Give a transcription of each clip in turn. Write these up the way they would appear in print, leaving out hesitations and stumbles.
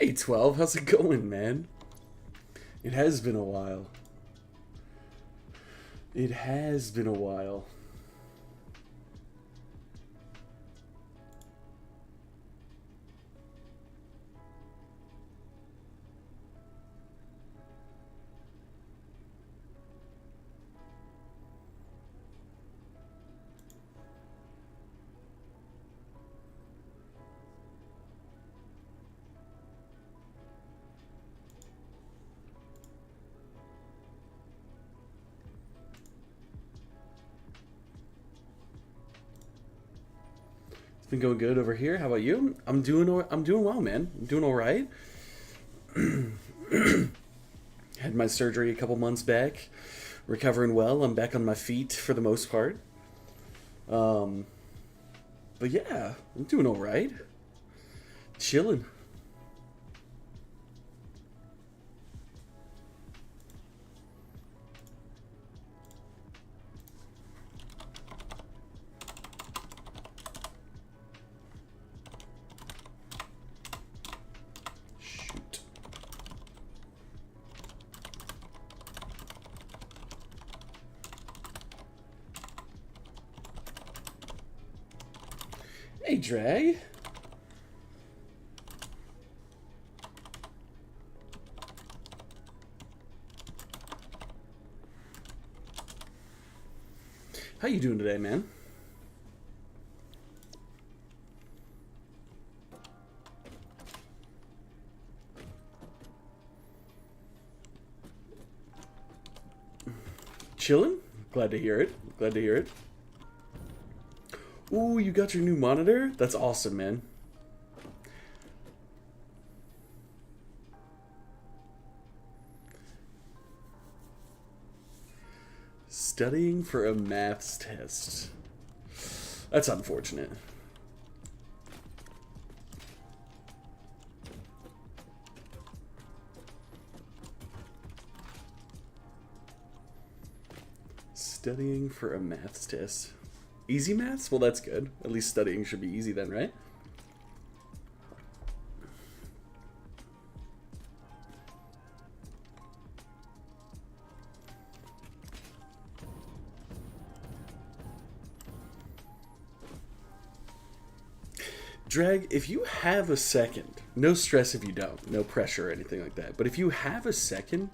Hey, 12, how's it going, man? It has been a while. It has been a while. Been going good over here. How about you? I'm doing well, man. I'm doing all right. Had my surgery a couple months back. Recovering well. I'm back on my feet for the most part. Um, but yeah, I'm doing all right. Chilling. Shoot. Hey, Drag. How you doing today, man? Chilling? Glad to hear it. Glad to hear it. Ooh, you got your new monitor? That's awesome, man. Studying for a maths test. That's unfortunate. Studying for a maths test. Easy maths? Well, that's good. At least studying should be easy then, right? Drag, if you have a second, no stress if you don't, no pressure or anything like that, but if you have a second,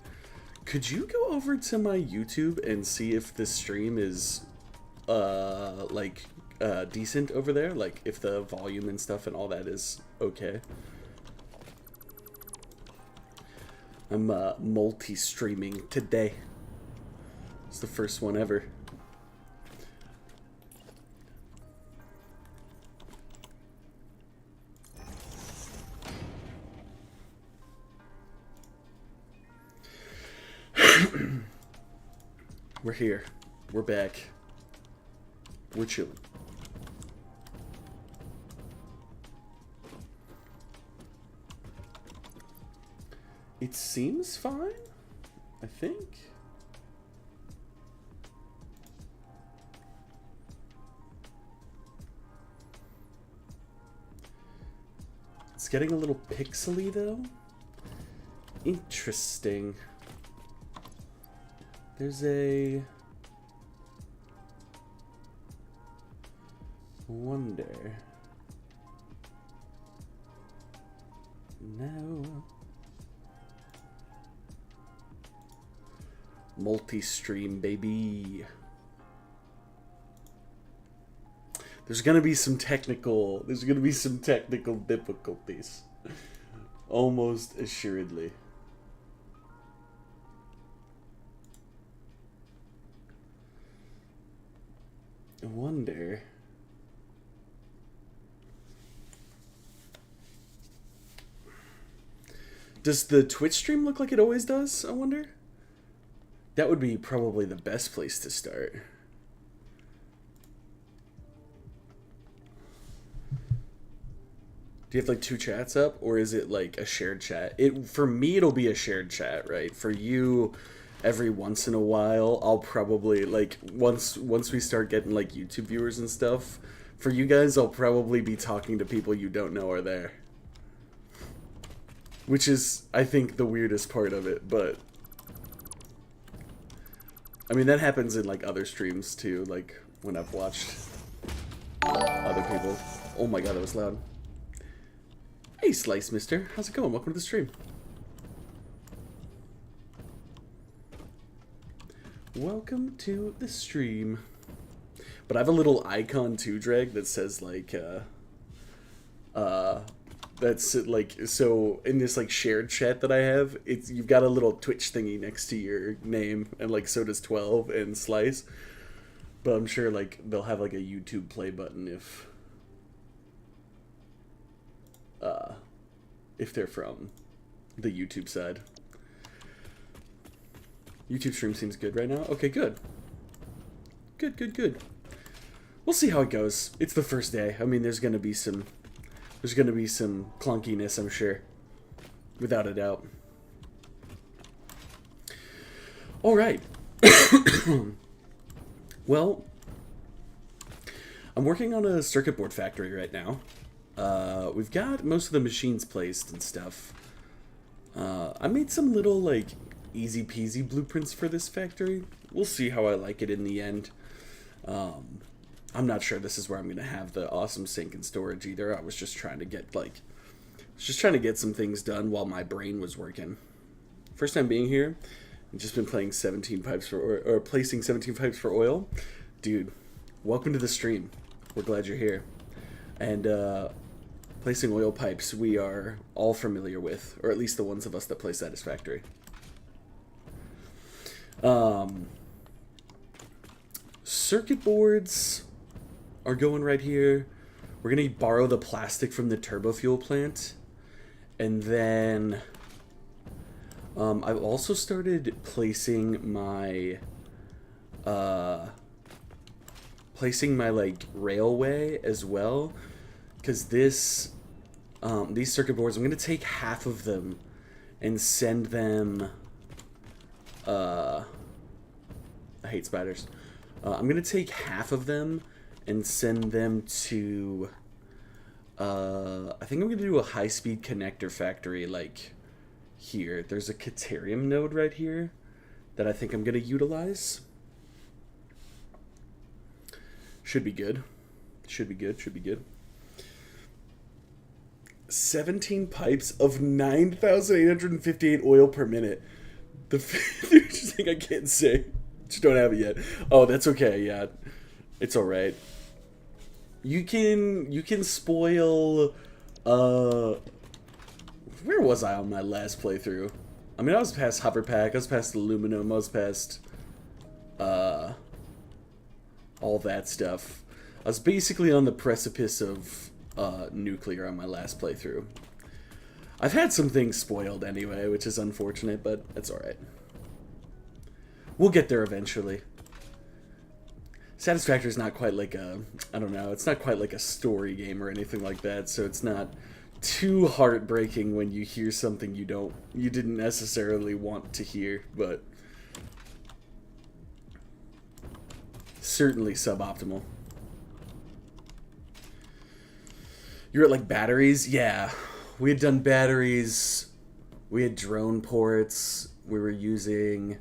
could you go over to my YouTube and see if this stream is, decent over there? Like, if the volume and stuff and all that is okay? I'm, multi-streaming today. It's the first one ever. We're here. We're back. We're chilling. It seems fine, I think. It's getting a little pixely though. Interesting. There's a wonder. No. Multi-stream, baby. There's gonna be some technical difficulties. Almost assuredly. I wonder. Does the Twitch stream look like it always does, I wonder? That would be probably the best place to start. Do you have like two chats up, or is it like a shared chat? For me, it'll be a shared chat, right? For you, every once in a while, I'll probably like once we start getting like YouTube viewers and stuff. For you guys, I'll probably be talking to people you don't know are there. Which is, I think, the weirdest part of it, but... I mean, that happens in, like, other streams, too, like, when I've watched other people. Oh my god, that was loud. Hey, Slice Mister. How's it going? Welcome to the stream. Welcome to the stream. But I have a little icon, too, Drag, that says, like, that's like, so in this like shared chat that I have, it's, you've got a little Twitch thingy next to your name, and like so does 12 and Slice. But I'm sure like they'll have like a YouTube play button if they're from the YouTube side. YouTube stream seems good right now. Okay, good. Good. We'll see how it goes. It's the first day. I mean, there's gonna be some clunkiness, I'm sure. Without a doubt. Alright. Well, I'm working on a circuit board factory right now. We've got most of the machines placed and stuff. I made some little, like, easy peasy blueprints for this factory. We'll see how I like it in the end. I'm not sure this is where I'm going to have the awesome sink and storage either. I was just trying to get, like, some things done while my brain was working. First time being here, I've just been playing 17 pipes for, or placing 17 pipes for oil. Dude, welcome to the stream. We're glad you're here. And, placing oil pipes we are all familiar with, or at least the ones of us that play Satisfactory. Circuit boards are going right here. We're gonna borrow the plastic from the turbo fuel plant, and then I've also started placing my like railway as well, because these circuit boards, I'm gonna take half of them and send them. I hate spiders. I'm gonna take half of them and send them to, I think I'm gonna do a high-speed connector factory, like, here. There's a Caterium node right here that I think I'm gonna utilize. Should be good. Should be good. 17 pipes of 9,858 oil per minute. The just thing I can't say. Just don't have it yet. Oh, that's okay, yeah. It's alright. You can spoil, where was I on my last playthrough? I mean, I was past Hoverpack, I was past Aluminum, I was past, all that stuff. I was basically on the precipice of, nuclear on my last playthrough. I've had some things spoiled anyway, which is unfortunate, but it's alright. We'll get there eventually. Satisfactory is not quite like a, I don't know, it's not quite like a story game or anything like that, so it's not too heartbreaking when you hear something you didn't necessarily want to hear, but certainly suboptimal. You're at like batteries? Yeah. We had done batteries, we had drone ports, we were using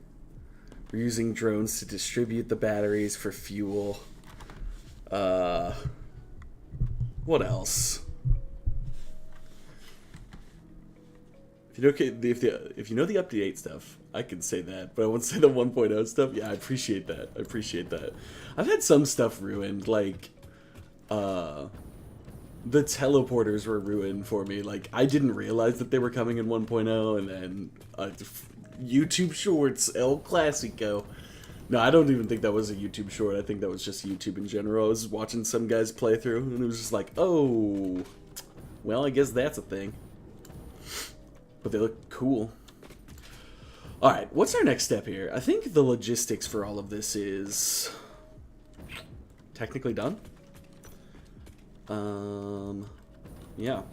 drones to distribute the batteries for fuel. What else? If you know the up-to-date stuff, I can say that, but I won't say the 1.0 stuff. Yeah, I appreciate that. I've had some stuff ruined, like, the teleporters were ruined for me. Like, I didn't realize that they were coming in 1.0, and then YouTube Shorts, El Clasico. No, I don't even think that was a YouTube short. I think that was just YouTube in general. I was watching some guys play through, and it was just like, oh, well, I guess that's a thing. But they look cool. Alright, what's our next step here? I think the logistics for all of this is technically done. Yeah.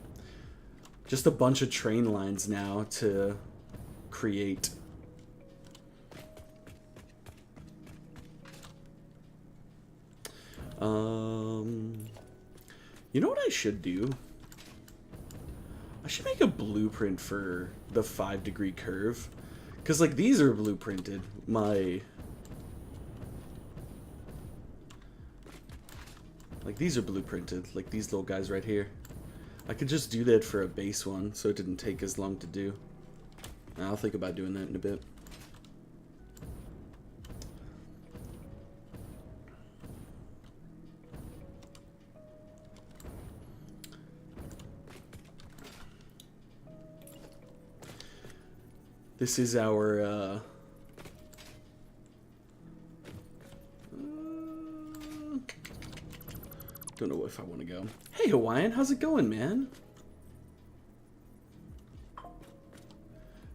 Just a bunch of train lines now to create. You know what I should do? I should make a blueprint for the 5-degree curve. Because, like, these are blueprinted. Like, these are blueprinted. Like, these little guys right here. I could just do that for a base one, so it didn't take as long to do. I'll think about doing that in a bit. This is our, don't know if I want to go. Hey, Hawaiian, how's it going, man?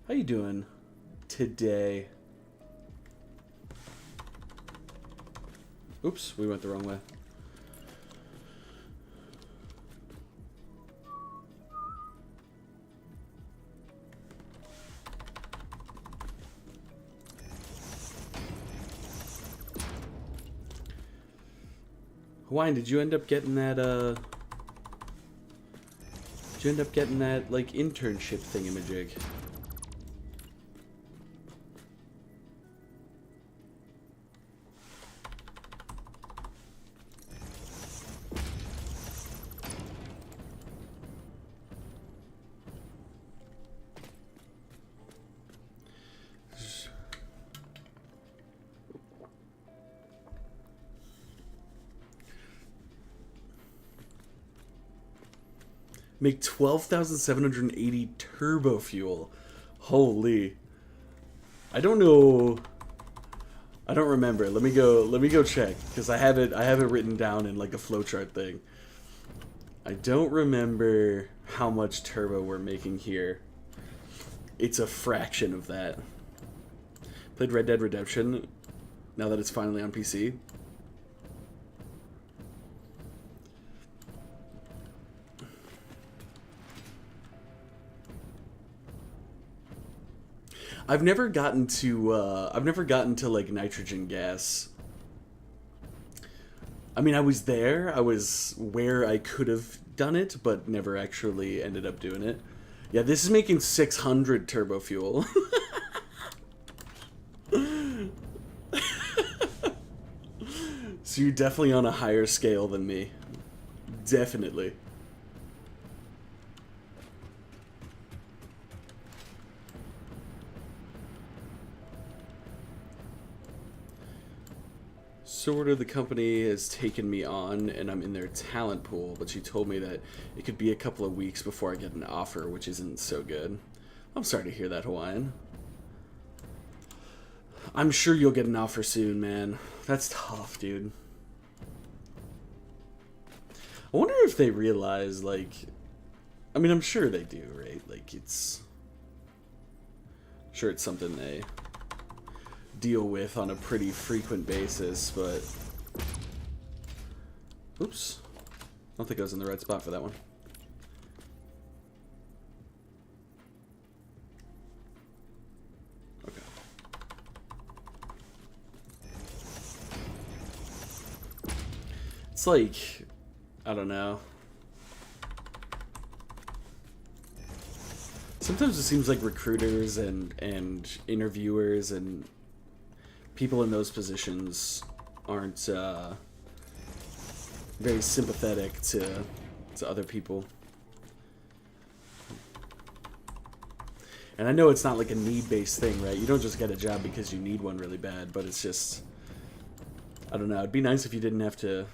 How you doing today? Oops, we went the wrong way. Hawaiian, did you end up getting that, like, internship thingamajig? Make 12,780 turbo fuel. Holy. I don't know. I don't remember. Let me go check, because I have it written down in like a flowchart thing. I don't remember how much turbo we're making here. It's a fraction of that. Played Red Dead Redemption now that it's finally on PC. I've never gotten to like nitrogen gas. I mean, I was there. I was where I could have done it, but never actually ended up doing it. Yeah, this is making 600 turbo fuel. So you're definitely on a higher scale than me. Definitely. Sort of, the company has taken me on and I'm in their talent pool, but she told me that it could be a couple of weeks before I get an offer, which isn't so good. I'm sorry to hear that, Hawaiian. I'm sure you'll get an offer soon, man. That's tough, dude. I wonder if they realize, like... I mean, I'm sure they do, right? Like, it's... I'm sure it's something they deal with on a pretty frequent basis, but... Oops. I don't think I was in the right spot for that one. Okay. It's like... I don't know. Sometimes it seems like recruiters and interviewers and people in those positions aren't very sympathetic to other people. And I know it's not like a need-based thing, right? You don't just get a job because you need one really bad, but it's just... I don't know. It'd be nice if you didn't have to...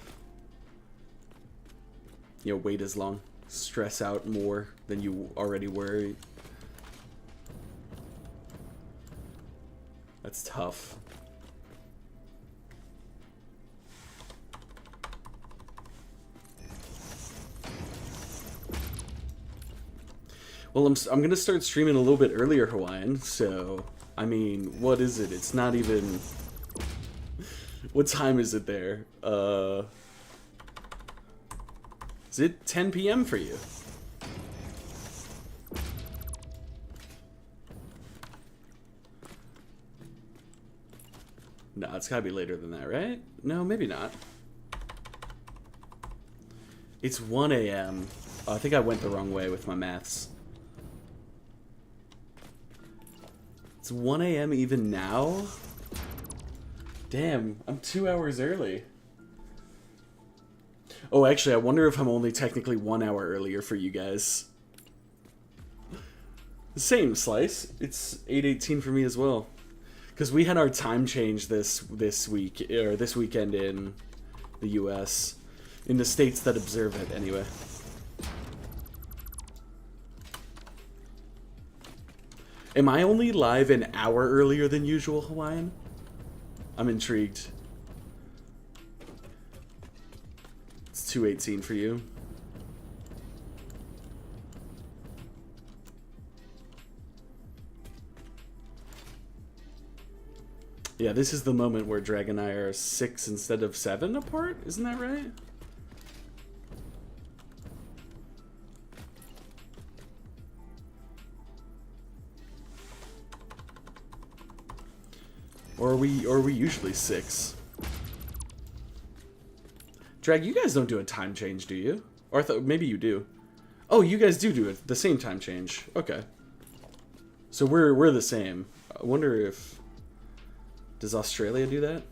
you know, wait as long, stress out more than you already were. That's tough. Well, I'm gonna start streaming a little bit earlier, Hawaiian, so, I mean, what is it? It's not even... What time is it there? Is it 10 p.m. for you? No, it's gotta be later than that, right? No, maybe not. It's 1 a.m. Oh, I think I went the wrong way with my maths. It's 1 a.m. even now? Damn, I'm 2 hours early. Oh, actually, I wonder if I'm only technically 1 hour earlier for you guys. Same, Slice. It's 8:18 for me as well. Because we had our time change this week, or this weekend in the U.S. In the states that observe it, anyway. Am I only live an hour earlier than usual, Hawaiian? I'm intrigued. It's 2:18 for you. Yeah, this is the moment where Drag and I are 6 instead of 7 apart? Isn't that right? Or are we usually 6? Drag, you guys don't do a time change, do you? Or I thought maybe you do. Oh, you guys do it the same time change. Okay. So we're the same. I wonder if does Australia do that?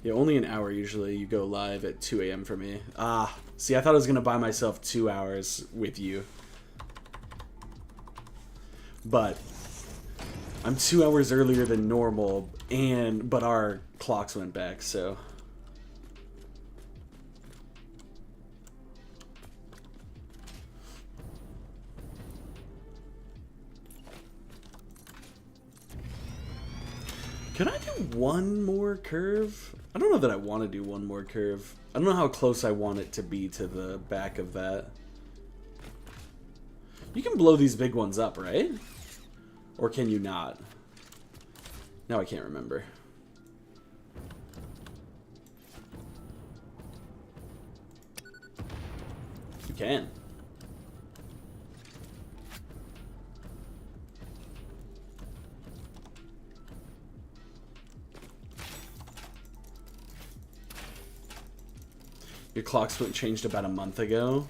Yeah, only an hour usually. You go live at 2 a.m. for me. Ah, see, I thought I was gonna buy myself 2 hours with you, but I'm 2 hours earlier than normal, but our clocks went back, so. Can I do one more curve? I don't know that I want to do one more curve. I don't know how close I want it to be to the back of that. You can blow these big ones up, right? Or can you not? Now I can't remember. You can. Your clock's changed about a month ago.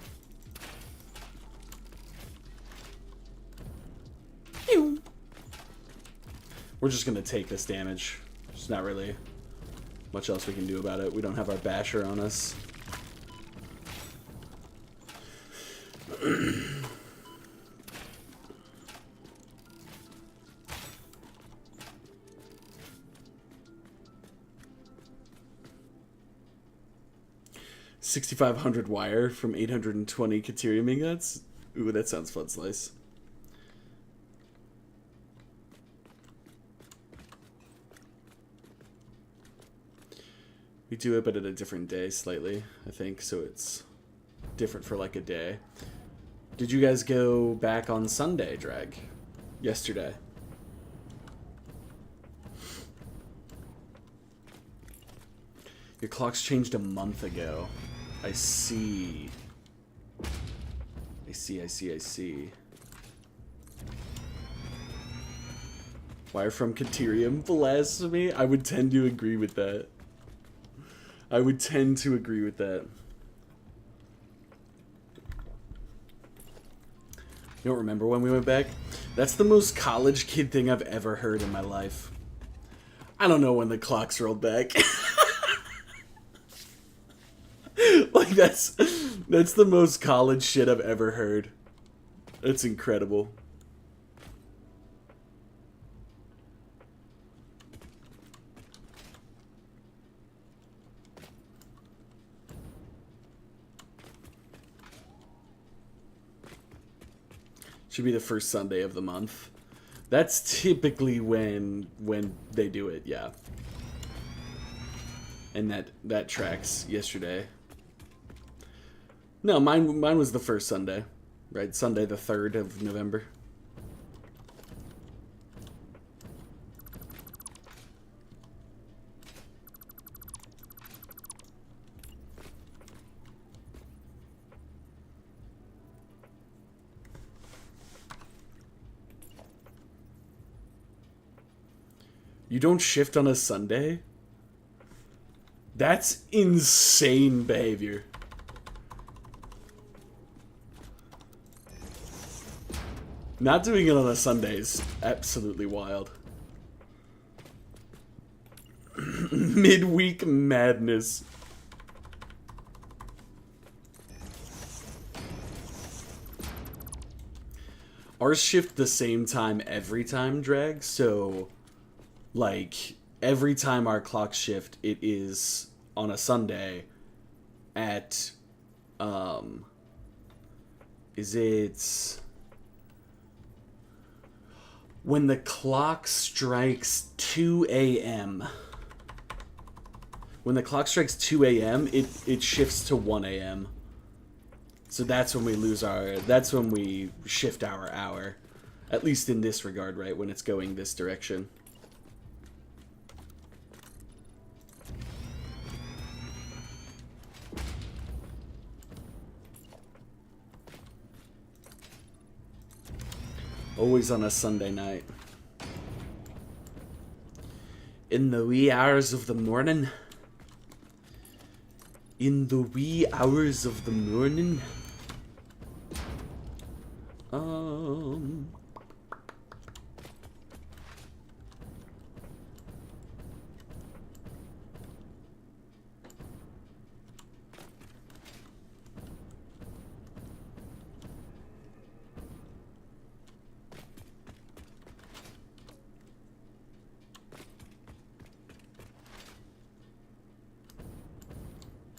We're just gonna take this damage. There's not really much else we can do about it. We don't have our basher on us. $6,500 wire from 820 Katerium ingots. Ooh, that sounds fun, Slice. We do it, but at a different day slightly, I think, so it's different for like a day. Did you guys go back on Sunday, Drag? Yesterday. Your clock's changed a month ago. I see. I see. Wire from Katerium blasphemy? I would tend to agree with that. You don't remember when we went back? That's the most college kid thing I've ever heard in my life. I don't know when the clocks rolled back. Like, that's the most college shit I've ever heard. That's incredible. Should be the first Sunday of the month. That's typically when they do it, yeah. And that tracks yesterday. No, mine was the first Sunday, right? Sunday the 3rd of November. You don't shift on a Sunday? That's insane behavior. Not doing it on a Sunday is absolutely wild. Midweek madness. Ours shift the same time every time, Drag, so like every time our clocks shift, it is on a Sunday at is it when the clock strikes 2 a.m. When the clock strikes 2 a.m., it shifts to 1 a.m. So that's when we lose our... That's when we shift our hour. At least in this regard, right? When it's going this direction. Always on a Sunday night. In the wee hours of the morning. In the wee hours of the morning.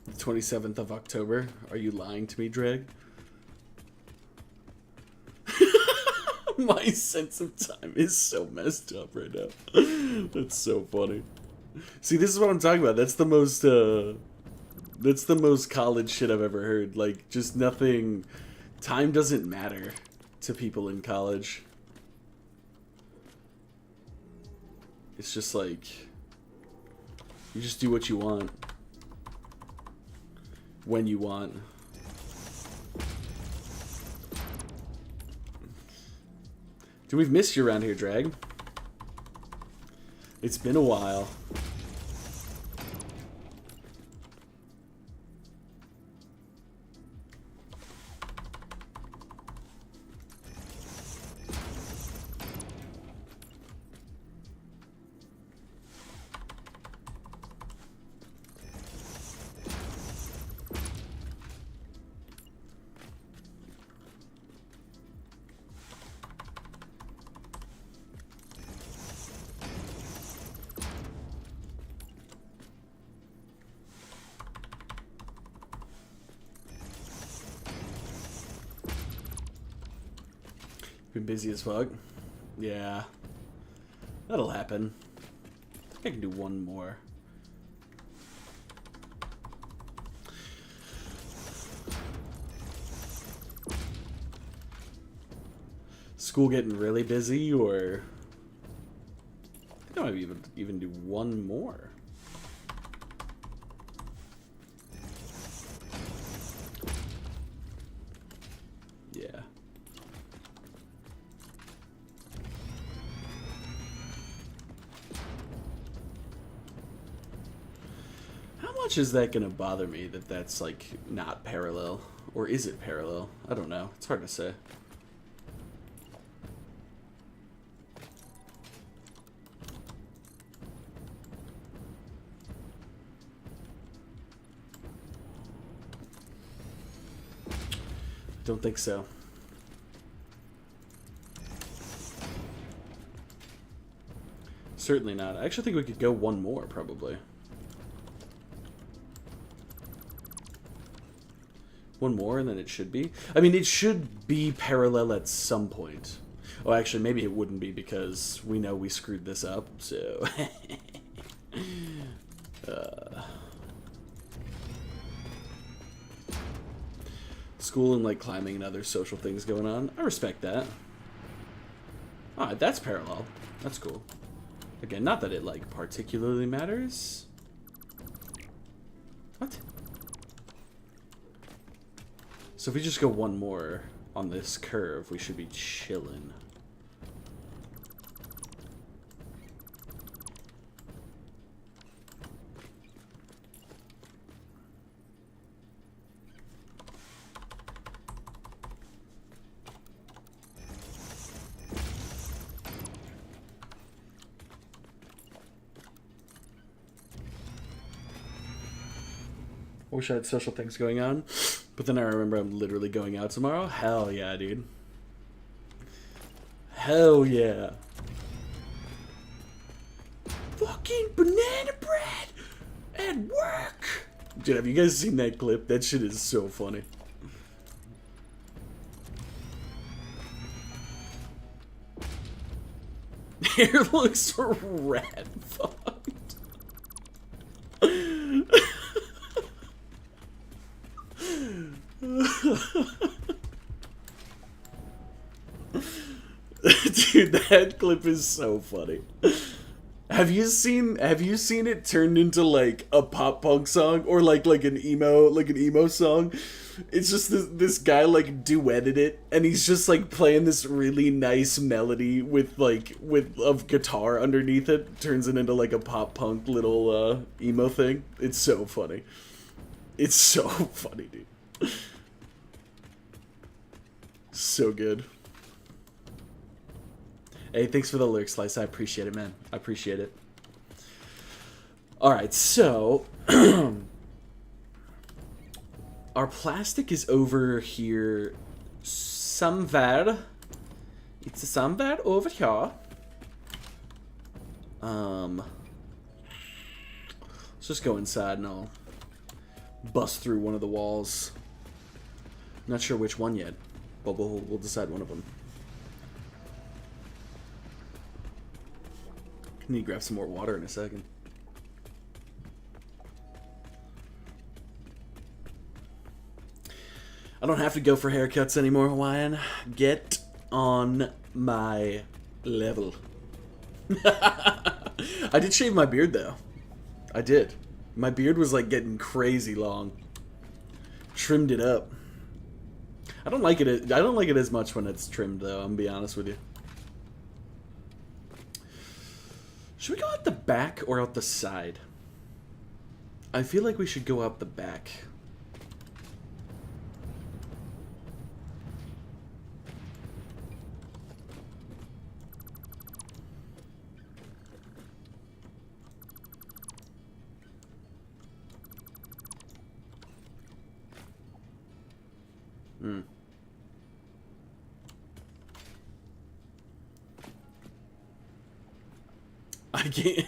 The 27th of October. Are you lying to me, Dreg? My sense of time is so messed up right now. That's so funny. See, this is what I'm talking about. That's the most college shit I've ever heard. Like, just nothing... Time doesn't matter to people in college. It's just like... You just do what you want. When you want. Dude, we've missed you around here, Drag. It's been a while. Been busy as fuck. Yeah. That'll happen. I think I can do one more. School getting really busy, or... I think I might even do one more. Yeah. How much is that gonna bother me that that's like not parallel? Or is it parallel? I don't know. It's hard to say. Don't think so. Certainly not. I actually think we could go one more, probably. One more, and then it should be. I mean, it should be parallel at some point. Oh, actually, maybe it wouldn't be, because we know we screwed this up, so... School and, like, climbing and other social things going on. I respect that. Alright, that's parallel. That's cool. Again, not that it, like, particularly matters. What? So if we just go one more on this curve, we should be chillin'. I wish I had social things going on. But then I remember I'm literally going out tomorrow. Hell yeah, dude. Hell yeah. Fucking banana bread at work. Dude, have you guys seen that clip? That shit is so funny. Hair looks rat fucked. Dude, that clip is so funny. Have you seen it turned into like a pop punk song or like an emo song? It's just this guy like duetted it and he's just like playing this really nice melody with of guitar underneath it, turns it into like a pop punk little emo thing. It's so funny. It's so funny, dude. So good. Hey, thanks for the lyric slice. I appreciate it, man. I appreciate it. Alright, so our plastic is over here somewhere. It's somewhere over here. Let's just go inside and I'll bust through one of the walls. Not sure which one yet, but we'll decide one of them. Need to grab some more water in a second. I don't have to go for haircuts anymore, Hawaiian. Get on my level. I did shave my beard though. I did. My beard was like getting crazy long. Trimmed it up. I don't like it as much when it's trimmed though, I'm gonna be honest with you. Should we go out the back or out the side? I feel like we should go out the back.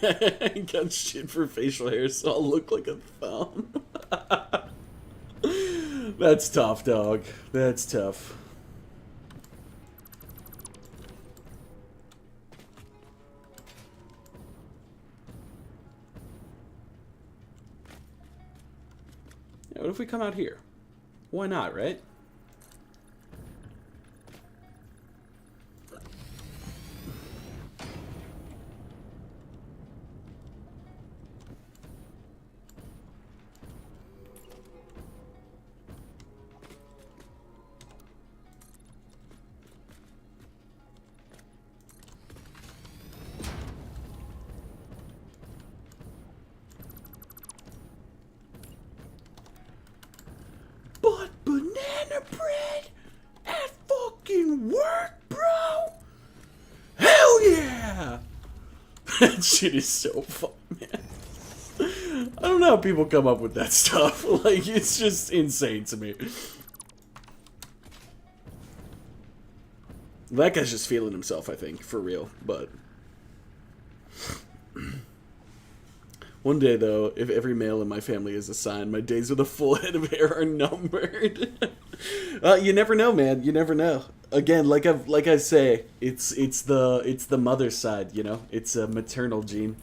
I got shit for facial hair, so I'll look like a thumb. That's tough, dog. That's tough. Yeah, what if we come out here? Why not, right? But banana bread at fucking work, bro? Hell yeah! That shit is so fun, man. I don't know how people come up with that stuff. Like, it's just insane to me. That guy's just feeling himself, I think, for real, but... One day, though, if every male in my family is a sign, my days with a full head of hair are numbered. You never know, man. You never know. Again, like I say, it's the mother's side, you know. It's a maternal gene.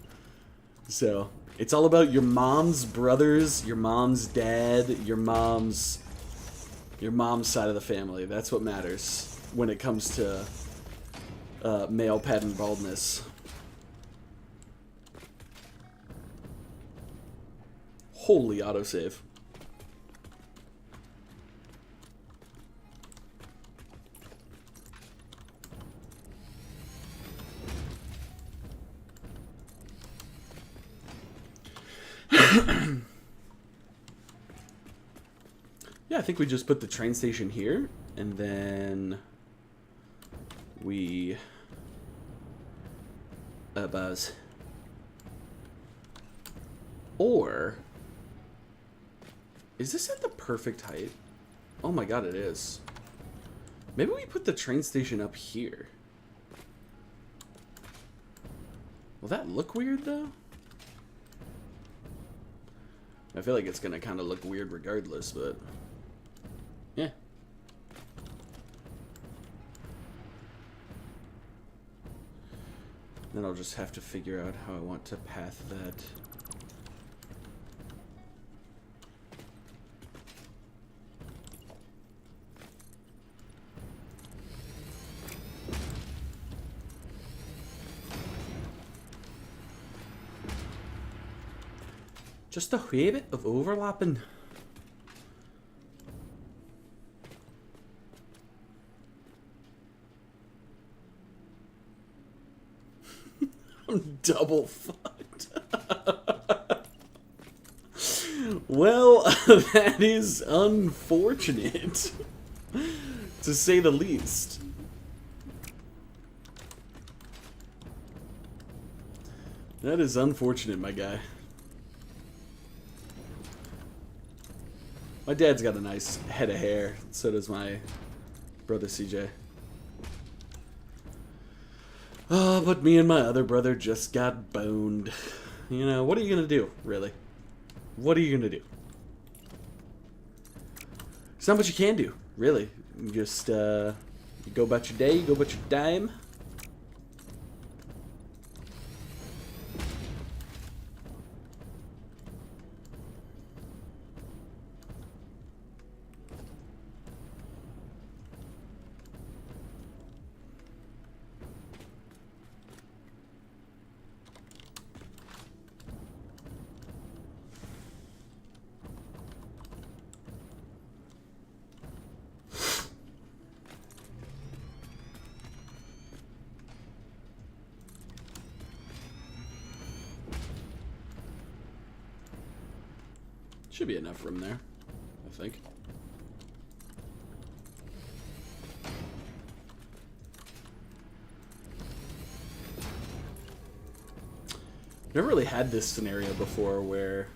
So it's all about your mom's brothers, your mom's dad, your mom's side of the family. That's what matters when it comes to male pattern baldness. Holy autosave. Yeah, I think we just put the train station here, and then we... buzz. Is this at the perfect height? Oh my god, it is. Maybe we put the train station up here. Will that look weird, though? I feel like it's gonna kind of look weird regardless, but... yeah. Then I'll just have to figure out how I want to path that. Just a wee bit of overlapping. I'm double fucked. Well, that is unfortunate, to say the least. That is unfortunate, my guy. My dad's got a nice head of hair. So does my brother CJ. Oh, but me and my other brother just got boned. You know, what are you gonna do, really? What are you gonna do? It's not much you can do, really. You just, you go about your day, you go about your dime. Should be enough room there, I think. Never really had this scenario before where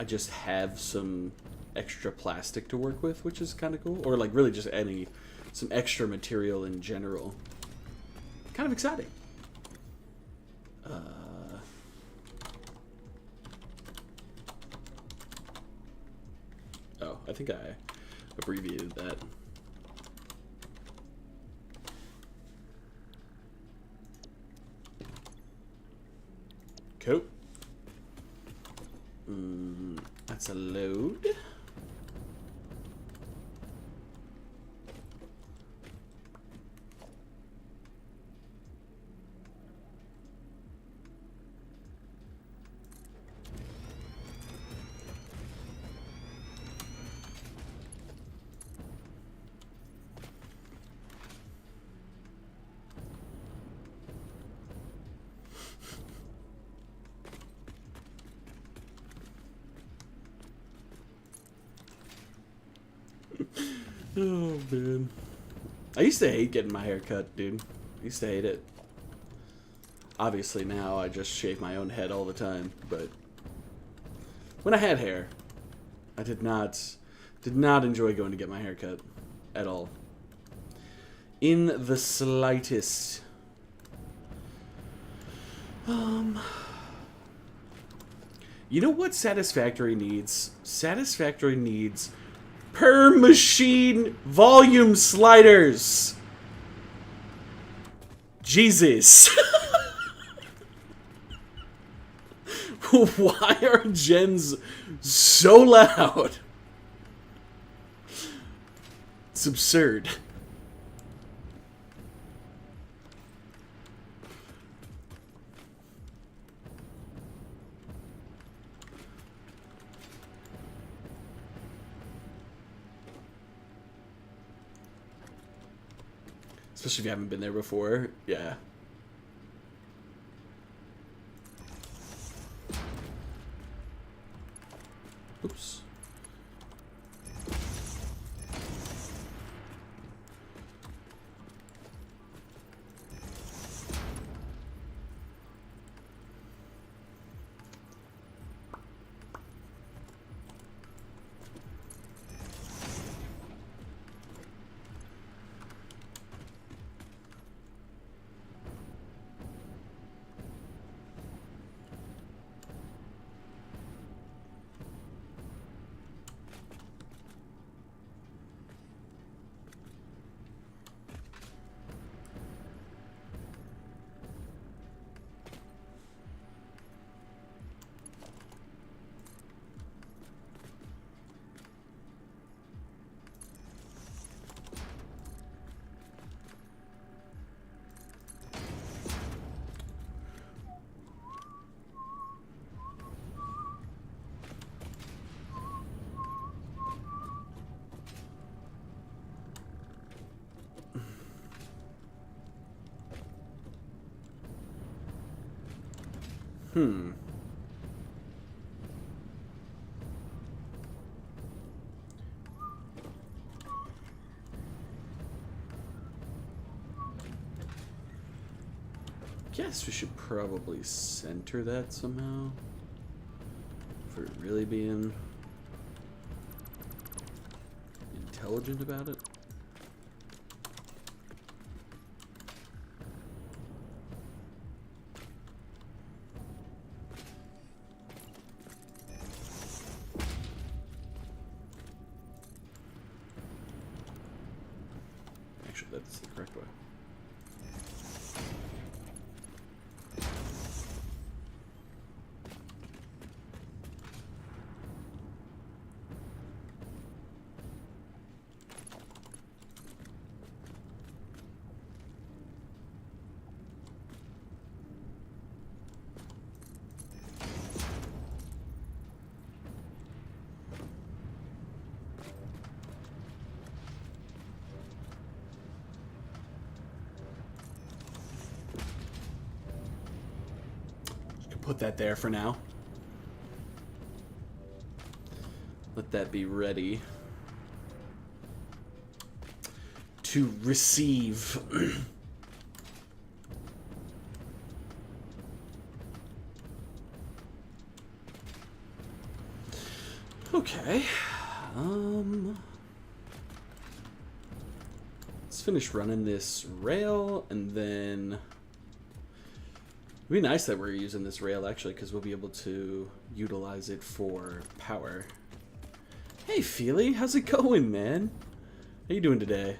I just have some extra plastic to work with, which is kind of cool. Or like really just adding some extra material in general. Kind of exciting. Oh, I think I abbreviated that. Cool. That's a load. Oh, man. I used to hate getting my hair cut, dude. I used to hate it. Obviously, now I just shave my own head all the time, but when I had hair, I did not enjoy going to get my hair cut at all. In the slightest. You know what Satisfactory needs? Satisfactory needs per machine volume sliders. Jesus. Why are gens so loud? It's absurd. Especially if you haven't been there before. Yeah. Oops. Guess we should probably center that somehow. For really being intelligent about it. Actually, that's the correct way. Put that there for now. Let that be ready to receive. Okay. Let's finish running this rail and then it'd be nice that we're using this rail, actually, because we'll be able to utilize it for power. Hey, Feely, how's it going, man? How you doing today?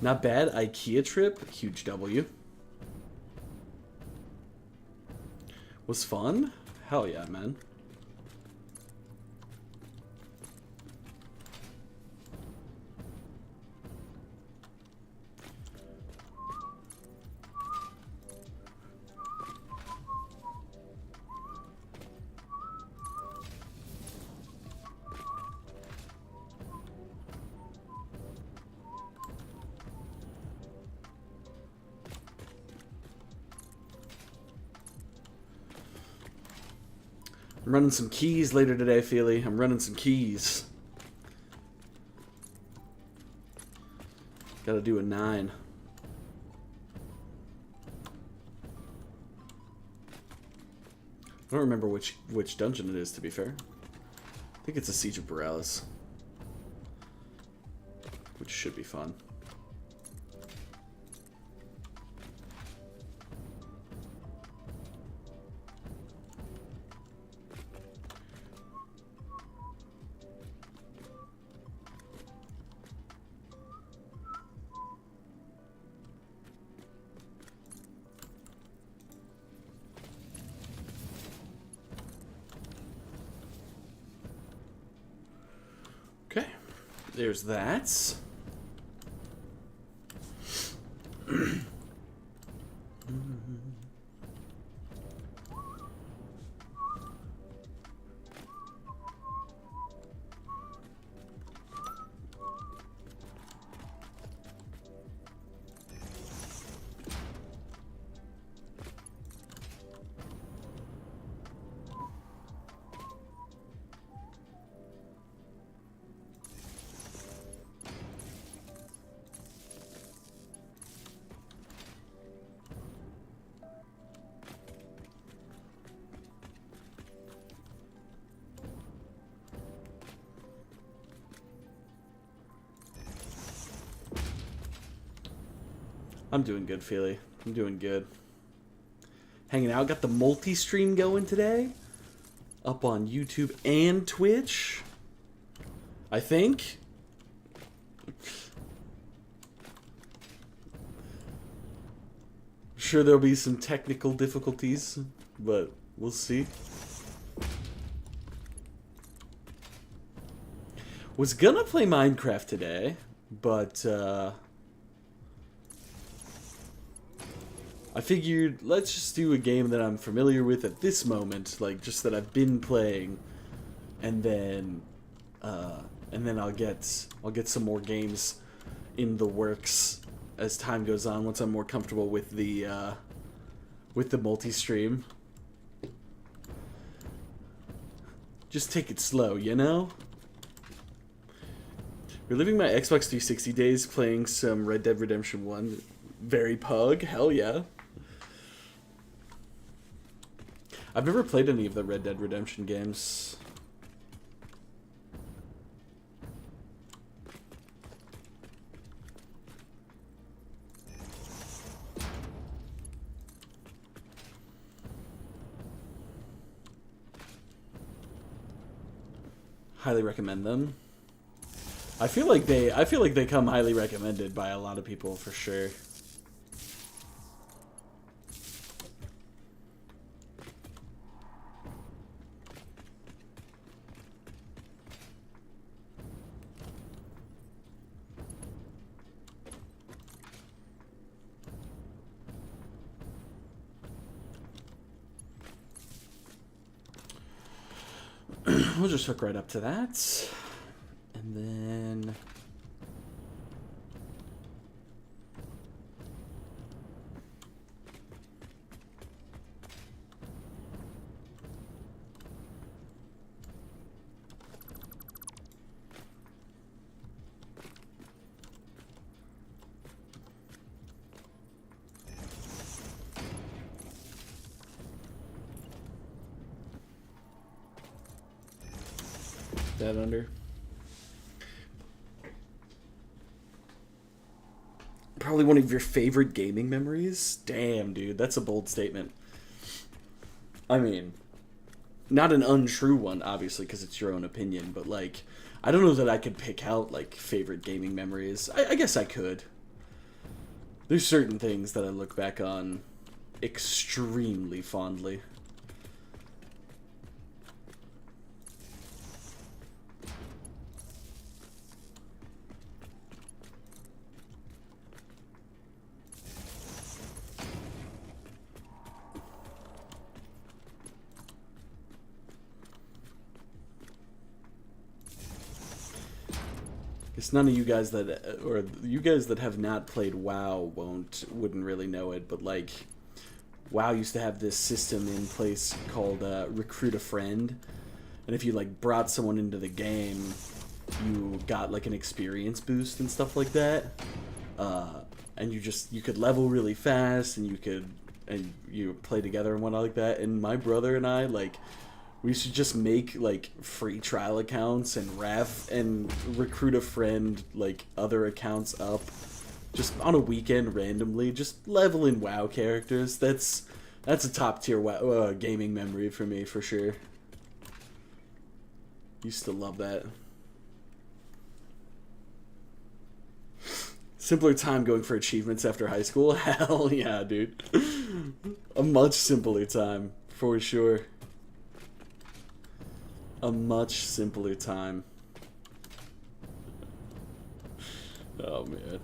Not bad. IKEA trip, huge W. Was fun? Hell yeah, man. I'm running some keys later today, Feely. I'm running some keys. Gotta do a 9. I don't remember which dungeon it is, to be fair. I think it's a Siege of Borealis. Which should be fun. Okay, there's that. I'm doing good, Feely. I'm doing good. Hanging out. Got the multi-stream going today. Up on YouTube and Twitch. I think. Sure there'll be some technical difficulties, but we'll see. Was gonna play Minecraft today, but I figured let's just do a game that I'm familiar with at this moment, like just that I've been playing, and then I'll get some more games in the works as time goes on once I'm more comfortable with the multi-stream. Just take it slow, you know? Reliving my Xbox 360 days playing some Red Dead Redemption 1. Very pug, hell yeah. I've never played any of the Red Dead Redemption games. Highly recommend them. I feel like they come highly recommended by a lot of people for sure. We'll just hook right up to that. And then... that under. Probably one of your favorite gaming memories? Damn, dude, that's a bold statement. I mean, not an untrue one, obviously, because it's your own opinion, but, like, I don't know that I could pick out, like, favorite gaming memories. I guess I could. There's certain things that I look back on extremely fondly. It's none of you guys that, or you guys that have not played WoW wouldn't really know it, but like, WoW used to have this system in place called Recruit a Friend, and if you like brought someone into the game, you got like an experience boost and stuff like that, and you could level really fast, and you play together and whatnot like that. And my brother and I, like, we should just make like free trial accounts and Recruit a Friend, like other accounts up just on a weekend randomly, just leveling WoW characters. That's a top tier WoW gaming memory for me for sure. Used to love that. Simpler time going for achievements after high school? Hell yeah, dude. A much simpler time, for sure. A much simpler time. Oh, man.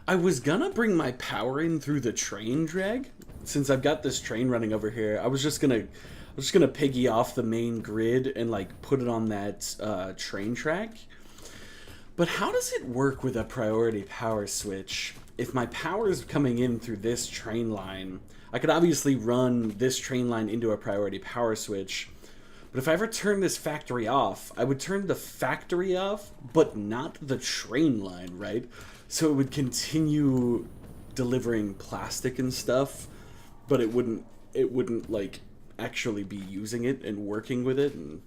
I was gonna bring my power in through the train drag, since I've got this train running over here. I was just gonna piggy off the main grid and like put it on that train track. But how does it work with a priority power switch? If my power is coming in through this train line, I could obviously run this train line into a priority power switch. But if I ever turn this factory off, I would turn the factory off, but not the train line, right? So it would continue delivering plastic and stuff, but it wouldn't like actually be using it and working with it, and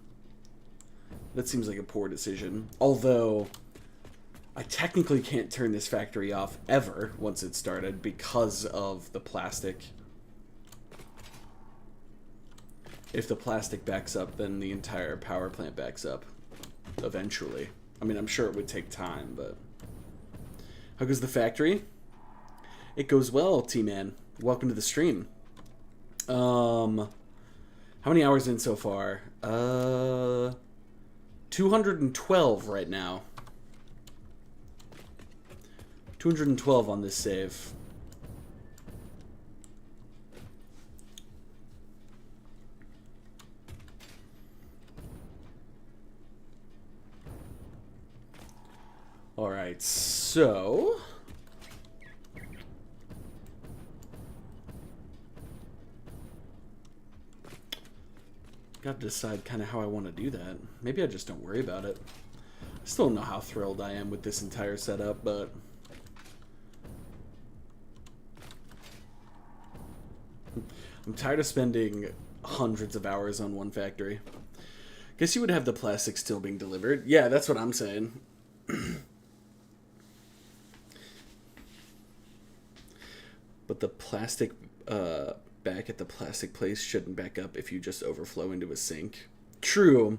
that seems like a poor decision. Although I technically can't turn this factory off ever once it's started because of the plastic. If the plastic backs up, then the entire power plant backs up eventually. I mean, I'm sure it would take time, but... How goes the factory? It goes well, T-Man. Welcome to the stream. How many hours in so far? 212 right now. 212 on this save. Alright, so... Gotta decide kind of how I want to do that. Maybe I just don't worry about it. I still don't know how thrilled I am with this entire setup, but... I'm tired of spending hundreds of hours on one factory. Guess you would have the plastic still being delivered. Yeah, that's what I'm saying. But the plastic back at the plastic place shouldn't back up if you just overflow into a sink. True.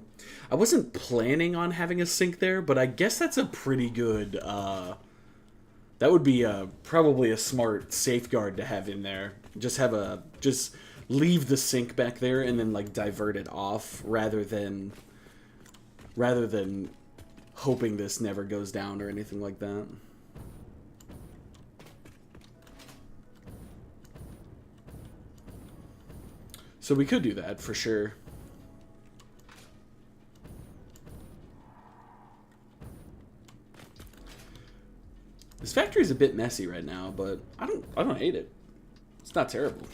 I wasn't planning on having a sink there, but I guess that's a pretty good... that would be probably a smart safeguard to have in there. Just leave the sink back there and then like divert it off rather than hoping this never goes down or anything like that. So we could do that for sure. This factory is a bit messy right now, but I don't hate it. It's not terrible.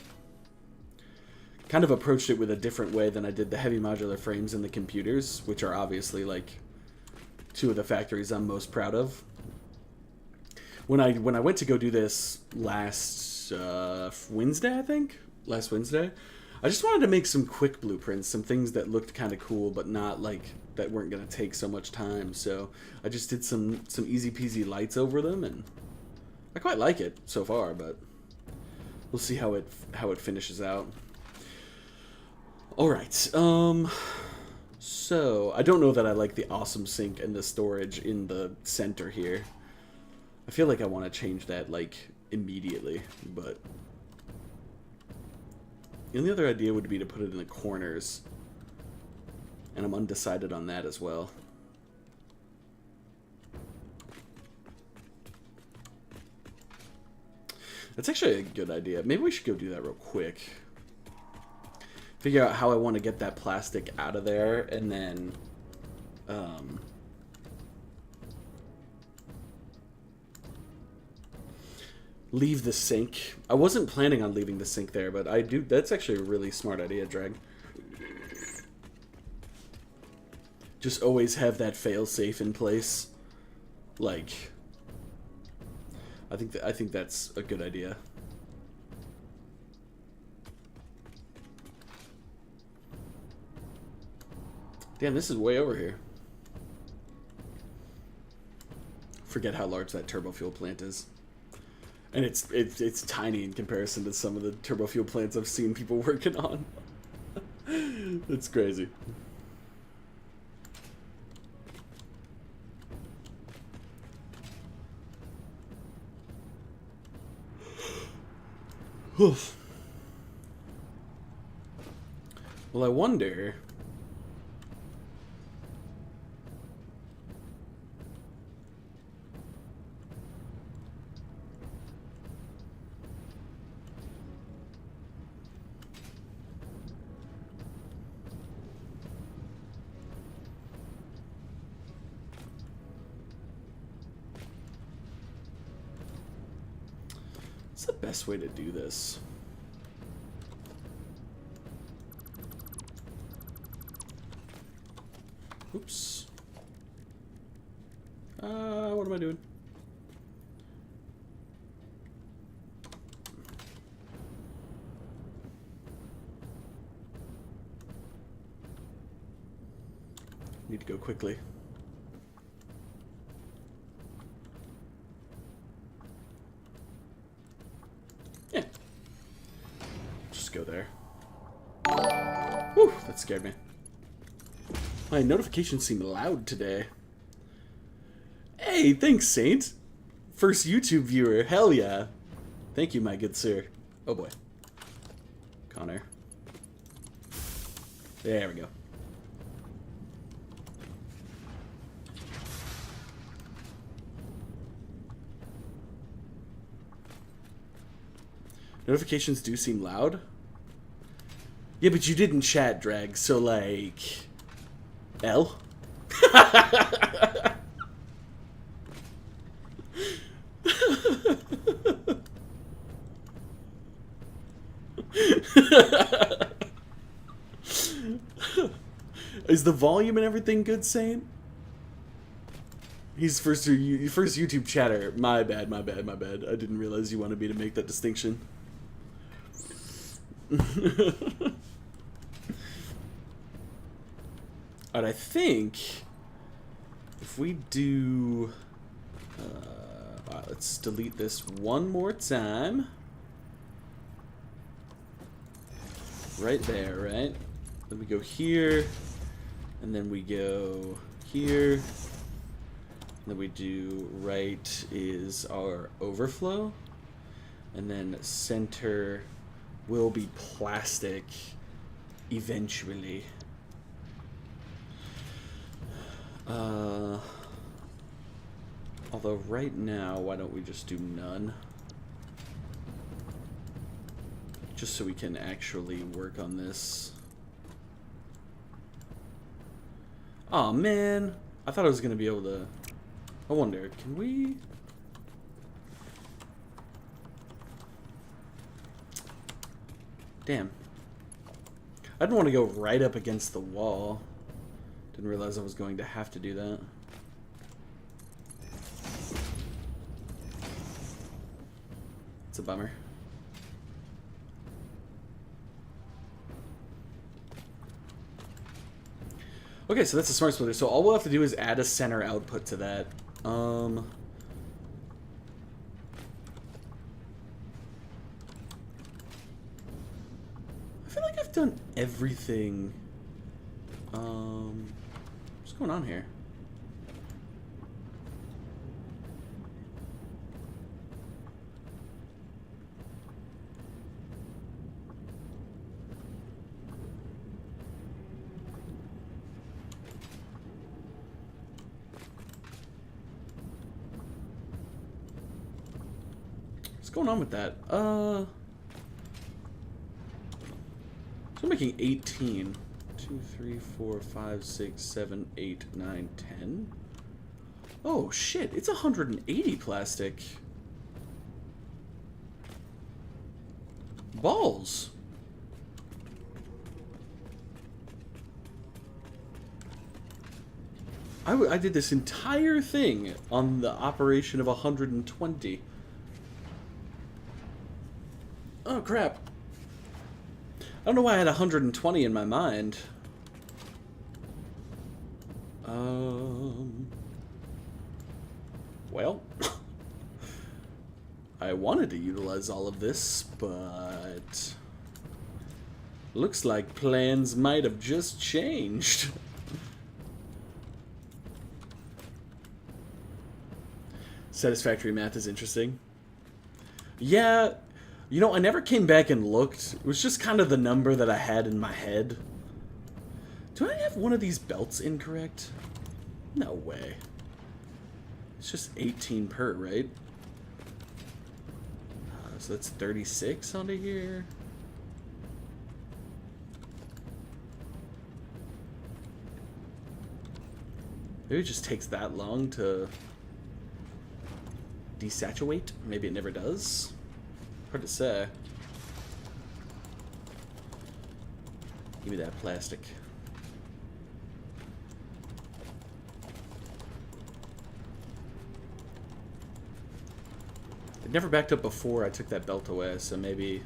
Kind of approached it with a different way than I did the heavy modular frames and the computers, which are obviously like two of the factories I'm most proud of. When I went to go do this last Wednesday, I think? Last Wednesday? I just wanted to make some quick blueprints, some things that looked kind of cool, but not like that weren't going to take so much time. So I just did some easy peasy lights over them, and I quite like it so far, but we'll see how it finishes out. All right. So I don't know that I like the awesome sink and the storage in the center here. I feel like I want to change that like immediately, but the only other idea would be to put it in the corners, and I'm undecided on that as well. That's actually a good idea. Maybe we should go do that real quick. Figure out how I want to get that plastic out of there, and then leave the sink. I wasn't planning on leaving the sink there, but I do. That's actually a really smart idea, Drag. Just always have that fail-safe in place. Like, I think that's a good idea. Damn, this is way over here. Forget how large that turbo fuel plant is. And it's tiny in comparison to some of the turbo fuel plants I've seen people working on. It's crazy. Well, I wonder... what's the best way to do this? Oops. What am I doing? Need to go quickly. just go there. Whew, that scared me. My notifications seem loud today. Hey, thanks, Saint. First YouTube viewer, hell yeah. Thank you, my good sir. Oh boy. Connor. There we go. Notifications do seem loud. Yeah, but you didn't chat, Drag, so like... L? Is the volume and everything good, Saint? He's first YouTube chatter. My bad, my bad, my bad. I didn't realize you wanted me to make that distinction. And I think if we do... let's delete this one more time. Right there, right? Then we go here, and then we go here. And then we do right is our overflow, and then center will be plastic eventually. Although right now, why don't we just do none? Just so we can actually work on this. Aw, man. I thought I was going to be able to... I wonder, can we... Damn. I didn't want to go right up against the wall. Didn't realize I was going to have to do that. It's a bummer. Okay, so that's a smart splitter. So all we'll have to do is add a center output to that. I feel like I've done everything. What's going on here? What's going on with that? So I'm making 18. 2, 3, 4, 5, 6, 7, 8, 9, 10. Oh shit, it's 180 plastic. Balls. I did this entire thing on the operation of 120. Oh crap. I don't know why I had 120 in my mind. Well, I wanted to utilize all of this, but looks like plans might have just changed. Satisfactory math is interesting. Yeah, you know, I never came back and looked. It was just kind of the number that I had in my head. Do I have one of these belts incorrect? No way. It's just 18 per, right? So that's 36 onto here. Maybe it just takes that long to desaturate. Maybe it never does. Hard to say. Give me that plastic. It never backed up before I took that belt away, so maybe...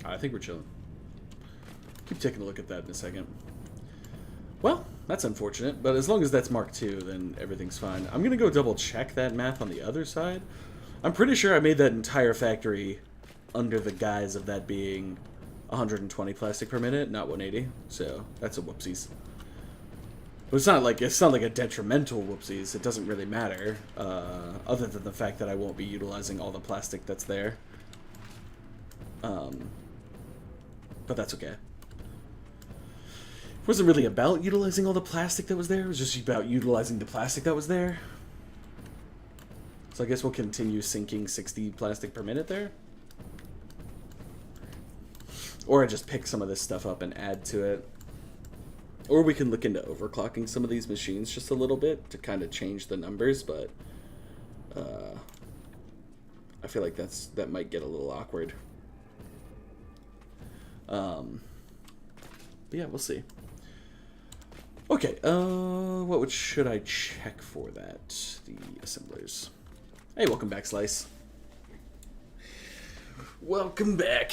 I think we're chilling. Keep taking a look at that in a second. Well, that's unfortunate, but as long as that's Mark II, then everything's fine. I'm going to go double check that math on the other side, I'm pretty sure I made that entire factory under the guise of that being 120 plastic per minute, not 180. So that's a whoopsies. But it's not like a detrimental whoopsies. It doesn't really matter, other than the fact that I won't be utilizing all the plastic that's there. But that's okay. It wasn't really about utilizing all the plastic that was there. It was just about utilizing the plastic that was there. So I guess we'll continue sinking 60 plastic per minute there. Or I just pick some of this stuff up and add to it. Or we can look into overclocking some of these machines just a little bit to kind of change the numbers, but I feel like that might get a little awkward. But yeah, we'll see. Okay, what should I check for that? The assemblers. Hey, welcome back, Slice. Welcome back.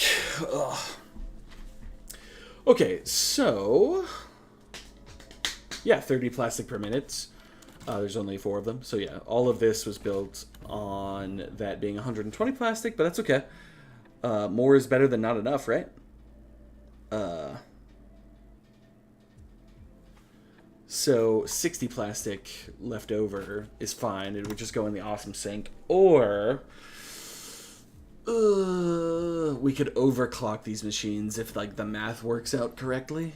Ugh. Okay, so yeah, 30 plastic per minute. There's only 4 of them, so yeah, all of this was built on that being 120 plastic, but that's okay. More is better than not enough, right? So 60 plastic left over is fine. It would just go in the awesome sink. Or we could overclock these machines if like the math works out correctly.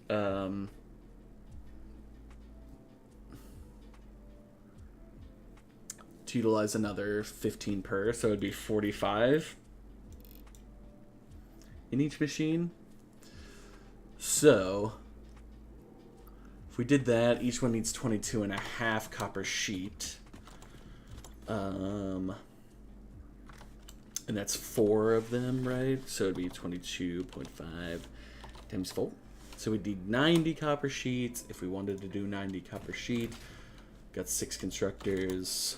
To utilize another 15 per, so it'd be 45 in each machine. So if we did that, each one needs 22.5 copper sheet. And that's 4 of them, right? So it'd be 22.5 times 4. So we'd need 90 copper sheets if we wanted to do 90 copper sheet. Got 6 constructors.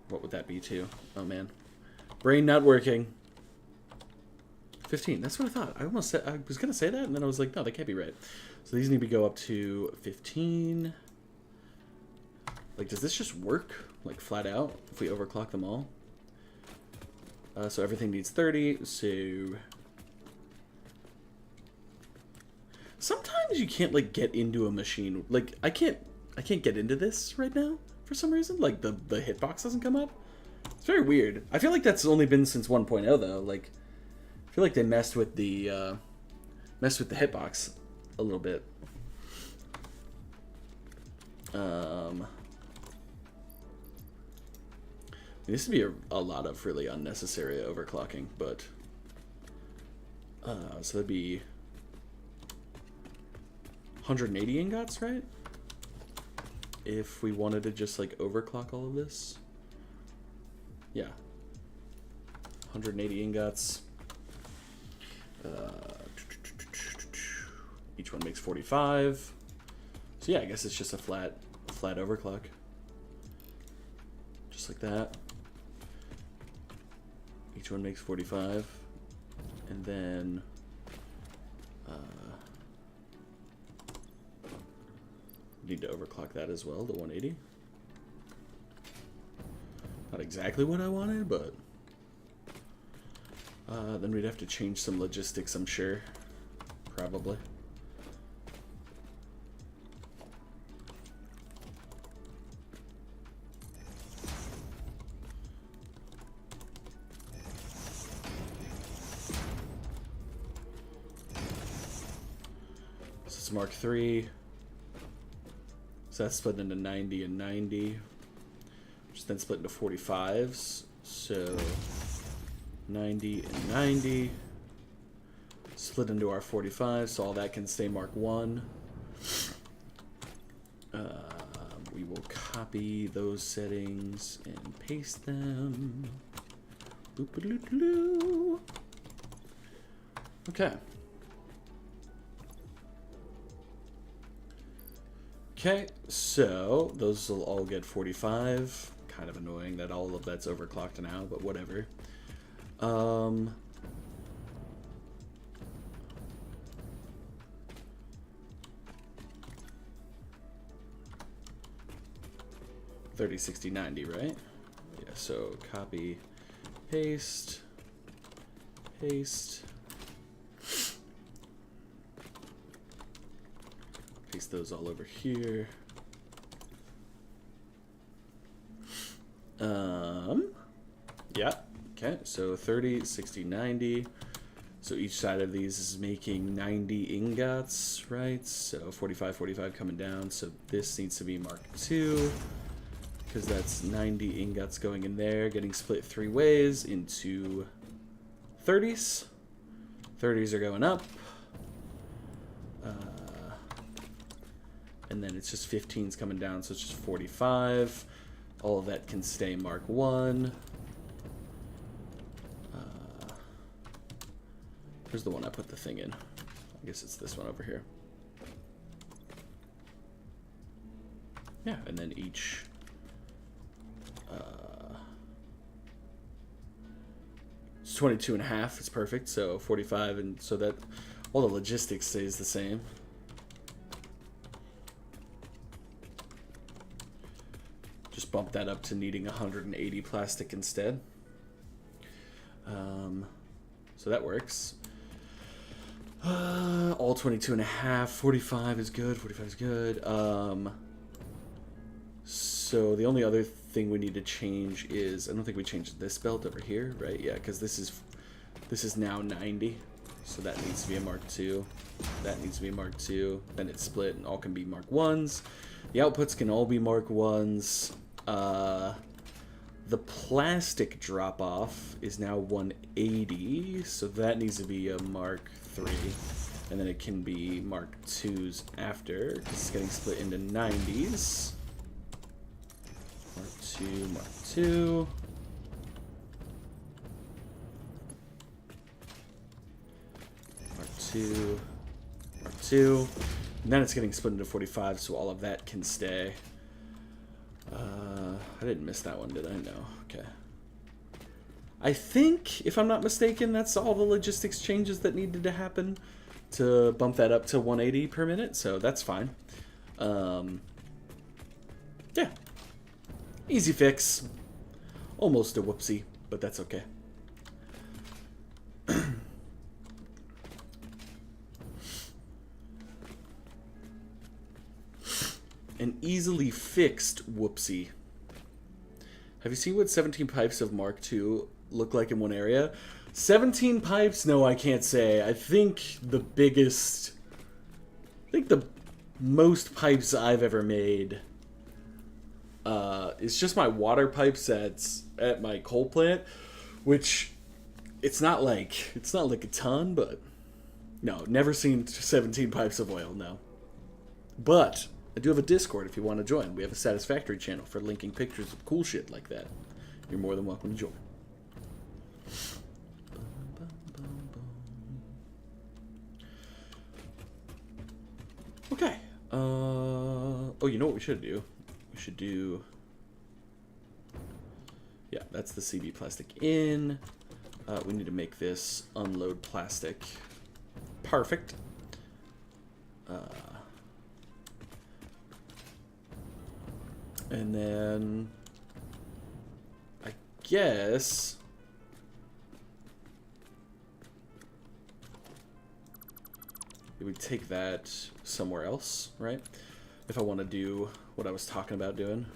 What would that be to? Oh man. Brain not working. 15. That's what I thought. I almost said, I was going to say that, and then I was like, no, that can't be right. So these need to go up to 15. Like, does this just work? Like, flat out, if we overclock them all? So everything needs 30, so sometimes you can't, like, get into a machine. Like, I can't get into this right now, for some reason. Like, the hitbox doesn't come up. It's very weird. I feel like that's only been since 1.0, though. Like, I feel like they messed with the hitbox a little bit. This would be a lot of really unnecessary overclocking, but so that'd be 180 ingots, right? If we wanted to just like overclock all of this, yeah, 180 ingots. Each one makes 45. So yeah, I guess it's just a flat overclock. Just like that. Each one makes 45. And then need to overclock that as well to 180. Not exactly what I wanted, but then we'd have to change some logistics, I'm sure. Probably. This is Mark III. So that's split into 90 and 90. Which then split into 45s. So 90 and 90 split into our 45, so all that can stay Mark 1. We will copy those settings and paste them. Boop-a-doo-doo-doo. Okay. Okay, so those will all get 45. Kind of annoying that all of that's overclocked now, but whatever. 30, 60, 90, right? Yeah, so copy, paste, paste. Paste those all over here. Yeah, okay, so 30, 60, 90. So each side of these is making 90 ingots, right? So 45, 45 coming down. So this needs to be Mark II, because that's 90 ingots going in there, getting split 3 ways into 30s. 30s are going up. And then it's just 15s coming down, so it's just 45. All of that can stay Mark I. Here's the one I put the thing in. I guess it's this one over here. Yeah, and then each... it's 22 and a half. It's perfect. So 45, and so that all the logistics stays the same. Just bump that up to needing 180 plastic instead. So that works. All 22 and a half. 45 is good. 45 is good. So the only other thing we need to change is, I don't think we changed this belt over here, right? Yeah, because this is now 90. So that needs to be a Mark II. That needs to be a Mark II. Then it's split and all can be Mark Is. The outputs can all be Mark Is. The plastic drop-off is now 180, so that needs to be a Mark III. And then it can be Mark IIs after, because it's getting split into 90s. Mark II, Mark II. Mark II, Mark II. And then it's getting split into 45, so all of that can stay. I didn't miss that one, did I? No. Okay. I think, if I'm not mistaken, that's all the logistics changes that needed to happen to bump that up to 180 per minute, so that's fine. Yeah. Easy fix. Almost a whoopsie, but that's okay. An easily fixed whoopsie. Have you seen what 17 pipes of Mark II look like in one area? 17 pipes? No, I can't say. I think the most pipes I've ever made is just my water pipes at my coal plant, which it's not like a ton, but no, never seen 17 pipes of oil, no. But I do have a Discord if you want to join. We have a Satisfactory channel for linking pictures of cool shit like that. You're more than welcome to join. Okay. Oh, you know what we should do? We should do... Yeah, that's the CB plastic in. We need to make this unload plastic. Perfect. And then, I guess, we would take that somewhere else, right? If I want to do what I was talking about doing.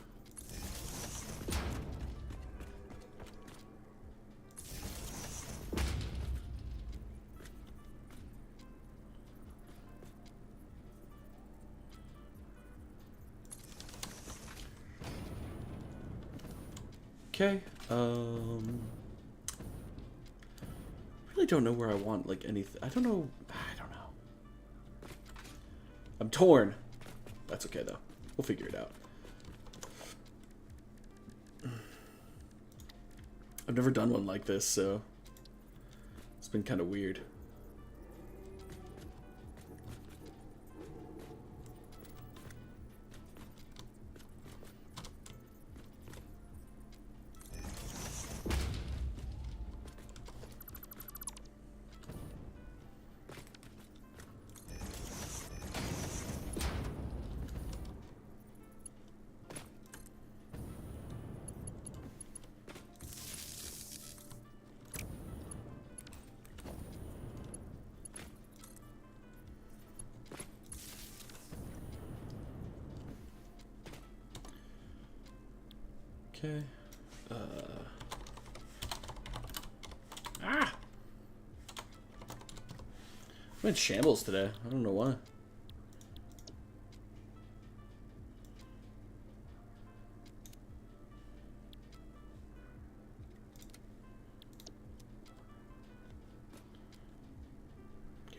Okay, really don't know where I want, like, anything. I don't know. I'm torn. That's okay, though. We'll figure it out. I've never done one like this, so it's been kind of weird. Okay. Ah! I'm in shambles today. I don't know why.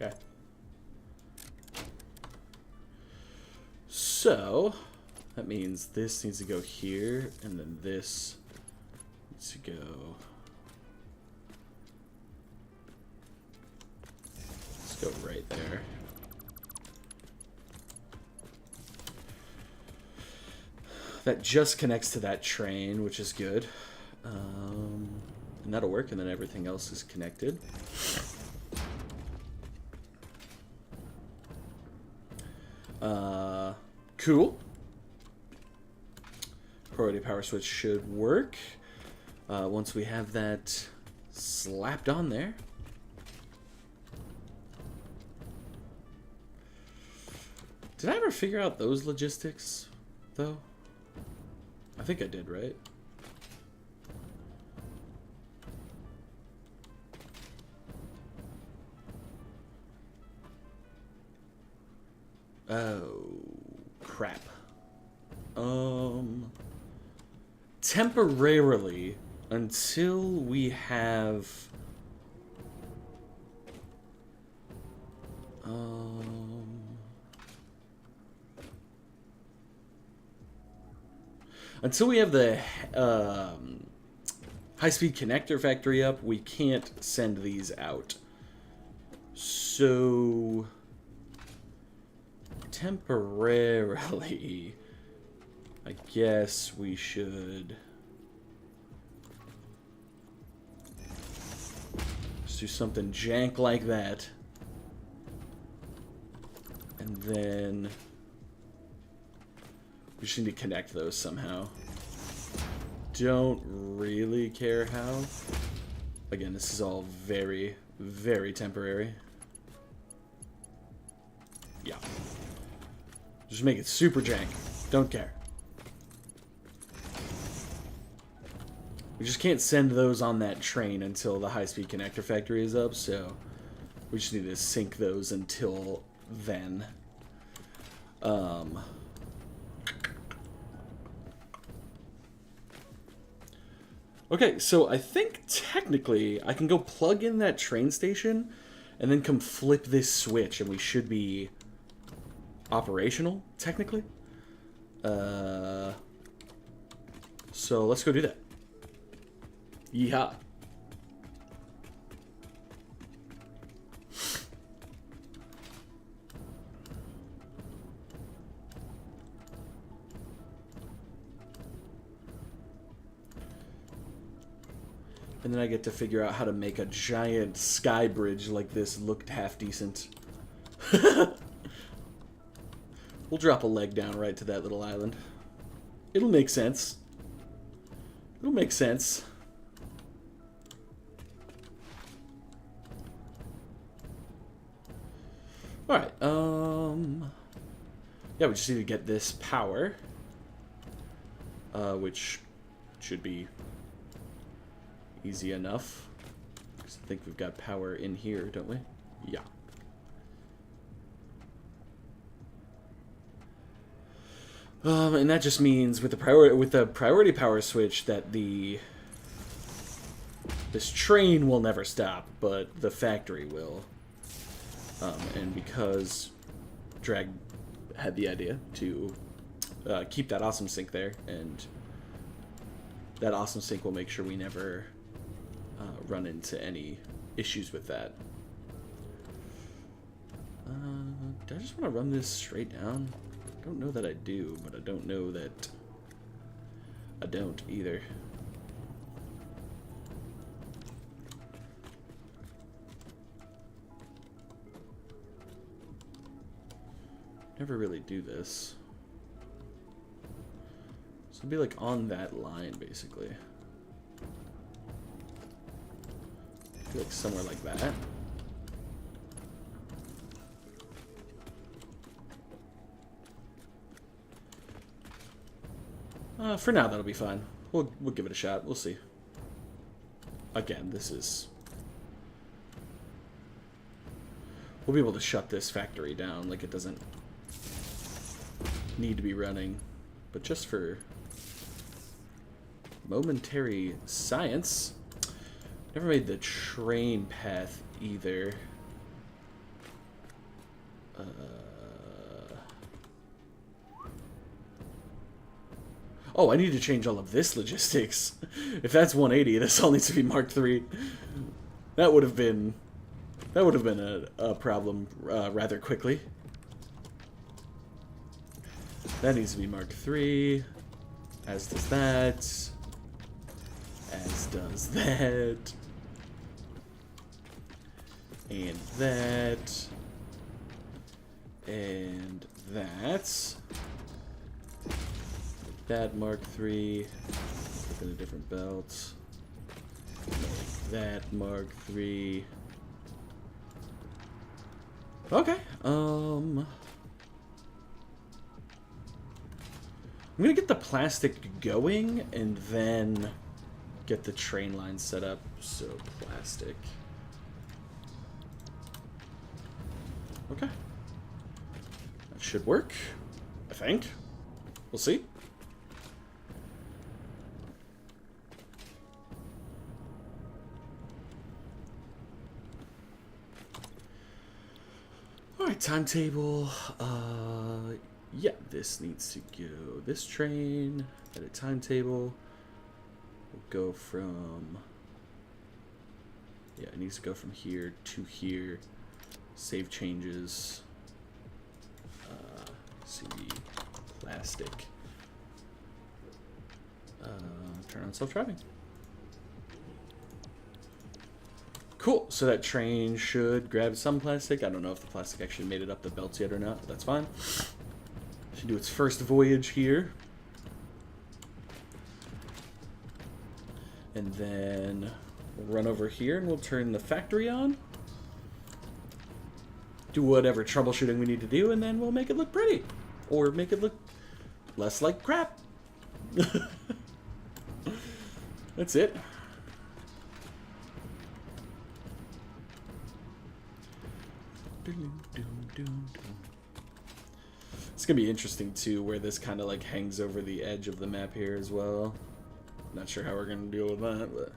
Okay. So, that means this needs to go here, and then this needs to go... Let's go right there. That just connects to that train, which is good. And that'll work, and then everything else is connected. Cool. Priority power switch should work. Once we have that slapped on there. Did I ever figure out those logistics, though? I think I did, right? Oh, crap. Temporarily, until we have... Until we have the high-speed connector factory up, we can't send these out. So... temporarily, I guess we should just do something jank like that, and then we just need to connect those somehow. Don't really care how. Again, this is all very, very temporary. Yeah. Just make it super jank. Don't care. We just can't send those on that train until the high-speed connector factory is up, so we just need to sync those until then. Okay, so I think technically I can go plug in that train station and then come flip this switch and we should be operational, technically. So let's go do that. Yeehaw. And then I get to figure out how to make a giant sky bridge like this look half decent. We'll drop a leg down right to that little island. It'll make sense. It'll make sense. Alright, yeah, we just need to get this power. Which should be easy enough. I think we've got power in here, don't we? Yeah. And that just means with the priority power switch that this train will never stop, but the factory will. And because Drag had the idea to keep that awesome sync there, and that awesome sync will make sure we never run into any issues with that. Do I just want to run this straight down? I don't know that I do, but I don't know that I don't either. Never really do this. So it'd be like on that line, basically. I feel like somewhere like that. For now, that'll be fine. we'll give it a shot. We'll see. Again, this is... We'll be able to shut this factory down, like it doesn't need to be running. But just for momentary science, never made the train path either. Oh, I need to change all of this logistics. If that's 180, this all needs to be Mark III. That would have been a problem rather quickly. That needs to be Mark III. As does that. As does that. And that. And that. That Mark III. Put in a different belt. Make that Mark III. Okay. I'm gonna get the plastic going and then get the train line set up. So plastic. Okay. That should work, I think. We'll see. Alright, timetable. Yeah, this needs to go this train at a timetable. We'll go from... Yeah, it needs to go from here to here. Save changes. CD plastic. Turn on self-driving. Cool, so that train should grab some plastic. I don't know if the plastic actually made it up the belts yet or not, but that's fine. Should do its first voyage here. And then we'll run over here and we'll turn the factory on. Do whatever troubleshooting we need to do, and then we'll make it look pretty. Or make it look less like crap. That's it. It's gonna be interesting too where this kind of like hangs over the edge of the map here as well. Not sure how we're gonna deal with that, but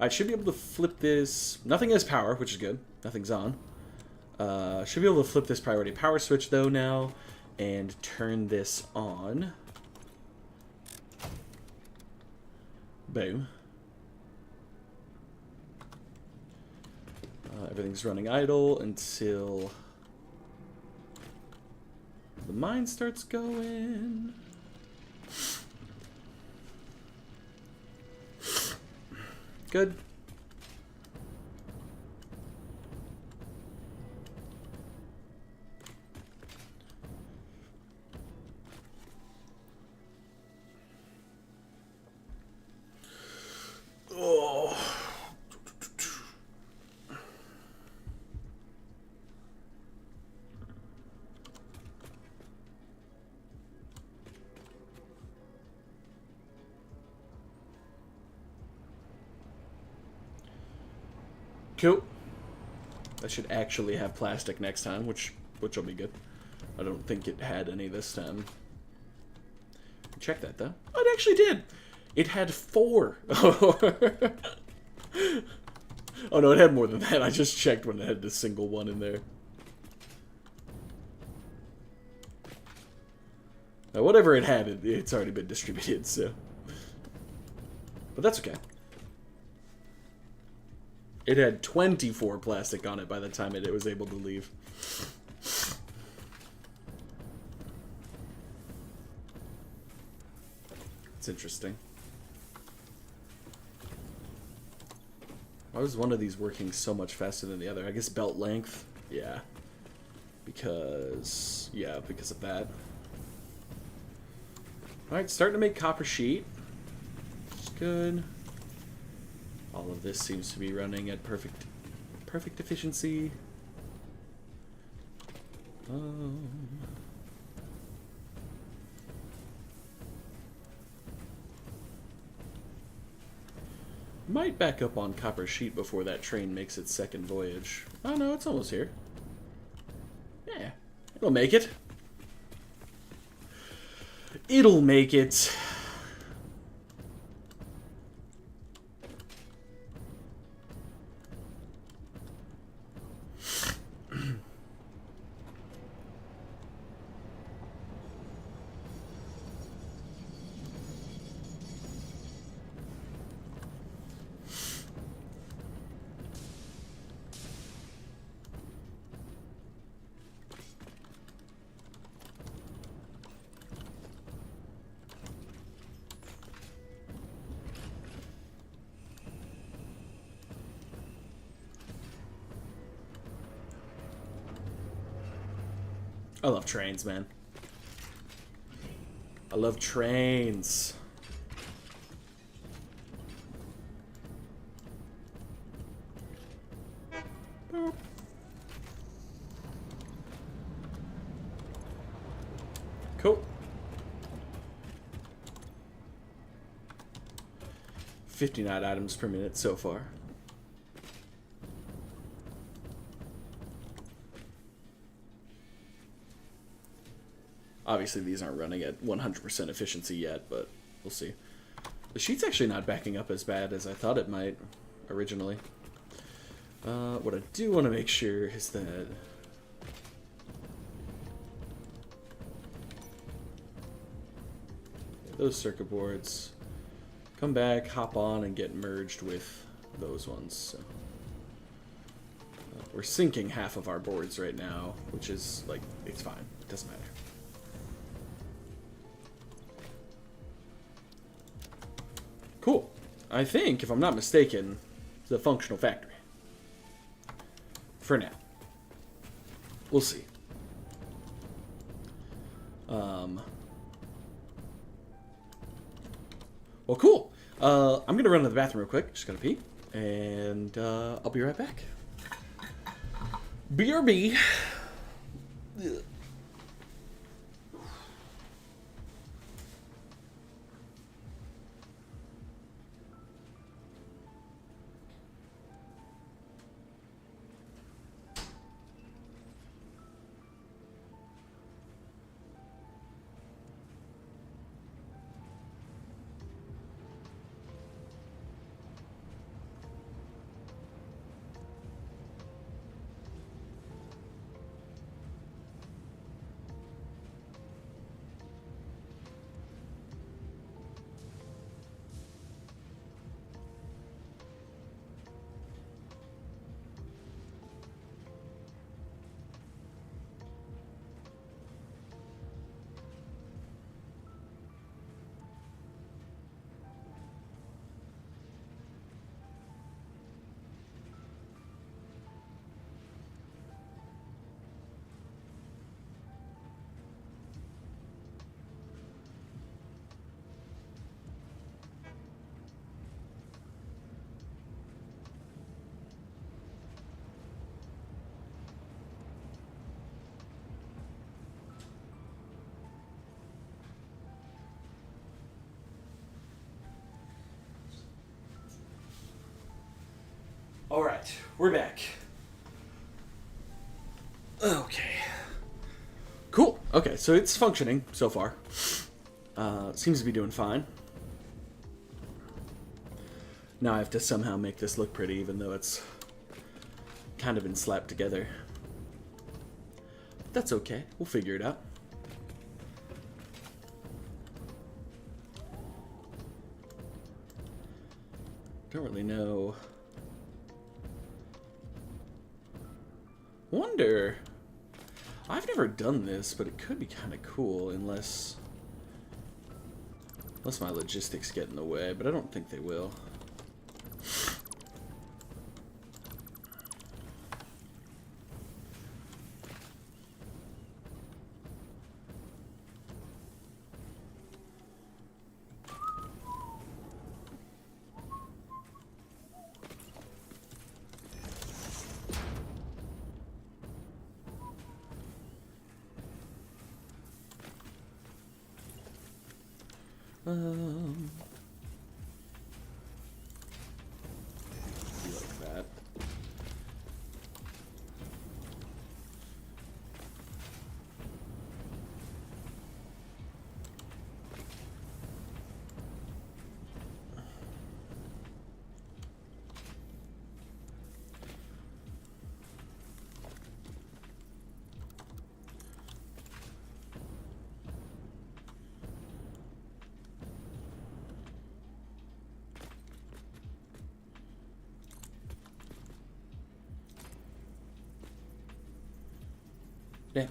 I should be able to flip this. Nothing has power, which is good. Nothing's on. Should be able to flip this priority power switch though now and turn this on. Boom. Everything's running idle until the mine starts going. Good. Oh. Cool. I should actually have plastic next time, which will be good. I don't think it had any this time. Check that though. Oh, it actually did. It had 4. Oh no, it had more than that. I just checked when it had the single one in there. Now, whatever it had, it's already been distributed, so. But that's okay. It had 24 plastic on it by the time it was able to leave. It's interesting. Why was one of these working so much faster than the other? I guess belt length? Yeah. Because of that. Alright, starting to make copper sheet. Which is good. All of this seems to be running at perfect efficiency. might back up on Copper Sheet before that train makes its second voyage. Oh no, it's almost here. Yeah, it'll make it. It'll make it. I love trains, man. I love trains. Cool. 59 items per minute so far. Obviously, these aren't running at 100% efficiency yet, but we'll see. The sheet's actually not backing up as bad as I thought it might originally. What I do want to make sure is that those circuit boards come back, hop on, and get merged with those ones. So, we're syncing half of our boards right now, which is, like, it's fine. It doesn't matter. Cool. I think, if I'm not mistaken, it's a functional factory. For now. We'll see. Well, cool. I'm going to run to the bathroom real quick. Just got to pee. And I'll be right back. BRB. Ugh. Alright, we're back. Okay. Cool. Okay, so it's functioning so far. Seems to be doing fine. Now I have to somehow make this look pretty, even though it's kind of been slapped together. That's okay. We'll figure it out. Don't really know. Wonder. I've never done this, but it could be kind of cool unless my logistics get in the way, but I don't think they will. Damn it.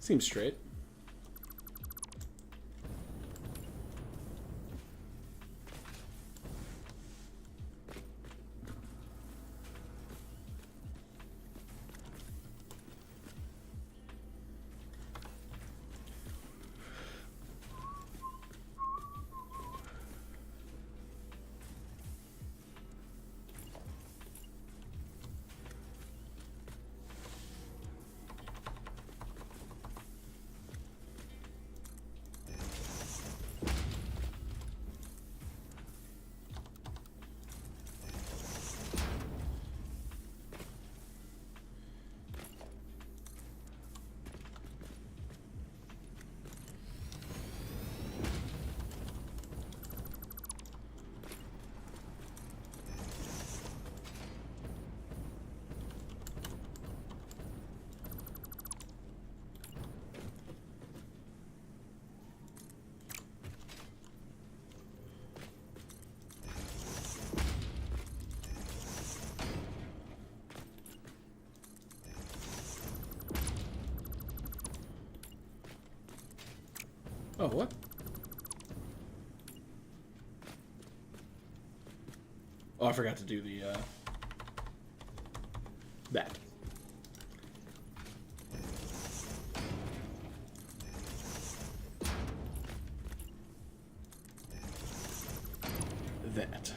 Seems straight. Oh, what? Oh, I forgot to do the, that. That.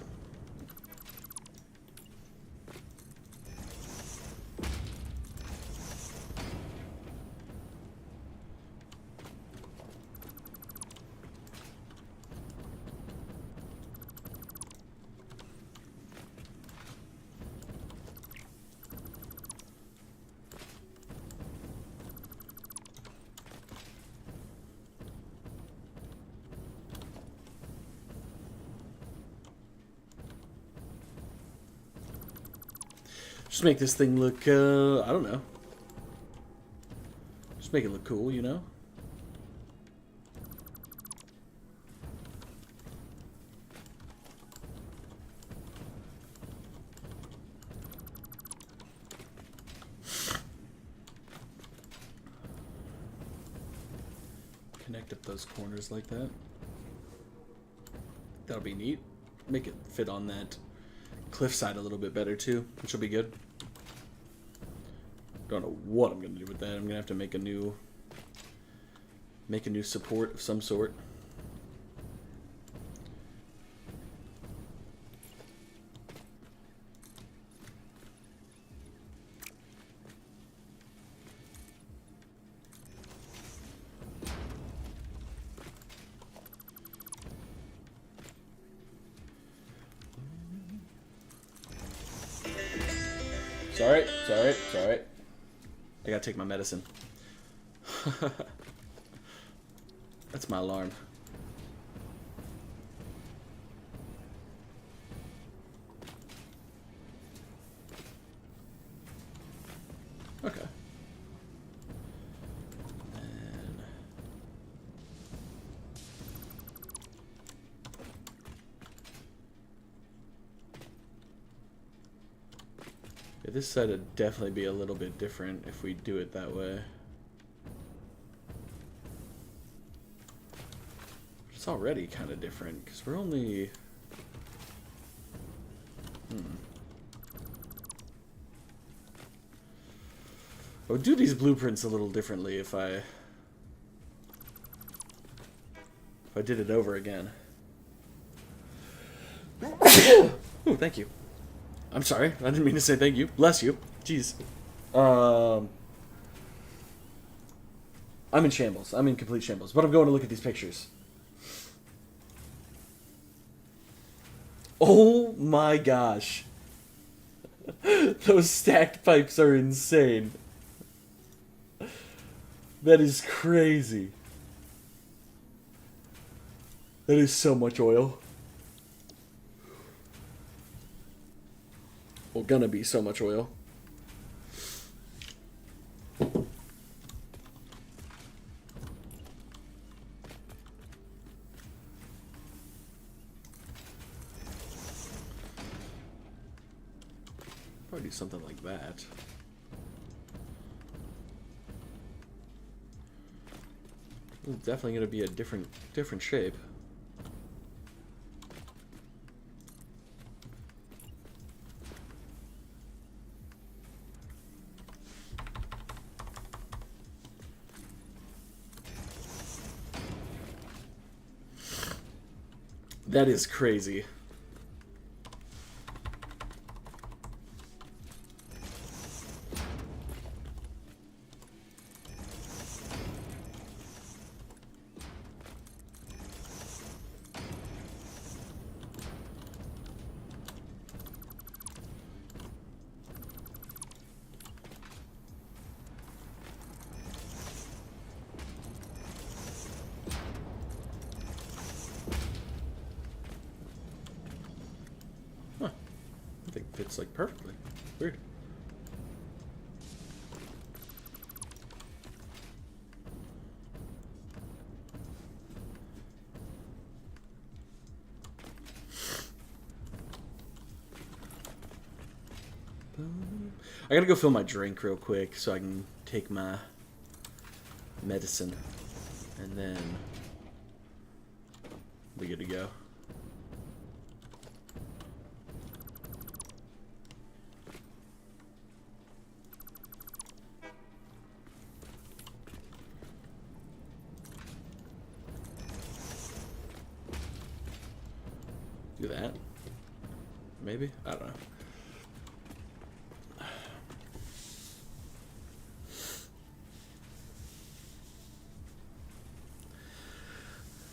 Just make this thing look, I don't know. Just make it look cool, you know? Connect up those corners like that. That'll be neat. Make it fit on that cliffside a little bit better too, which will be good. Don't know what I'm gonna do with that. I'm gonna have to make a new support of some sort. It's alright. I gotta take my medicine. That's my alarm. Okay. And yeah, this side would definitely be a little bit different if we do it that way. It's already kind of different because we're only... I would do these blueprints a little differently if I did it over again. Ooh, thank you. I'm sorry. I didn't mean to say thank you. Bless you. Jeez. I'm in shambles. I'm in complete shambles. But I'm going to look at these pictures. Oh my gosh. Those stacked pipes are insane. That is crazy. That is so much oil. Well, gonna be so much oil. Probably do something like that. It's definitely gonna be a different shape. That is crazy. Huh. I think it fits like perfectly. Weird. I gotta go fill my drink real quick so I can take my medicine. And then we good to go. Do that. Maybe? I don't know.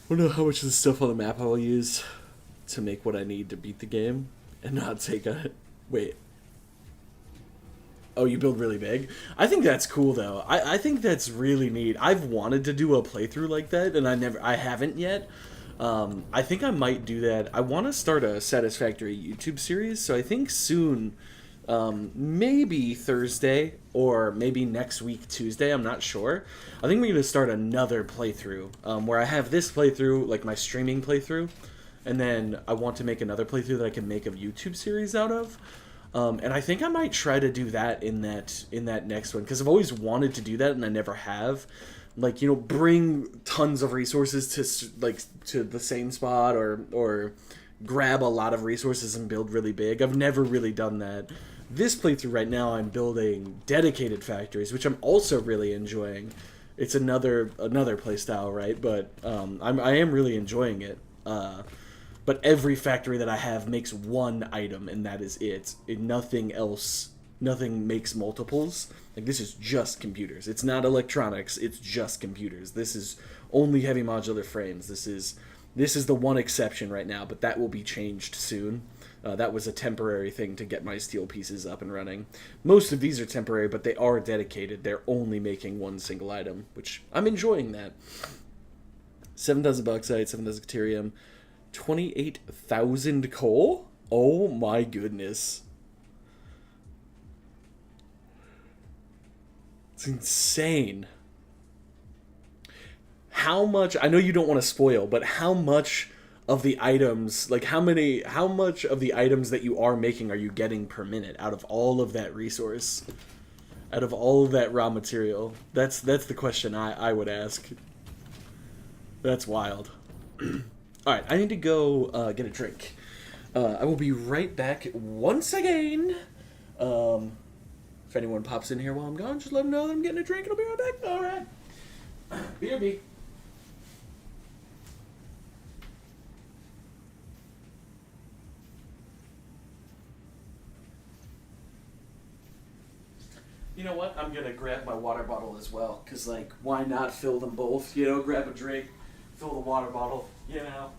I don't know how much of the stuff on the map I will use to make what I need to beat the game and not take a... Wait. Oh, you build really big? I think that's cool, though. I think that's really neat. I've wanted to do a playthrough like that, and I haven't yet. I think I might do that. I want to start a Satisfactory YouTube series, so I think soon, maybe Thursday or maybe next week Tuesday, I'm not sure. I think we're going to start another playthrough, where I have this playthrough, like my streaming playthrough, and then I want to make another playthrough that I can make a YouTube series out of. And I think I might try to do that in that next one, because I've always wanted to do that and I never have. Like, you know, bring tons of resources to the same spot, or grab a lot of resources and build really big. I've never really done that. This playthrough right now, I'm building dedicated factories, which I'm also really enjoying. It's another playstyle, right? But I am really enjoying it. But every factory that I have makes one item, and that is it. Nothing else. Nothing makes multiples. Like, this is just computers. It's not electronics. It's just computers. This is only heavy modular frames. This is the one exception right now, but that will be changed soon. That was a temporary thing to get my steel pieces up and running. Most of these are temporary, but they are dedicated. They're only making one single item, which I'm enjoying that. 7,000 bauxite, 7,000 deuterium, 28,000 coal? Oh my goodness. It's insane. How much, I know you don't want to spoil, but how much of the items, like how much of the items that you are making are you getting per minute out of all of that resource? Out of all of that raw material? That's the question I would ask. That's wild. Alright, I need to go get a drink. I will be right back once again. If anyone pops in here while I'm gone, just let them know that I'm getting a drink and I'll be right back. All right. BRB. You know what? I'm going to grab my water bottle as well. Because, like, why not fill them both? You know, grab a drink, fill the water bottle. You know,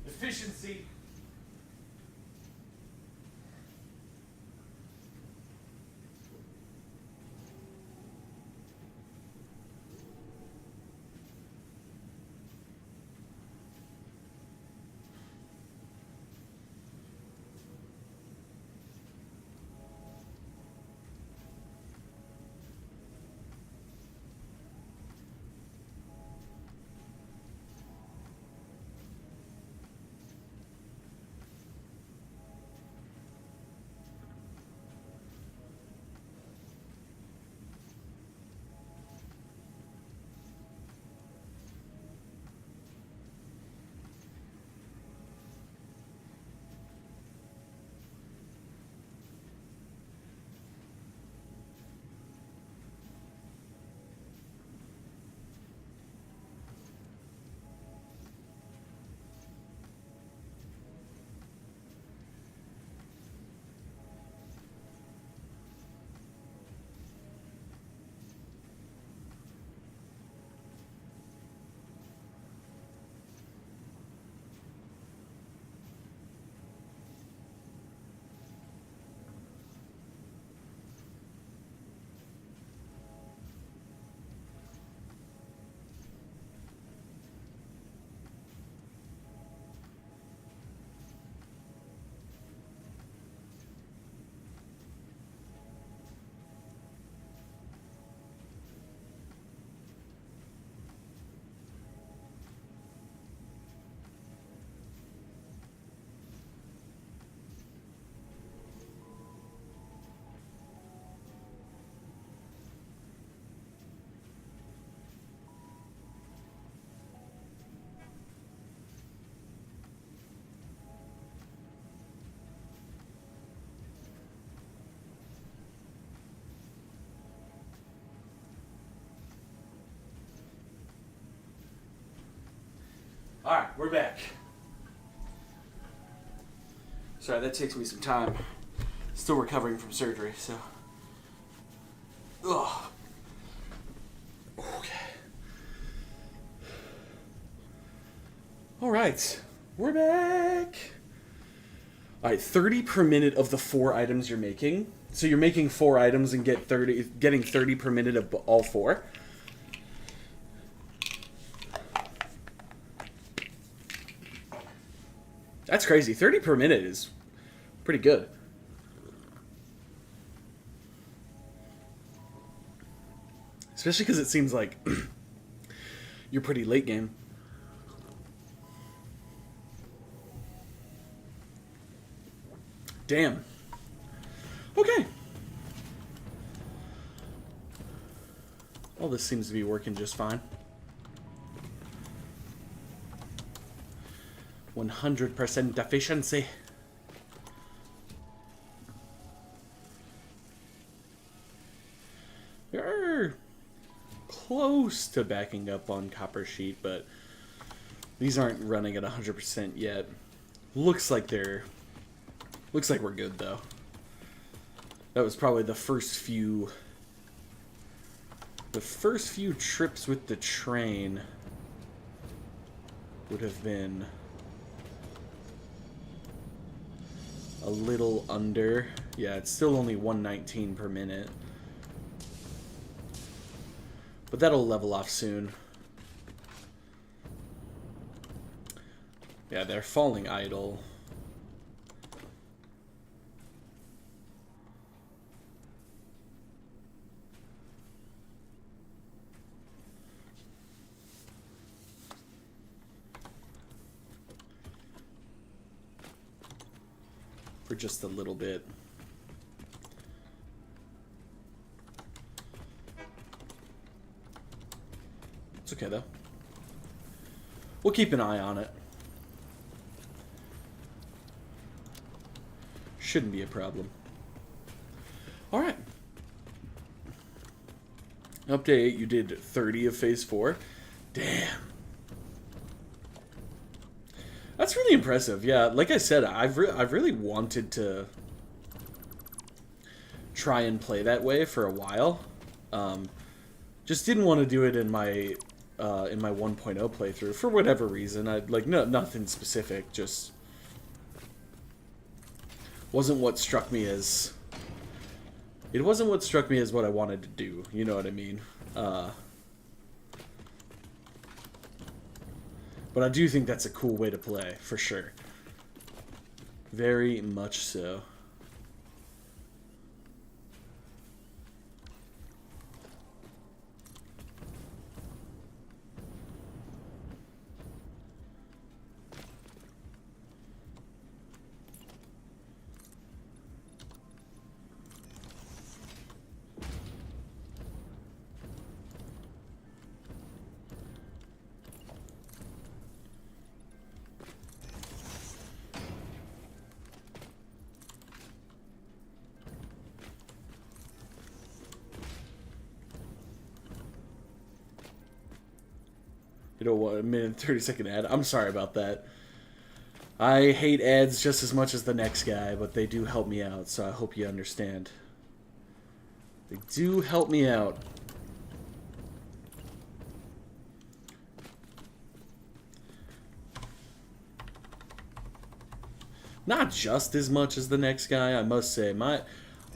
efficiency. Alright, we're back. Sorry, that takes me some time. Still recovering from surgery, so. Ugh. Okay. Alright, we're back. Alright, 30 per minute of the 4 items you're making. So you're making 4 items and getting 30 per minute of all 4. That's crazy. 30 per minute is pretty good. Especially because it seems like you're pretty late game. Damn. Okay. All this seems to be working just fine. 100% efficiency. They're close to backing up on copper sheet, but these aren't running at 100% yet. Looks like we're good though. That was probably the first few trips with the train would have been a little under. Yeah, it's still only 119 per minute. But that'll level off soon. Yeah, they're falling idle. For just a little bit. It's okay though. We'll keep an eye on it. Shouldn't be a problem. Alright. Up to 8, you did 30 of phase 4. Damn. That's really impressive. Yeah, like I said, I've really wanted to try and play that way for a while. Just didn't want to do it in my 1.0 playthrough for whatever reason. I like nothing specific, just wasn't what struck me as what I wanted to do. You know what I mean? But I do think that's a cool way to play, for sure. Very much so. You know what? A minute and 30-second ad. I'm sorry about that. I hate ads just as much as the next guy, but they do help me out, so I hope you understand. They do help me out. Not just as much as the next guy, I must say. I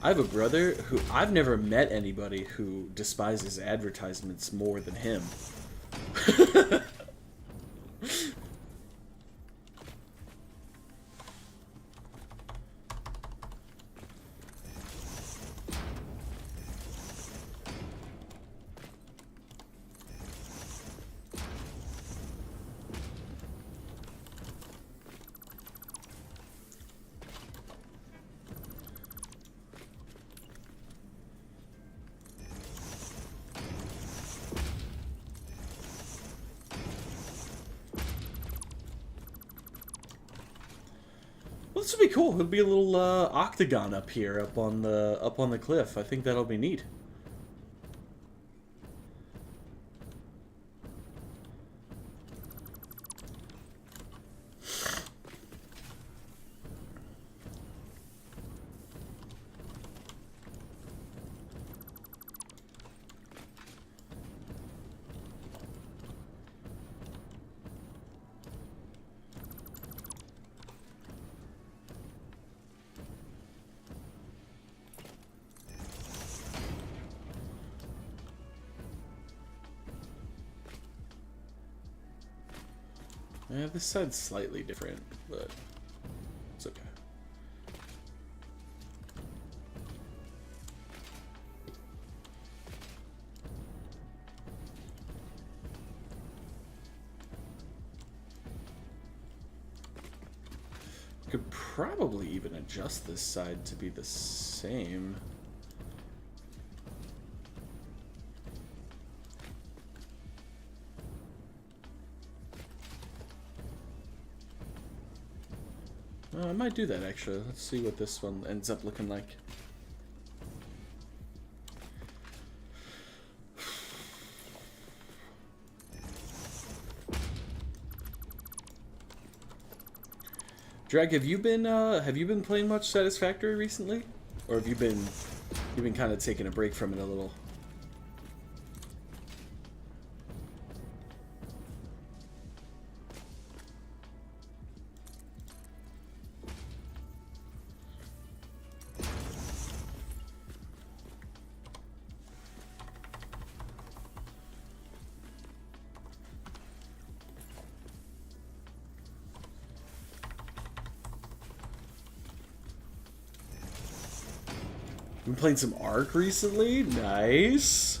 have a brother who I've never met anybody who despises advertisements more than him. Well, this would be cool. It'll be a little octagon up here, up on the cliff. I think that'll be neat. Yeah, this side's slightly different, but it's okay. Could probably even adjust this side to be the same. I might do that, actually. Let's see what this one ends up looking like. Drag, have you been playing much Satisfactory recently? Or have you been kind of taking a break from it a little? Been playing some Ark recently. Nice.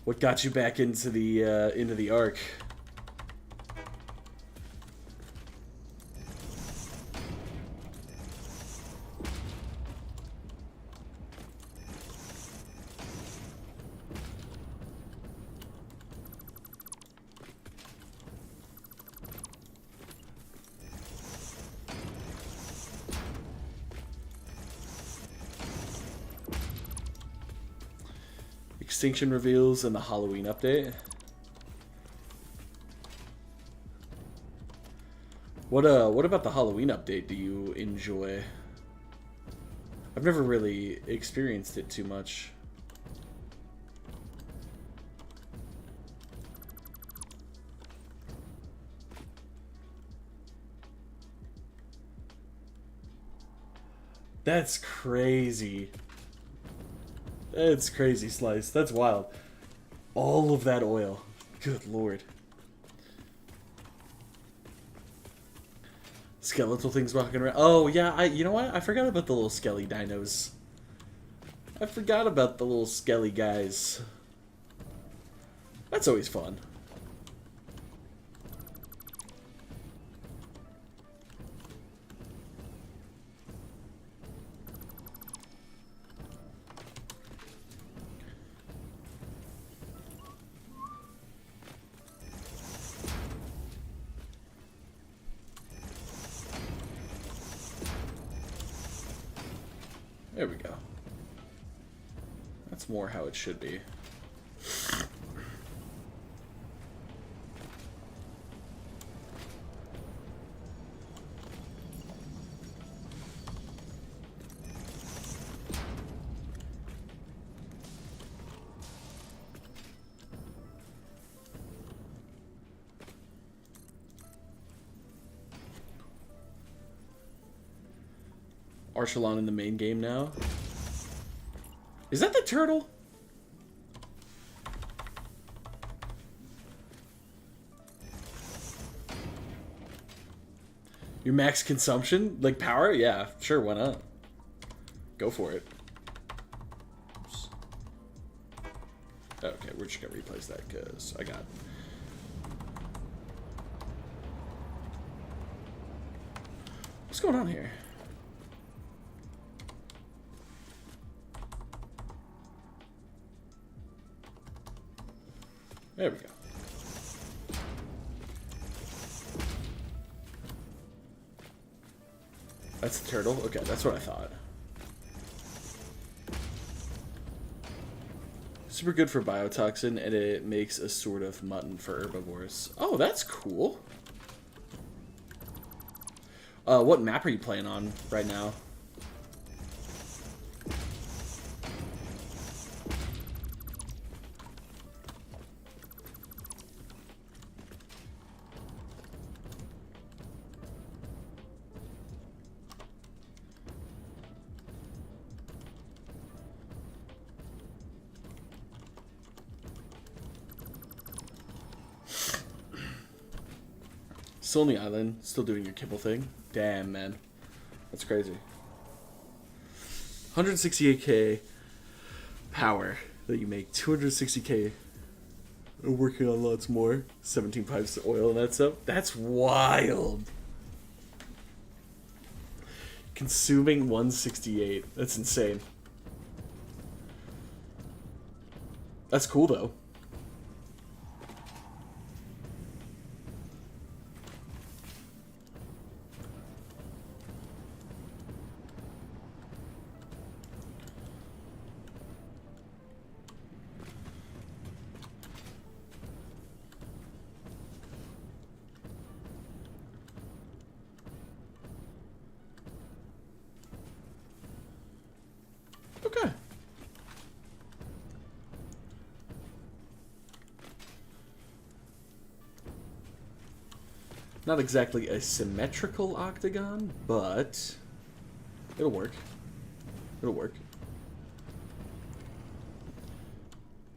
What got you back into the Ark? Extinction reveals and the Halloween update. What about the Halloween update do you enjoy? I've never really experienced it too much. That's crazy. That's crazy, Slice. That's wild. All of that oil. Good lord. Skeletal things walking around. Oh, yeah, you know what? I forgot about the little skelly dinos. I forgot about the little skelly guys. That's always fun. There we go. That's more how it should be. Archelon in the main game now. Is that the turtle? Your max consumption? Like power? Yeah, sure, why not? Go for it. Oops. Okay, we're just gonna replace that because I got... What's going on here? There we go. That's the turtle? Okay, that's what I thought. Super good for biotoxin, and it makes a sort of mutton for herbivores. Oh, that's cool. What map are you playing on right now? Still on the island, still doing your kibble thing. Damn, man. That's crazy. 168k power that you make. 260k working on lots more. 17 pipes of oil and that stuff. That's wild. Consuming 168. That's insane. That's cool, though. Okay. Not exactly a symmetrical octagon, but it'll work. It'll work.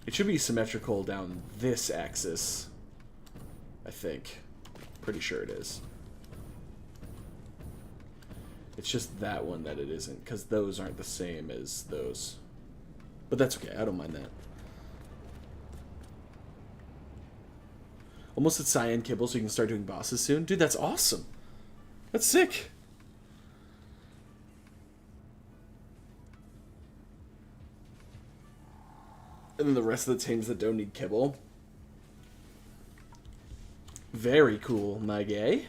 It should be symmetrical down this axis, I think. Pretty sure it is. It's just that one that it isn't, because those aren't the same as those. But that's okay, I don't mind that. Almost at cyan kibble so you can start doing bosses soon. Dude, that's awesome. That's sick. And then the rest of the teams that don't need kibble. Very cool, my guy.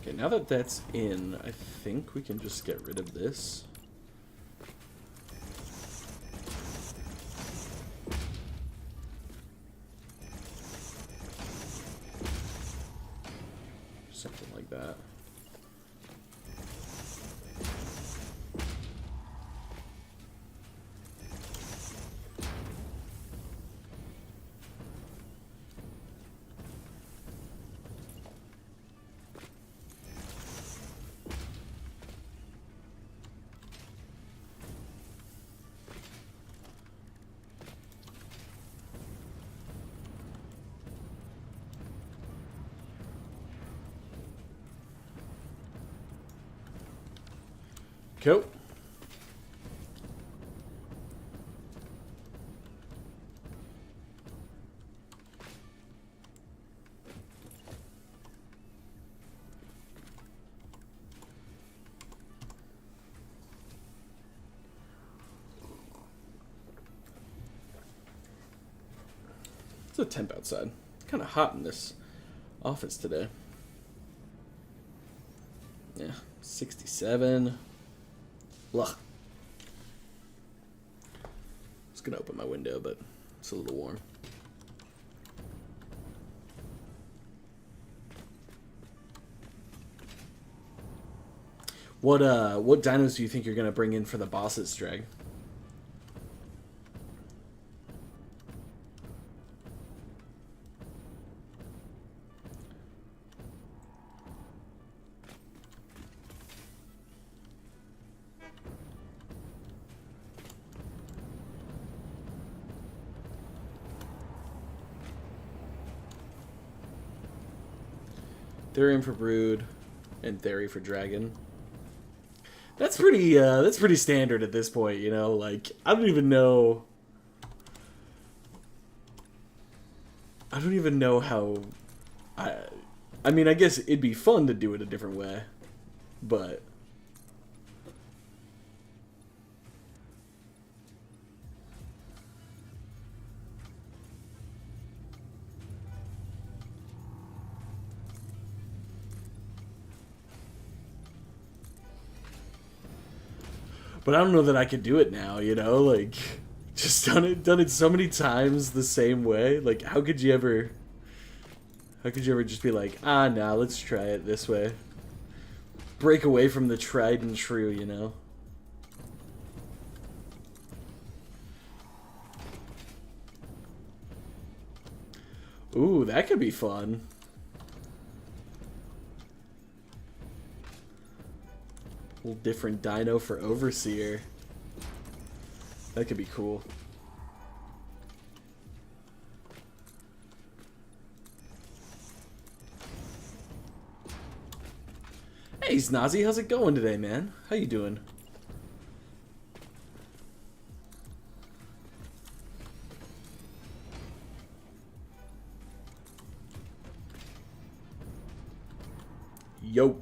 Okay, now that that's in, I think we can just get rid of this. Something like that. Cool. It's a temp outside. It's kind of hot in this office today. Yeah, 67. Ugh. I was gonna open my window, but it's a little warm. What dinos do you think you're gonna bring in for the boss's drag? Therium for Brood, and Theri for Dragon. That's pretty standard at this point, you know. Like I don't even know how. I mean, I guess it'd be fun to do it a different way, but. But I don't know that I could do it now, you know, like just done it so many times the same way. Like how could you ever just be like, ah nah, let's try it this way. Break away from the tried and true, you know? Ooh, that could be fun. Little different dino for Overseer. That could be cool. Hey, Snazzy, how's it going today, man? How you doing? Yo.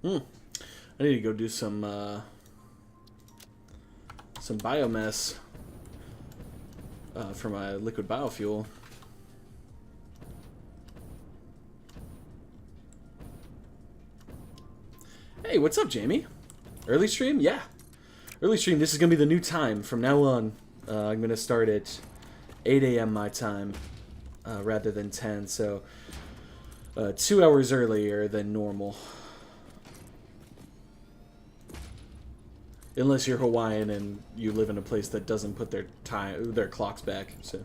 I need to go do some biomass for my liquid biofuel. Hey, what's up, Jamie? Early stream? Yeah. Early stream, this is going to be the new time. From now on, I'm going to start at 8 a.m. my time rather than 10, so 2 hours earlier than normal. Unless you're Hawaiian and you live in a place that doesn't put their clocks back, so.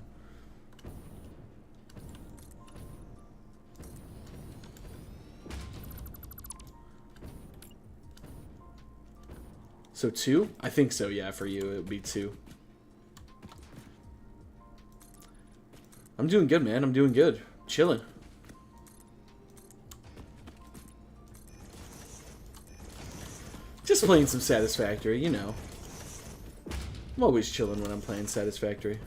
So 2? I think so, yeah, for you it would be 2. I'm doing good, man. I'm doing good. Chilling. Just playing some Satisfactory, you know. I'm always chilling when I'm playing Satisfactory.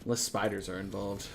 Unless spiders are involved.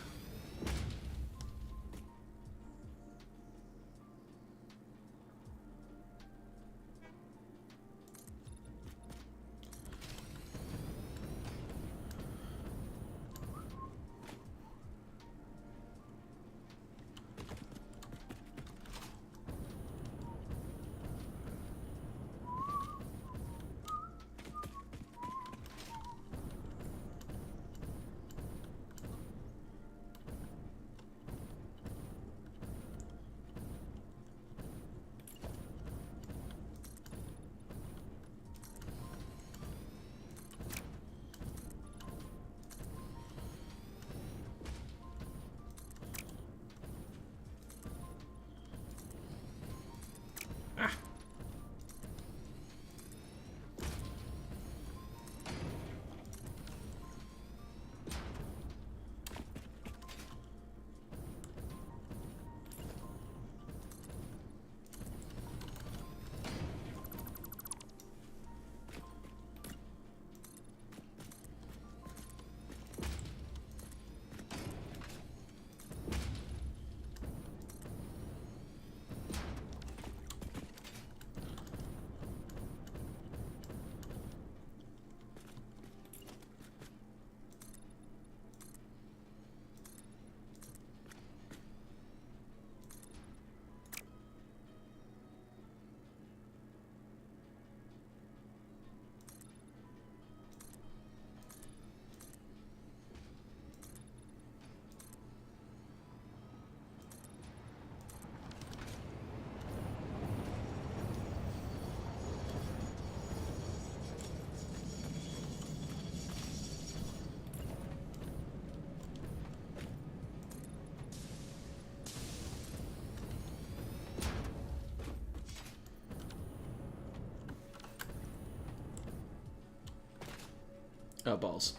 Oh, balls.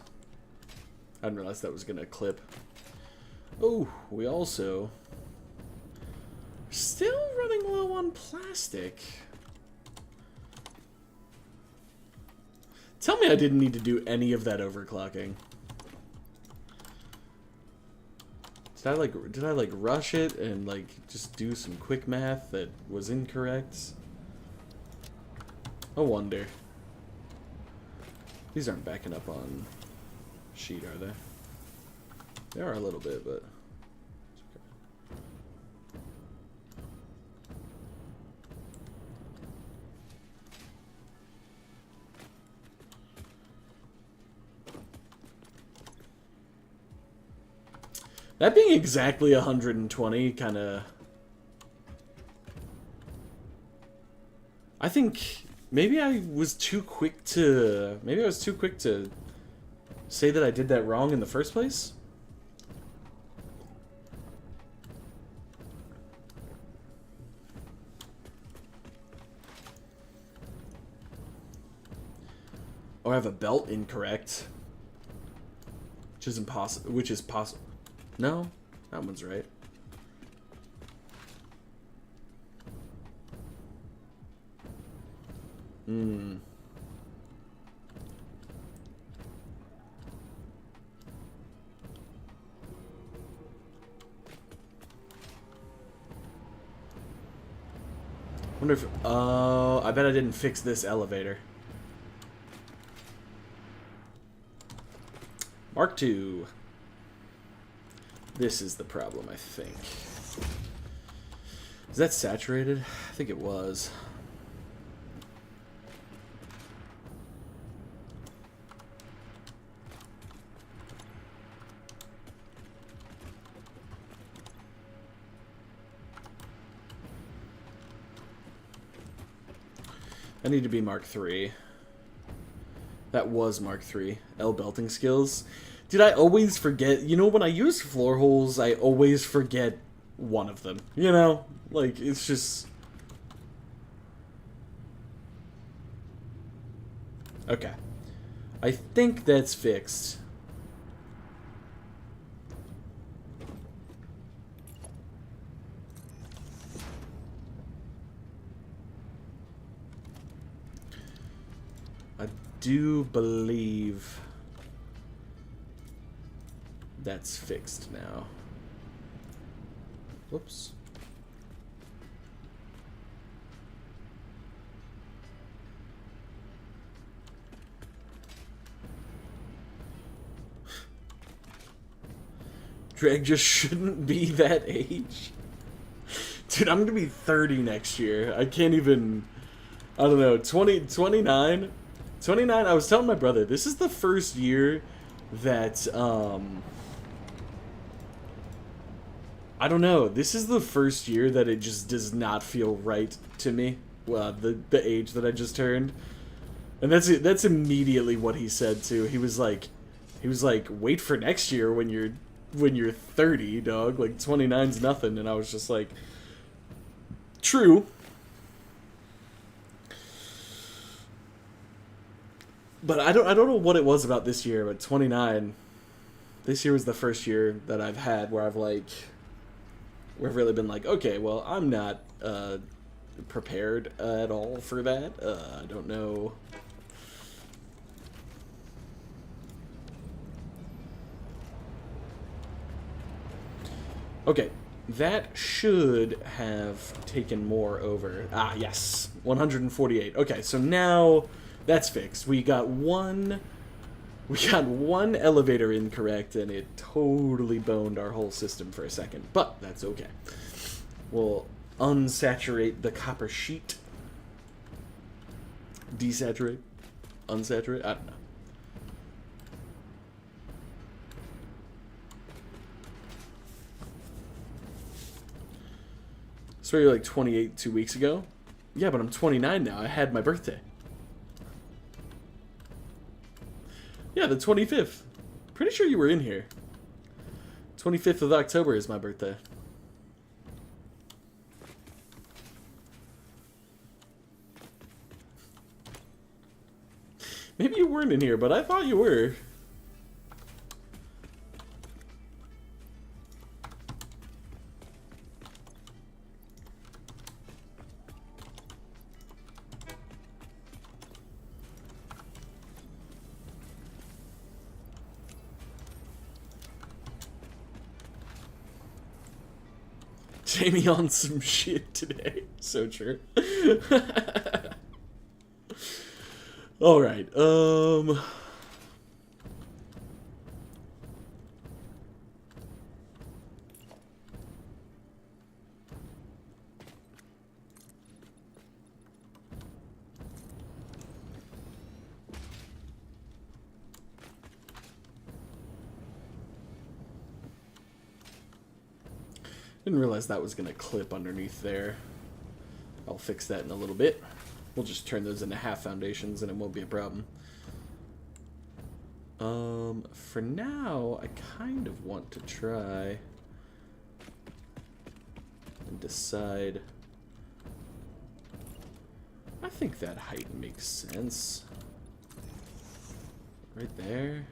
I didn't realize that was gonna clip. Oh, we also still running low on plastic. Tell me I didn't need to do any of that overclocking. Did I like rush it and like just do some quick math that was incorrect? I wonder. These aren't backing up on sheet, are they? They are a little bit, but it's okay. That being exactly 120 kind of... I think maybe I was too quick to... Maybe I was too quick to say that I did that wrong in the first place? Or I have a belt incorrect. Which is impossible. Which is possible. No, that one's right. Hmm. wonder if... Oh, I bet I didn't fix this elevator. Mark II. This is the problem, I think. Is that saturated? I think it was. I need to be Mark III. That was Mark III. L belting skills. Dude, I always forget. You know, when I use floor holes, I always forget one of them. You know? Like, it's just... Okay. I think that's fixed. I do believe that's fixed now. Whoops. Greg just shouldn't be that age. Dude, I'm gonna be 30 next year. I can't even... I don't know, 29? 29, I was telling my brother, this is the first year that, I don't know, this is the first year that it just does not feel right to me. Well, the age that I just turned. And that's immediately what he said, too. He was like, wait for next year when you're 30, dog. Like, 29's nothing. And I was just like, true. But I don't know what it was about this year, but 29, this year was the first year that I've had where I've really been like, okay, well, I'm not prepared at all for that. I don't know. Okay, that should have taken more over. Ah, yes, 148. Okay, so now that's fixed. We got one elevator incorrect, and it totally boned our whole system for a second. But that's okay. We'll unsaturate the copper sheet. Desaturate? Unsaturate? I don't know. So you're like 28 2 weeks ago? Yeah, but I'm 29 now. I had my birthday. Yeah, the 25th. Pretty sure you were in here. 25th of October is my birthday. Maybe you weren't in here, but I thought you were. Jamie on some shit today. So true. All right. Didn't realize that was going to clip underneath there. I'll fix that in a little bit. We'll just turn those into half foundations and it won't be a problem. For now, I kind of want to try and decide. I think that height makes sense. Right there.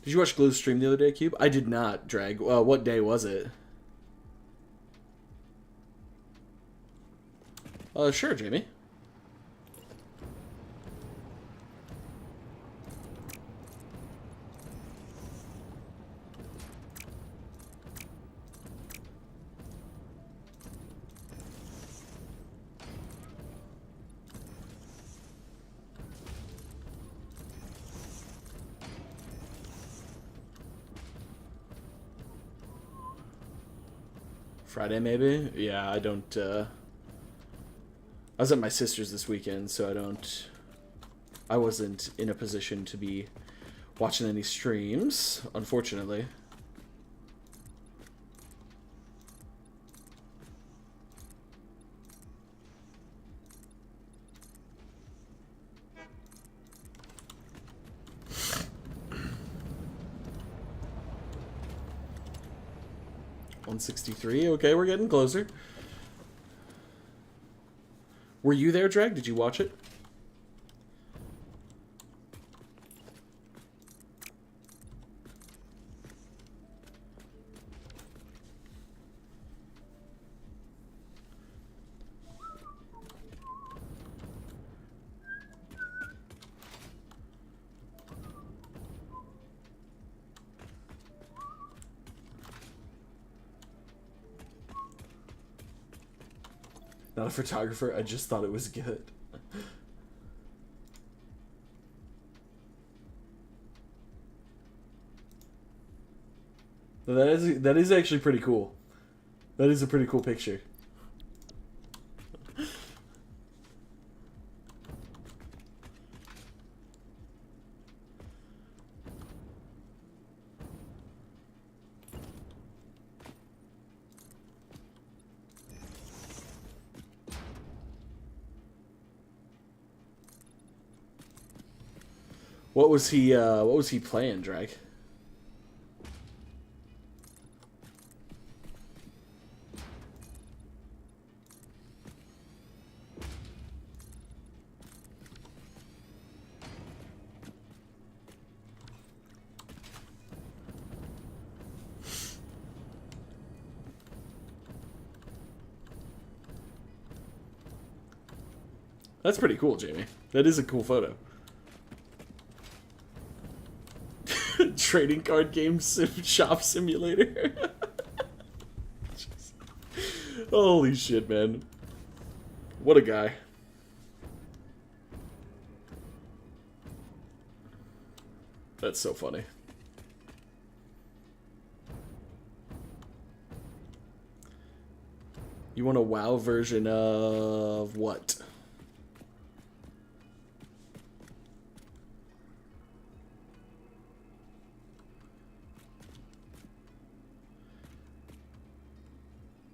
Did you watch Glow's stream the other day, Cube? I did not, Drag. What day was it? Sure, Jamie. Friday, maybe? Yeah, I don't, I was at my sister's this weekend, so I wasn't in a position to be watching any streams, unfortunately. $163. Okay, we're getting closer. Were you there, Drag? Did you watch it? Not a photographer, I just thought it was good. That is actually pretty cool. That is a pretty cool picture. What was he playing, Drake? That's pretty cool, Jamie. That is a cool photo. Trading card game shop simulator. Holy shit, man. What a guy. That's so funny. You want a WoW version of what?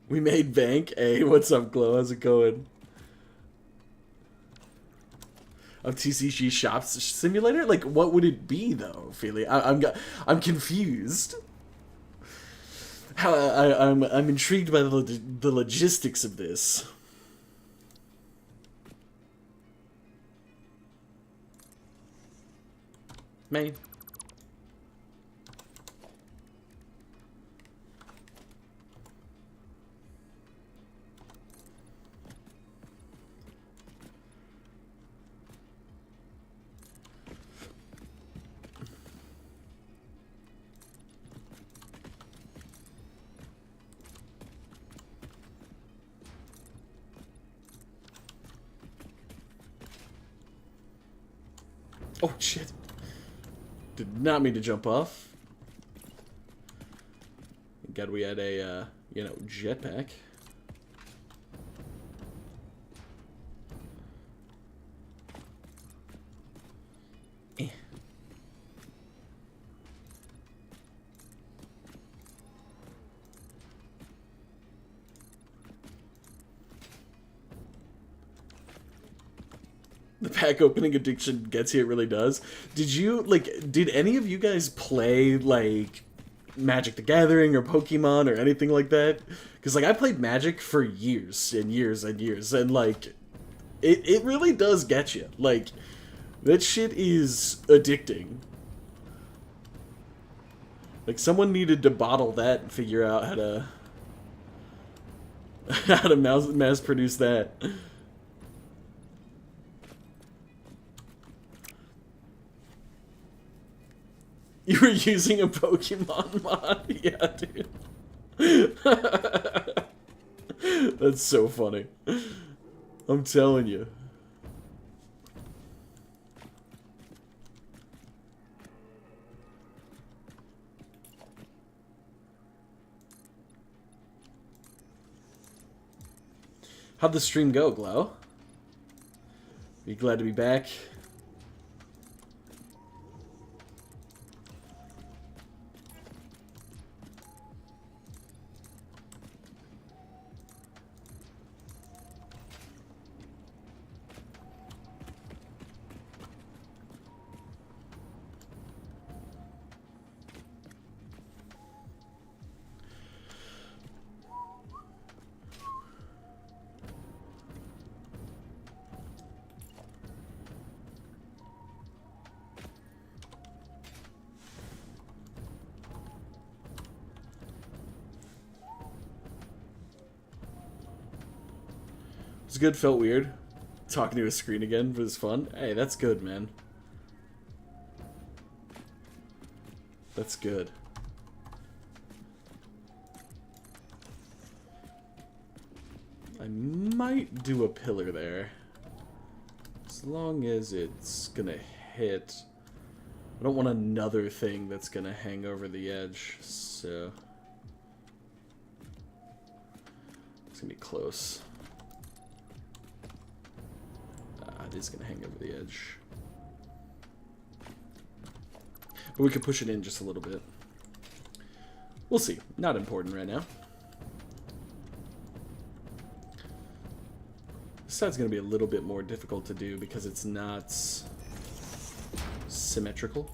We made bank. Hey, what's up, Glow? How's it going? Of TCG Shops Simulator? Like, what would it be, though, Feely? I'm confused. I'm intrigued by the logistics of this. Main. Oh, shit. Did not mean to jump off. God, we had a, you know, jetpack. Eh. The pack opening addiction gets you, it really does. Did any of you guys play, like, Magic the Gathering or Pokemon or anything like that? Because, like, I played Magic for years and years and years, and, like, it really does get you. Like, that shit is addicting. Like, someone needed to bottle that and figure out how to how to mass produce that. You were using a Pokemon mod? Yeah, dude. That's so funny. I'm telling you. How'd the stream go, Glow? Are you glad to be back? It was good, felt weird. Talking to a screen again was fun. Hey, that's good, man. That's good. I might do a pillar there. As long as it's gonna hit. I don't want another thing that's gonna hang over the edge, so... It's gonna be close. It is gonna hang over the edge. But we could push it in just a little bit. We'll see. Not important right now. This side's gonna be a little bit more difficult to do because it's not symmetrical.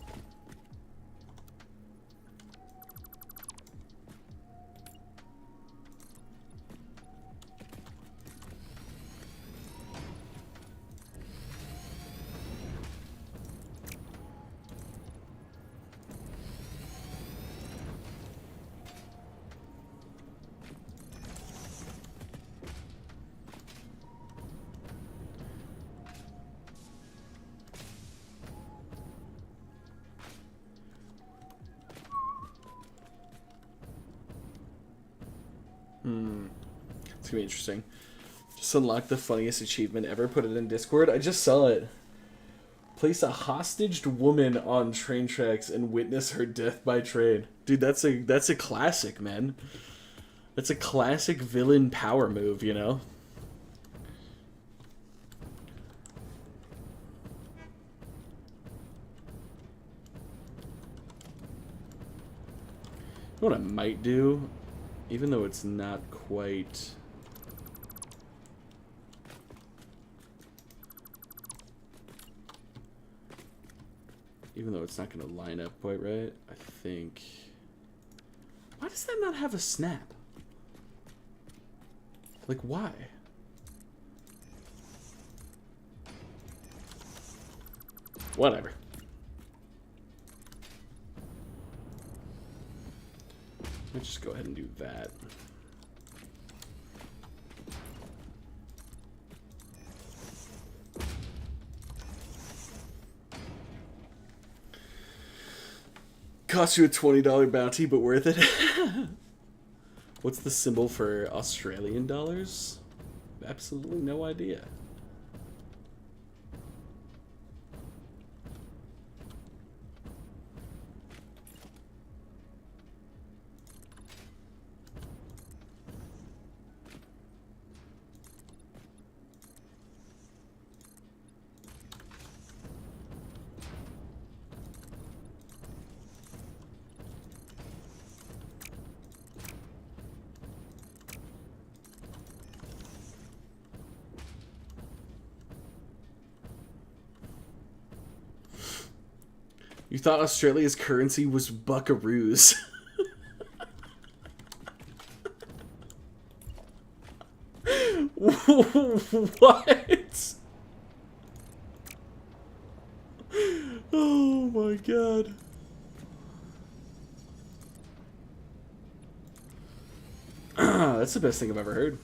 It's gonna be interesting. Just unlock the funniest achievement ever. Put it in Discord. I just saw it. Place a hostage woman on train tracks and witness her death by train. Dude, that's a classic, man. That's a classic villain power move, you know? You know what I might do? Even though it's not quite... Even though it's not going to line up quite right, I think... Why does that not have a snap? Like, why? Whatever. Let's just go ahead and do that. Cost you a $20 bounty, but worth it. What's the symbol for Australian dollars? Absolutely no idea. You thought Australia's currency was buckaroos. What? Oh my god. That's the best thing I've ever heard.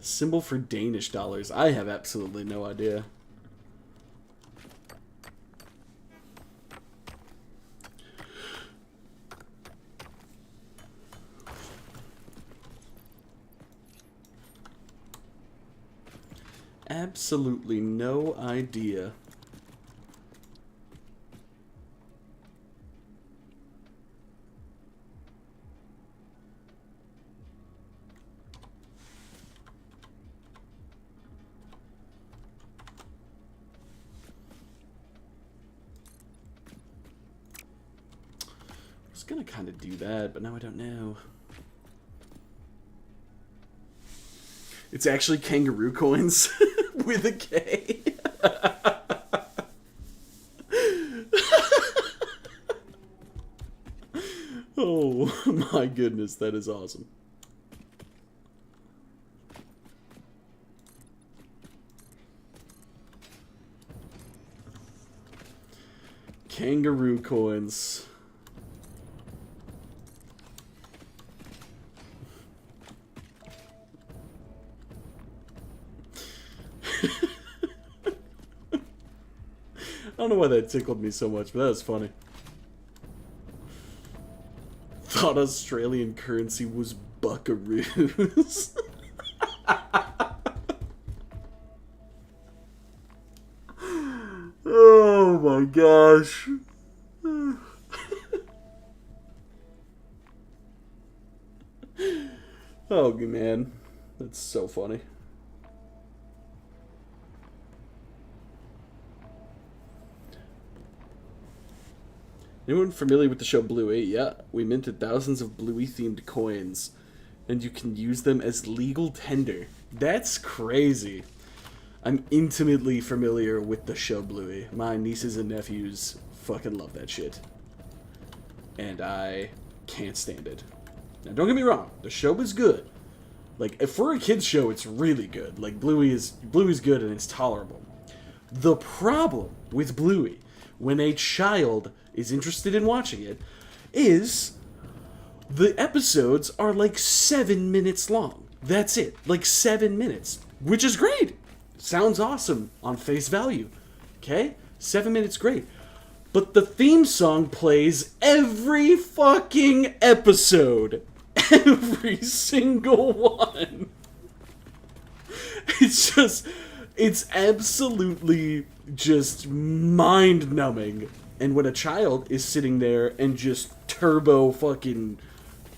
Symbol for Danish dollars. I have absolutely no idea. Absolutely no idea. I was gonna kind of do that, but now I don't know. It's actually kangaroo coins with a K. Oh my goodness, that is awesome. Kangaroo coins. I don't know why that tickled me so much, but that was funny. Thought Australian currency was buckaroos. Oh my gosh. Oh man, that's so funny. Anyone familiar with the show Bluey? Yeah, we minted thousands of Bluey-themed coins, and you can use them as legal tender. That's crazy. I'm intimately familiar with the show Bluey. My nieces and nephews fucking love that shit. And I can't stand it. Now, don't get me wrong, the show is good. Like, if for a kid's show, it's really good. Like, Bluey's good and it's tolerable. The problem with Bluey, when a child is interested in watching it, is the episodes are like 7 minutes long. That's it. Like 7 minutes. Which is great. Sounds awesome on face value. Okay? 7 minutes, great. But the theme song plays every fucking episode. Every single one. It's absolutely just mind-numbing. And when a child is sitting there and just turbo fucking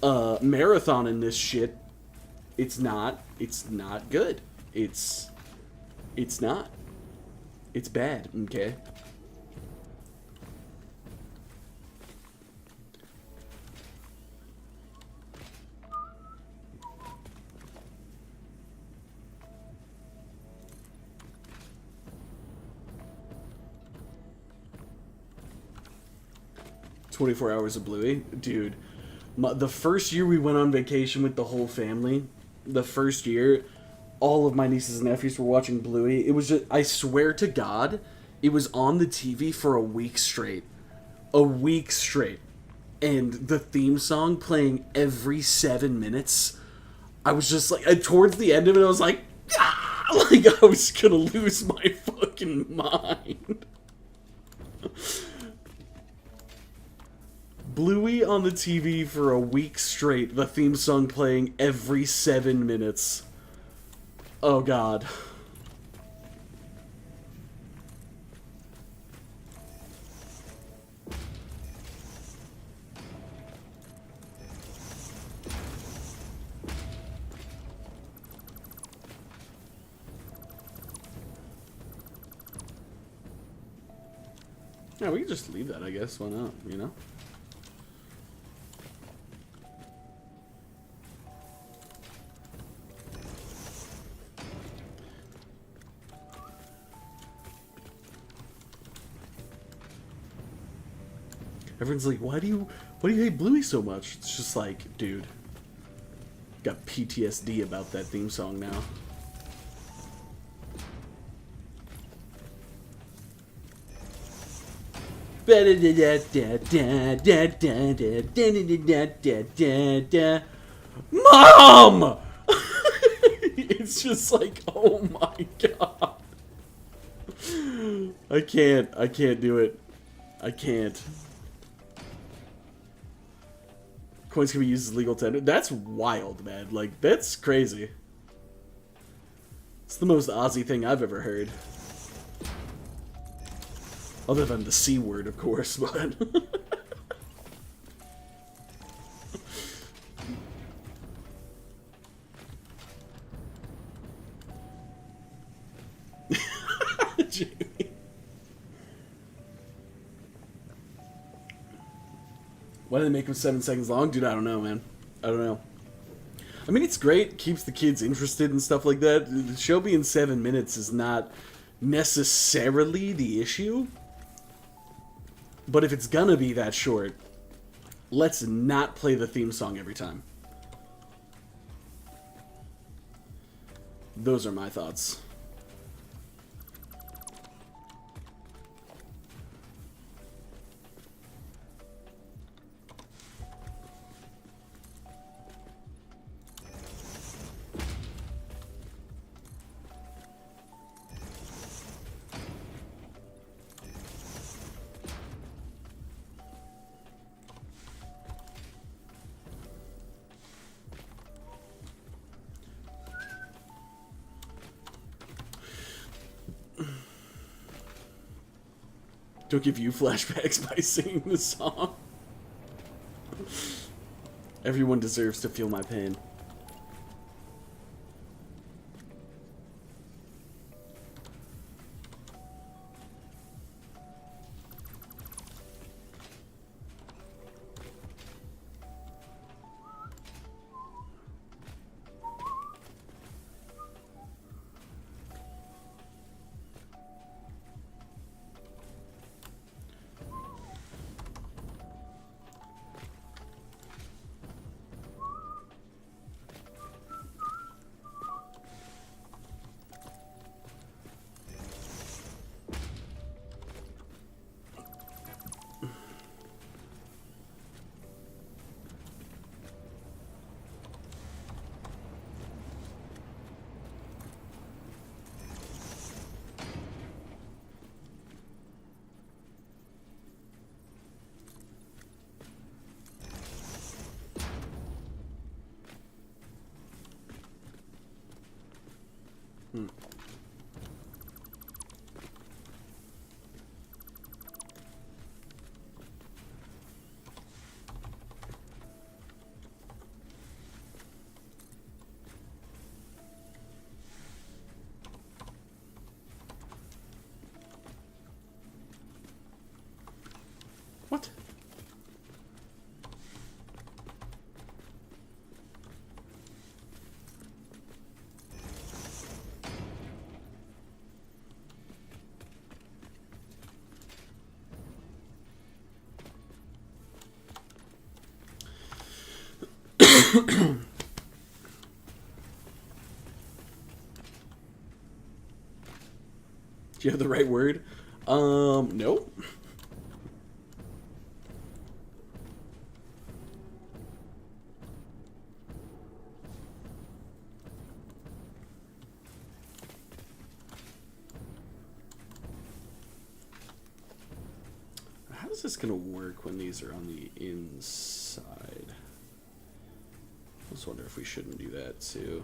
marathon in this shit, it's not good. It's not. It's bad, okay? "24 hours of Bluey?" Dude, the first year we went on vacation with the whole family, the first year, all of my nieces and nephews were watching Bluey. It was just, I swear to God, it was on the TV for a week straight. A week straight. And the theme song playing every 7 minutes. I was just like, towards the end of it, I was like, ah! Like I was gonna lose my fucking mind. Bluey on the TV for a week straight, the theme song playing every 7 minutes. Oh god. Yeah, we can just leave that, I guess. Why not, you know? Everyone's like, why do you hate Bluey so much? It's just like, dude, got PTSD about that theme song now. Mom! It's just like, oh my god. I can't do it. I can't. Coins can be used as legal tender. That's wild, man. Like, that's crazy. It's the most Aussie thing I've ever heard. Other than the C word, of course, but... Why did they make them 7 seconds long? Dude, I don't know, man. I don't know. I mean, it's great. Keeps the kids interested and stuff like that. The show being 7 minutes is not necessarily the issue. But if it's gonna be that short, let's not play the theme song every time. Those are my thoughts. Don't give you flashbacks by singing the song. Everyone deserves to feel my pain. What? Do you have the right word? Nope. How is this gonna work when these are on the inside? I just wonder if we shouldn't do that too.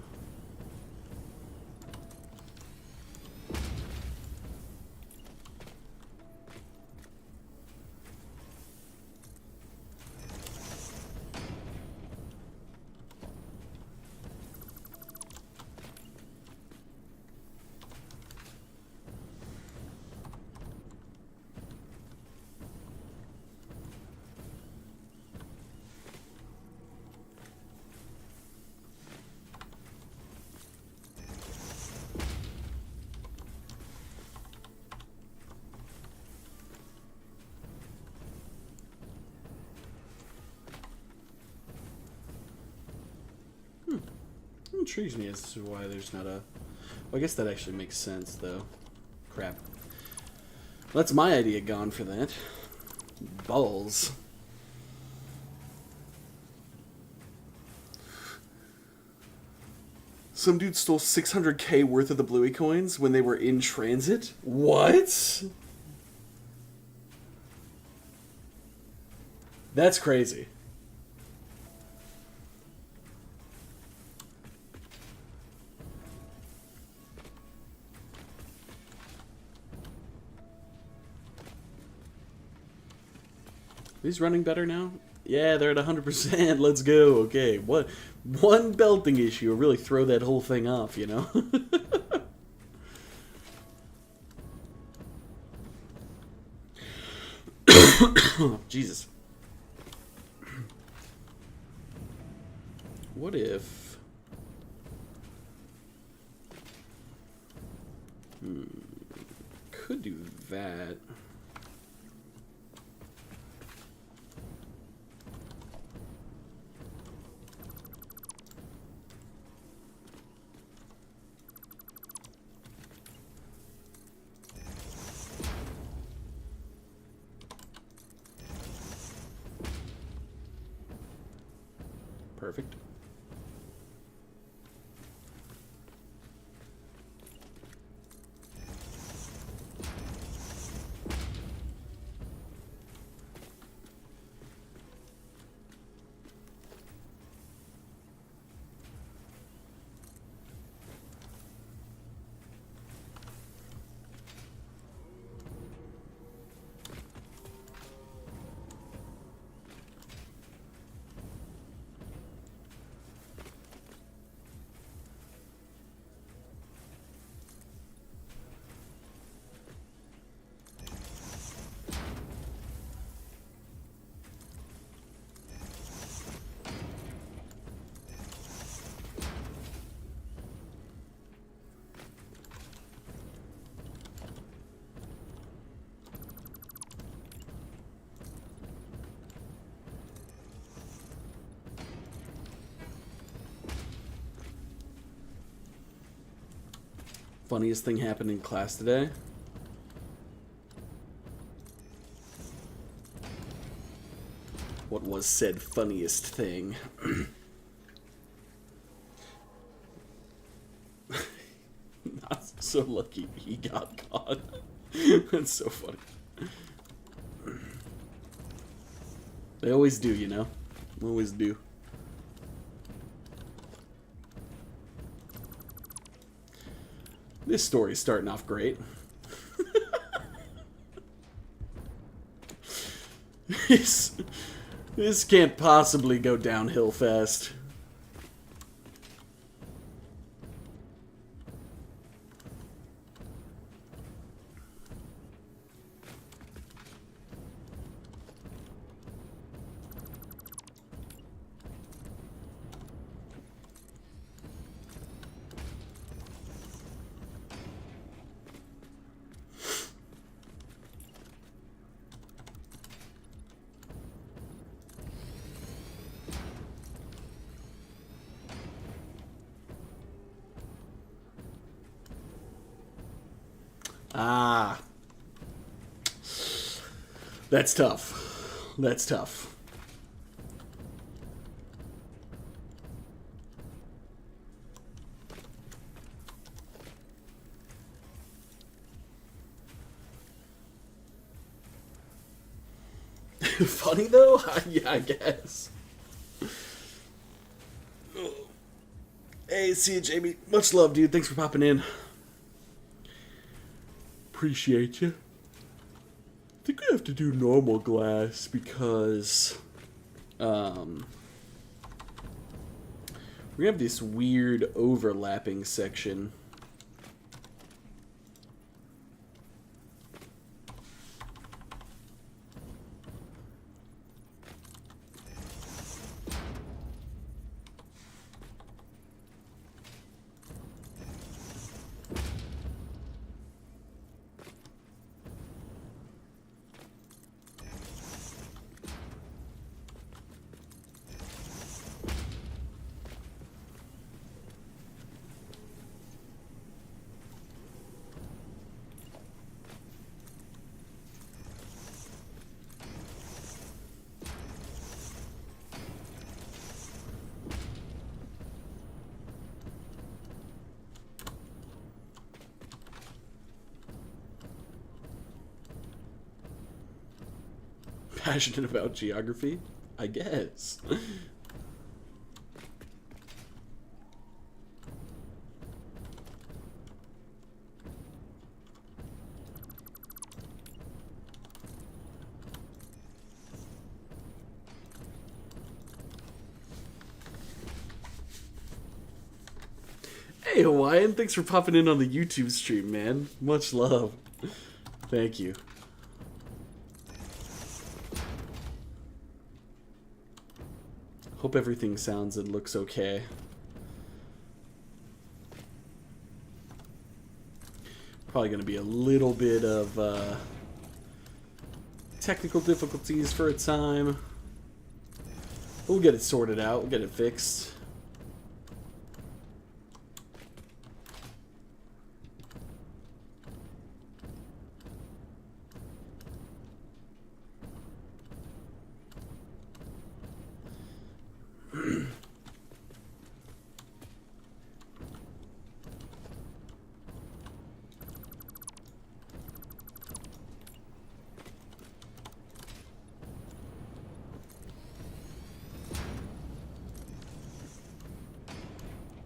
intrigues me as to why there's not a... Well, I guess that actually makes sense, though. Crap. Well, that's my idea gone for that. Balls. Some dude stole 600k worth of the Bluey coins when they were in transit? What? That's crazy. He's running better now? Yeah, they're at 100%. Let's go. Okay, what? One belting issue will really throw that whole thing off, you know? Jesus. What if... Could do that. Perfect. Funniest thing happened in class today? What was said funniest thing? Not so lucky he got caught. That's so funny. They always do, you know? Always do. This story's starting off great. This can't possibly go downhill fast. Ah. That's tough. That's tough. Funny though? Yeah, I guess. Hey, see you, Jamie. Much love, dude. Thanks for popping in. Appreciate you. I think we have to do normal glass because we have this weird overlapping section. passionate about geography, I guess. Hey Hawaiian, thanks for popping in on the YouTube stream, man. Much love. Thank you. Hope everything sounds and looks okay. Probably going to be a little bit of technical difficulties for a time. We'll get it sorted out. We'll get it fixed.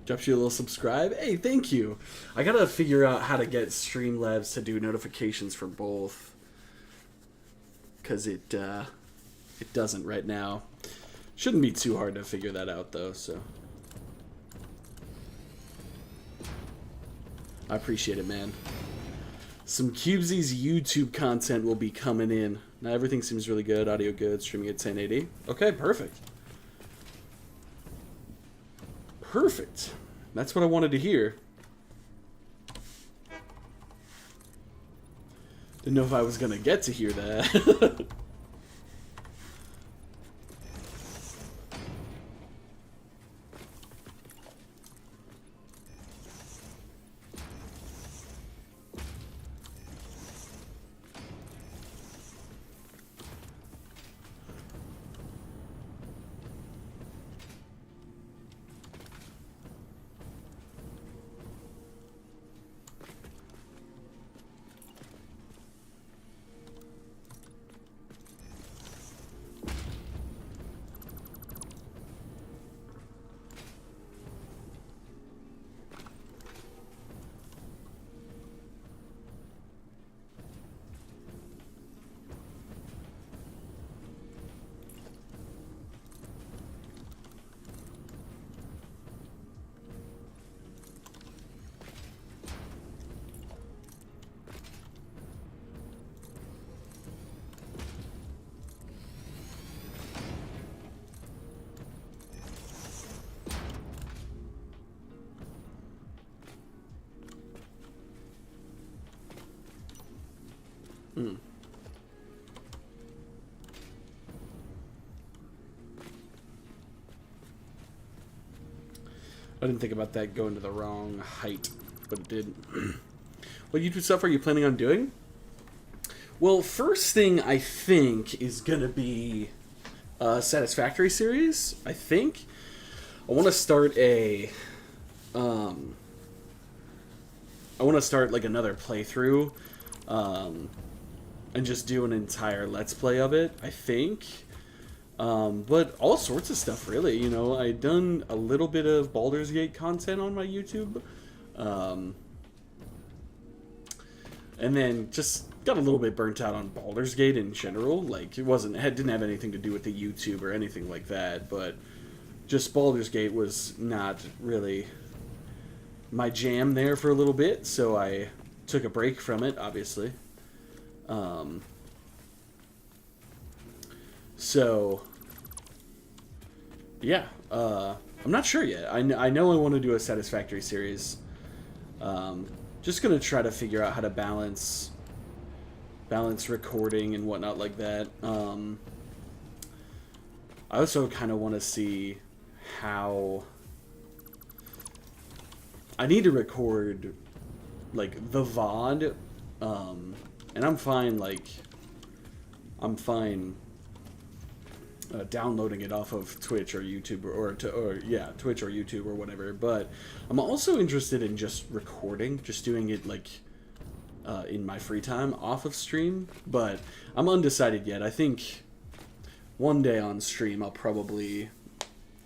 Drops you a little subscribe. Hey, thank you. I gotta figure out how to get Streamlabs to do notifications for both, cause it doesn't right now. Shouldn't be too hard to figure that out though. So I appreciate it, man. Some Cubesy's YouTube content will be coming in. Now everything seems really good. Audio good. Streaming at 1080. Okay, perfect. Perfect. That's what I wanted to hear. Didn't know if I was gonna get to hear that. I didn't think about that going to the wrong height, but it did. What YouTube stuff are you planning on doing? Well, first thing I think is gonna be Satisfactory series. I think I want to start a I want to start like another playthrough, and just do an entire let's play of it. I think. But all sorts of stuff, really. You know, I've done a little bit of Baldur's Gate content on my YouTube, and then just got a little bit burnt out on Baldur's Gate in general. Like, it didn't have anything to do with the YouTube or anything like that, but just Baldur's Gate was not really my jam there for a little bit, so I took a break from it, obviously. So, yeah, I'm not sure yet. I know I want to do a Satisfactory series. Just gonna try to figure out how to balance recording and whatnot like that. I also kind of want to see how I need to record like the VOD, and I'm fine downloading it off of Twitch or YouTube or Twitch or YouTube or whatever. But I'm also interested in just recording, just doing it like in my free time off of stream. But I'm undecided yet. I think one day on stream I'll probably,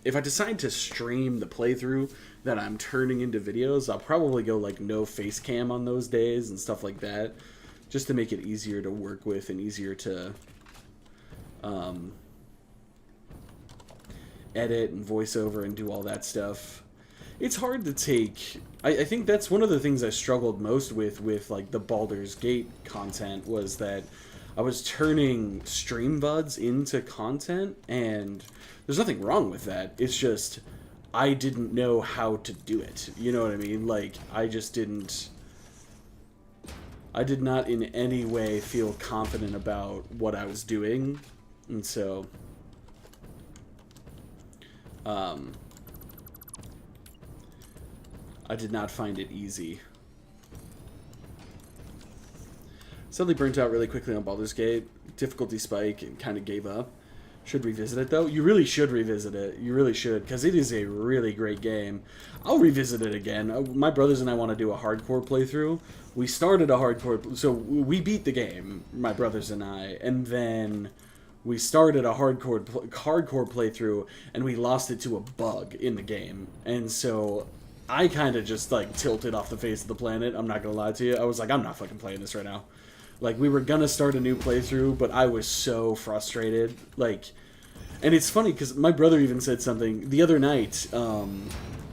if I decide to stream the playthrough that I'm turning into videos, I'll probably go like no face cam on those days and stuff like that, just to make it easier to work with and easier to edit and voiceover and do all that stuff. It's hard to take. I think that's one of the things I struggled most with like the Baldur's Gate content, was that I was turning stream VODs into content, and there's nothing wrong with that. It's just I didn't know how to do it. You know what I mean? Like, I just didn't. I did not in any way feel confident about what I was doing, and so I did not find it easy. Suddenly burnt out really quickly on Baldur's Gate. Difficulty spike and kind of gave up. Should revisit it though. You really should revisit it. You really should, because it is a really great game. I'll revisit it again. My brothers and I want to do a hardcore playthrough. We started a hardcore, so we beat the game, my brothers and I, and then we started a hardcore playthrough, and we lost it to a bug in the game, and so I kind of just like tilted off the face of the planet. I'm not gonna lie to you. I was like, I'm not fucking playing this right now. Like, we were gonna start a new playthrough, but I was so frustrated. Like, and it's funny because my brother even said something the other night.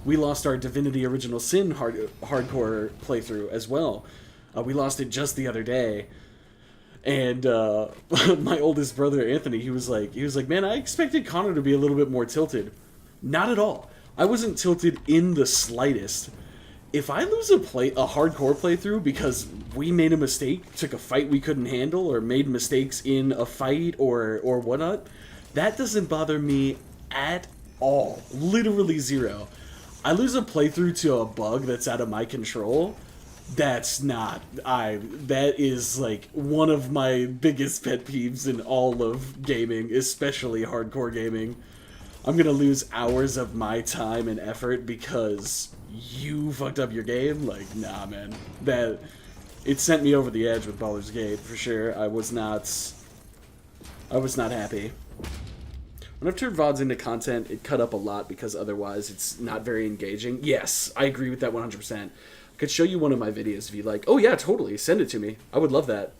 We lost our Divinity Original Sin hardcore playthrough as well. We lost it just the other day, and my oldest brother Anthony, he was like, man, I expected Connor to be a little bit more tilted. Not at all. I wasn't tilted in the slightest. If I lose a hardcore playthrough because we made a mistake, took a fight we couldn't handle, or made mistakes in a fight or whatnot, that doesn't bother me at all. Literally zero. I lose a playthrough to a bug that's out of my control. That is like one of my biggest pet peeves in all of gaming, especially hardcore gaming. I'm gonna lose hours of my time and effort because you fucked up your game? Like, nah, man. It sent me over the edge with Baldur's Gate, for sure. I was not happy. When I've turned VODs into content, it cut up a lot because otherwise it's not very engaging. Yes, I agree with that 100%. I could show you one of my videos if you like. Oh yeah, totally. Send it to me. I would love that.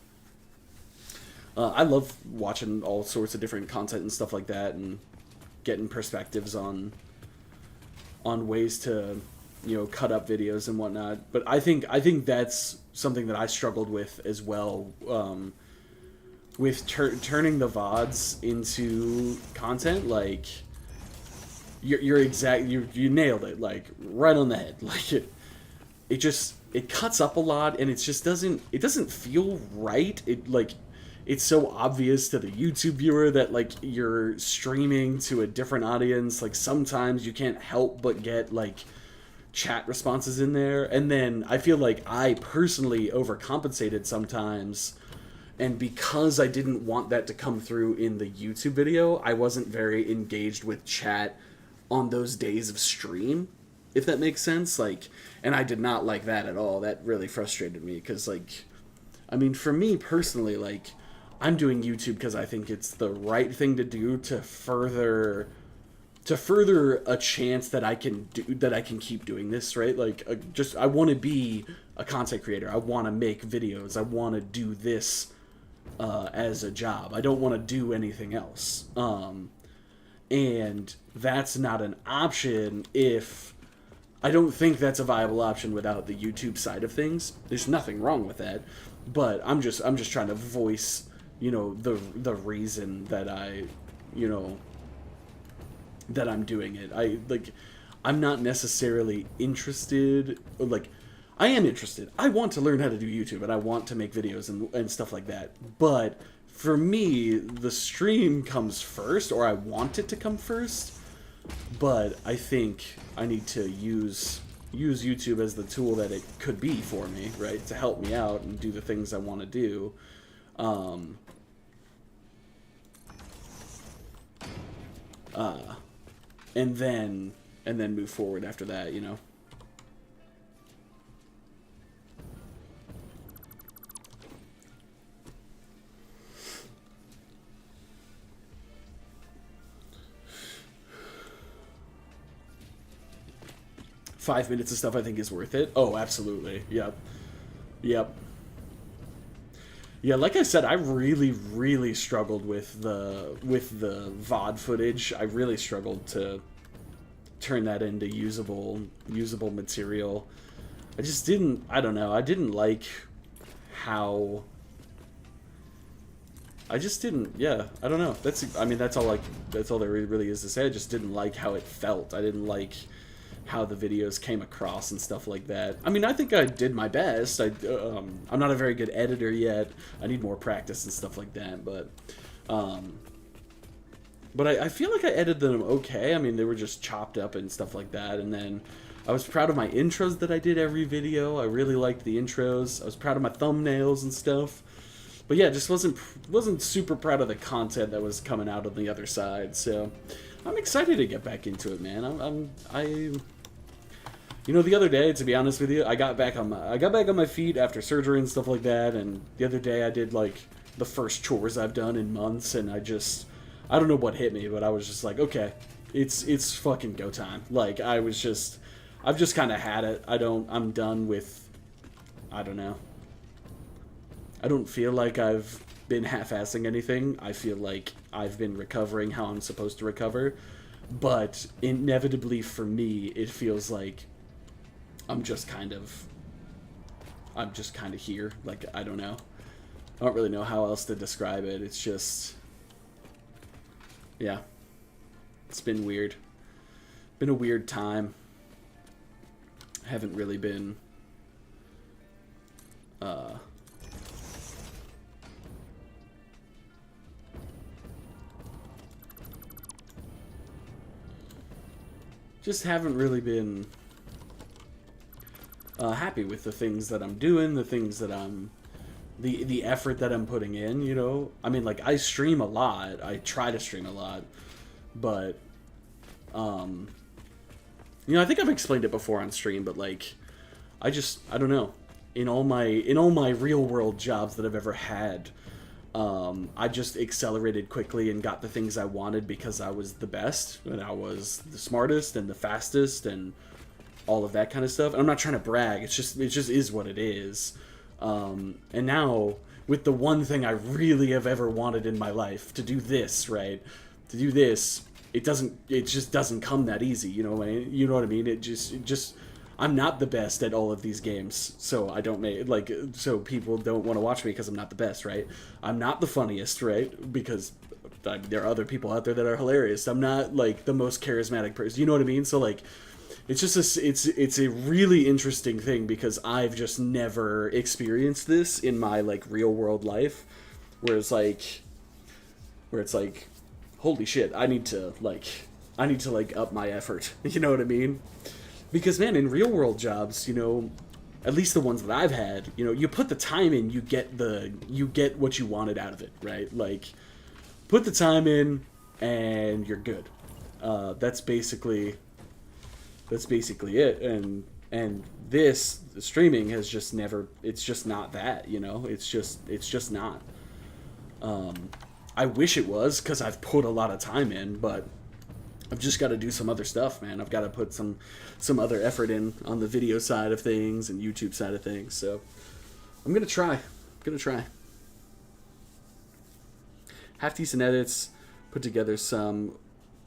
I love watching all sorts of different content and stuff like that, and getting perspectives on ways to, cut up videos and whatnot. But I think that's something that I struggled with as well, with turning the VODs into content. Like, you nailed it, like right on the head. Like, it cuts up a lot, and it doesn't feel right. It's so obvious to the YouTube viewer that, like, you're streaming to a different audience. Like, sometimes you can't help but get, like, chat responses in there. And then I feel like I personally overcompensated sometimes. And because I didn't want that to come through in the YouTube video, I wasn't very engaged with chat on those days of stream, if that makes sense. Like, and I did not like that at all. That really frustrated me because, like, I mean, for me personally, like, I'm doing YouTube because I think it's the right thing to do to further a chance that I can keep doing this, right? Like, I want to be a content creator. I want to make videos. I want to do this as a job. I don't want to do anything else. And that's not an option if I don't think that's a viable option without the YouTube side of things. There's nothing wrong with that, but I'm just trying to voice, the reason that that I'm doing it. I'm not necessarily interested, like, I am interested. I want to learn how to do YouTube, and I want to make videos and stuff like that. But for me, the stream comes first, or I want it to come first. But I think I need to use YouTube as the tool that it could be for me, right? To help me out and do the things I want to do. And then move forward after that, 5 minutes of stuff I think is worth it. Oh, absolutely. Yep. Yep. Yeah, like I said, I really, really struggled with the VOD footage. I really struggled to turn that into usable material. I just didn't. I don't know. I didn't like how. I just didn't. Yeah, I don't know. That's. I mean, that's all. That's all there really is to say. I just didn't like how it felt. I didn't like how the videos came across and stuff like that. I mean, I think I did my best. I'm not a very good editor yet. I need more practice and stuff like that. But I feel like I edited them okay. I mean, they were just chopped up and stuff like that. And then I was proud of my intros that I did every video. I really liked the intros. I was proud of my thumbnails and stuff. But yeah, just wasn't super proud of the content that was coming out on the other side. So I'm excited to get back into it, man. You know, the other day, to be honest with you, I got back on my feet after surgery and stuff like that. And the other day, I did like the first chores I've done in months, and I don't know what hit me, but I was just like, okay, it's fucking go time. Like I've just kind of had it. I'm done with. I don't know. I don't feel like I've been half-assing anything. I feel like I've been recovering how I'm supposed to recover, but inevitably for me, it feels like I'm just kind of here. Like, I don't know. I don't really know how else to describe it. It's just, yeah, it's been weird. Been a weird time. I haven't really been, just haven't really been happy with the things that I'm doing, the things that the effort that I'm putting in, you know? I mean, like, I stream a lot. I try to stream a lot. But, you know, I think I've explained it before on stream, but, like, I don't know. In all my real-world jobs that I've ever had, I just accelerated quickly and got the things I wanted because I was the best, and I was the smartest and the fastest and all of that kind of stuff. And I'm not trying to brag. It just is what it is. And now, with the one thing I really have ever wanted in my life, to do this, right? To do this, it just doesn't come that easy, you know what I mean? I'm not the best at all of these games, so so people don't want to watch me because I'm not the best, right? I'm not the funniest, right? Because there are other people out there that are hilarious. I'm not, like, the most charismatic person, you know what I mean? So, like, it's just it's a really interesting thing because I've just never experienced this in my, like, real world life, where it's like, holy shit, I need to up my effort, you know what I mean? Because, man, in real world jobs, you know, at least the ones that I've had, you know, you put the time in, you get what you wanted out of it, right? Like, put the time in and you're good. That's basically it. And the streaming has just never, it's just not that, you know? It's just not. I wish it was, because I've put a lot of time in, but I've just got to do some other stuff, man. I've got to put some other effort in on the video side of things and YouTube side of things. So I'm going to try. Half decent edits, put together some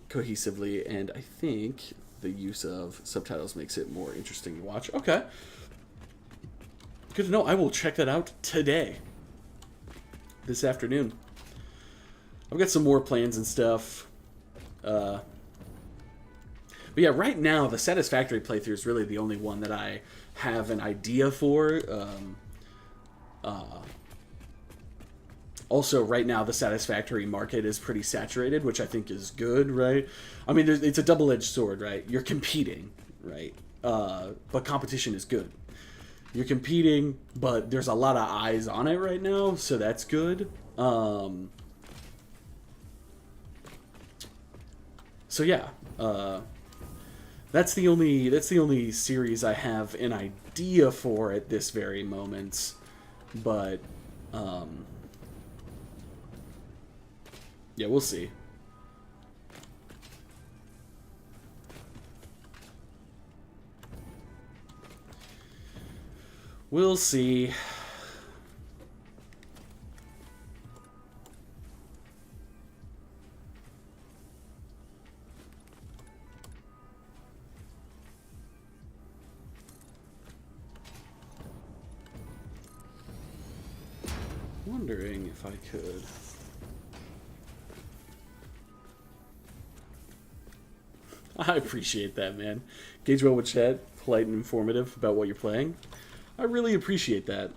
cohesively, and I think the use of subtitles makes it more interesting to watch. Okay. Good to know. I will check that out today. This afternoon. I've got some more plans and stuff. But yeah, right now, the Satisfactory playthrough is really the only one that I have an idea for. Also, right now, the Satisfactory market is pretty saturated, which I think is good, right? I mean, it's a double-edged sword, right? You're competing, right? But competition is good. You're competing, but there's a lot of eyes on it right now, so that's good. So yeah, that's the only series I have an idea for at this very moment, but yeah, we'll see. We'll see. Wondering if I could. I appreciate that, man. Gauge well with chat, polite and informative about what you're playing. I really appreciate that.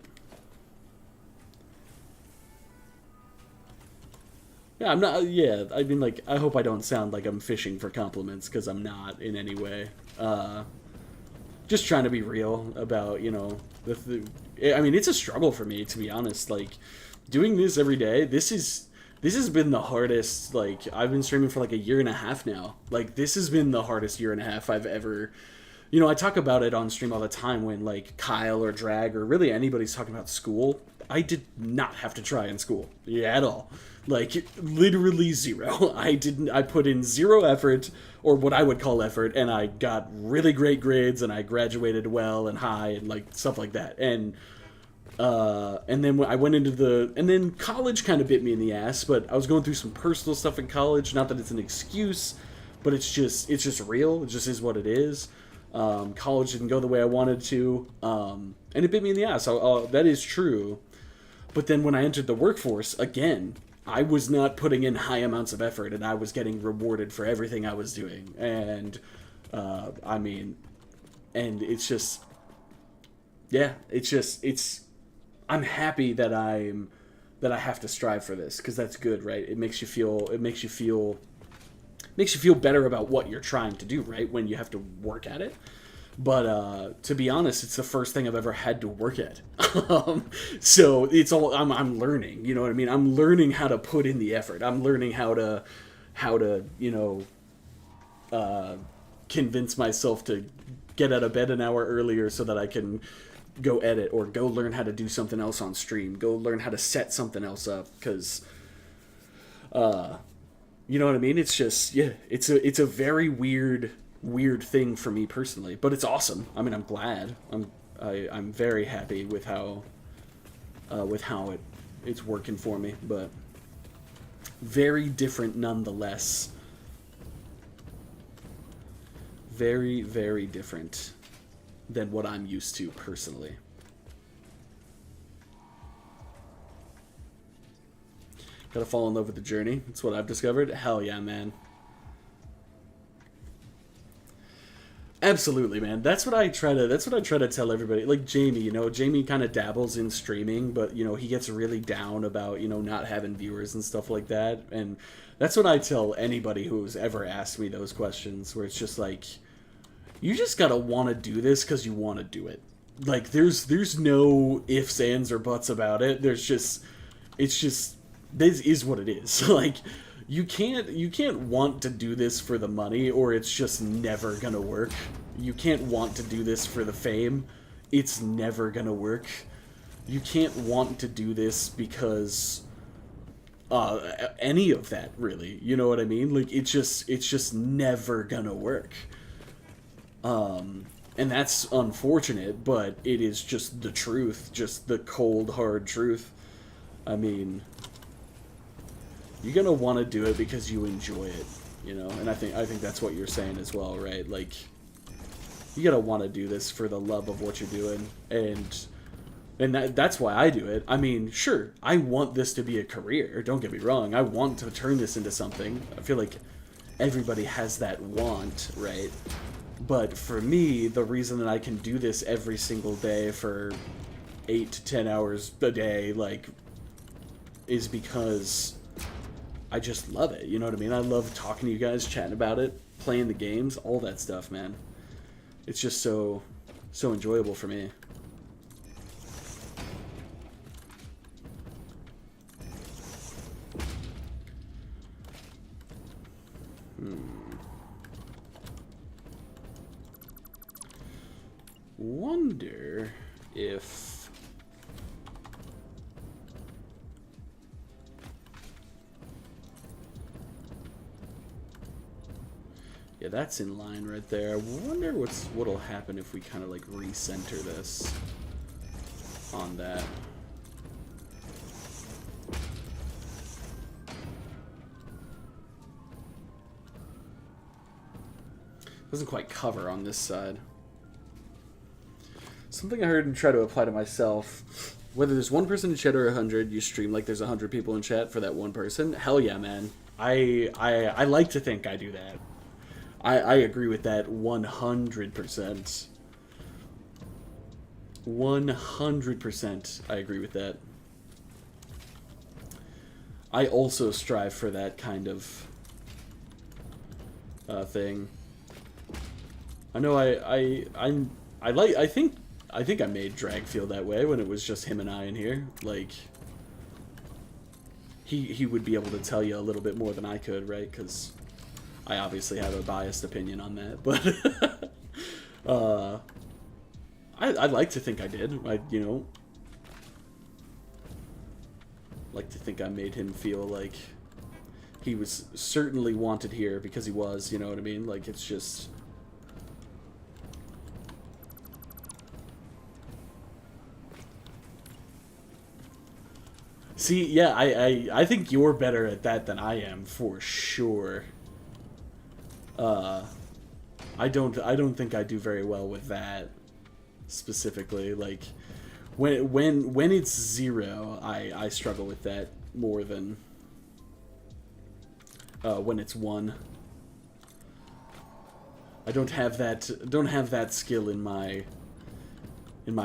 Yeah, I'm not. Yeah, I mean, like, I hope I don't sound like I'm fishing for compliments, because I'm not in any way. Just trying to be real about, you know, I mean, it's a struggle for me, to be honest. Like, doing this every day, this has been the hardest. Like, I've been streaming for like a year and a half now. Like, this has been the hardest year and a half I've ever. You know, I talk about it on stream all the time when, like, Kyle or Drag or really anybody's talking about school. I did not have to try in school, yeah, at all. Like, literally zero. I put in zero effort, or what I would call effort, and I got really great grades, and I graduated well and high, and, like, stuff like that. And then I went into and then college kind of bit me in the ass, but I was going through some personal stuff in college. Not that it's an excuse, but it's just real. It just is what it is. College didn't go the way I wanted to, and it bit me in the ass. That is true. But then when I entered the workforce, again, I was not putting in high amounts of effort, and I was getting rewarded for everything I was doing. And, I mean, and it's just, yeah, I'm happy that I have to strive for this, because that's good, right? It makes you feel better about what you're trying to do, right? When you have to work at it. But to be honest, it's the first thing I've ever had to work at. So it's all I'm learning. You know what I mean? I'm learning how to put in the effort. I'm learning how to you know, convince myself to get out of bed an hour earlier so that I can go edit, or go learn how to do something else on stream. Go learn how to set something else up, because you know what I mean? It's just, yeah, it's a very weird thing for me personally, but it's awesome. I mean, I'm glad. I'm very happy with how it's working for me, but very different nonetheless. Very, very different than what I'm used to personally. Gotta fall in love with the journey. That's what I've discovered. Hell yeah, man. Absolutely, man. That's what I try to tell everybody. Like Jamie, you know, Jamie kind of dabbles in streaming, but you know, he gets really down about, you know, not having viewers and stuff like that. And that's what I tell anybody who's ever asked me those questions, where it's just like, you just gotta want to do this because you want to do it. Like, there's no ifs, ands, or buts about it. This is what it is. Like, you can't want to do this for the money, or it's just never gonna work. You can't want to do this for the fame. It's never gonna work. You can't want to do this because any of that, really. You know what I mean? Like, it's just never gonna work. And that's unfortunate, but it is just the truth, just the cold, hard truth. I mean, you're gonna want to do it because you enjoy it, you know. And I think that's what you're saying as well, right? Like, you gotta want to do this for the love of what you're doing, and that's why I do it. I mean, sure, I want this to be a career. Don't get me wrong. I want to turn this into something. I feel like everybody has that want, right? But for me, the reason that I can do this every single day for 8 to 10 hours a day, like, is because I just love it. You know what I mean? I love talking to you guys, chatting about it, playing the games, all that stuff, man. It's just so enjoyable for me. Wonder if yeah, that's in line right there. I wonder what'll happen if we kind of like recenter this. on that. Doesn't quite cover on this side. Something I heard and try to apply to myself. Whether there's one person in chat or 100, you stream like there's 100 people in chat for that one person. Hell yeah, man. I like to think I do that. I agree with that 100%. 100% I agree with that. I also strive for that kind of thing. I know I think I made Drag feel that way when it was just him and I in here. Like, he would be able to tell you a little bit more than I could, right? Because I obviously have a biased opinion on that, but I'd like to think I did. You know, like to think I made him feel like he was certainly wanted here because he was. You know what I mean? Like, it's just. See, yeah, I think you're better at that than I am, for sure. I don't think I do very well with that specifically. Like, when it's 0, I struggle with that more than when it's 1. I don't have that skill in my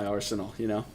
arsenal, you know.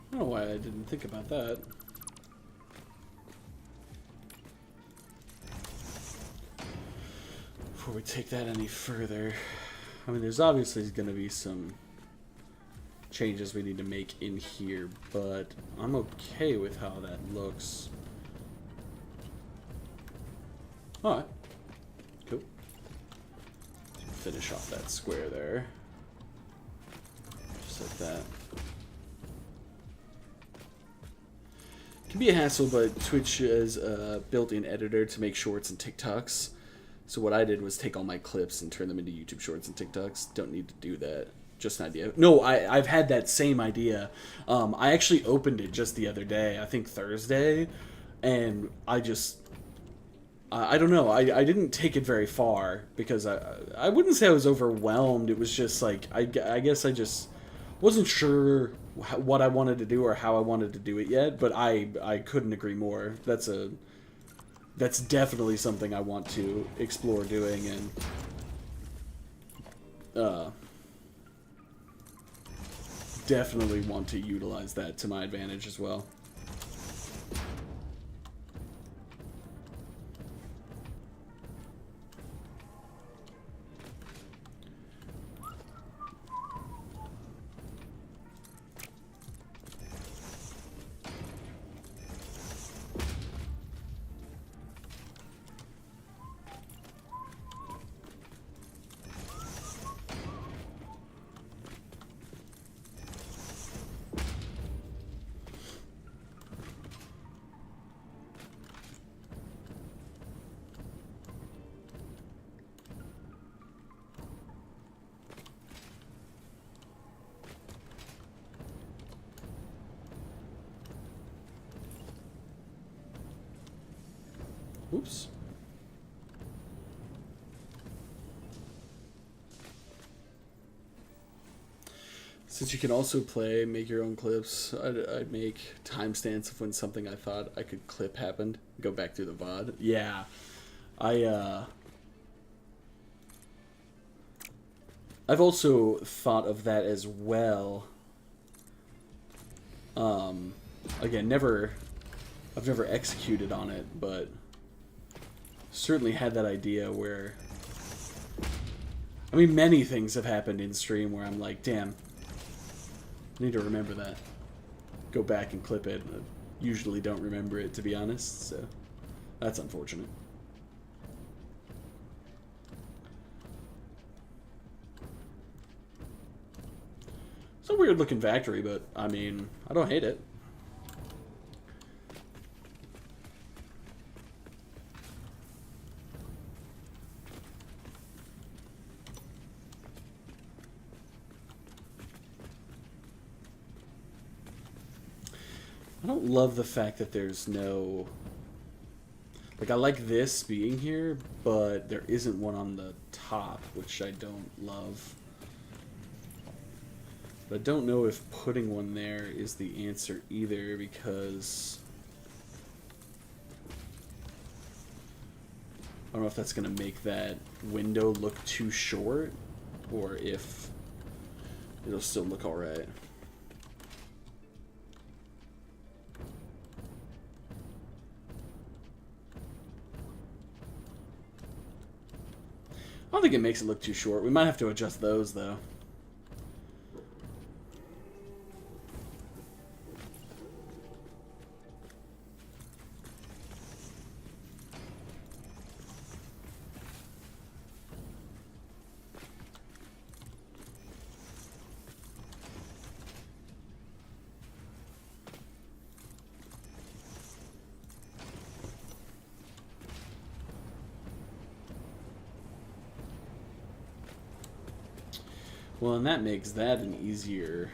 I don't know why I didn't think about that. Before we take that any further, I mean, there's obviously going to be some changes we need to make in here, but I'm okay with how that looks. Alright. Cool. Finish off that square there. Just like that. Can be a hassle, but Twitch is a built-in editor to make shorts and TikToks. So what I did was take all my clips and turn them into YouTube shorts and TikToks. Don't need to do that. Just an idea. No, I've had that same idea. I actually opened it just the other day, I think Thursday, and I don't know. I didn't take it very far because I wouldn't say I was overwhelmed. It was just like, I guess I just wasn't sure what I wanted to do or how I wanted to do it yet, but I couldn't agree more. That's definitely something I want to explore doing, and definitely want to utilize that to my advantage as well. Oops. Since you can also make your own clips, I'd make timestamps of when something I thought I could clip happened. Go back through the VOD. Yeah. I've also thought of that as well. Again, I've never executed on it, but certainly had that idea where, I mean, many things have happened in stream where I'm like, damn, I need to remember that. Go back and clip it. I usually don't remember it, to be honest, so that's unfortunate. It's a weird looking factory, but I mean, I don't hate it. I don't love the fact that there's no... Like, I like this being here, but there isn't one on the top, which I don't love. But I don't know if putting one there is the answer either, because I don't know if that's going to make that window look too short, or if it'll still look alright. I don't think it makes it look too short. We might have to adjust those, though. Well, and that makes that an easier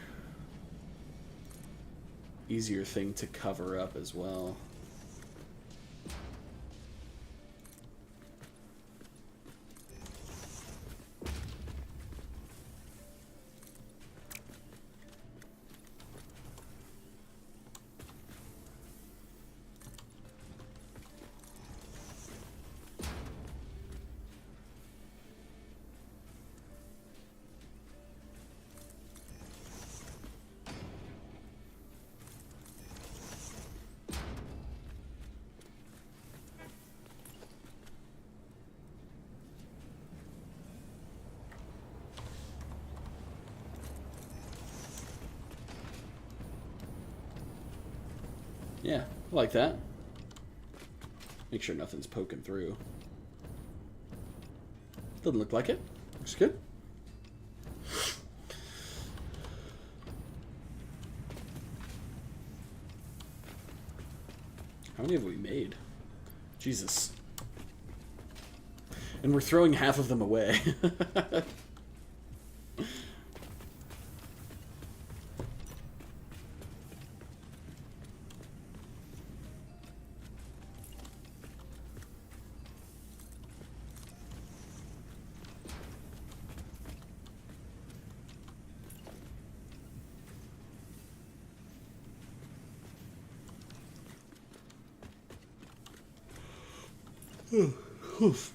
thing to cover up as well. Yeah, I like that. Make sure nothing's poking through. Doesn't look like it. Looks good. How many have we made? Jesus. And we're throwing half of them away. Oof.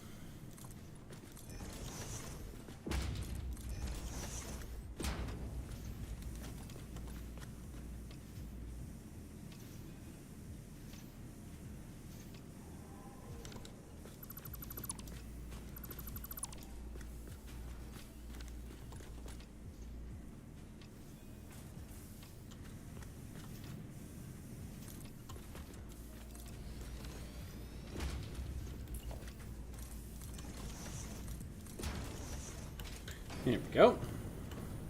There we go.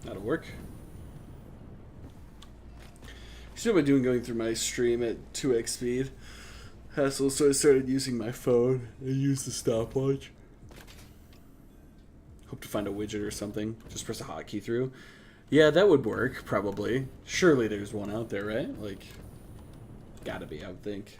That'll work. See what I'm doing going through my stream at 2x speed. Hassle, so I started using my phone and use the stopwatch. Hope to find a widget or something. Just press a hotkey through. Yeah, that would work, probably. Surely there's one out there, right? Like, gotta be, I would think.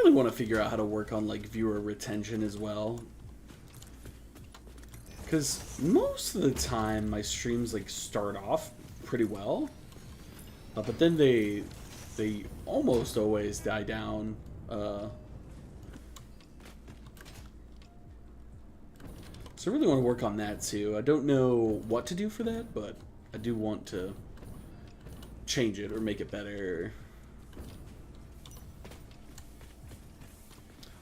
really want to figure out how to work on like viewer retention as well. Because most of the time my streams like start off pretty well, but then they almost always die down. So I really want to work on that too. I don't know what to do for that, but I do want to change it or make it better.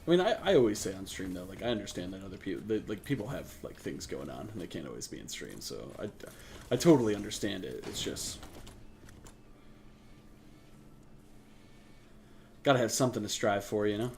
I mean, I always say on stream though, like I understand that other people, like people have like things going on and they can't always be in stream. So I totally understand it. It's just gotta have something to strive for, you know.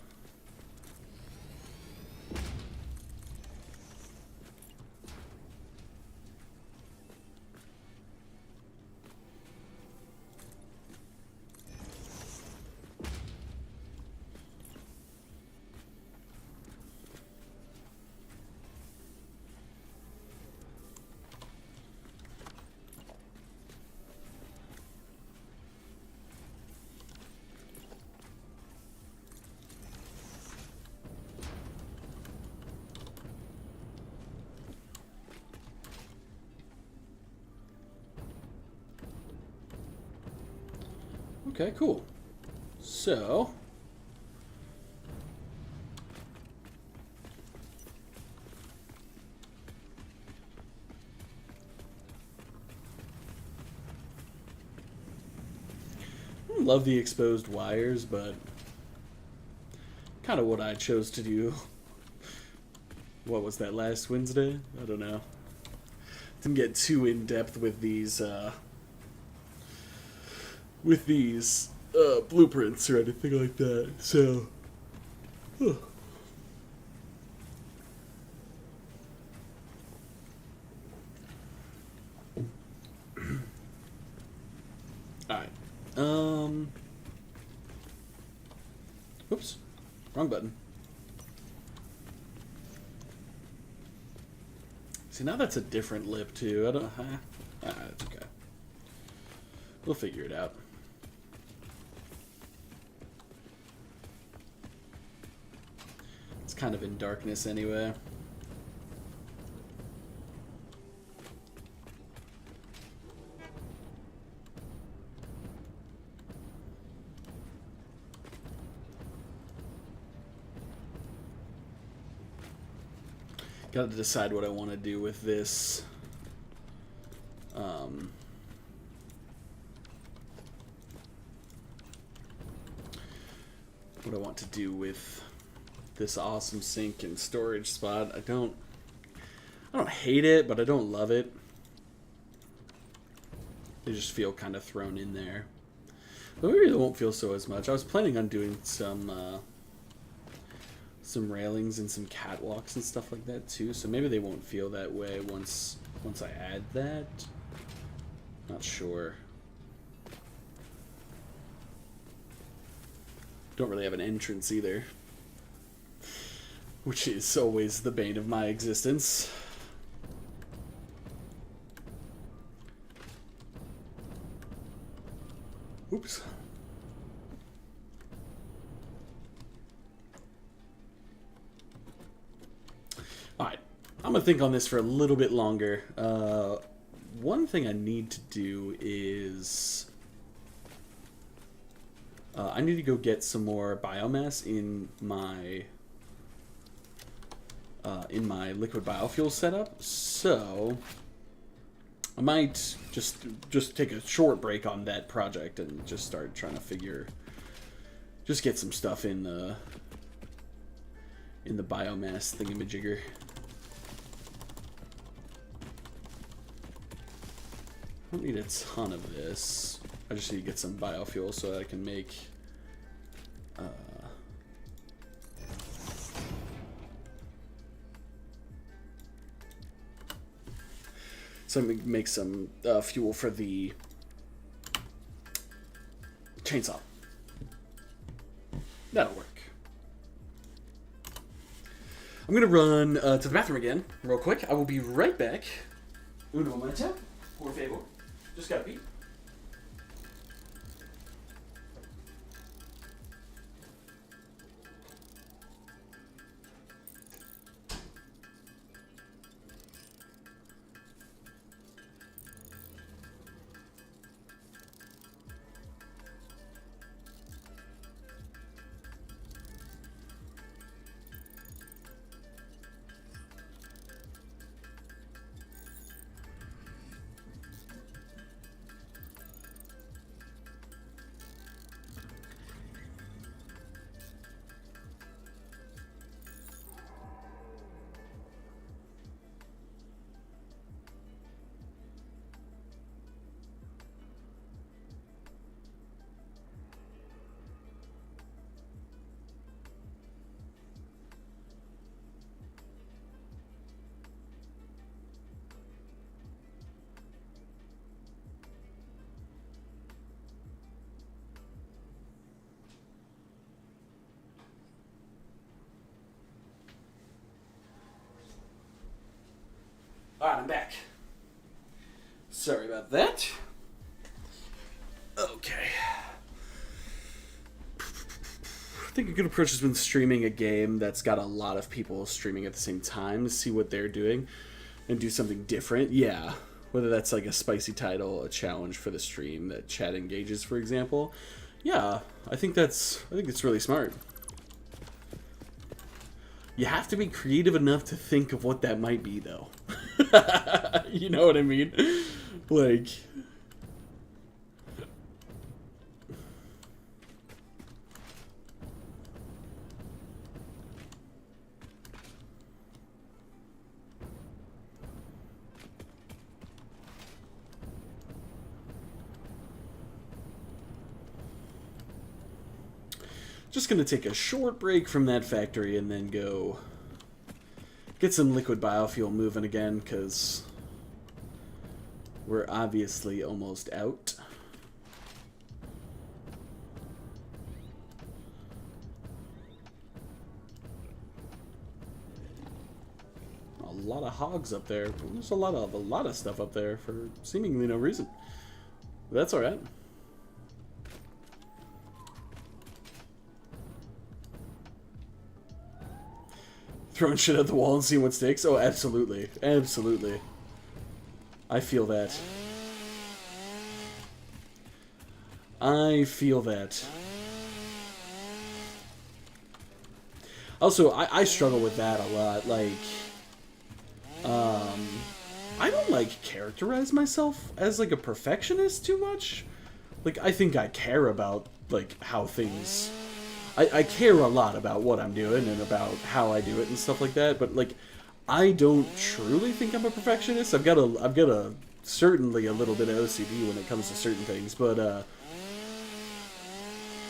Okay, cool. So I love the exposed wires, but kind of what I chose to do. What was that, last Wednesday? I don't know. Didn't get too in depth with these blueprints or anything like that. So, huh. All right. Oops, wrong button. See, now that's a different lip too. I don't. It's okay. We'll figure it out. It's kind of in darkness anyway. Got to decide what I want to do with this. What I want to do with this awesome sink and storage spot. I don't hate it, but I don't love it. They just feel kind of thrown in there. But maybe they won't feel so as much. I was planning on doing some railings and some catwalks and stuff like that too, so maybe they won't feel that way once I add that. Not sure. Don't really have an entrance either, which is always the bane of my existence. Oops. Alright, I'm gonna think on this for a little bit longer. One thing I need to do is I need to go get some more biomass in my liquid biofuel setup. So I might just take a short break on that project and just start trying to just get some stuff in the biomass thingamajigger. I don't need a ton of this. I just need to get some biofuel so that I can make some fuel for the chainsaw. That'll work. I'm gonna run to the bathroom again real quick. I will be right back. Uno momento, por favor. Just gotta pee. Alright, I'm back. Sorry about that. Okay. I think a good approach has been streaming a game that's got a lot of people streaming at the same time to see what they're doing and do something different. Yeah. Whether that's like a spicy title, a challenge for the stream that chat engages, for example. Yeah, I think it's really smart. You have to be creative enough to think of what that might be, though. You know what I mean? Like... Just gonna take a short break from that factory and then go get some liquid biofuel moving again, because we're obviously almost out. A lot of hogs up there. There's a lot of stuff up there for seemingly no reason. But that's alright. Throwing shit at the wall and seeing what sticks? Oh, absolutely. Absolutely. I feel that. I feel that. Also, I struggle with that a lot. Like, I don't, like, characterize myself as, like, a perfectionist too much. Like, I think I care about, like, how things... I care a lot about what I'm doing and about how I do it and stuff like that, but, like, I don't truly think I'm a perfectionist. I've got a certainly a little bit of OCD when it comes to certain things, but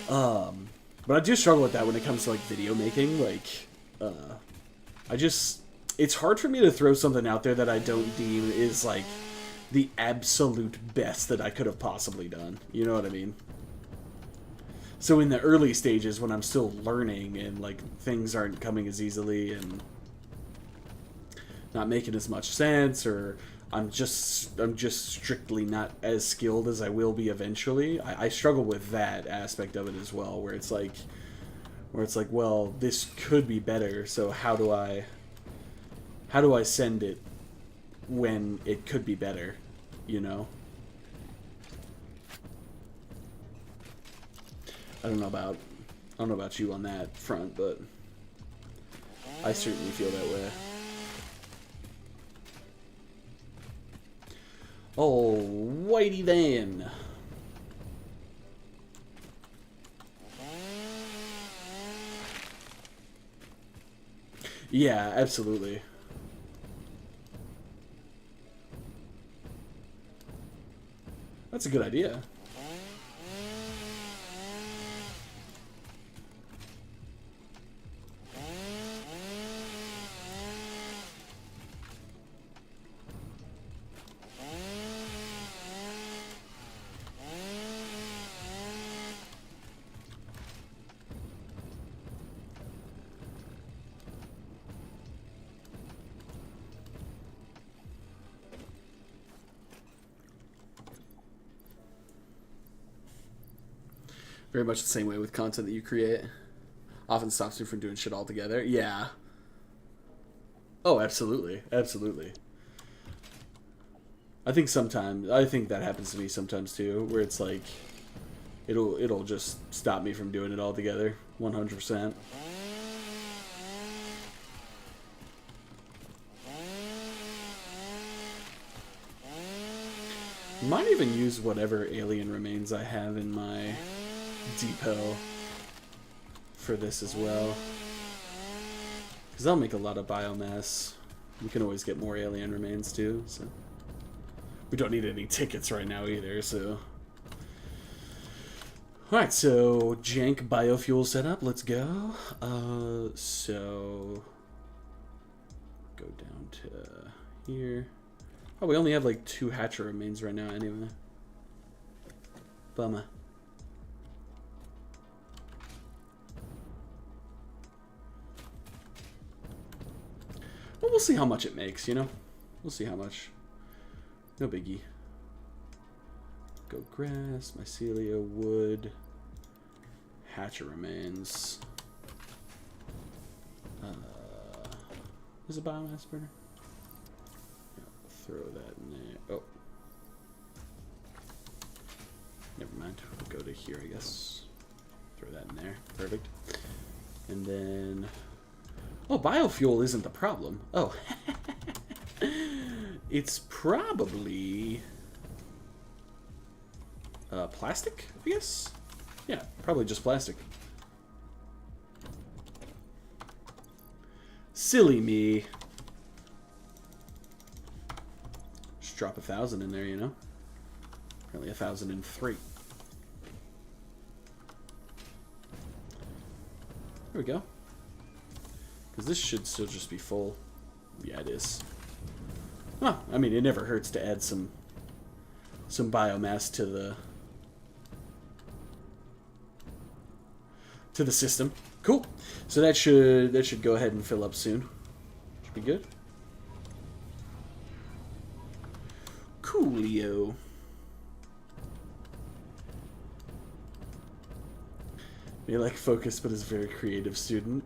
I do struggle with that when it comes to, like, video making. Like, it's hard for me to throw something out there that I don't deem is, like, the absolute best that I could have possibly done. You know what I mean? So in the early stages, when I'm still learning and, like, things aren't coming as easily and not making as much sense, or I'm just strictly not as skilled as I will be eventually, I struggle with that aspect of it as well, where it's like, well, this could be better, so how do I send it when it could be better, you know? I don't know about you on that front, but I certainly feel that way. Oh, whitey then. Yeah, absolutely. That's a good idea. Very much the same way with content that you create. Often stops you from doing shit altogether. Yeah. Oh, absolutely. Absolutely. I think that happens to me sometimes too, where it's like, it'll just stop me from doing it altogether. 100%. Might even use whatever alien remains I have in my depot for this as well, because that'll make a lot of biomass. We can always get more alien remains too, so we don't need any tickets right now either. So alright, so jank biofuel setup, let's go. So go down to here. Oh, we only have like 2 hatcher remains right now anyway. Bummer. Well, we'll see how much it makes, you know? We'll see how much. No biggie. Goat grass, mycelia, wood, hatchet remains. Is a biomass burner? Yeah, throw that in there. Oh. Never mind. We'll go to here, I guess. Throw that in there. Perfect. And then... Oh, biofuel isn't the problem. Oh. It's probably... plastic, I guess? Yeah, probably just plastic. Silly me. Just drop 1,000 in there, you know? Apparently 1,003. There we go. Because this should still just be full. Yeah, it is. Well, I mean, it never hurts to add some biomass to the system. Cool. So that should go ahead and fill up soon. Should be good. Coolio. May like focus, but is a very creative student.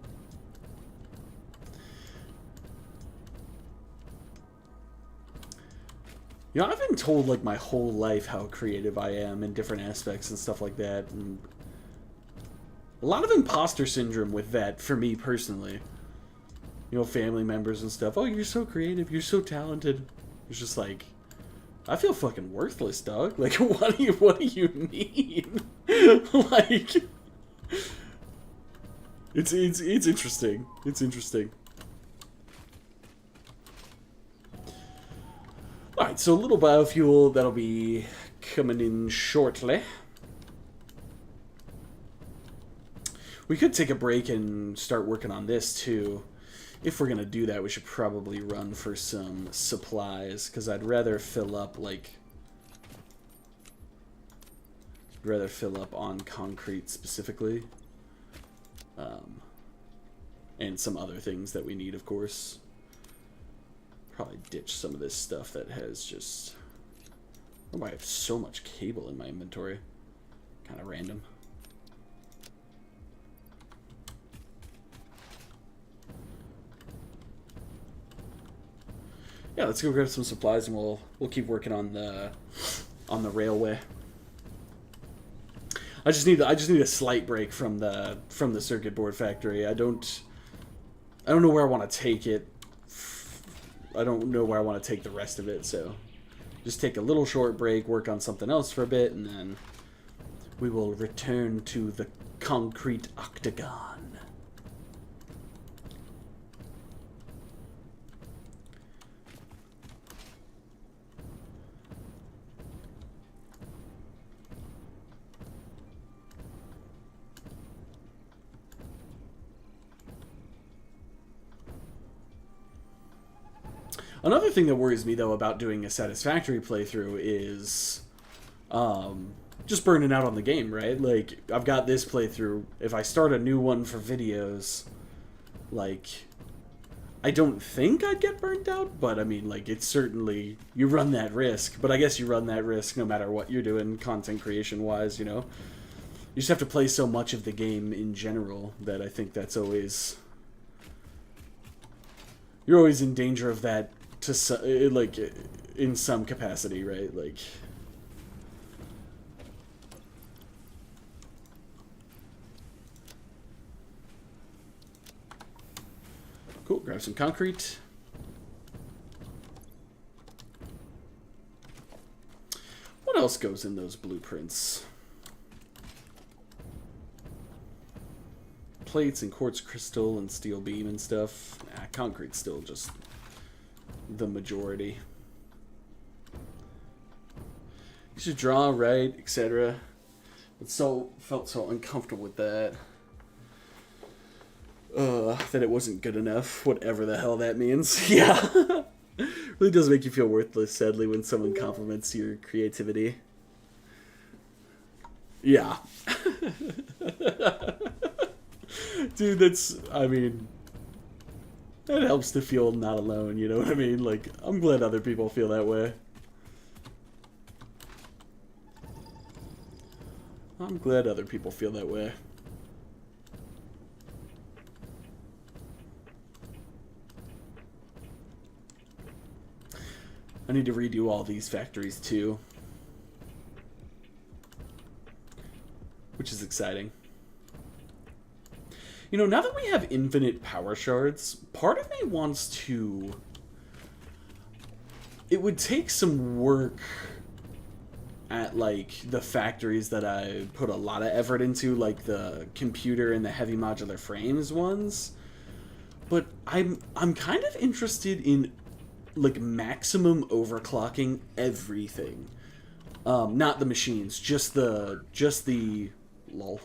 You know, I've been told like my whole life how creative I am in different aspects and stuff like that, and a lot of imposter syndrome with that for me personally. You know, family members and stuff. Oh, you're so creative. You're so talented. It's just like, I feel fucking worthless, dog. Like, what do you mean? Like, it's interesting. It's interesting. Alright, so a little biofuel, that'll be coming in shortly. We could take a break and start working on this too. If we're gonna do that, we should probably run for some supplies, because I'd rather fill up on concrete specifically. And some other things that we need, of course. Probably ditch some of this stuff that has just... Oh, I have so much cable in my inventory. Kind of random. Yeah, let's go grab some supplies and we'll keep working on the railway. I just need a slight break from the circuit board factory. I don't know where I want to take it. I don't know where I want to take the rest of it, so just take a little short break, work on something else for a bit, and then we will return to the concrete octagon. Another thing that worries me, though, about doing a Satisfactory playthrough is just burning out on the game, right? Like, I've got this playthrough. If I start a new one for videos, like, I don't think I'd get burnt out, but, I mean, like, it's certainly, you run that risk. But I guess you run that risk no matter what you're doing, content creation-wise, you know? You just have to play so much of the game in general that I think that's always... You're always in danger of that. Like, in some capacity, right? Like, cool. Grab some concrete. What else goes in those blueprints? Plates and quartz crystal and steel beam and stuff. Nah, concrete's still just the majority. You should draw, write, etc. But felt so uncomfortable with that. That it wasn't good enough. Whatever the hell that means. Yeah. Really does make you feel worthless, sadly, when someone compliments your creativity. Yeah. Dude, that's, I mean... It helps to feel not alone, you know what I mean? Like, I'm glad other people feel that way. I'm glad other people feel that way. I need to redo all these factories too, which is exciting. You know, now that we have infinite power shards, part of me wants to... It would take some work at, like, the factories that I put a lot of effort into, like the computer and the heavy modular frames ones. But I'm kind of interested in, like, maximum overclocking everything. Not the machines, just the lol.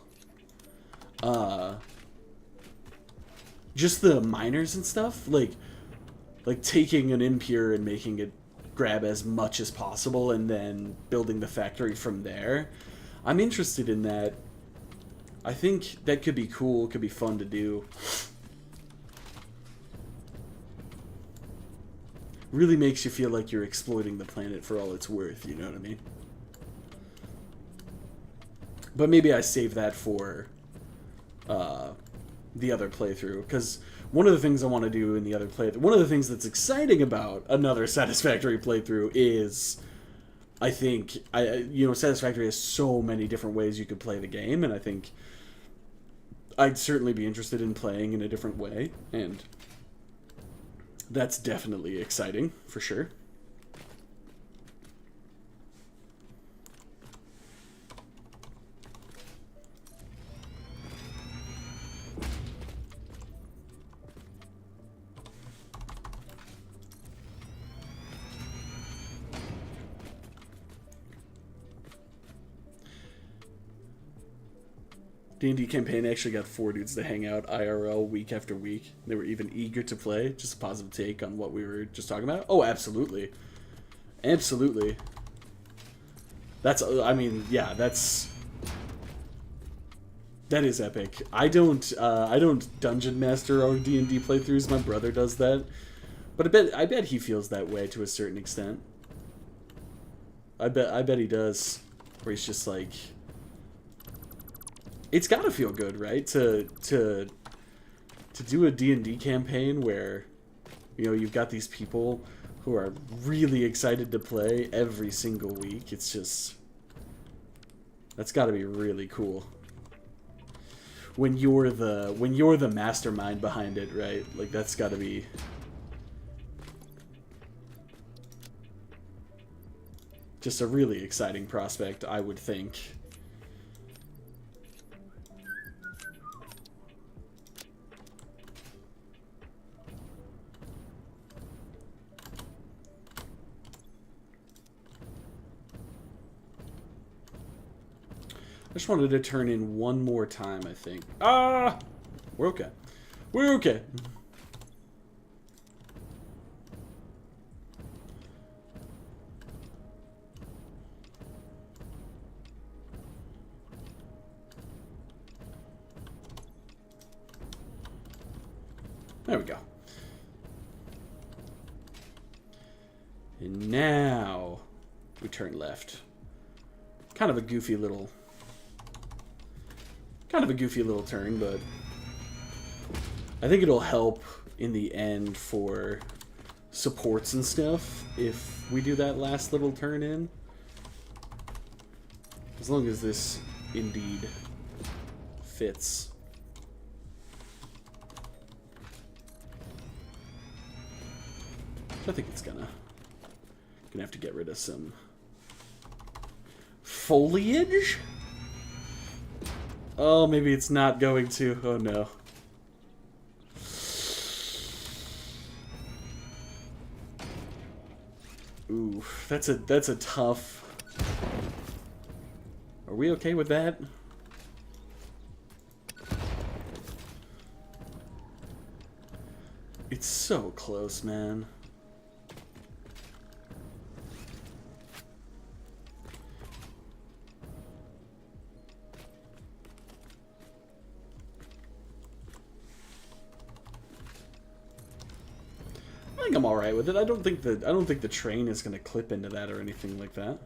Just the miners and stuff, like taking an impure and making it grab as much as possible and then building the factory from there. I'm interested in that. I think that could be cool, could be fun to do. Really makes you feel like you're exploiting the planet for all it's worth, you know what I mean? But maybe I save that for the other playthrough, because one of the things I want to do in the other playthrough, one of the things that's exciting about another Satisfactory playthrough is, I think, you know, Satisfactory has so many different ways you could play the game, and I think I'd certainly be interested in playing in a different way, and that's definitely exciting, for sure. D&D campaign actually got 4 dudes to hang out IRL week after week. They were even eager to play. Just a positive take on what we were just talking about. Oh, absolutely. Absolutely. That's, I mean, yeah, that is epic. I don't dungeon master our D&D playthroughs. My brother does that. But I bet he feels that way to a certain extent. I bet he does. Where he's just like, it's gotta feel good, right? To do a D&D campaign where, you know, you've got these people who are really excited to play every single week. It's just, that's gotta be really cool. When you're the mastermind behind it, right? Like, that's gotta be just a really exciting prospect, I would think. I just wanted to turn in one more time, I think. Ah! We're okay. We're okay. There we go. And now we turn left. Kind of a goofy little turn, but I think it'll help in the end for supports and stuff if we do that last little turn in. As long as this indeed fits. I think it's gonna have to get rid of some foliage. Oh, maybe it's not going to. Oh no. Ooh, that's a tough. Are we okay with that? It's so close, man. think I'm all right with it. I don't think the train is gonna clip into that or anything like that,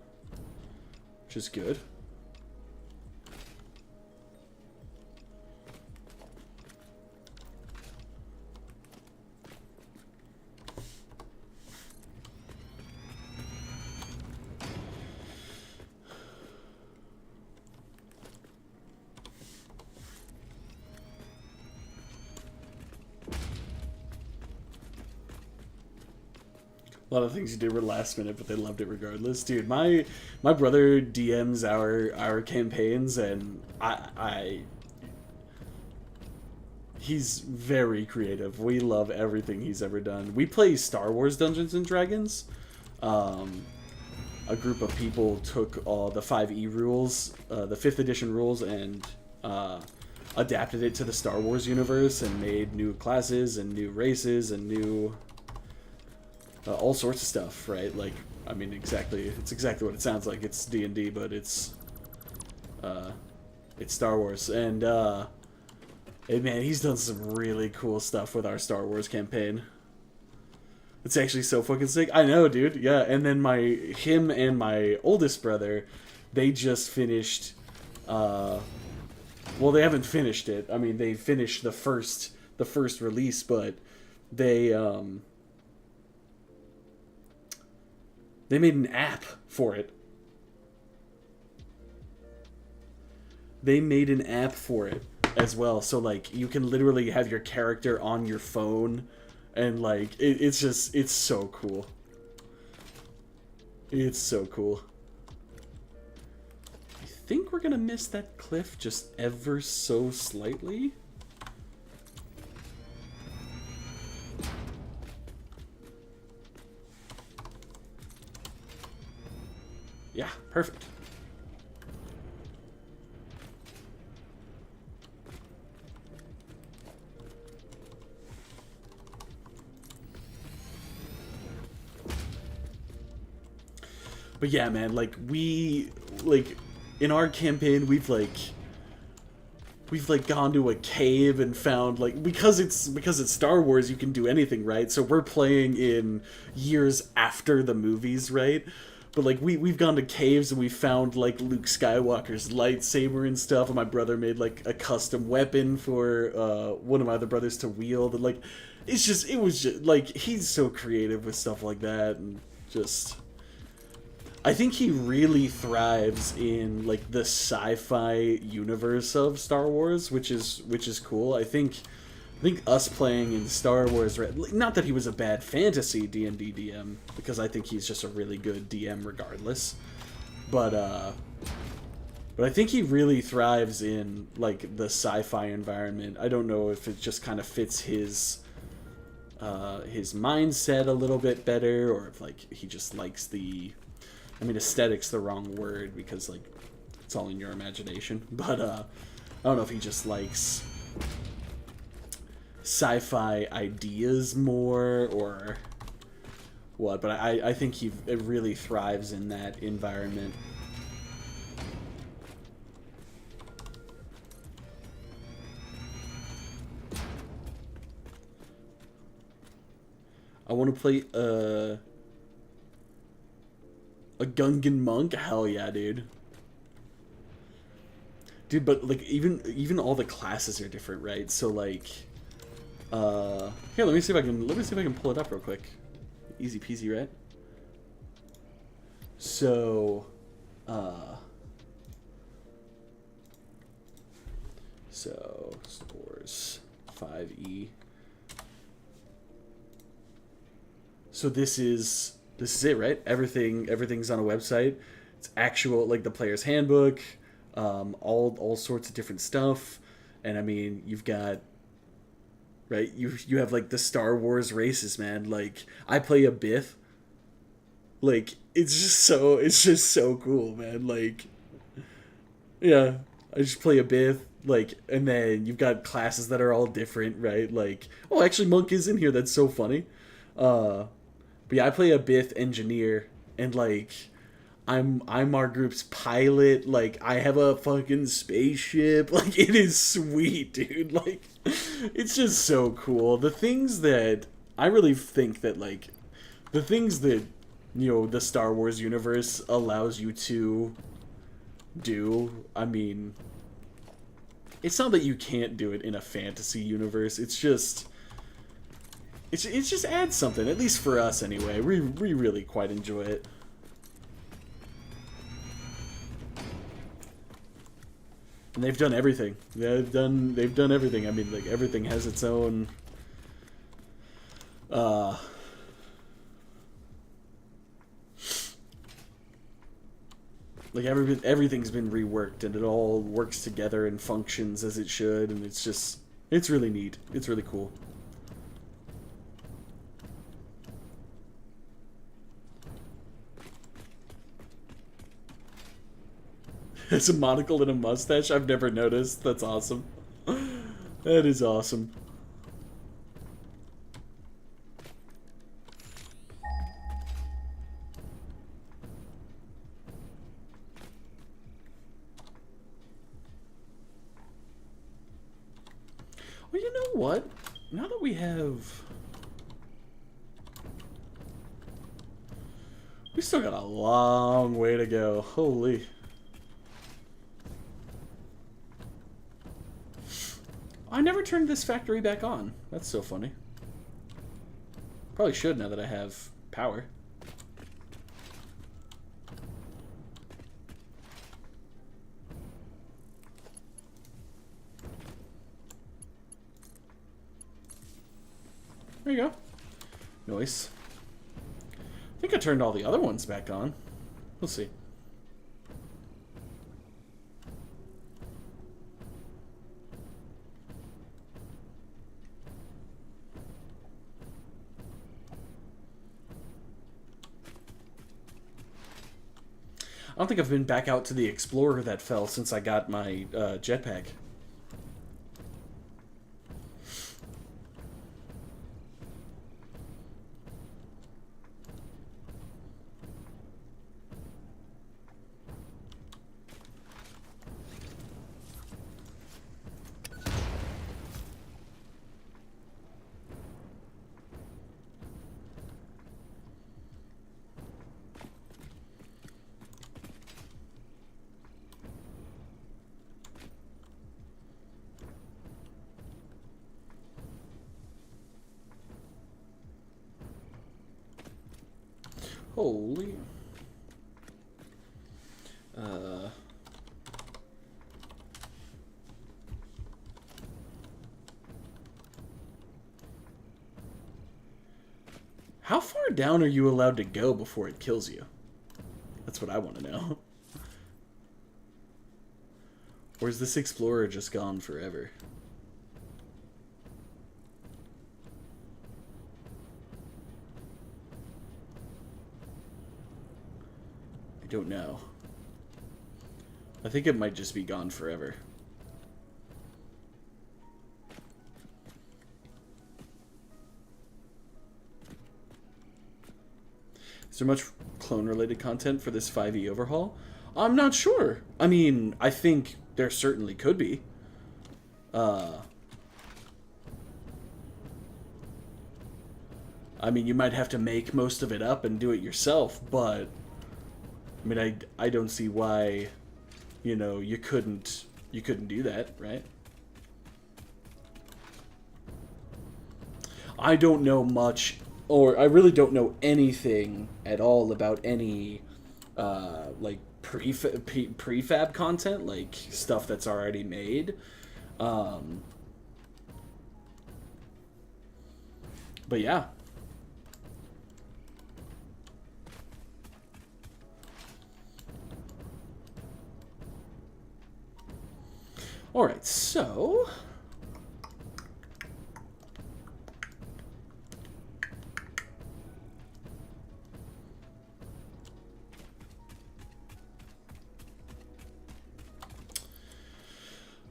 which is good. A lot of things you did were last minute, but they loved it regardless. Dude, my brother DMs our campaigns, and I he's very creative. We love everything he's ever done. We play Star Wars Dungeons and Dragons. A group of people took all the 5e rules, the 5th edition rules, and adapted it to the Star Wars universe and made new classes and new races and new all sorts of stuff, right? Like, I mean, it's exactly what it sounds like. It's D&D, but it's Star Wars. And hey, man, he's done some really cool stuff with our Star Wars campaign. It's actually so fucking sick. I know, dude. Yeah, and then him and my oldest brother, they just finished. Well, they haven't finished it. I mean, they finished the first release, but they made an app for it. They made an app for it as well. So, like, you can literally have your character on your phone. And, like, it's so cool. It's so cool. I think we're gonna miss that cliff just ever so slightly. Yeah, perfect. But yeah, man, like, in our campaign, we've gone to a cave and found, like, because it's Star Wars, you can do anything, right? So we're playing in years after the movies, right? But, like, we've gone to caves and we found, like, Luke Skywalker's lightsaber and stuff, and my brother made, like, a custom weapon for one of my other brothers to wield, and, like, it was just, like, he's so creative with stuff like that, and just... I think he really thrives in, like, the sci-fi universe of Star Wars, which is cool. I think us playing in Star Wars, not that he was a bad fantasy D&D DM, because I think he's just a really good DM regardless. But I think he really thrives in, like, the sci-fi environment. I don't know if it just kind of fits his mindset a little bit better, or if, like, he just likes the... I mean, aesthetic's the wrong word because, like, it's all in your imagination. But, I don't know if he just likes sci-fi ideas more or what. But I think it really thrives in that environment. I want to play, a Gungan monk? Hell yeah, dude. Dude, but, like, even all the classes are different, right? So, like, here, let me see if I can pull it up real quick. Easy peasy, right? So, stores 5e. So this is it, right? Everything's on a website. It's actual, like, the player's handbook, all sorts of different stuff. And I mean, you've got, right, you have, like, the Star Wars races, man. Like, I play a Bith. Like, it's just so cool, man. Like, yeah, I just play a Bith. Like, and then you've got classes that are all different, right? Like, oh, actually, Monk is in here. That's so funny. But yeah, I play a Bith engineer, and, like, I'm our group's pilot. Like, I have a fucking spaceship. Like, it is sweet, dude. Like, it's just so cool. The things that I really think that, like, the things that, you know, the Star Wars universe allows you to do, I mean, it's not that you can't do it in a fantasy universe. It's just, it just adds something, at least for us anyway. We really quite enjoy it. And they've done everything. They've done everything. I mean, like, everything has its own like everything's been reworked and it all works together and functions as it should, and it's really neat. It's really cool. It's a monocle and a mustache. I've never noticed. That's awesome. That is awesome. Well, you know what? Now that we have... We still got a long way to go. Holy. I never turned this factory back on. That's so funny. Probably should now that I have power. There you go. Nice. I think I turned all the other ones back on. We'll see. I don't think I've been back out to the Explorer that fell since I got my jetpack. Holy. How far down are you allowed to go before it kills you? That's what I want to know. Or is this Explorer just gone forever? I don't know. I think it might just be gone forever. Is there much clone-related content for this 5e overhaul? I'm not sure. I mean, I think there certainly could be. I mean, you might have to make most of it up and do it yourself, but... I mean, I don't see why, you know, you couldn't do that, right? I don't know much, or I really don't know anything at all about any, like, prefab content, like, stuff that's already made. But yeah. Alright, so...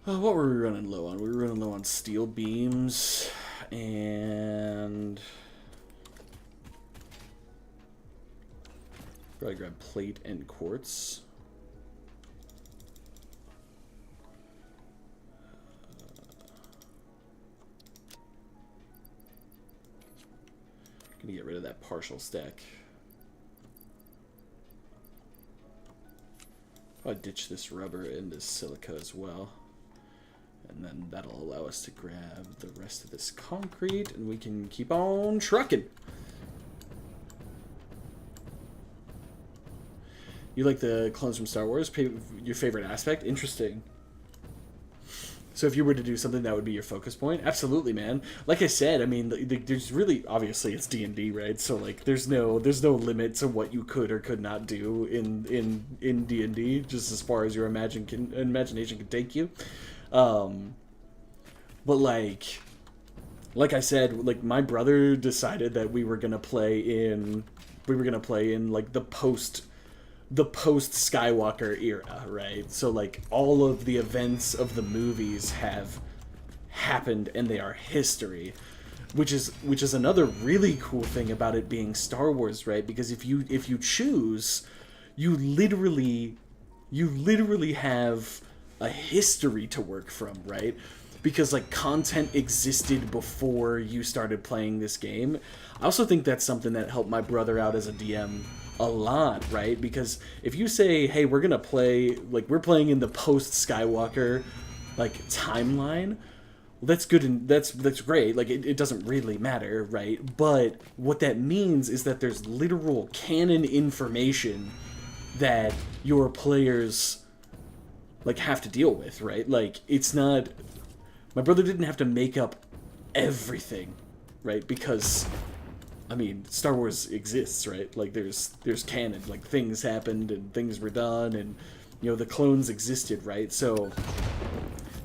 what were we running low on? We were running low on steel beams and... Probably grab plate and quartz. that partial stack. I'll ditch this rubber and this silica as well. And then that'll allow us to grab the rest of this concrete, and we can keep on trucking. You like the clones from Star Wars? Your favorite aspect? Interesting. So if you were to do something that would be your focus point, absolutely, man. Like I said, I mean, there's really, obviously it's D&D, right? So like, there's no limit to what you could or could not do in D&D, just as far as your imagination can take you. But like I said, like my brother decided that we were gonna play in like the post Skywalker era, right? So like all of the events of the movies have happened and they are history, which is another really cool thing about it being Star Wars, right? Because if you choose, you literally have a history to work from, right? Because like content existed before you started playing this game. I also think that's something that helped my brother out as a DM a lot, right? Because if you say, hey, we're gonna play, like, we're playing in the post Skywalker like timeline, well, that's good and that's great. Like it doesn't really matter, right? But what that means is that there's literal canon information that your players like have to deal with, right? Like it's not, my brother didn't have to make up everything, right? Because I mean, Star Wars exists, right? Like there's canon, like things happened and things were done, and you know the clones existed, right? So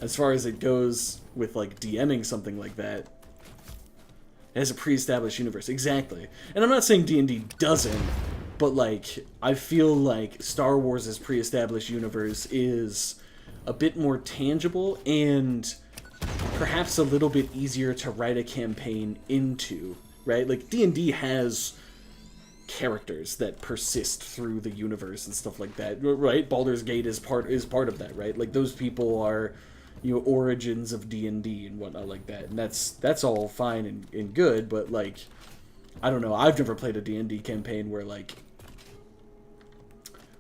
as far as it goes with like DMing something like that, it has a pre-established universe, exactly. And I'm not saying D&D doesn't, but like I feel like Star Wars' pre-established universe is a bit more tangible and perhaps a little bit easier to write a campaign into. Right? Like, D&D has characters that persist through the universe and stuff like that, right? Baldur's Gate is part of that, right? Like, those people are, you know, origins of D&D and whatnot like that. And that's all fine and good, but, like, I don't know. I've never played a D&D campaign where, like,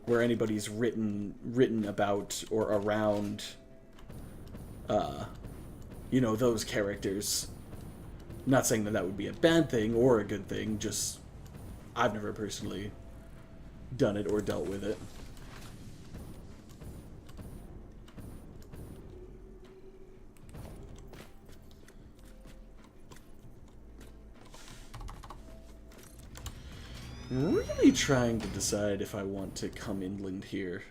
where anybody's written about or around, you know, those characters. Not saying that would be a bad thing or a good thing, just I've never personally done it or dealt with it. Really trying to decide if I want to come inland here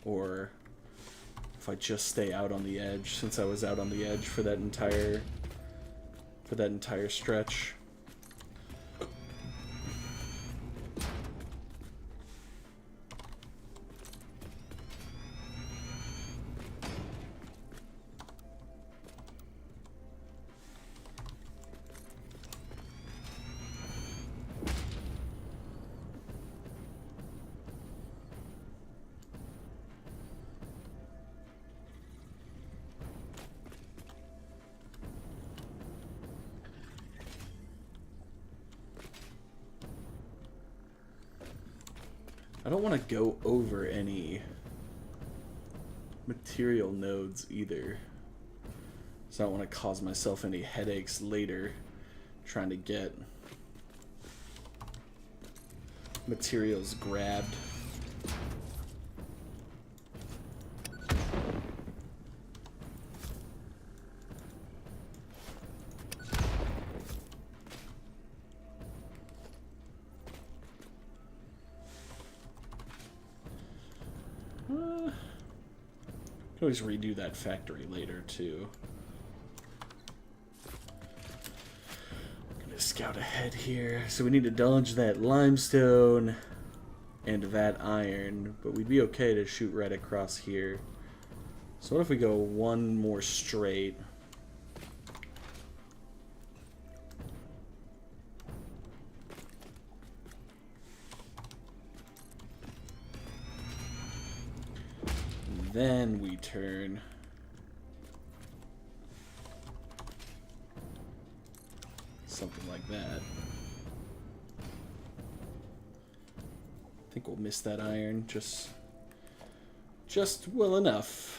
or if I just stay out on the edge, since I was out on the edge for that entire stretch. I don't want to go over any material nodes either, so I don't want to cause myself any headaches later trying to get materials grabbed. Can always redo that factory later too. I'm gonna scout ahead here. So we need to dodge that limestone and that iron, but we'd be okay to shoot right across here. So what if we go one more straight? Then we turn. Something like that. I think we'll miss that iron just well enough.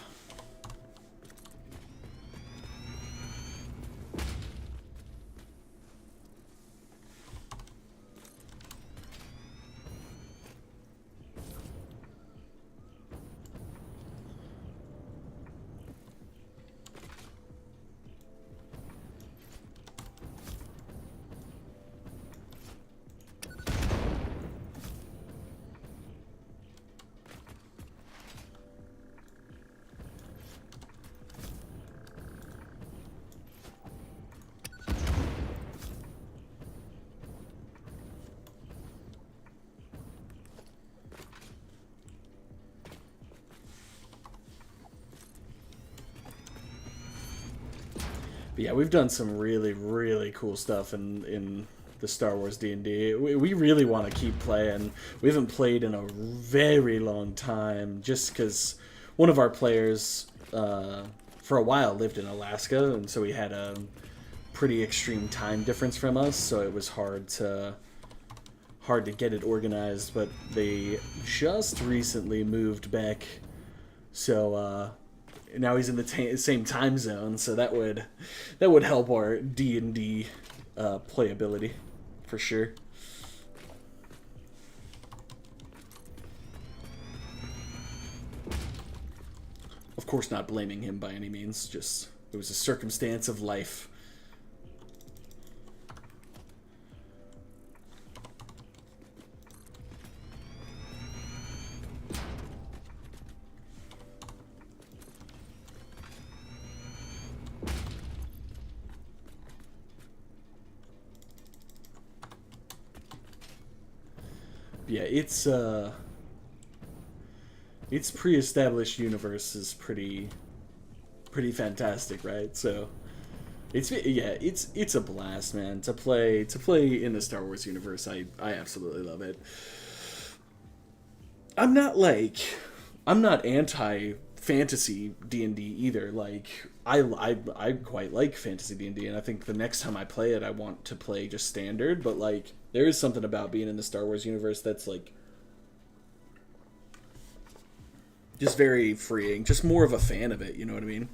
But yeah, we've done some really, really cool stuff in the Star Wars D&D. We really want to keep playing. We haven't played in a very long time, just because one of our players, for a while, lived in Alaska, and so we had a pretty extreme time difference from us, so it was hard to get it organized, but they just recently moved back, so now he's in the same time zone, so that would help our D&D playability for sure. Of course, not blaming him by any means, just it was a circumstance of life. Yeah, its pre-established universe is pretty fantastic, right? So it's a blast, man, to play in the Star Wars universe. I absolutely love it. I'm not anti fantasy D&D either. Like I quite like fantasy D&D, and I think the next time I play it I want to play just standard, but like there is something about being in the Star Wars universe that's like just very freeing, just more of a fan of it, you know what I mean?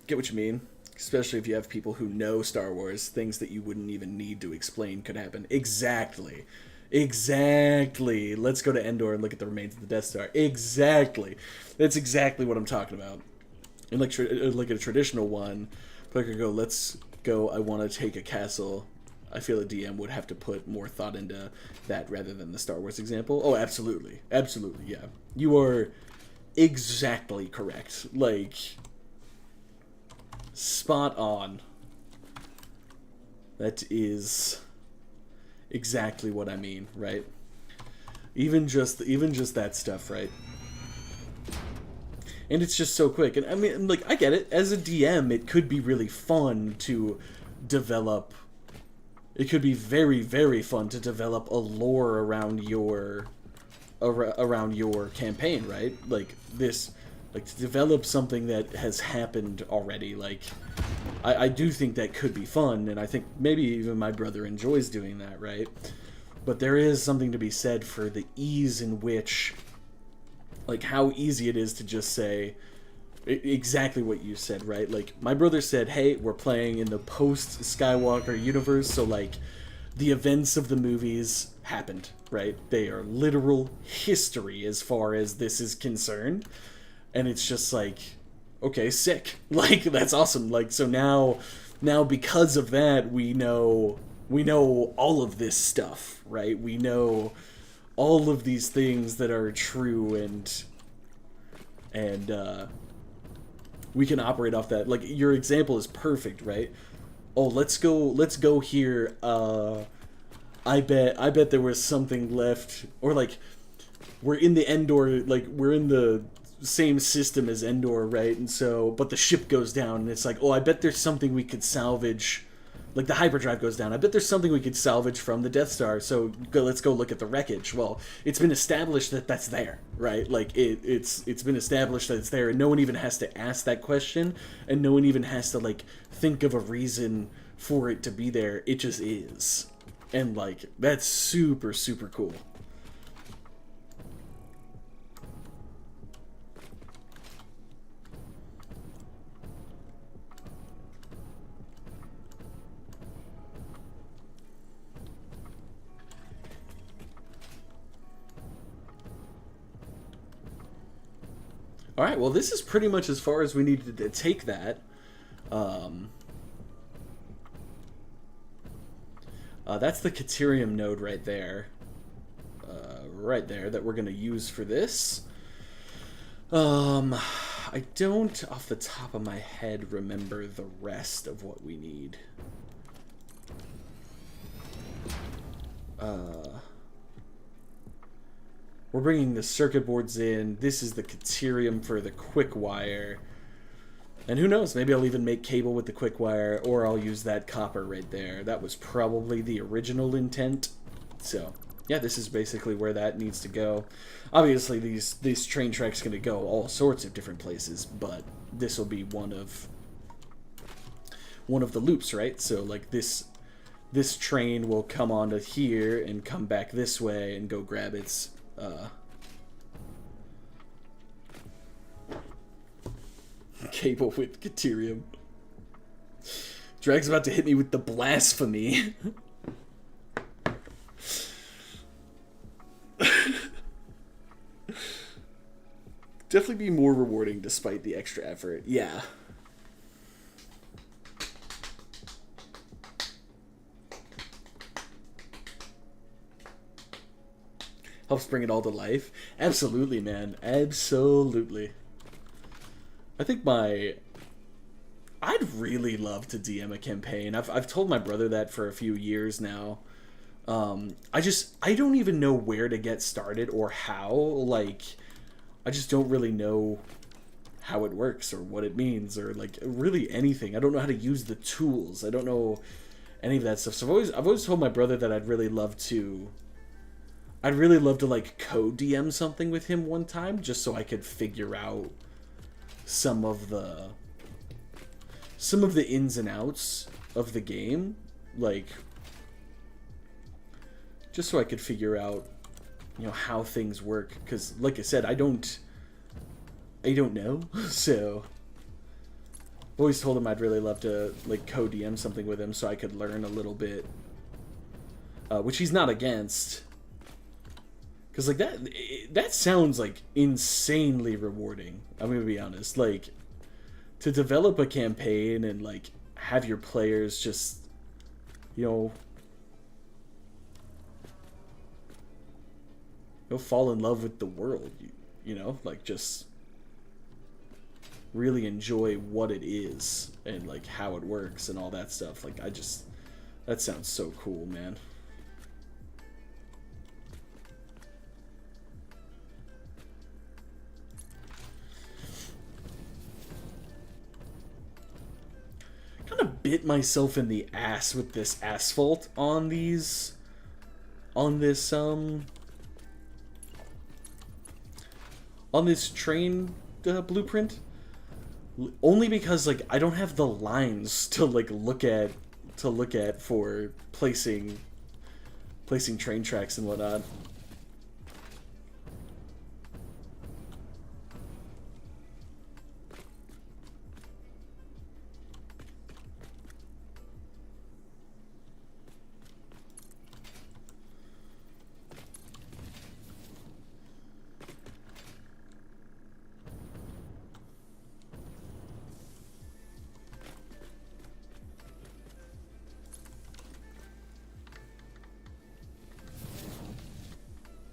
Get what you mean? Especially if you have people who know Star Wars, things that you wouldn't even need to explain could happen. Exactly. Exactly. Let's go to Endor and look at the remains of the Death Star. Exactly. That's exactly what I'm talking about. And like a traditional one, player could go, let's go, I want to take a castle. I feel a DM would have to put more thought into that rather than the Star Wars example. Oh, absolutely. Absolutely, yeah. You are exactly correct. Like, spot on. That is exactly what I mean, right? Even just that stuff, right? And it's just so quick. And I mean, like, I get it. As a DM, it could be really fun to develop. It could be very, very fun to develop a lore around your campaign, right? Like this, like to develop something that has happened already. Like, I do think that could be fun, and I think maybe even my brother enjoys doing that, right? But there is something to be said for the ease in which, like, how easy it is to just say exactly what you said, right? Like, my brother said, hey, we're playing in the post-Skywalker universe, so, like, the events of the movies happened, right? They are literal history as far as this is concerned. And it's just like, okay, sick. Like, that's awesome. Like, so now because of that, we know all of this stuff, right? We know all of these things that are true, and we can operate off that. Like, your example is perfect, right? Oh, let's go here. I bet there was something left, or like we're in the Endor, like we're in the same system as Endor, right? And so, but the ship goes down, and it's like, oh, I bet there's something we could salvage. Like, the hyperdrive goes down. I bet there's something we could salvage from the Death Star, so let's go look at the wreckage. Well, it's been established that that's there, right? Like, it's been established that it's there, and no one even has to ask that question, and no one even has to, like, think of a reason for it to be there. It just is. And like that's super super cool. All right, well, this is pretty much as far as we needed to take that. Um, that's the Caterium node right there. Right there, that we're going to use for this. I don't, off the top of my head, remember the rest of what we need. We're bringing the circuit boards in. This is the Caterium for the quick wire. And who knows, maybe I'll even make cable with the quick wire, or I'll use that copper right there. That was probably the original intent. So, yeah, this is basically where that needs to go. Obviously, these train tracks going to go all sorts of different places, but this will be one of the loops, right? So, like, this train will come onto here and come back this way and go grab its... cable with Caterium. Drag's about to hit me with the blasphemy. Definitely be more rewarding despite the extra effort. Yeah. Helps bring it all to life. Absolutely, man. Absolutely. I think I'd really love to DM a campaign. I've told my brother that for a few years now. I don't even know where to get started or how. Like, I just don't really know how it works or what it means or like really anything. I don't know how to use the tools. I don't know any of that stuff. So I've always told my brother that I'd really love to like co-DM something with him one time, just so I could figure out some of the ins and outs of the game, like just so I could figure out, you know, how things work, because like I said, I don't know. So I've always told him I'd really love to like co-DM something with him so I could learn a little bit, which he's not against. Because, like, that sounds, like, insanely rewarding. I'm going to be honest. Like, to develop a campaign and, like, have your players just, you know, fall in love with the world. You know? Like, just really enjoy what it is and, like, how it works and all that stuff. Like, that sounds so cool, man. Bit myself in the ass with this asphalt on this train blueprint, only because like I don't have the lines to like look at for placing train tracks and whatnot.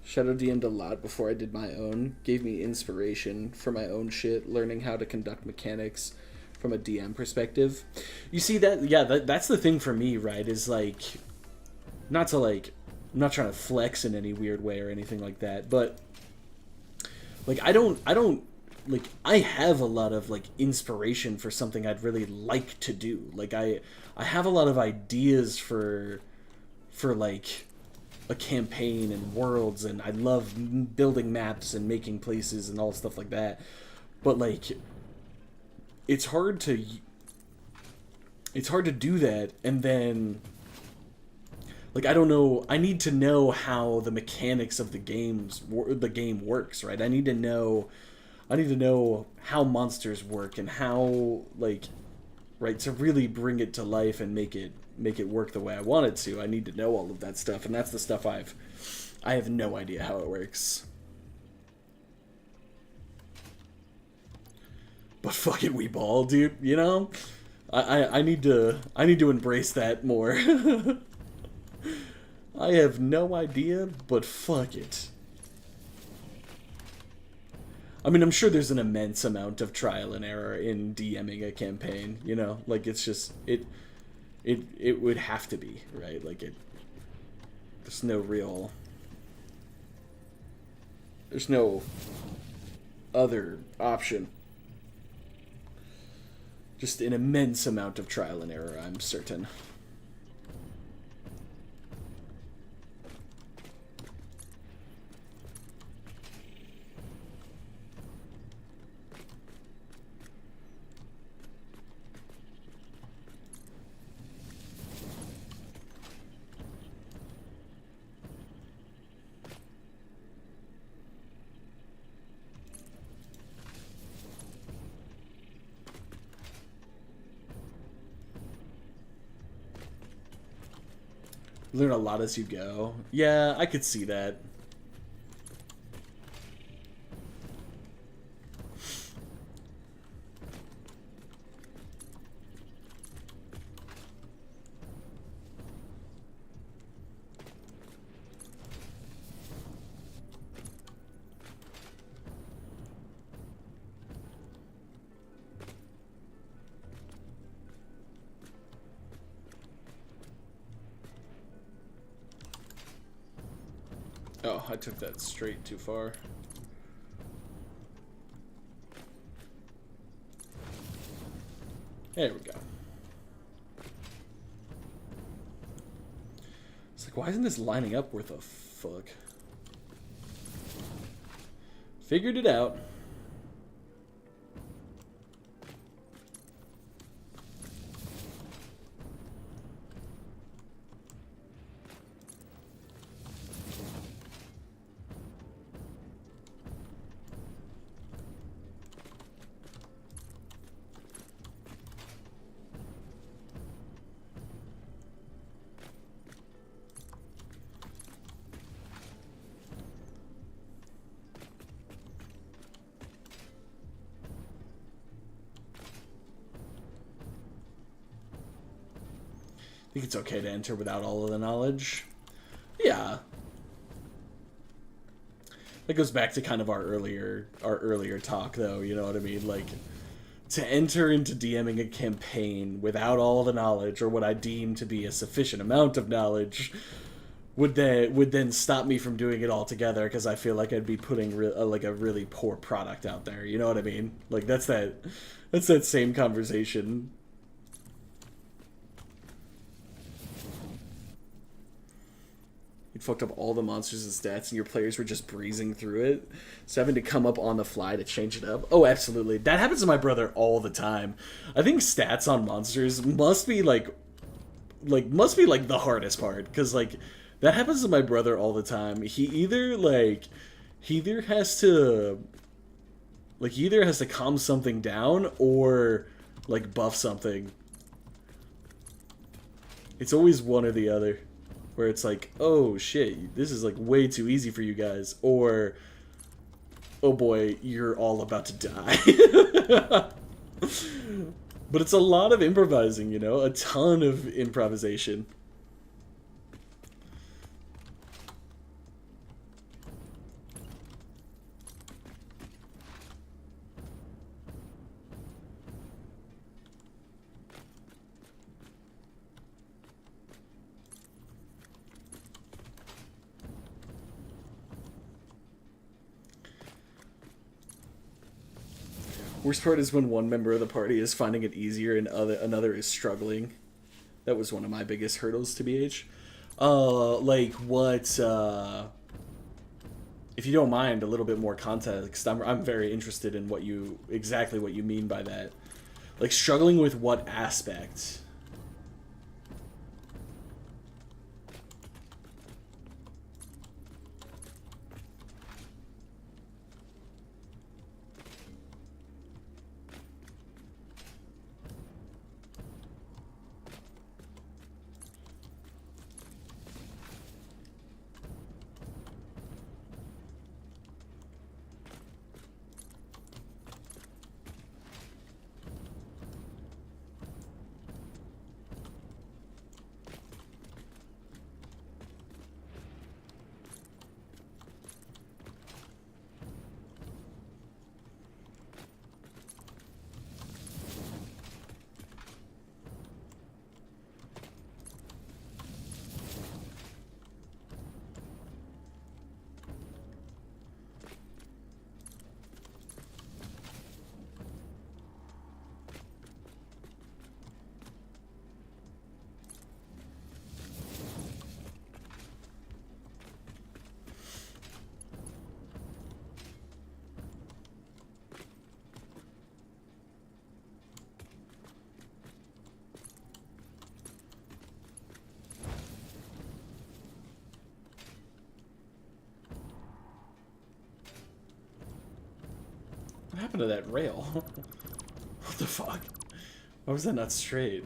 Shadow DM'd a lot before I did my own. Gave me inspiration for my own shit, learning how to conduct mechanics from a DM perspective. You see that? Yeah, that's the thing for me, right? Is like, not to like, I'm not trying to flex in any weird way or anything like that, but like I don't like, I have a lot of like inspiration for something I'd really like to do. Like I have a lot of ideas for like a campaign and worlds, and I love building maps and making places and all stuff like that. But like, it's hard to do that and then like I don't know. I need to know how the mechanics of the game works, right? I need to know how monsters work and how like right to really bring it to life and make it work the way I want it to. I need to know all of that stuff, and that's the stuff I have no idea how it works. But fucking we ball, dude. You know, I need to embrace that more. I have no idea, but fuck it. I mean, I'm sure there's an immense amount of trial and error in DMing a campaign. You know, like it's just it would have to be, right? Like there's no real. There's no other option. Just an immense amount of trial and error, I'm certain. Learn a lot as you go. Yeah, I could see that. Oh, I took that straight too far. There we go. It's like, why isn't this lining up worth a fuck? Figured it out. I think it's okay to enter without all of the knowledge. Yeah. That goes back to kind of our earlier talk, though, you know what I mean? Like, to enter into DMing a campaign without all the knowledge, or what I deem to be a sufficient amount of knowledge, would then stop me from doing it altogether, because I feel like I'd be putting like a really poor product out there, you know what I mean? Like, that's that same conversation. You fucked up all the monsters and stats, and your players were just breezing through it. So having to come up on the fly to change it up. Oh, absolutely. That happens to my brother all the time. I think stats on monsters must be like the hardest part, because like that happens to my brother all the time. He either has to calm something down or like buff something. It's always one or the other. Where it's like, oh shit, this is like way too easy for you guys, or oh boy, you're all about to die. But it's a lot of improvising, you know, a ton of improvisation. Worst part is when one member of the party is finding it easier and another is struggling. That was one of my biggest hurdles to BH. Like what? If you don't mind, a little bit more context. I'm very interested in exactly what you mean by that. Like struggling with what aspect? What happened to that rail? What the fuck? Why was that not straight?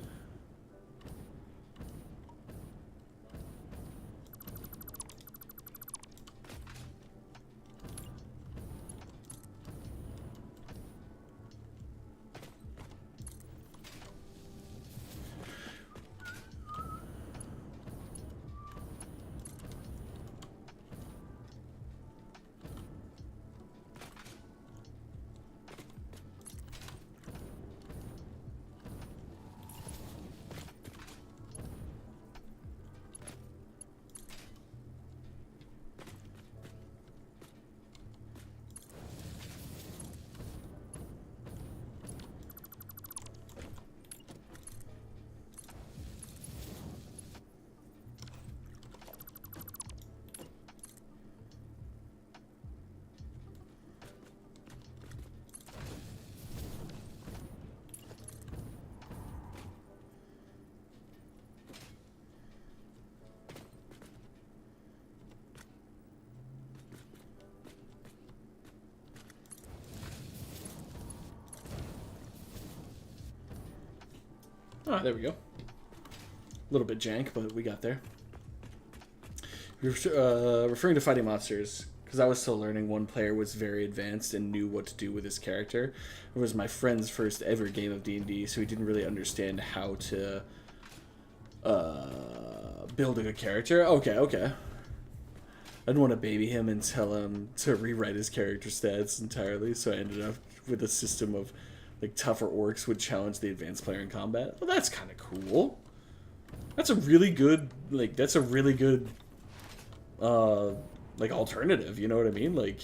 Ah, there we go. A little bit jank, but we got there. Referring to fighting monsters, because I was still learning, one player was very advanced and knew what to do with his character. It was my friend's first ever game of D&D, so he didn't really understand how to build a good character. Okay. I didn't want to baby him and tell him to rewrite his character stats entirely, so I ended up with a system of like tougher orcs would challenge the advanced player in combat. Well, that's kind of cool. That's a really good like like alternative, you know what I mean? Like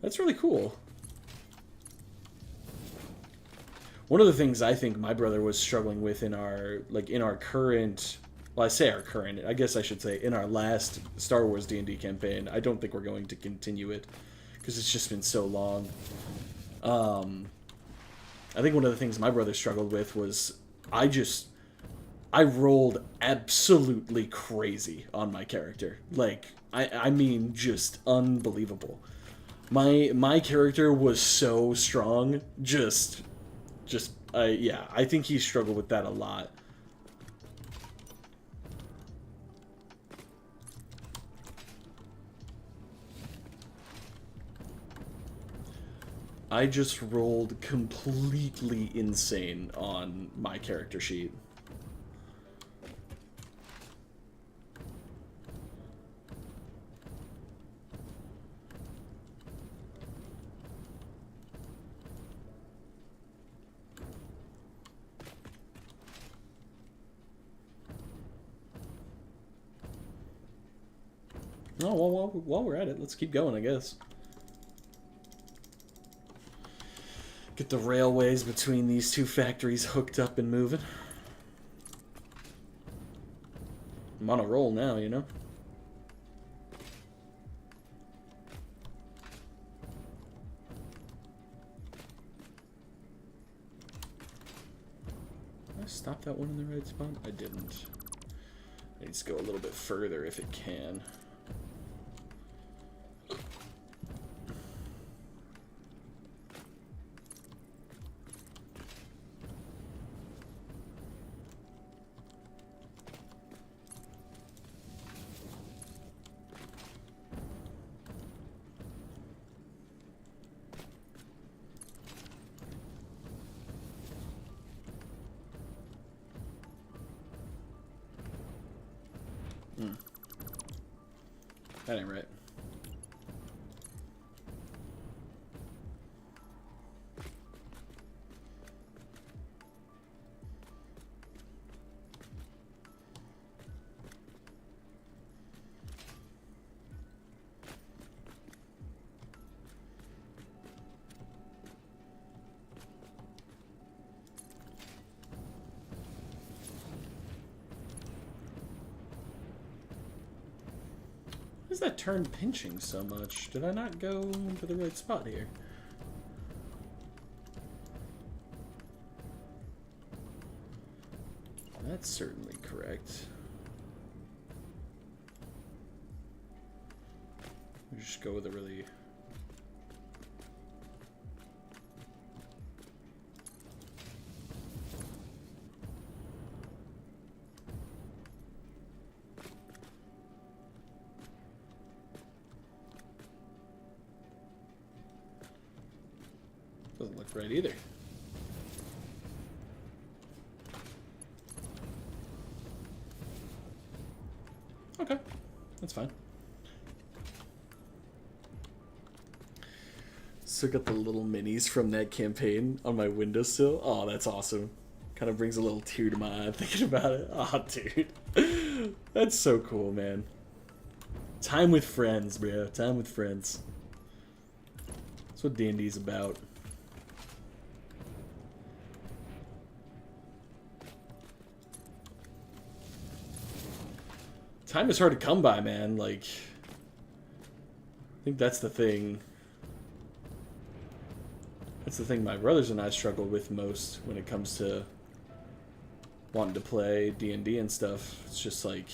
that's really cool. One of the things I think my brother was struggling with in our current, well, I say our current, I guess I should say in our last Star Wars D&D campaign. I don't think we're going to continue it because it's just been so long. I think one of the things my brother struggled with was I rolled absolutely crazy on my character. Like, I mean, just unbelievable. My character was so strong, yeah, I think he struggled with that a lot. I just rolled completely insane on my character sheet. Oh, well, while we're at it, let's keep going, I guess. Get the railways between these two factories hooked up and moving. I'm on a roll now, you know? Did I stop that one in the right spot? I didn't. It needs to go a little bit further if it can. That ain't right. Why is that turn pinching so much? Did I not go to the right spot here? That's certainly correct. We just go with a really... doesn't look right either. Okay, that's fine. So I got the little minis from that campaign on my windowsill. Oh, that's awesome. Kind of brings a little tear to my eye thinking about it. Oh, dude. That's so cool, man. Time with friends, bro. Time with friends. That's what D&D's about. Time is hard to come by, man. Like, I think that's the thing. That's the thing my brothers and I struggle with most when it comes to wanting to play D&D and stuff. It's just like...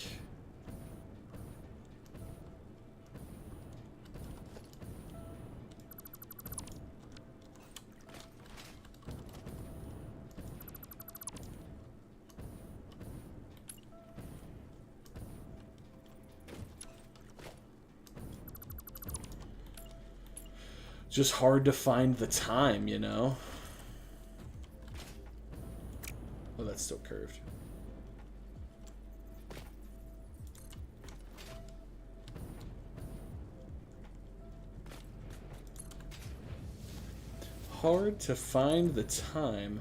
just hard to find the time, you know? Oh, that's still curved. Hard to find the time.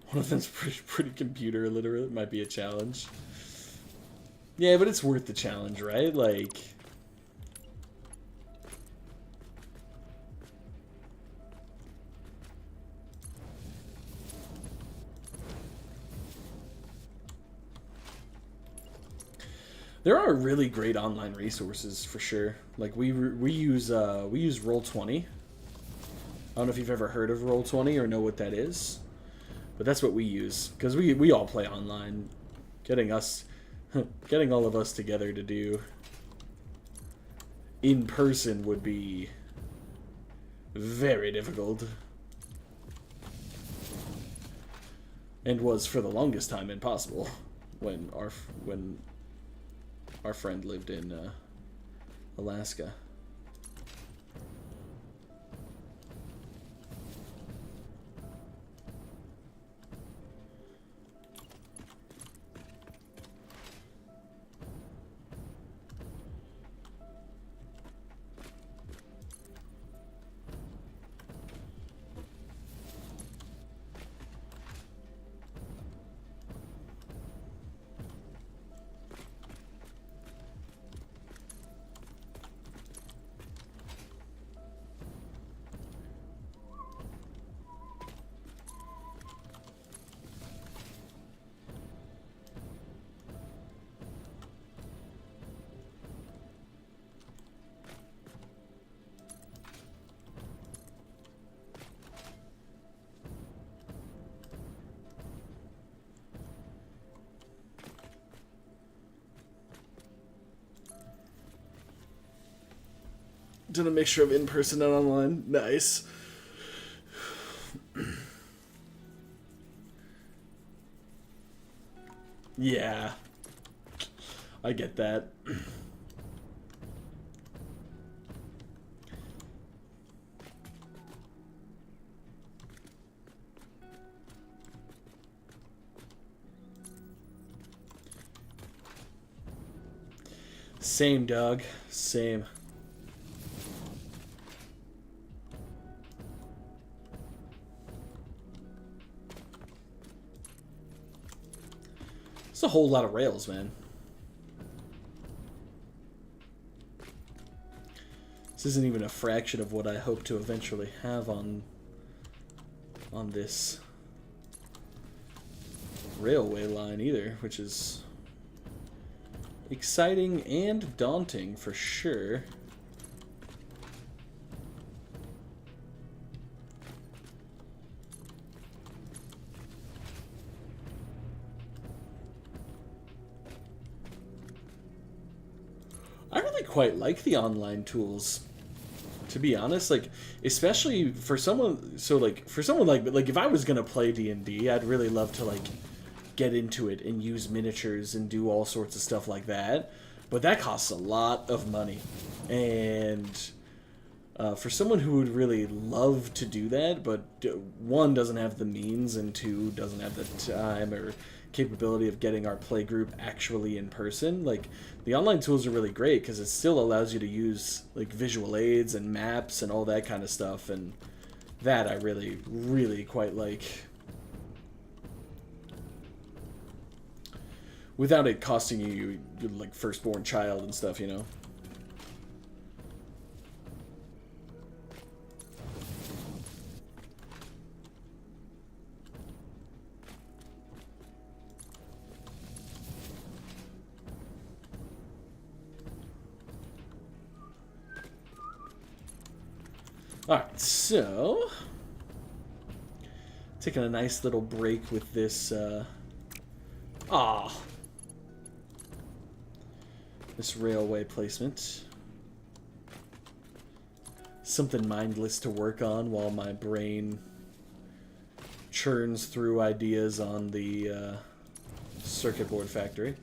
One of them's pretty computer illiterate. Might be a challenge. Yeah, but it's worth the challenge, right? Like... There are really great online resources for sure. Like we use Roll20. I don't know if you've ever heard of Roll20 or know what that is. But that's what we use, because we all play online. Getting all of us together to do in person would be very difficult. And was for the longest time impossible when our friend lived in Alaska. Done a mixture of in-person and online. Nice. Yeah. I get that. Same, dog. Same. It's a whole lot of rails, man. This isn't even a fraction of what I hope to eventually have on this railway line either, which is exciting and daunting for sure. actually quite like the online tools, to be honest. Like, especially for someone, so like for someone like if I was gonna play D&D, I'd really love to like get into it and use miniatures and do all sorts of stuff like that. But that costs a lot of money, and for someone who would really love to do that, but one, doesn't have the means, and two, doesn't have the time or capability of getting our play group actually in person, like, the online tools are really great because it still allows you to use like visual aids and maps and all that kind of stuff, and that I really, really quite like. Without it costing you your like firstborn child and stuff, you know. Alright, so taking a nice little break with this this railway placement. Something mindless to work on while my brain churns through ideas on the circuit board factory.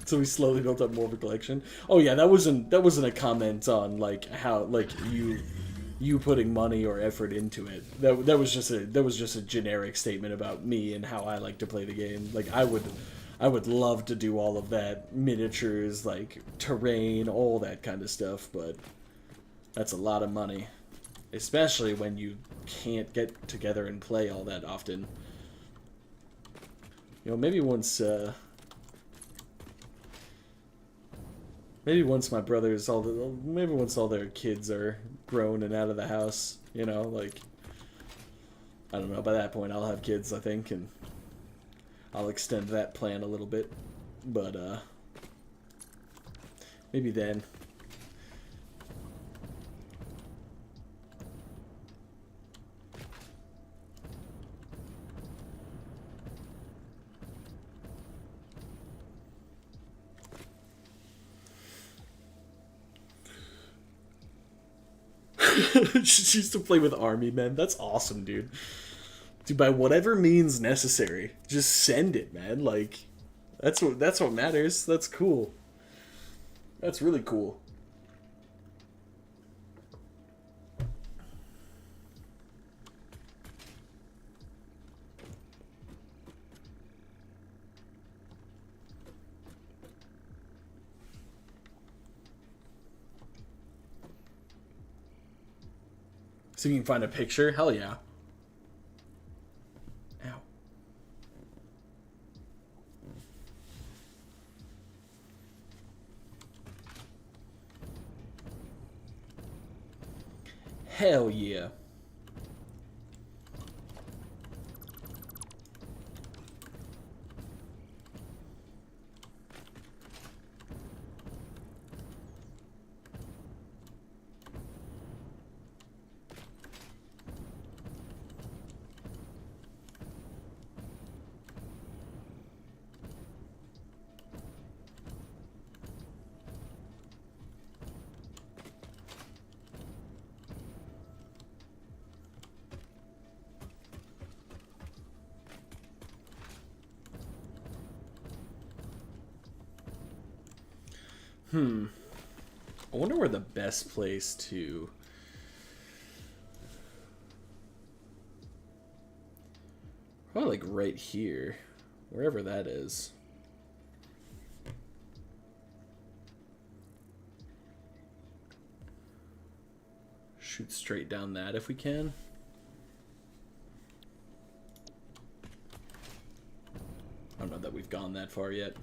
So we slowly built up more of a collection. Oh yeah, that wasn't a comment on like how like you putting money or effort into it. That was just a generic statement about me and how I like to play the game. Like I would love to do all of that, miniatures, like terrain, all that kind of stuff, but that's a lot of money, especially when you can't get together and play all that often. You know, maybe once my brothers, maybe once all their kids are grown and out of the house, you know, like, I don't know, by that point I'll have kids, I think, and I'll extend that plan a little bit, but, maybe then. She used to play with army men. That's awesome, dude. Dude, by whatever means necessary, just send it, man. Like, that's what matters. That's cool. That's really cool. So you can find a picture? Hell yeah. Ow. Hell yeah. I wonder where the best place to... Probably like right here. Wherever that is. Shoot straight down that if we can. I don't know that we've gone that far yet.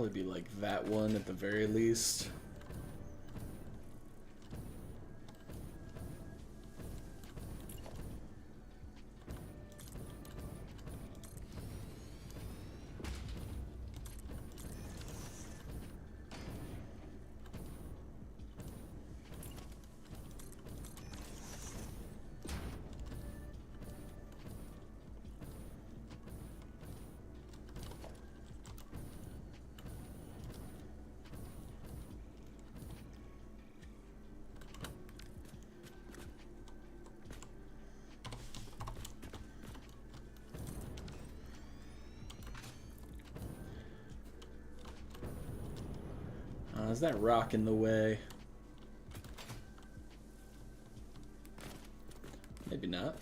Probably be like that one at the very least. Is that rock in the way? Maybe not.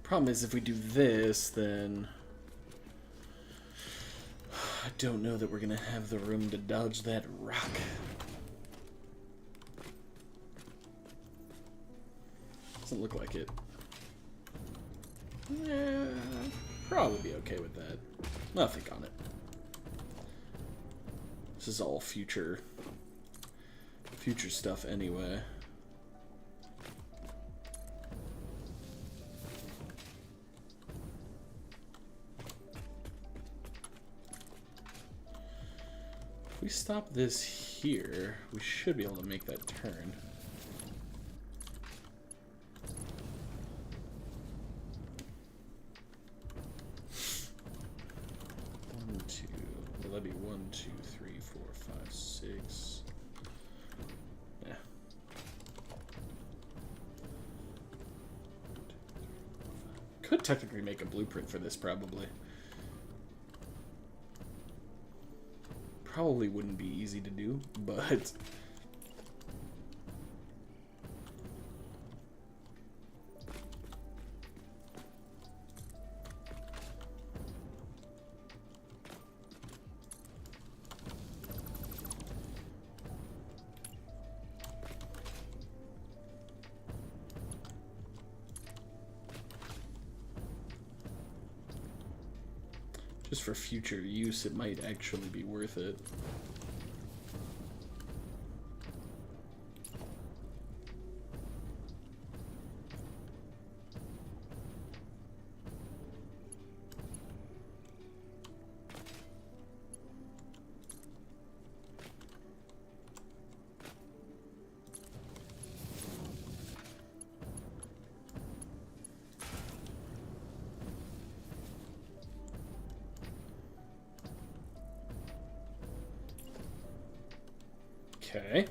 Problem is, if we do this, then I don't know that we're gonna have the room to dodge that rock. Doesn't look like it. Yeah, probably be okay with that. I'll think on it. This is all future stuff anyway. If we stop this here, we should be able to make that turn. One, two. Well, that'd be 1, 2, 3, 4, 5, 6. Yeah. Could technically make a blueprint for this, probably. Probably wouldn't be easy to do, but just for future use, it might actually be worth it. Okay.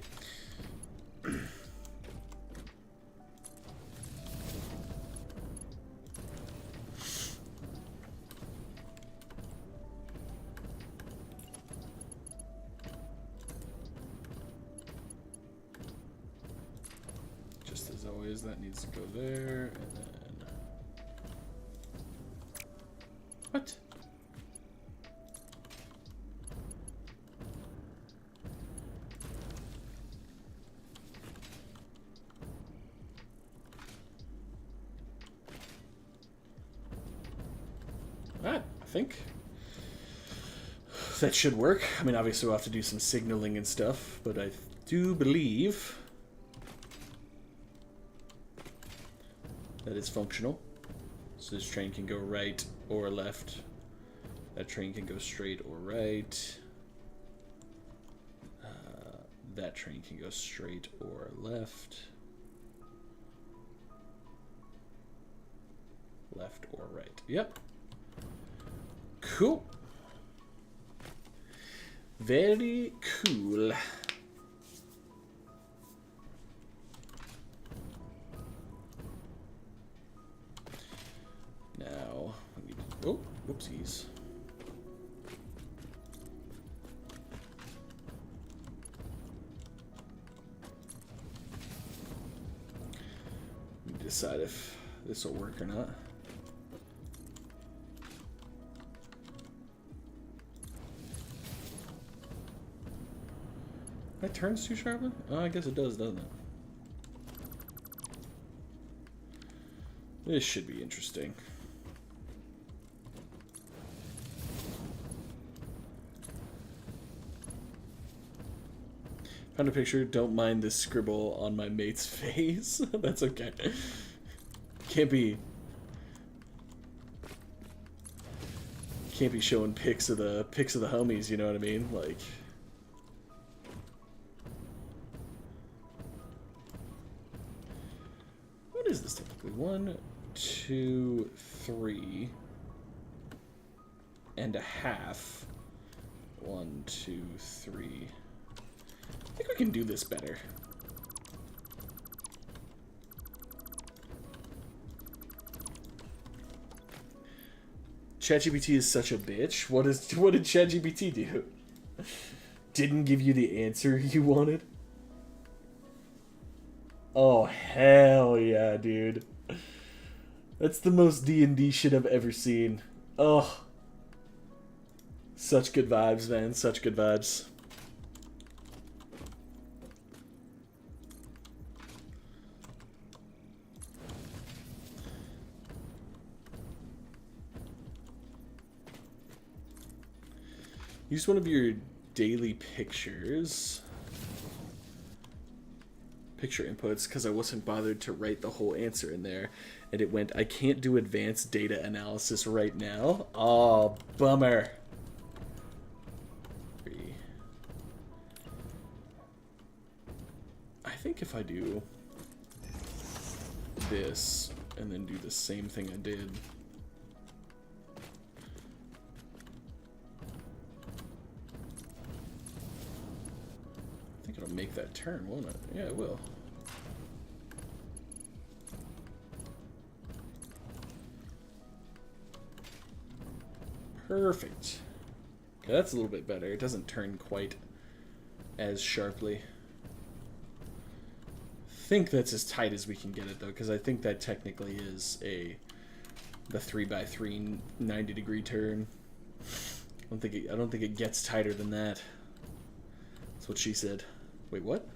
Just as always. is that needs to go there, and then... What? Alright, I think that should work. I mean, obviously we'll have to do some signaling and stuff, but I do believe that is functional. So this train can go right or left. That train can go straight or right. That train can go straight or left. Left or right. Yep. Cool. Very cool. Now, oh, whoopsies. Let me decide if this will work or not. That turns too sharply? Oh, I guess it does, doesn't it? This should be interesting. Found a picture. Don't mind this scribble on my mate's face. That's okay. Can't be showing pics of the homies. You know what I mean? Like. What is this technically? 1, 2, 3 and a half. 1, 2, 3. I think we can do this better. ChatGPT is such a bitch. What did ChatGPT do? Didn't give you the answer you wanted? Oh, hell yeah, dude. That's the most D&D shit I've ever seen. Oh. Such good vibes, man. Such good vibes. Use one of your daily picture inputs because I wasn't bothered to write the whole answer in there, and it went, I can't do advanced data analysis right now. Oh, bummer. I think if I do this and then do the same thing I did, I think it'll make that turn, won't it? Yeah, it will. Perfect. Okay, that's a little bit better. It doesn't turn quite as sharply. I think that's as tight as we can get it though, because I think that technically is the 3x3 90-degree turn. I don't think it gets tighter than that. That's what she said. Wait, what?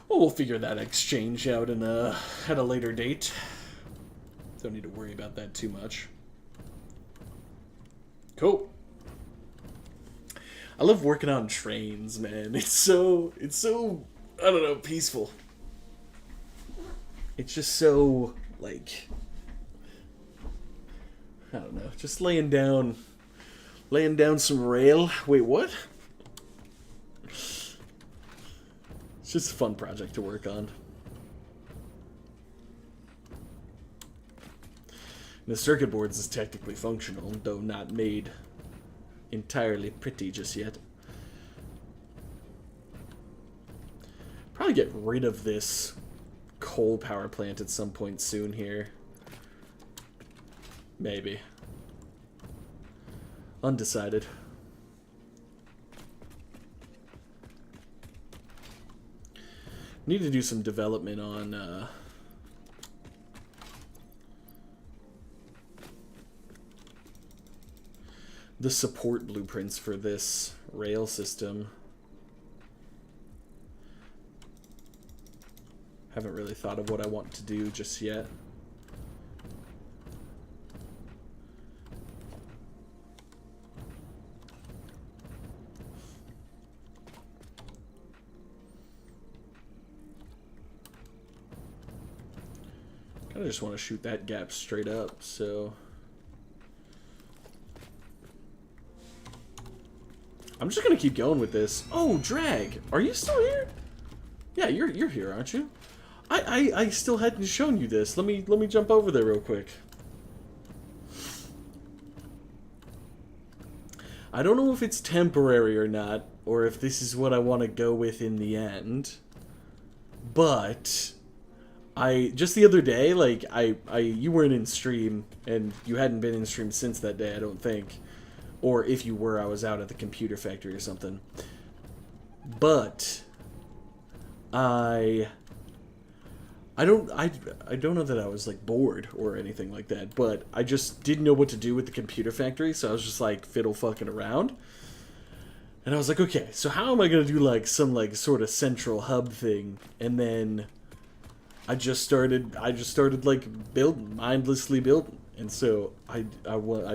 Well, we'll figure that exchange out at a later date. Don't need to worry about that too much. Cool. I love working on trains, man. It's so I don't know, peaceful. It's just so like, I don't know, just laying down some rail. Wait, what? It's just a fun project to work on. The circuit boards is technically functional, though not made entirely pretty just yet. Probably get rid of this coal power plant at some point soon here. Maybe. Undecided. Need to do some development on the support blueprints for this rail system. Haven't really thought of what I want to do just yet. I just want to shoot that gap straight up, so I'm just gonna keep going with this. Oh, Drag, are you still here? Yeah, you're here, aren't you? I still hadn't shown you this. Let me jump over there real quick. I don't know if it's temporary or not, or if this is what I want to go with in the end. But just the other day, like you weren't in stream, and you hadn't been in stream since that day, I don't think. Or if you were, I was out at the computer factory or something. But I don't know that I was like bored or anything like that, but I just didn't know what to do with the computer factory, so I was just like fiddle fucking around. And I was like, okay, so how am I gonna do like some like sort of central hub thing? And then I just started like mindlessly building. And so I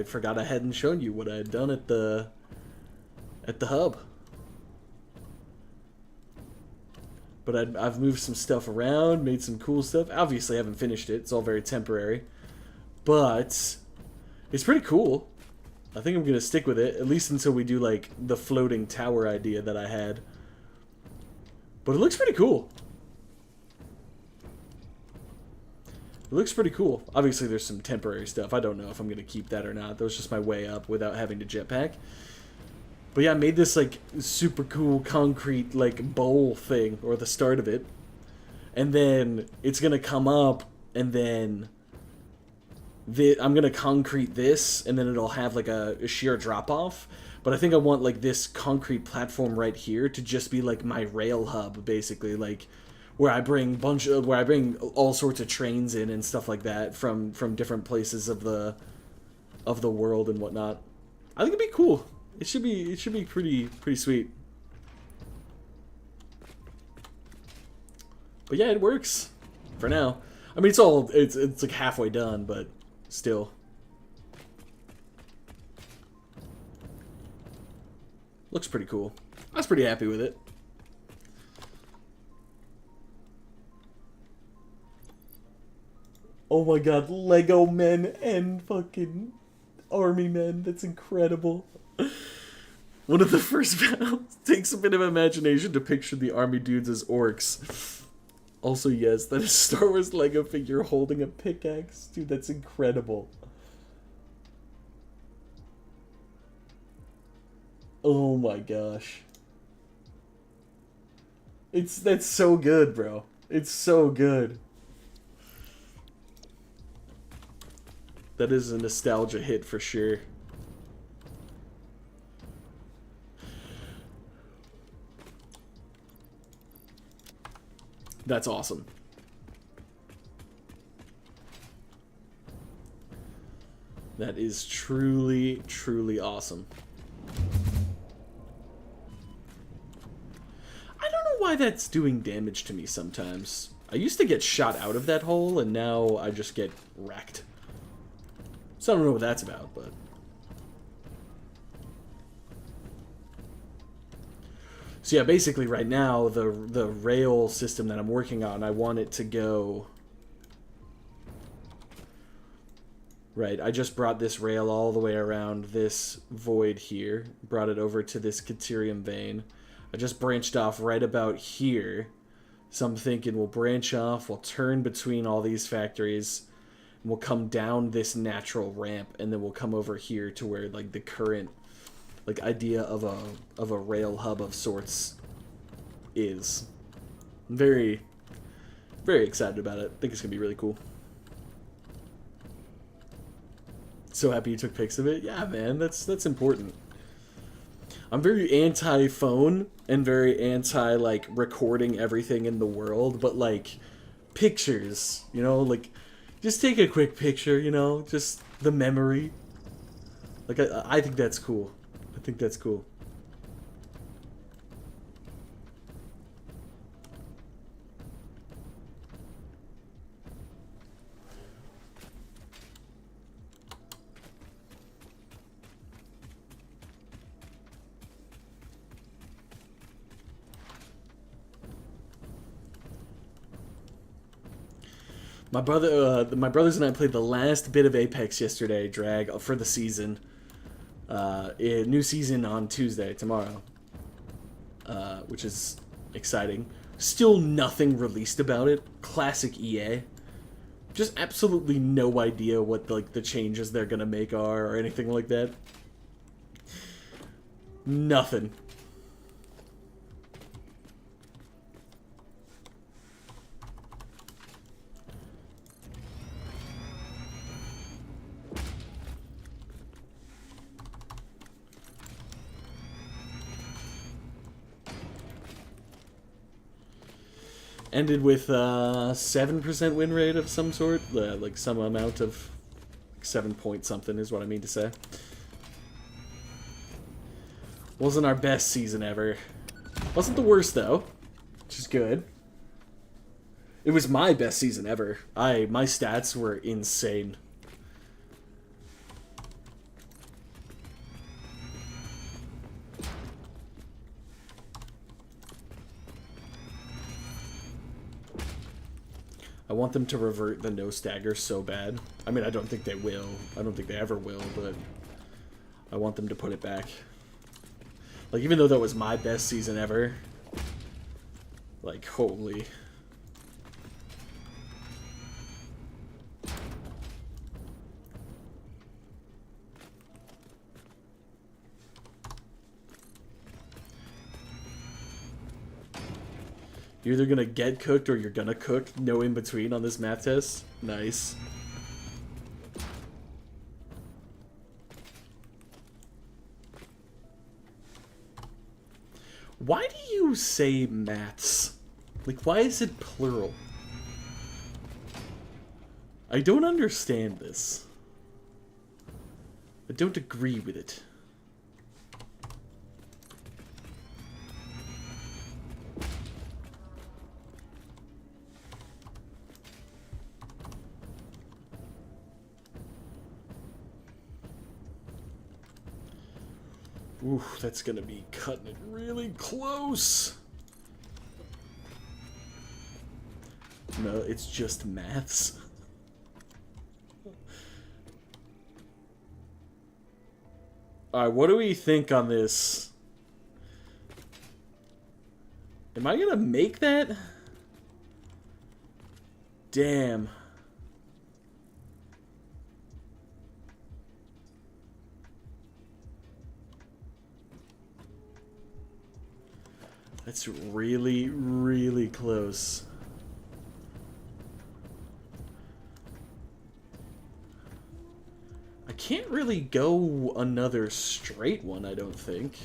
forgot I hadn't shown you what I had done at the hub. But I've moved some stuff around, made some cool stuff. Obviously, I haven't finished it. It's all very temporary. But it's pretty cool. I think I'm going to stick with it, at least until we do, like, the floating tower idea that I had. But it looks pretty cool. It looks pretty cool. Obviously, there's some temporary stuff. I don't know if I'm going to keep that or not. That was just my way up without having to jetpack. But yeah, I made this, like, super cool concrete, like, bowl thing, or the start of it. And then it's going to come up, and then I'm going to concrete this, and then it'll have, like, a sheer drop-off. But I think I want, like, this concrete platform right here to just be, like, my rail hub, basically, like, where I bring all sorts of trains in and stuff like that from different places of the world and whatnot. I think it'd be cool. It should be pretty sweet. But yeah, it works for now. I mean, it's like halfway done, but still. Looks pretty cool. I was pretty happy with it. Oh my god, Lego men and fucking army men. That's incredible. One of the first battles takes a bit of imagination to picture the army dudes as orcs. Also, yes, that is Star Wars Lego figure holding a pickaxe. Dude, that's incredible. Oh my gosh. That's so good, bro. It's so good. That is a nostalgia hit for sure. That's awesome. That is truly, truly awesome. I don't know why that's doing damage to me sometimes. I used to get shot out of that hole, and now I just get wrecked. So I don't know what that's about, but... So yeah, basically right now, the rail system that I'm working on, I want it to go... Right, I just brought this rail all the way around this void here. Brought it over to this Caterium vein. I just branched off right about here. So I'm thinking we'll branch off, we'll turn between all these factories, and we'll come down this natural ramp, and then we'll come over here to where, like, the current... like idea of a rail hub of sorts is. I'm very, very excited about it. I think it's going to be really cool. So happy you took pics of it. Yeah, man, that's important. I'm very anti-phone and very anti, like, recording everything in the world, but, like, pictures, you know, like, just take a quick picture, you know, just the memory. Like, I think that's cool. I think that's cool. My brothers and I played the last bit of Apex yesterday, Drag, for the season. New season on Tuesday, tomorrow. Which is exciting. Still nothing released about it. Classic EA. Just absolutely no idea what the changes they're gonna make are or anything like that. Nothing. Ended with 7% win rate of some sort, like some amount of 7 point something is what I mean to say. Wasn't our best season ever. Wasn't the worst though, which is good. It was my best season ever. My stats were insane. I want them to revert the no stagger so bad. I mean, I don't think they will. I don't think they ever will, but I want them to put it back. Like, even though that was my best season ever, like, holy. You're either gonna get cooked or you're gonna cook. No in between on this math test. Nice. Why do you say maths? Like, why is it plural? I don't understand this. I don't agree with it. Ooh, that's gonna be cutting it really close. No, it's just maths. Alright, what do we think on this? Am I gonna make that? Damn. That's really, really close. I can't really go another straight one, I don't think.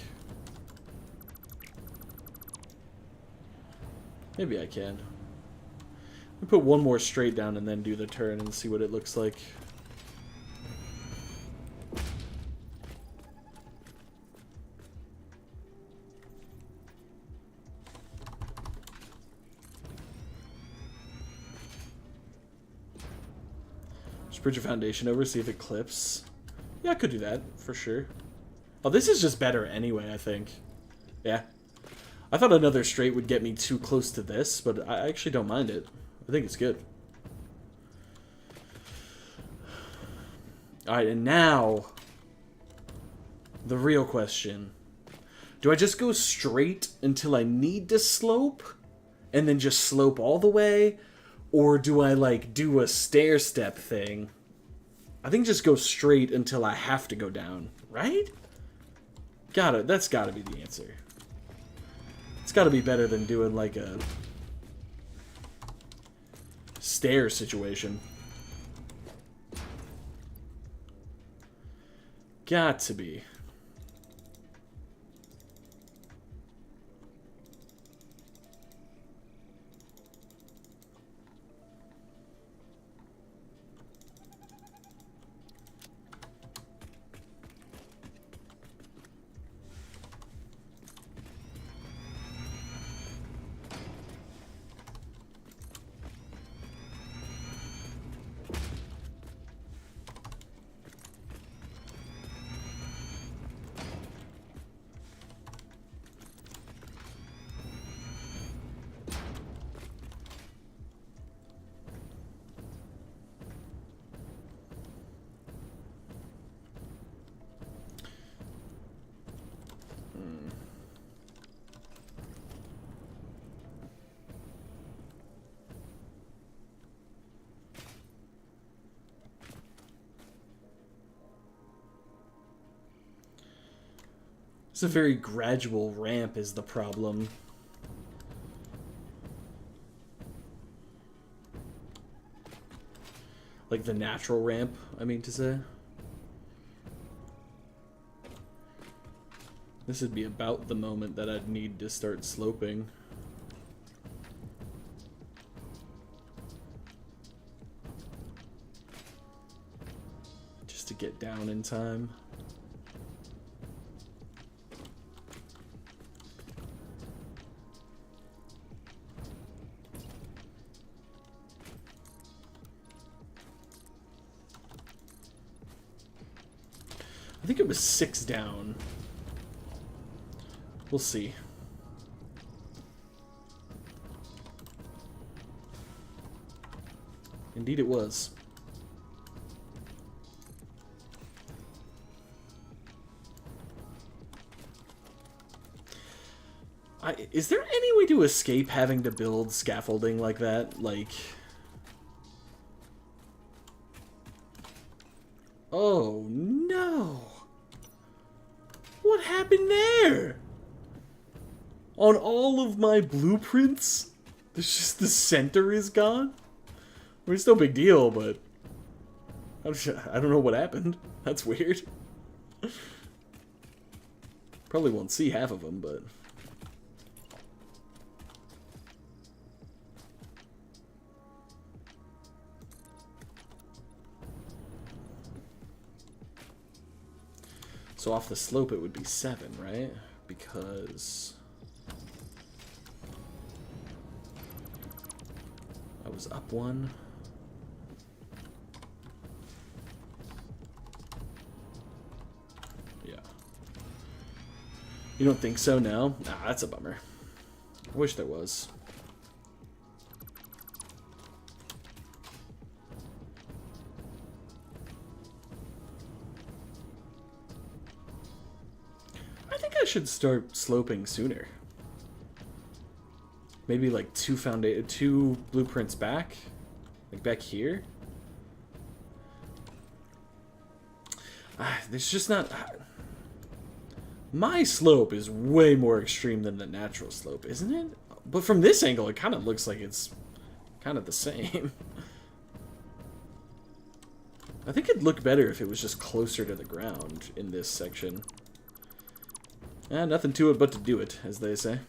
Maybe I can. I'll put one more straight down and then do the turn and see what it looks like. Bridge your foundation over, see if it clips. Yeah, I could do that, for sure. Oh, this is just better anyway, I think. Yeah. I thought another straight would get me too close to this, but I actually don't mind it. I think it's good. Alright, and now... the real question. Do I just go straight until I need to slope? And then just slope all the way? Or do I, like, do a stair-step thing? I think just go straight until I have to go down, right? That's gotta be the answer. It's gotta be better than doing, like, a stair situation. Got to be. It's a very gradual ramp is the problem. Like the natural ramp, I mean to say. This would be about the moment that I'd need to start sloping. Just to get down in time. I think it was 6 down. We'll see. Indeed it was. Is there any way to escape having to build scaffolding like that? Like... Oh, no! What happened there? On all of my blueprints, there's just the center is gone? I mean, it's no big deal, but... I don't know what happened. That's weird. Probably won't see half of them, but... So off the slope it would be 7, right? Because... I was up 1. Yeah. You don't think so now? Nah, that's a bummer. I wish there was. I should start sloping sooner. Maybe like 2 blueprints back, like back here. There's just not. My slope is way more extreme than the natural slope, isn't it? But from this angle, it kind of looks like it's kind of the same. I think it'd look better if it was just closer to the ground in this section. Nothing to it but to do it, as they say.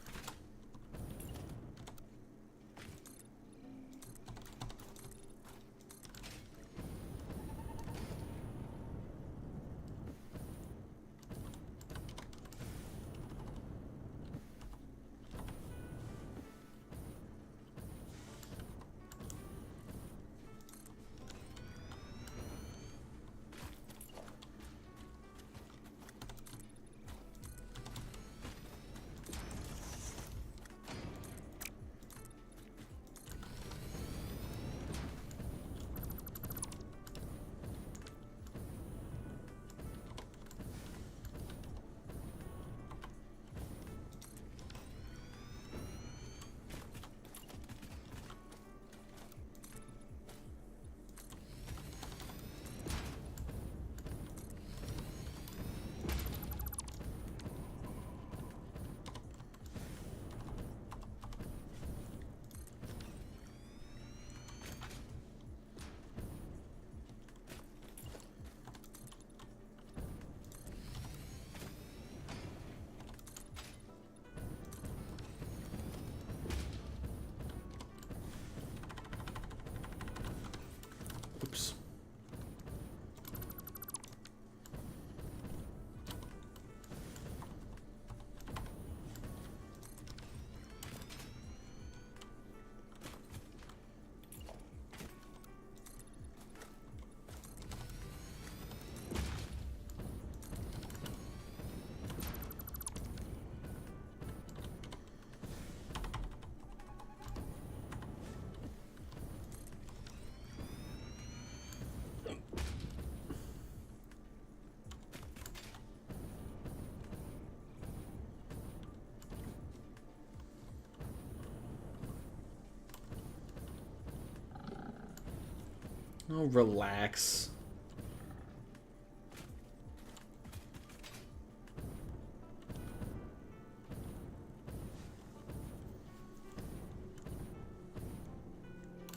Oh, relax.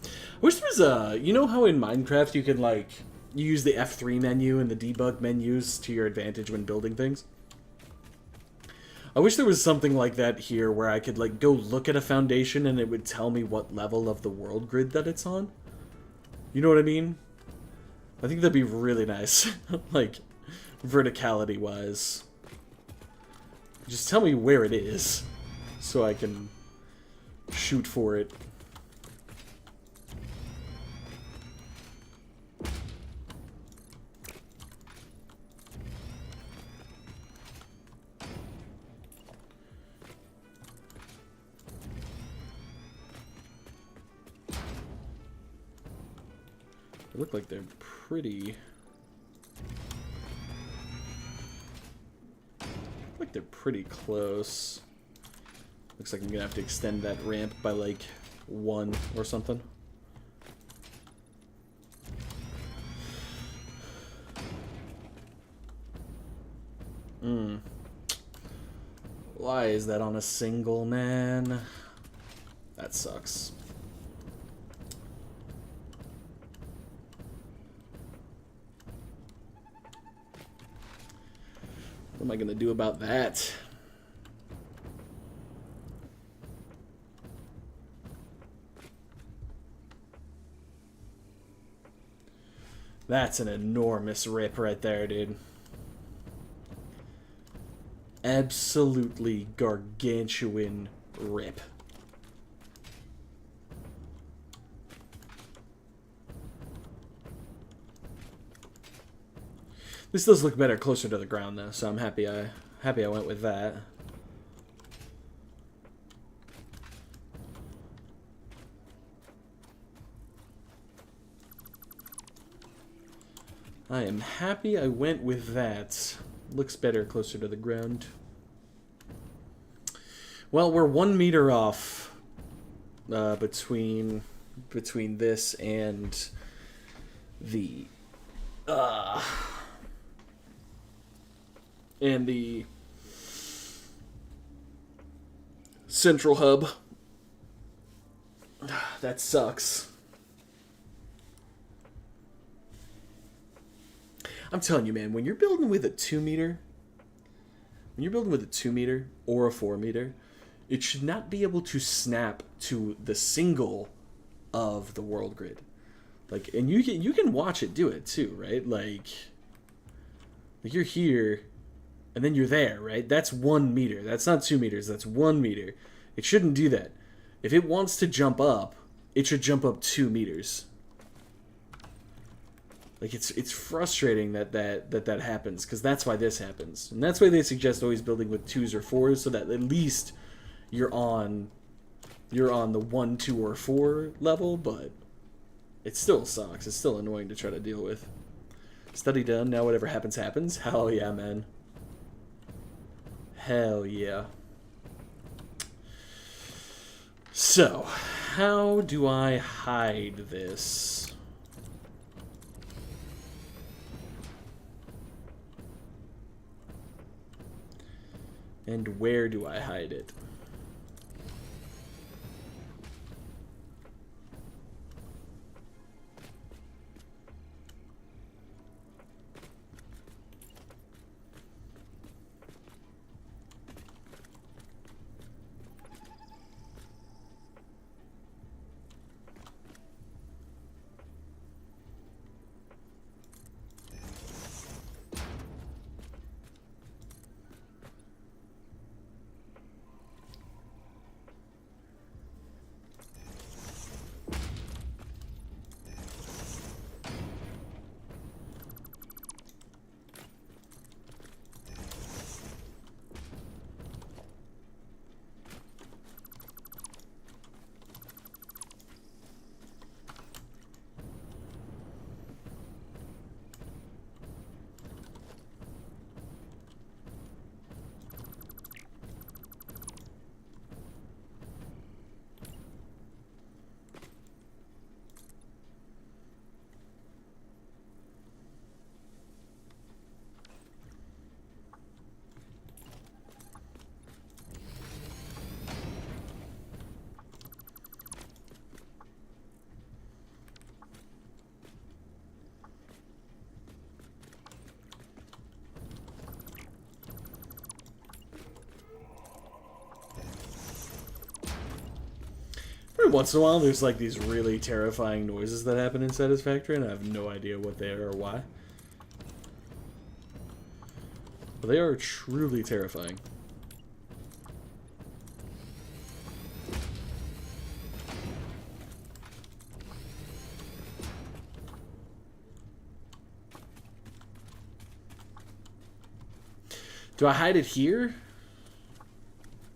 I wish there was a... You know how in Minecraft you can, like, you use the F3 menu and the debug menus to your advantage when building things? I wish there was something like that here where I could, like, go look at a foundation and it would tell me what level of the world grid that it's on. You know what I mean? I think that'd be really nice. Like, verticality-wise. Just tell me where it is so I can shoot for it. They look like they're pretty... Like they're pretty close. Looks like I'm gonna have to extend that ramp by like 1 or something. Why is that on a single, man? That sucks. What am I gonna do about that? That's an enormous rip right there, dude. Absolutely gargantuan rip. This does look better closer to the ground though, so I'm happy I went with that. I am happy I went with that. Looks better closer to the ground. Well, we're 1 meter off between this and the central hub. That sucks. I'm telling you, man, when you're building with a 2 meter, or a 4 meter, it should not be able to snap to the single of the world grid. Like, and you can watch it do it too, right? Like you're here, and then you're there, right? That's 1 meter. That's not 2 meters. That's 1 meter. It shouldn't do that. If it wants to jump up, it should jump up 2 meters. Like, it's frustrating that happens, because that's why this happens. And that's why they suggest always building with 2s or 4s, so that at least you're on the 1, 2, or 4 level, but it still sucks. It's still annoying to try to deal with. Study done, now whatever happens, happens. Hell yeah, man. Hell yeah. So, how do I hide this? And where do I hide it? once in a while, there's like these really terrifying noises that happen in Satisfactory, and I have no idea what they are or why. But they are truly terrifying. Do I hide it here?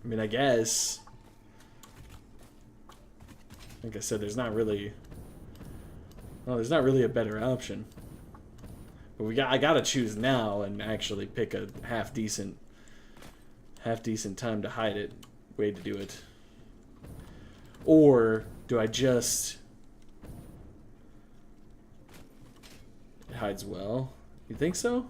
I mean, I guess. Like I said, there's not really... Well, there's not really a better option. But I gotta choose now and actually pick a half decent time to hide it. Way to do it. Or do I just... It hides well. You think so?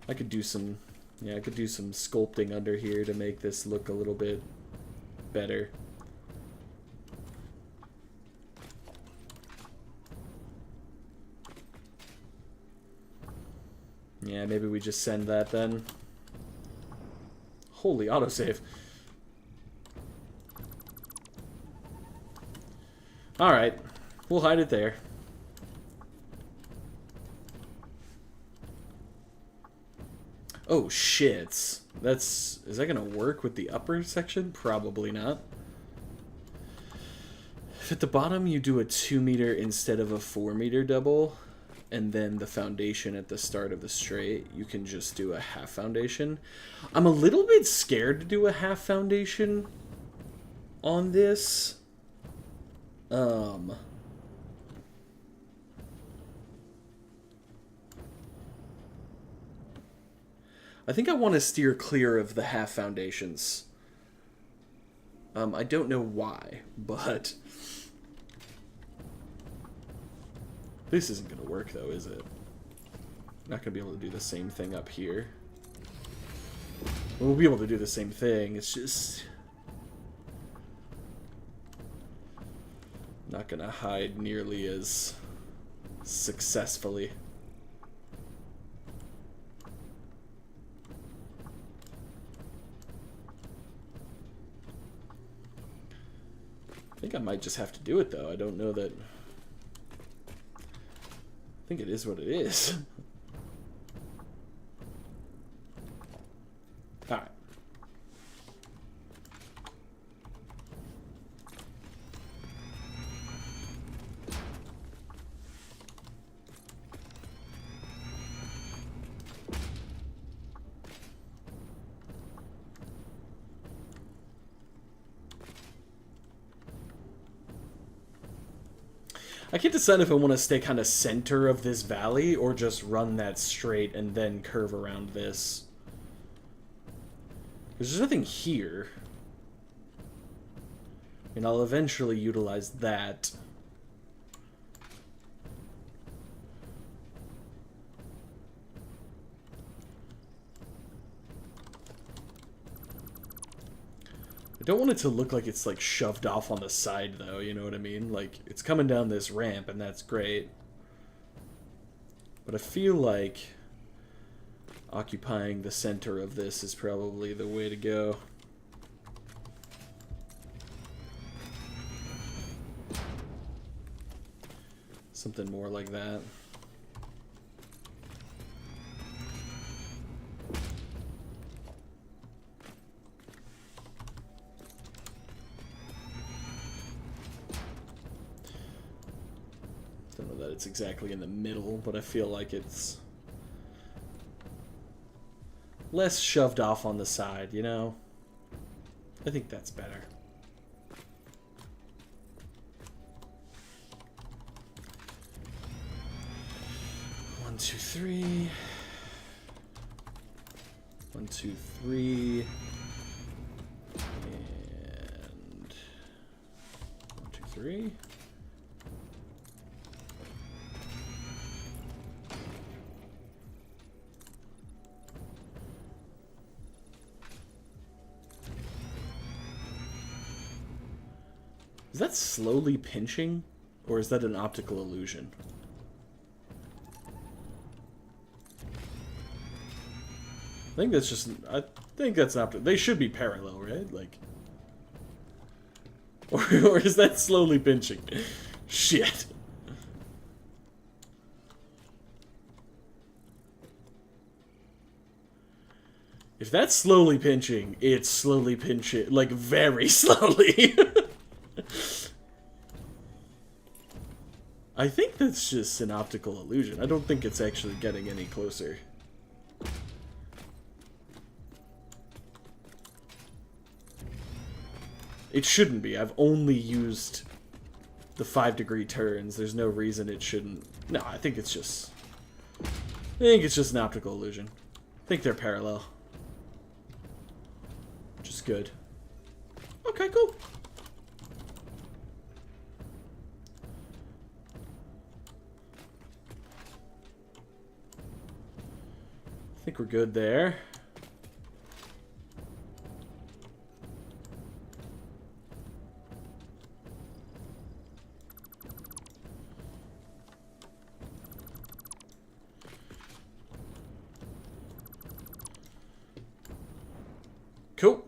I could do some... Yeah, I could do some sculpting under here to make this look a little bit better. Yeah, maybe we just send that then. Holy autosave. Alright, we'll hide it there. Oh shit. Is that gonna work with the upper section? Probably not. If at the bottom you do a 2 meter instead of a 4 meter double, and then the foundation at the start of the straight, you can just do a half foundation. I'm a little bit scared to do a half foundation on this. I think I want to steer clear of the half foundations. I don't know why, but... This isn't going to work, though, is it? Not going to be able to do the same thing up here. We'll be able to do the same thing, it's just... Not going to hide nearly as successfully. I think I might just have to do it, though. I don't know that... I think it is what it is. Alright. I can't decide if I want to stay kind of center of this valley or just run that straight and then curve around this. Because there's nothing here. And I'll eventually utilize that. I don't want it to look like it's like shoved off on the side though, you know what I mean? Like it's coming down this ramp and that's great. But I feel like occupying the center of this is probably the way to go. Something more like that. Don't know that it's exactly in the middle, but I feel like it's less shoved off on the side, you know? I think that's better. One, two, three. 1, 2, 3. And 1, 2, 3. Is that slowly pinching, or is that an optical illusion? I think that's just... I think that's not... They should be parallel, right? Like... Or is that slowly pinching? Shit. If that's slowly pinching, it's slowly pinching, like very slowly. I think that's just an optical illusion. I don't think it's actually getting any closer. It shouldn't be. I've only used the 5-degree turns. There's no reason it shouldn't. No, I think it's just an optical illusion. I think they're parallel. Which is good. Okay, cool. I think we're good there. Cool.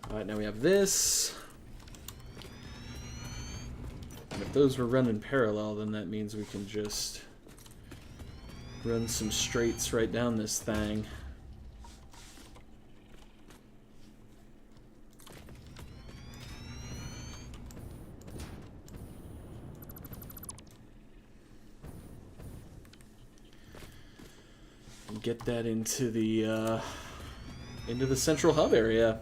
Alright, now we have this. And if those were running parallel, then that means we can just run some straights right down this thing. And get that into the central hub area.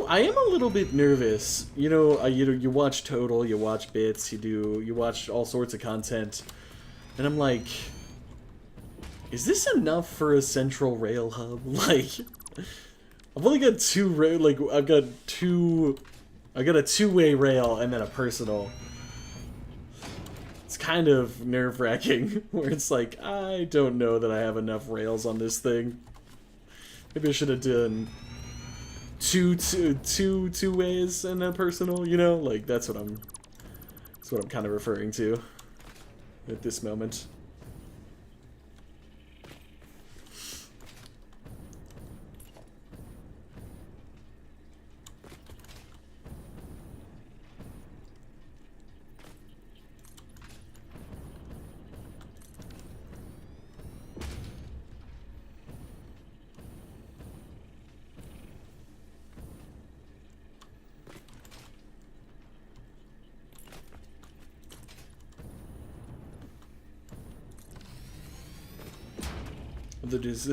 I am a little bit nervous. You know, you watch Total, you watch Bits, you watch all sorts of content, and I'm like, is this enough for a central rail hub? Like, I've only got two rail, like I got a two-way rail and then a personal. It's kind of nerve-wracking, where it's like, I don't know that I have enough rails on this thing. Maybe I should have done two ways and a personal, you know? Like, that's what I'm kind of referring to at this moment.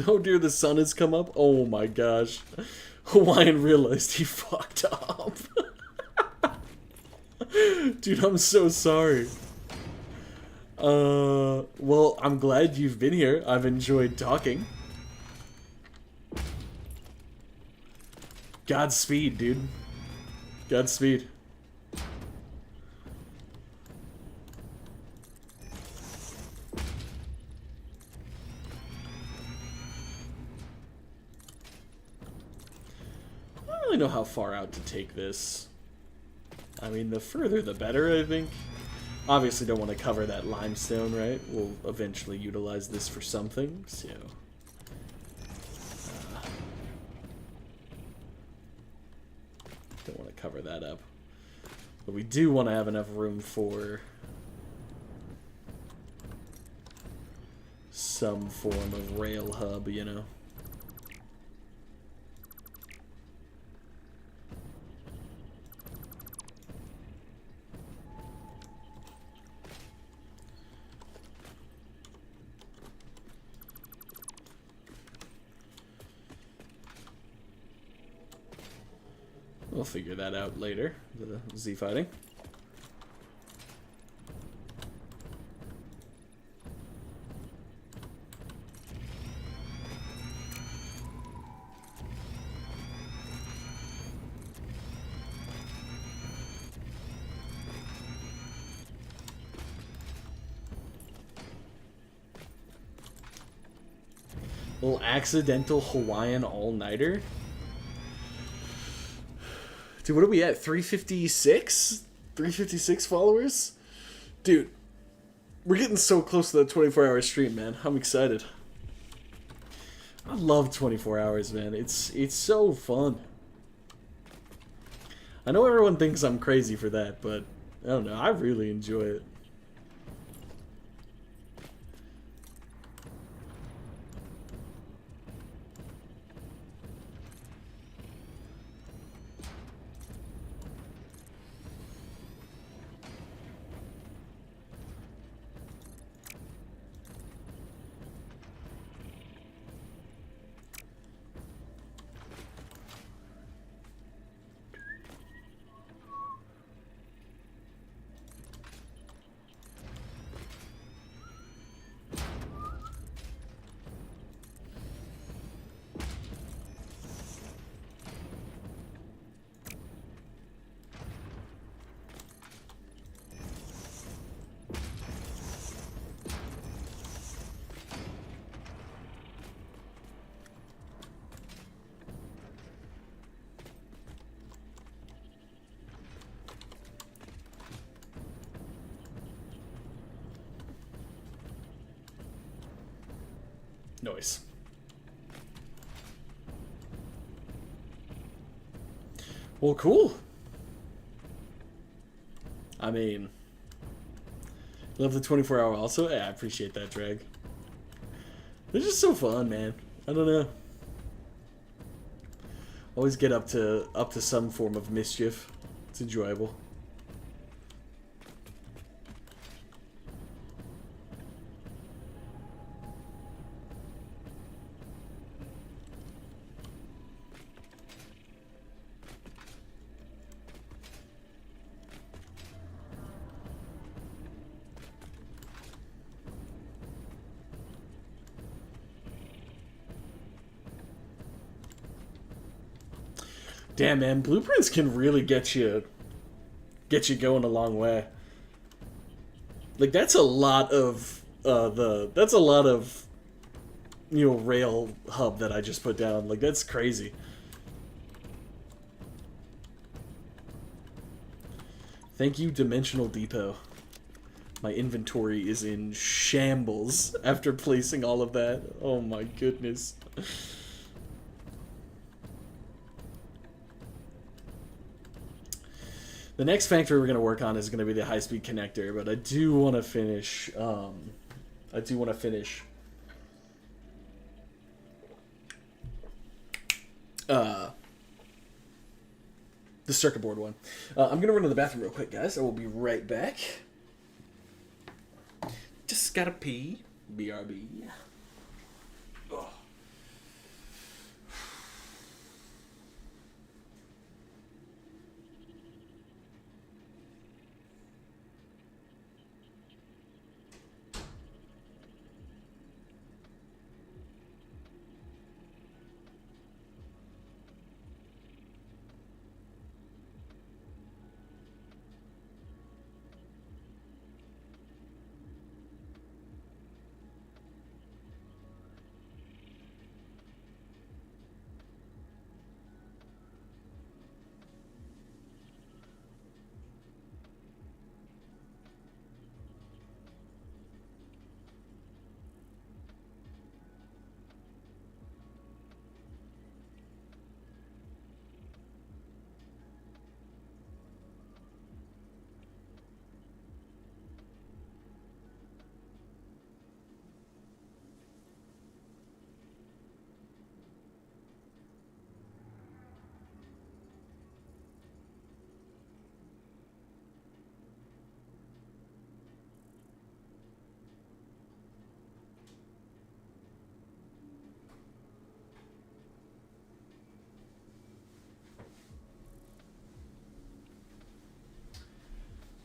Oh dear, the sun has come up. Oh my gosh. Hawaiian realized he fucked up. Dude, I'm so sorry. Well, I'm glad you've been here. I've enjoyed talking. Godspeed, dude. Godspeed. I don't really know how far out to take this. I mean, the further the better, I think. Obviously don't want to cover that limestone, right? We'll eventually utilize this for something, so... don't want to cover that up. But we do want to have enough room for some form of rail hub, you know? We'll figure that out later, the Z fighting. Little accidental Hawaiian all-nighter. Dude, what are we at? 356? 356 followers? Dude, we're getting so close to the 24-hour stream, man. I'm excited. I love 24 hours, man. It's so fun. I know everyone thinks I'm crazy for that, but I don't know. I really enjoy it. Noise. Well, cool. I mean, love the 24-hour also. Yeah, I appreciate that, Drag. They're just so fun, man. I don't know. Always get up to some form of mischief. It's enjoyable. Damn, man, blueprints can really get you going a long way. Like that's a lot of rail hub that I just put down. Like that's crazy. Thank you, Dimensional Depot. My inventory is in shambles after placing all of that. Oh my goodness. The next factory we're going to work on is going to be the high-speed connector, but I do want to finish. The circuit board one. I'm going to run to the bathroom real quick, guys. I will be right back. Just gotta pee. BRB. Oh.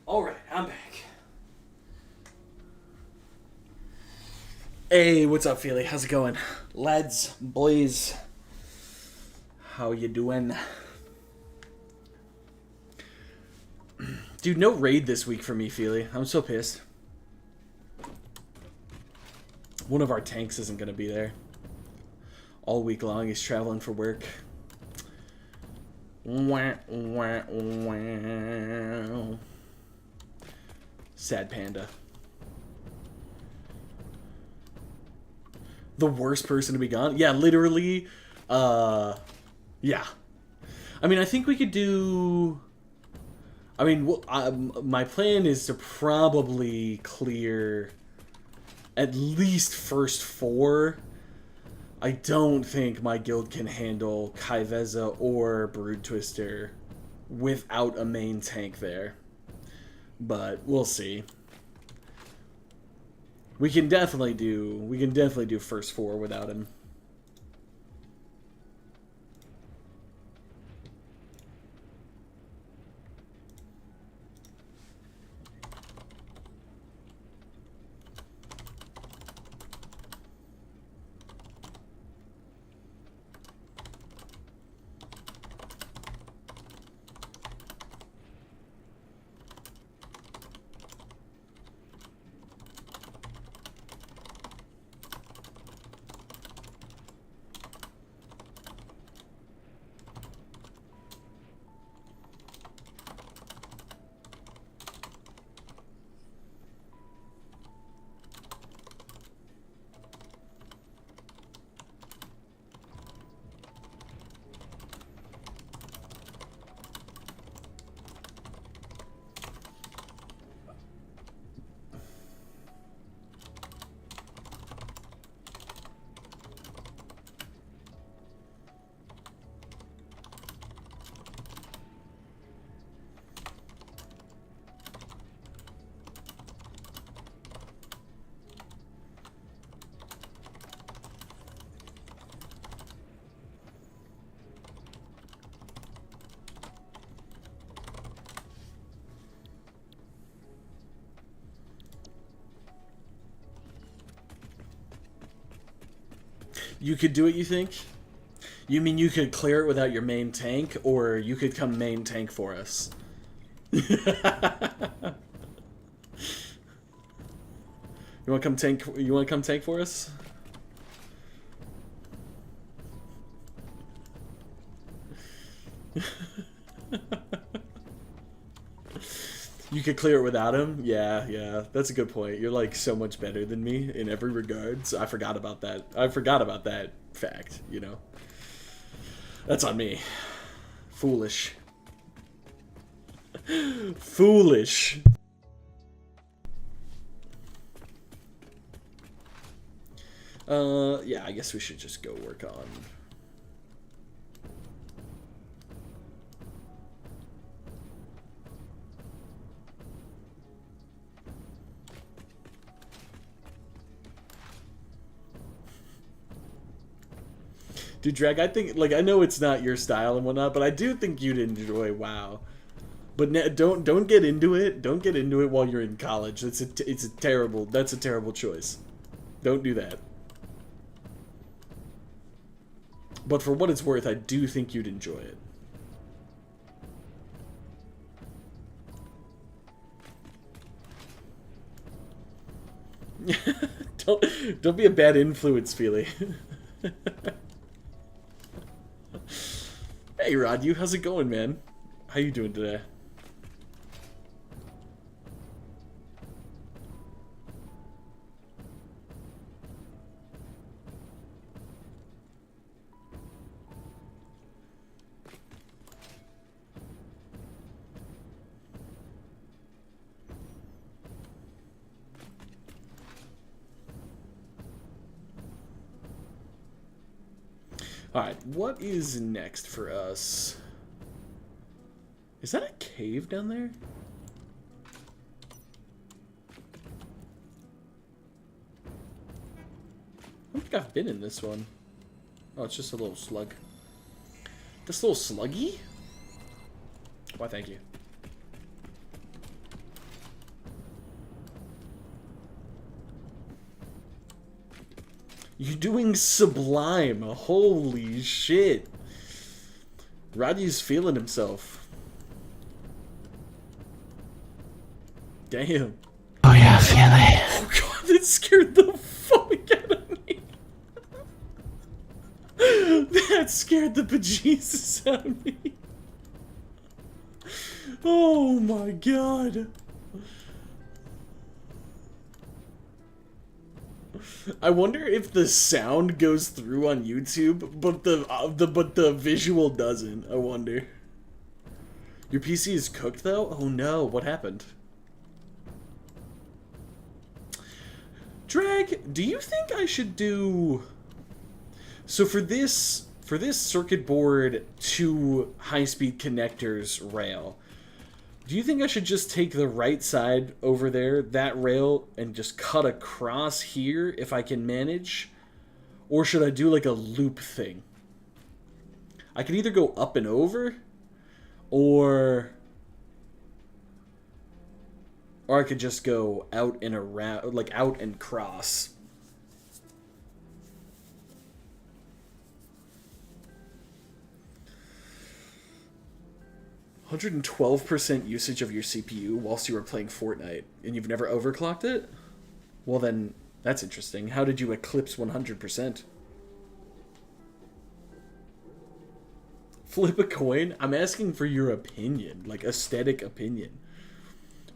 Alright, I'm back. Hey, what's up, Feely? How's it going? Lads, boys, how you doing? Dude, no raid this week for me, Feely. I'm so pissed. One of our tanks isn't going to be there. All week long, he's traveling for work. Wah, wah, wah. Sad panda. The worst person to be gone? Yeah, literally. Yeah. I mean, I think we could do... I mean, my plan is to probably clear at least first 4. I don't think my guild can handle Kaiveza or Brood Twister without a main tank there. But we'll see. We can definitely do first 4 without him. You could do it, you think? You mean you could clear it without your main tank, or you could come main tank for us? You want to come tank? You want to come tank for us? You could clear it without him? Yeah, that's a good point. You're like so much better than me in every regard. So I forgot about that. I forgot about that fact, you know. That's on me. Foolish. Foolish. Yeah, I guess we should just go work on... Dude, Drag, I think, like, I know it's not your style and whatnot, but I do think you'd enjoy WoW. But don't get into it. Don't get into it while you're in college. That's a terrible choice. Don't do that. But for what it's worth, I do think you'd enjoy it. Don't be a bad influence, Feely. Hey Rod, how's it going, man? How you doing today? Alright, what is next for us? Is that a cave down there? I don't think I've been in this one. Oh, it's just a little slug. This little sluggy? Why, thank you. You're doing sublime. Holy shit. Roddy's feeling himself. Damn. Oh yeah, feel it. Oh god, that scared the fuck out of me. That scared the bejesus out of me. Oh my god. I wonder if the sound goes through on YouTube, but the visual doesn't. I wonder. Your PC is cooked though? Oh no, what happened? Drag, do you think I should do... So for this circuit board to high-speed connectors rail, do you think I should just take the right side over there, that rail, and just cut across here if I can manage? Or should I do like a loop thing? I can either go up and over, or I could just go out and around, like out and cross. %112% usage of your CPU whilst you were playing Fortnite, and you've never overclocked it? Well then, that's interesting. How did you eclipse 100%? Flip a coin? I'm asking for your opinion, like aesthetic opinion.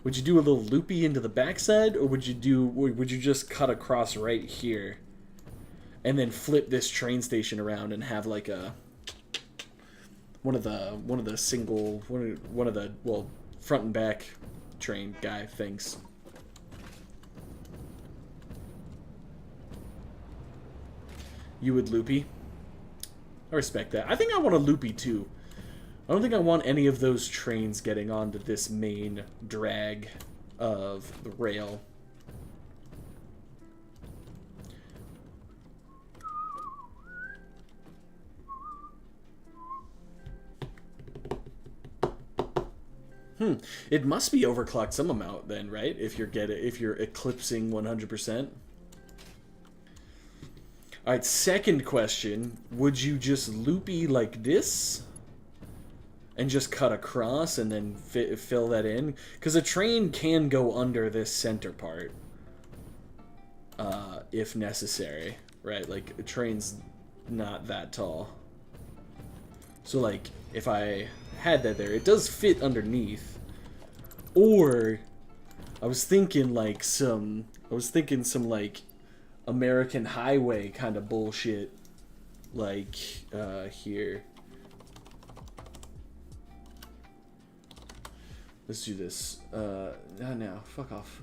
Would you do a little loopy into the backside, or would you just cut across right here and then flip this train station around and have like a one of the front and back train guy things? You would loopy? I respect that. I think I want a loopy too. I don't think I want any of those trains getting onto this main drag of the rail. It must be overclocked some amount then, right? If you're eclipsing 100%. All right, second question, would you just loopy like this and just cut across and then fill that in? Because a train can go under this center part if necessary, right? Like a train's not that tall. So like if I had that there, it does fit underneath. Or I was thinking some like American Highway kind of bullshit, like here. Let's do this. No, fuck off.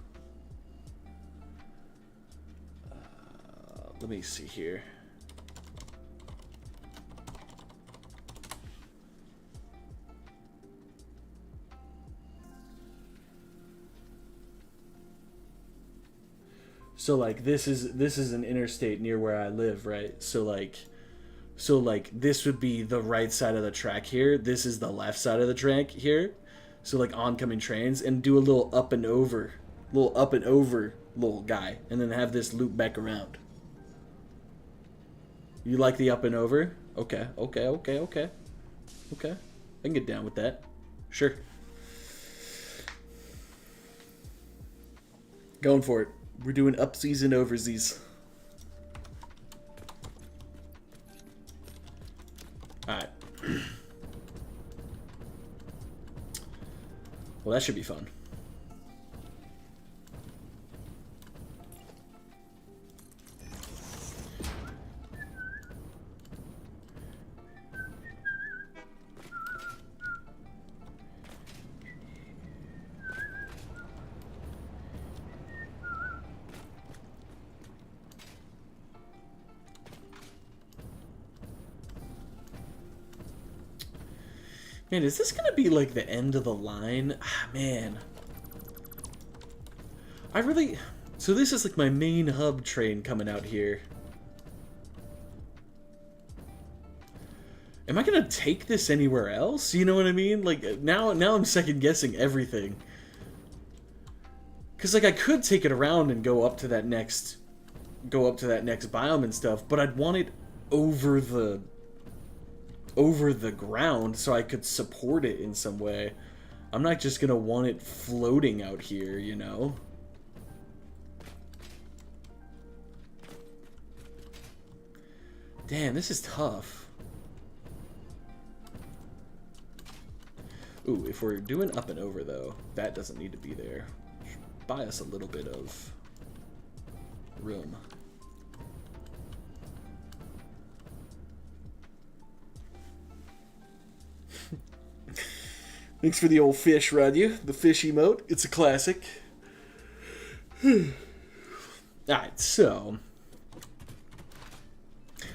Let me see here. So like this is an interstate near where I live, right? So like this would be the right side of the track here. This is the left side of the track here. So like oncoming trains, and do a little up and over little guy, and then have this loop back around. You like the up and over? Okay. I can get down with that. Sure. Going for it. We're doing upsies and oversies. Alright. Well, that should be fun. Man, is this gonna be like the end of the line? Ah, man. So this is like my main hub train coming out here. Am I gonna take this anywhere else? You know what I mean? Like now I'm second guessing everything. Cause like I could take it around and go up to that next biome and stuff, but I'd want it over the ground so I could support it in some way. I'm not just gonna want it floating out here, you know? Damn, this is tough. Ooh, if we're doing up and over though, that doesn't need to be there. Buy us a little bit of room. Thanks for the old fish, Radu. The fish emote. It's a classic. Alright, so.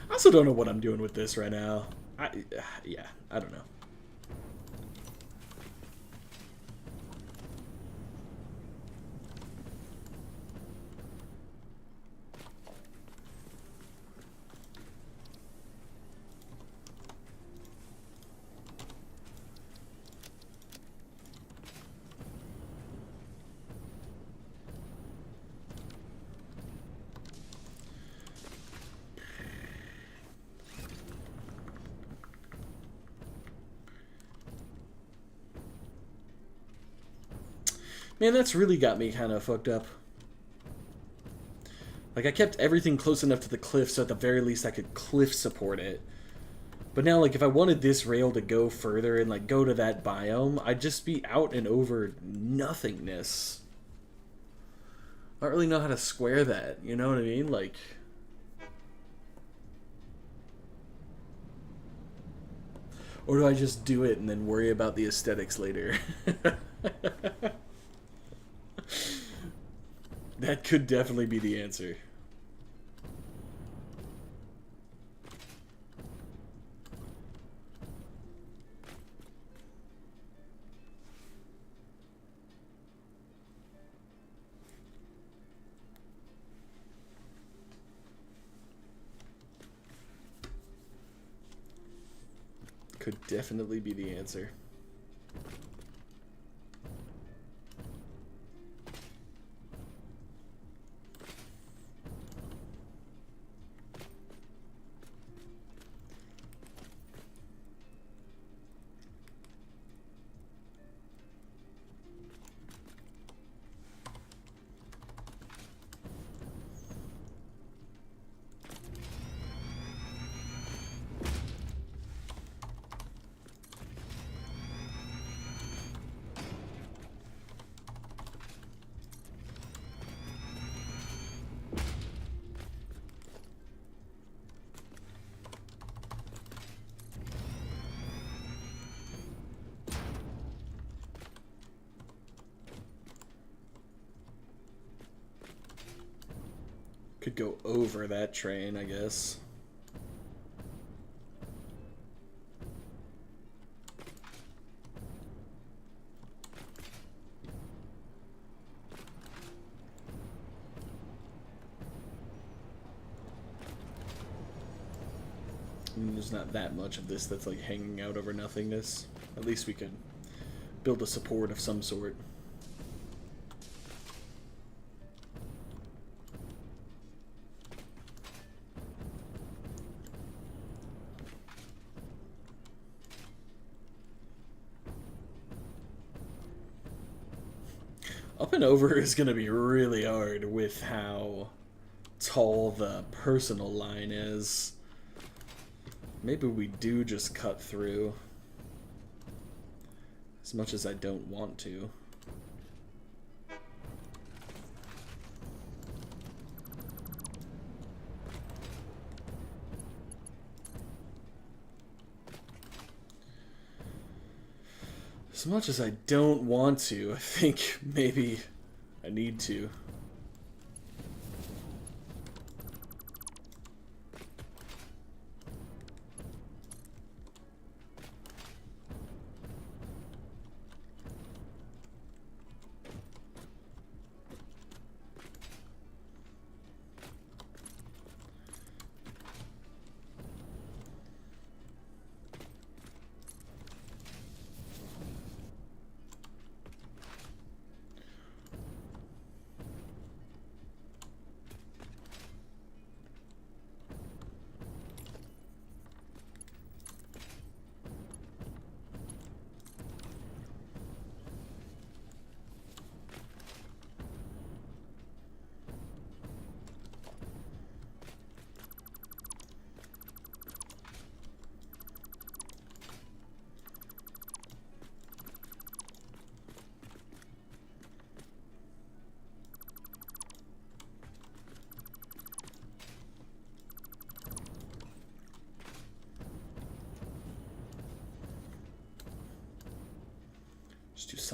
I also don't know what I'm doing with this right now. Yeah, I don't know. Man, that's really got me kind of fucked up. Like, I kept everything close enough to the cliff so at the very least I could cliff support it. But now, like, if I wanted this rail to go further and, like, go to that biome, I'd just be out and over nothingness. I don't really know how to square that, you know what I mean? Like... Or do I just do it and then worry about the aesthetics later? That could definitely be the answer. Could definitely be the answer. Could go over that train, I guess. I mean, there's not that much of this that's like hanging out over nothingness. At least we could build a support of some sort. Up and over is going to be really hard with how tall the personal line is. Maybe we do just cut through. As much as I don't want to. As much as I don't want to, I think maybe I need to.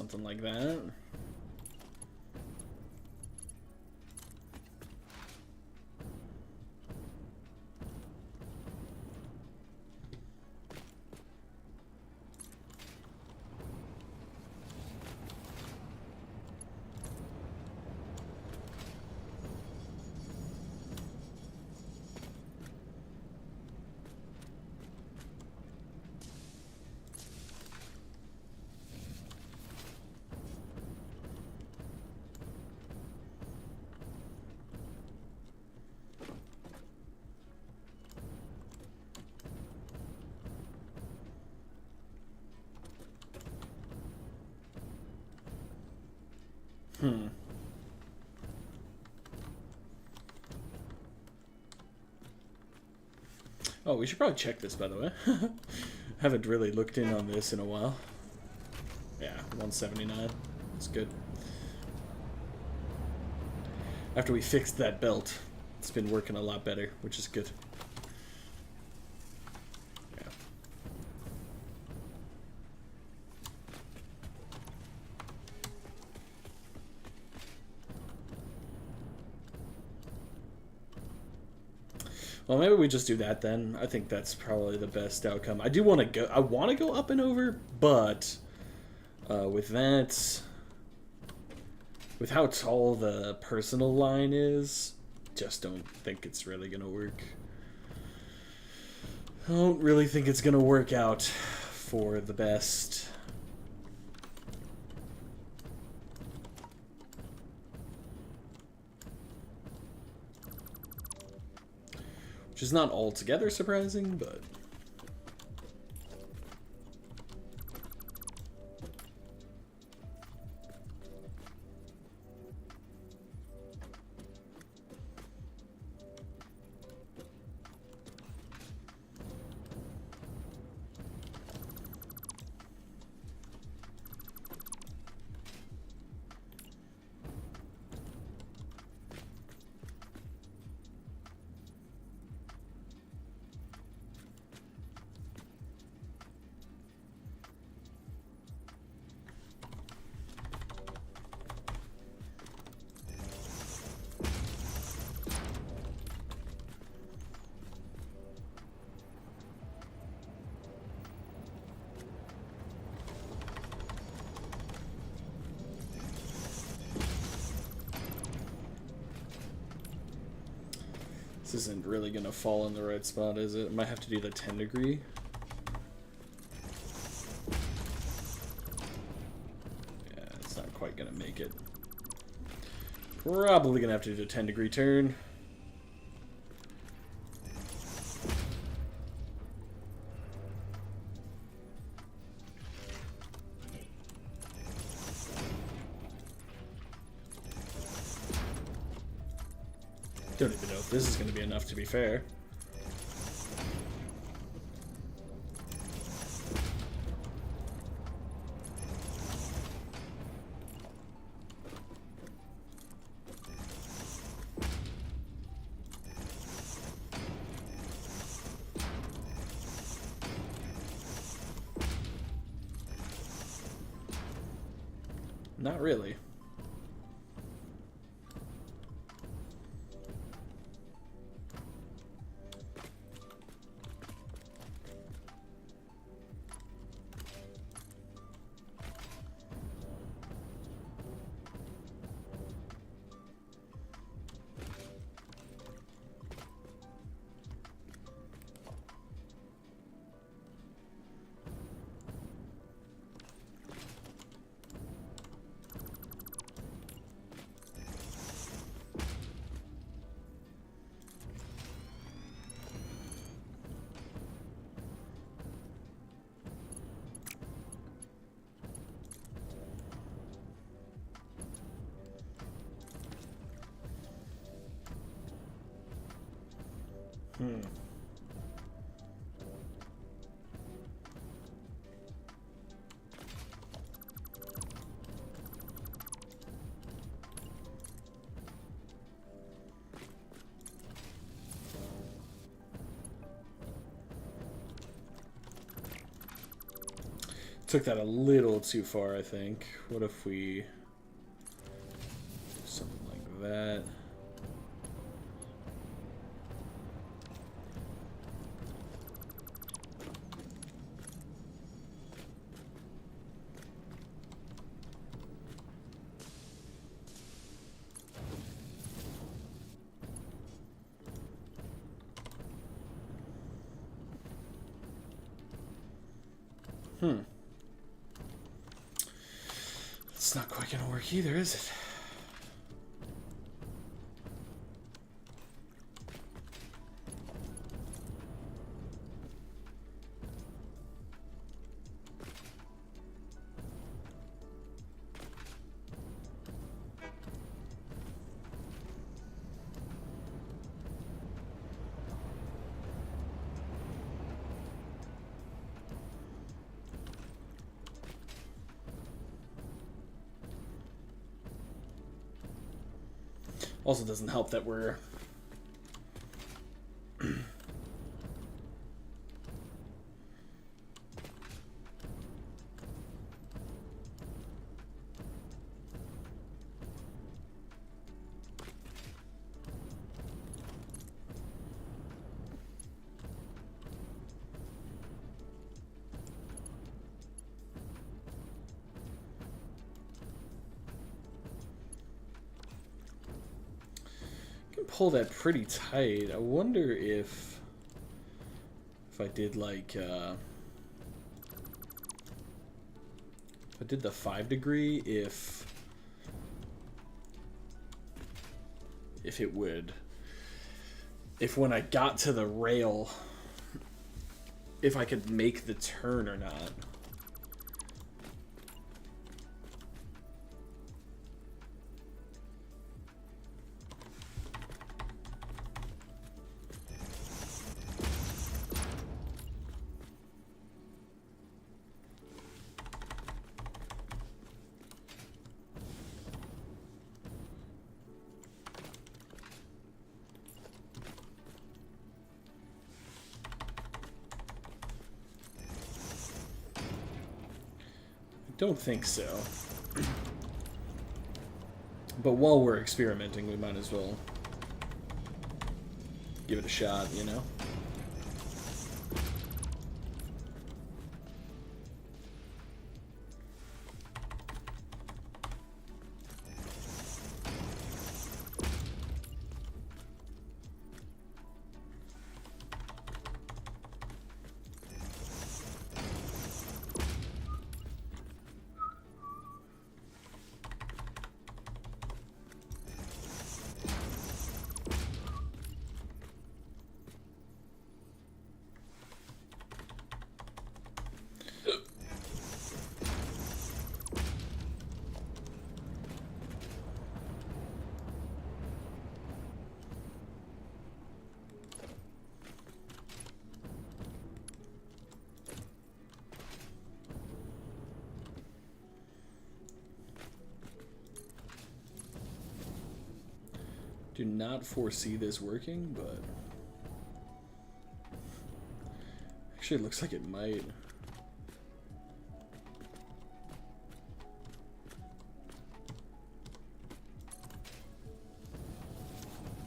something like that. Oh, we should probably check this, by the way. Haven't really looked in on this in a while. Yeah, 179. It's good. After we fixed that belt, it's been working a lot better, which is good. Yeah. Well, maybe we just do that then. I think that's probably the best outcome. I do want to go. I want to go up and over, but with that, with how tall the personal line is, just don't think it's really gonna work. I don't really think it's gonna work out for the best. Which is not altogether surprising, but... This isn't really going to fall in the right spot, is it? I might have to do the 10 degree. Yeah, it's not quite going to make it. Probably going to have to do the 10 degree turn. Don't even know if this is going to be enough, to be fair. Not really. Took that a little too far, I think. What if we... something like that. It's not quite gonna work either, is it? Also doesn't help that we're pull that pretty tight. I wonder if I did like if I did the 5 degree, if it would, if when I got to the rail, if I could make the turn or not. Don't think so. But while we're experimenting, we might as well give it a shot, you know? Do not foresee this working, but actually it looks like it might.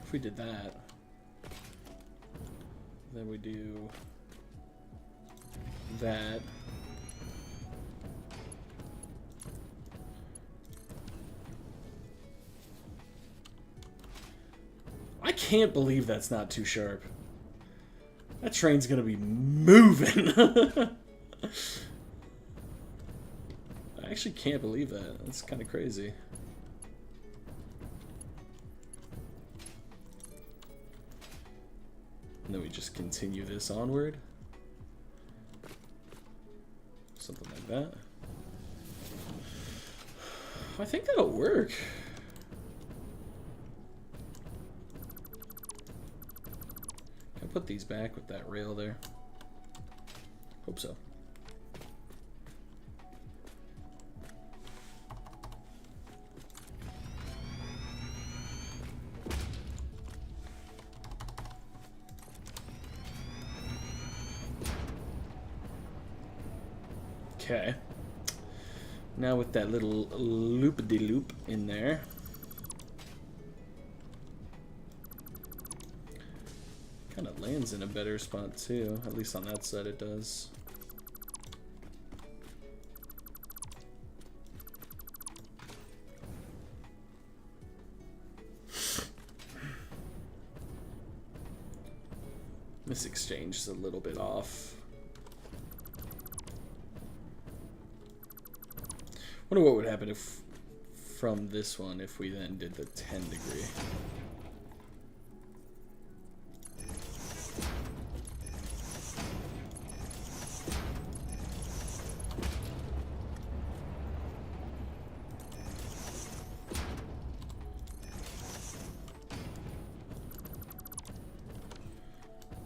If we did that, then we do that. I can't believe that's not too sharp. That train's gonna be moving. I actually can't believe that. That's kind of crazy. And then we just continue this onward. Something like that. I think that'll work. Put these back with that rail there. Hope so. Okay. Now with that little loop-de-loop in there. Kind of lands in a better spot too, at least on that side it does. This exchange is a little bit off. Wonder what would happen if from this one if we then did the 10 degree.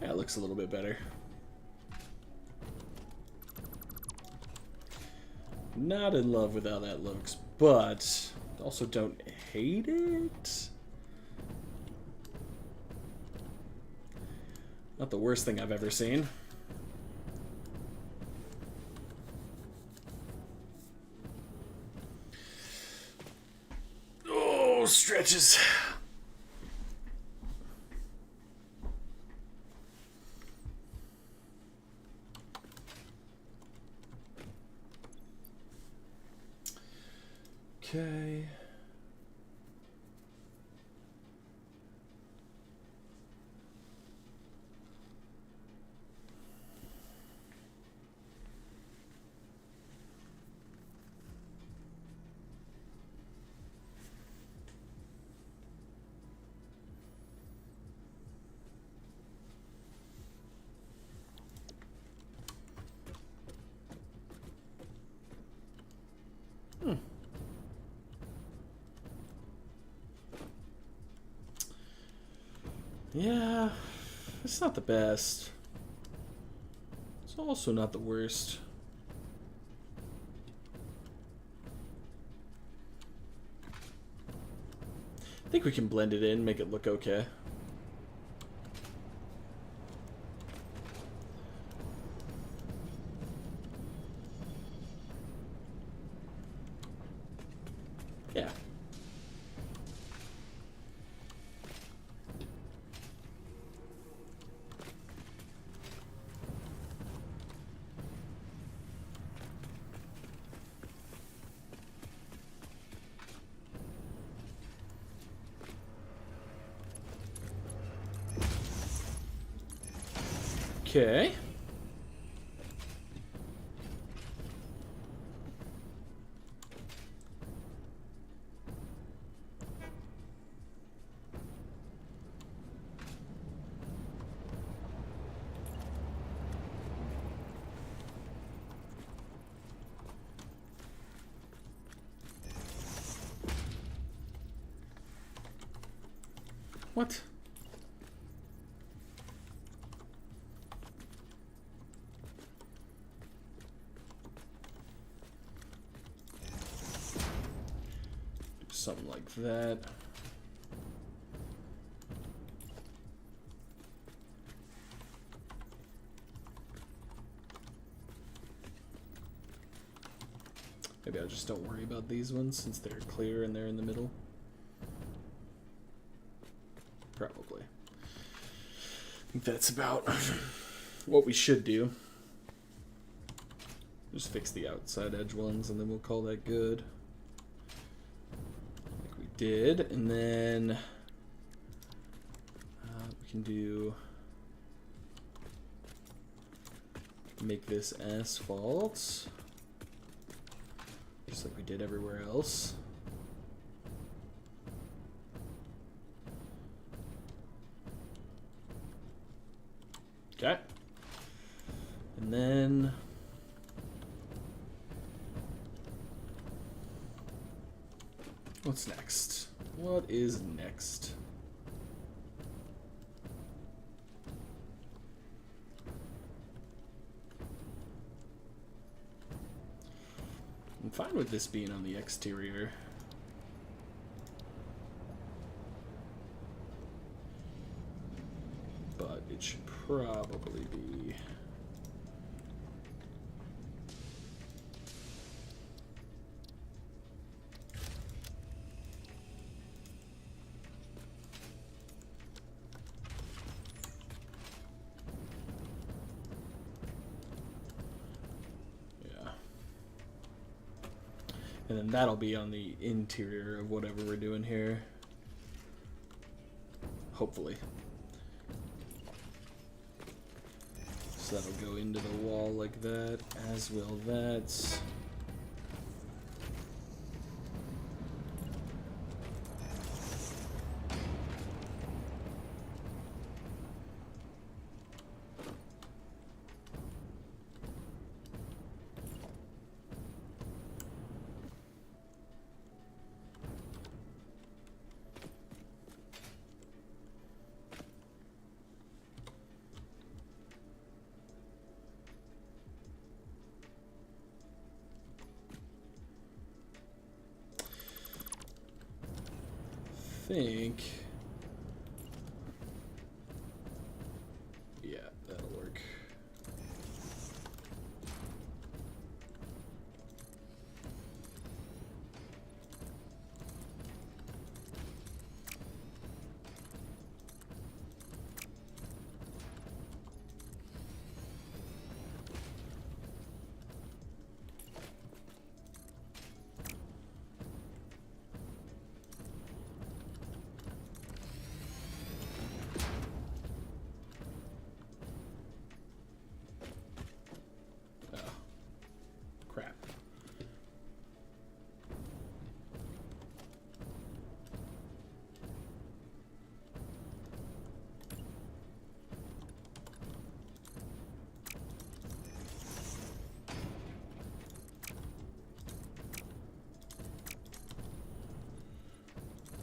Yeah, it looks a little bit better. Not in love with how that looks, but also don't hate it. Not the worst thing I've ever seen. Oh, stretches. Okay. Yeah, it's not the best. It's also not the worst. I think we can blend it in, make it look okay. Yeah. Okay. What? Something like that. Maybe I just don't worry about these ones since they're clear and they're in the middle. Probably. I think that's about what we should do. Just fix the outside edge ones and then we'll call that good. Like we did. And then we can do make this asphalt. Just like we did everywhere else. Okay. And then what's next? What is next? I'm fine with this being on the exterior. But it should probably be . And then that'll be on the interior of whatever we're doing here. Hopefully. So that'll go into the wall like that, as will that. Think, yeah, that'll work. Crap.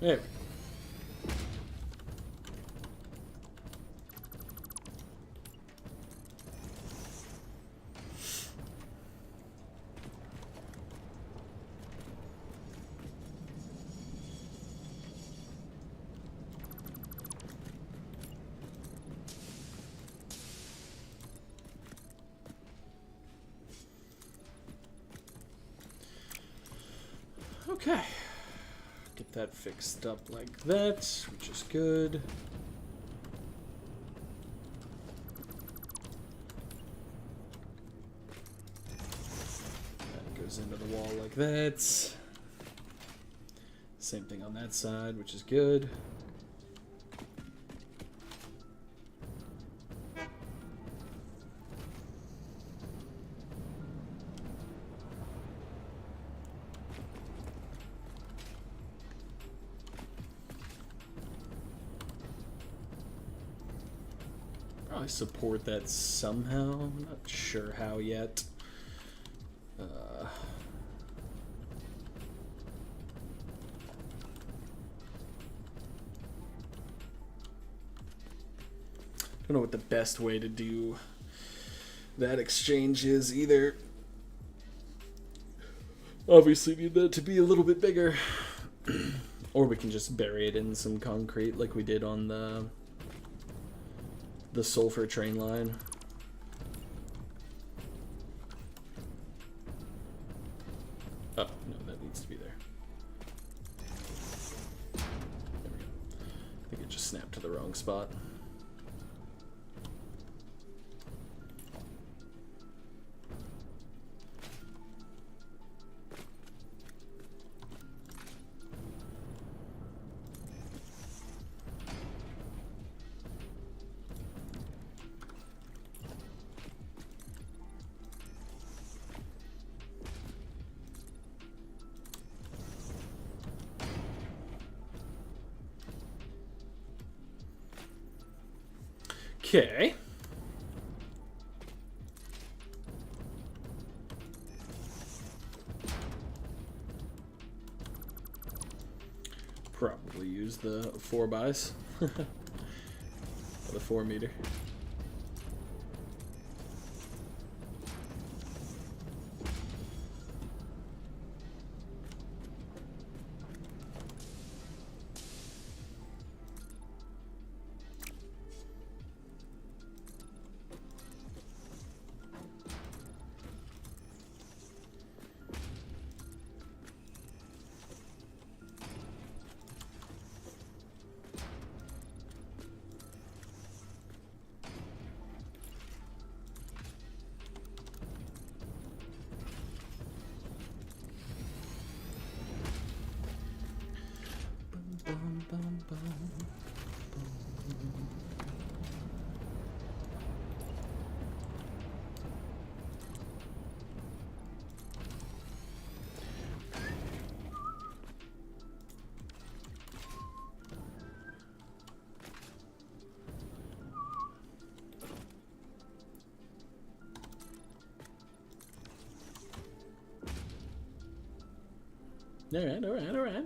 There we go. Okay. Get that fixed up like that, which is good. That goes into the wall like that. Same thing on that side, which is good. Probably support that somehow. I'm not sure how yet. Don't know what the best way to do that exchange is either. Obviously need that to be a little bit bigger. Or we can just bury it in some concrete like we did on the sulfur train line. Oh, no, that needs to be there. There we go. I think it just snapped to the wrong spot. Okay. Probably use the 4x. The 4 meter. Alright, alright, alright.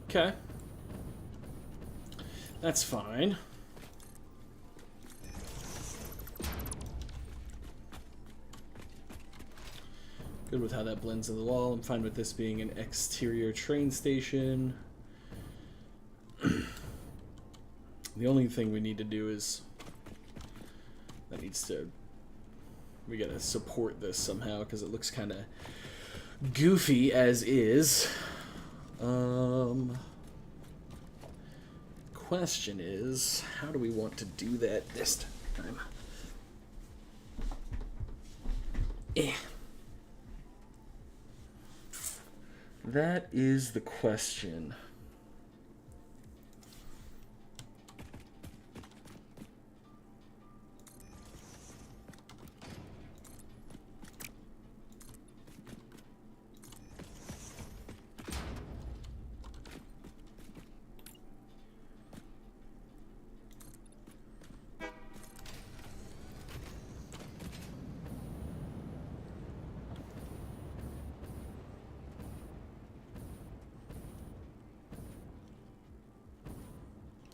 Okay. That's fine. Good with how that blends in the wall. I'm fine with this being an exterior train station. The only thing we need to do is we gotta support this somehow because it looks kind of goofy as is. Question is, how do we want to do that this time? That is the question.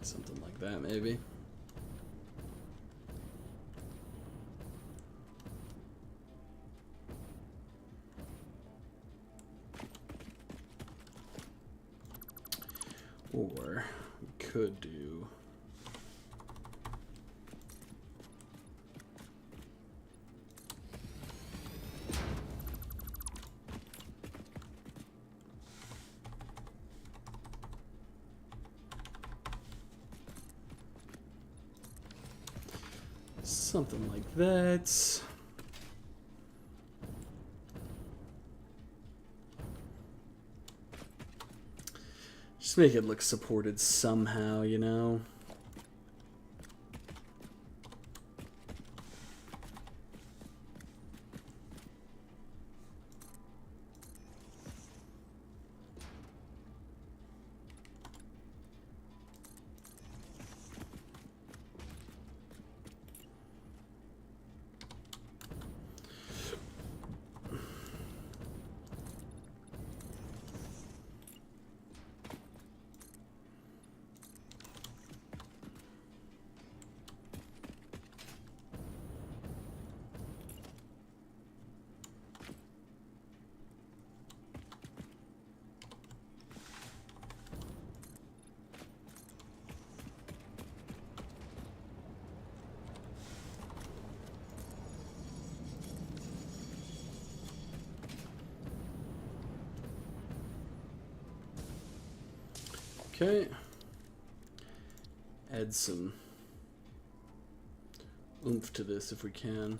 Something like that, maybe. Or we could do... something like that. Just make it look supported somehow, you know? Okay. Add some oomph to this if we can.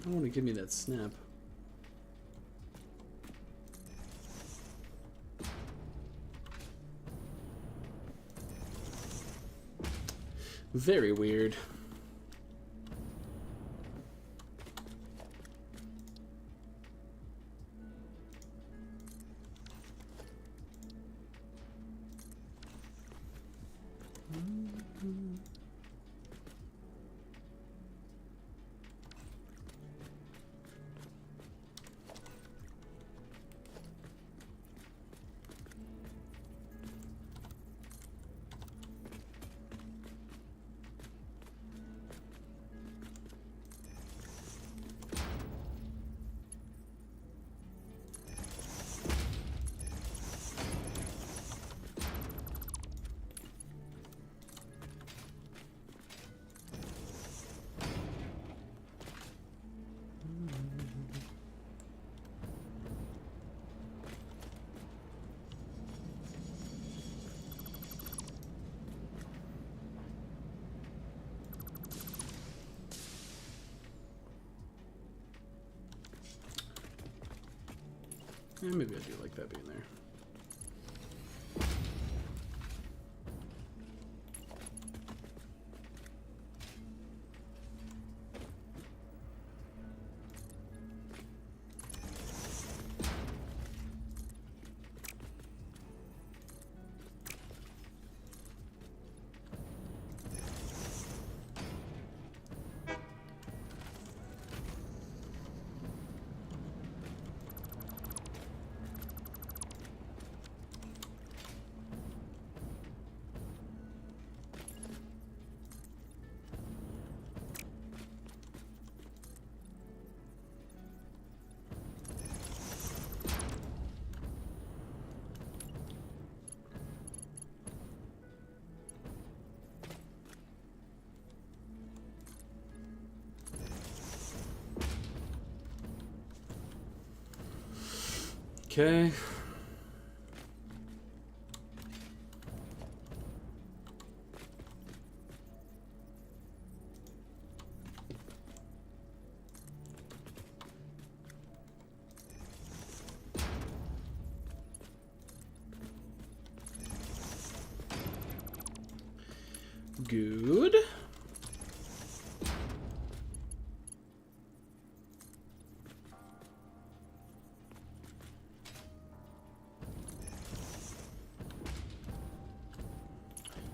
don't want to give me that snap. Very weird. Yeah, maybe I do like that being there. Okay. Good.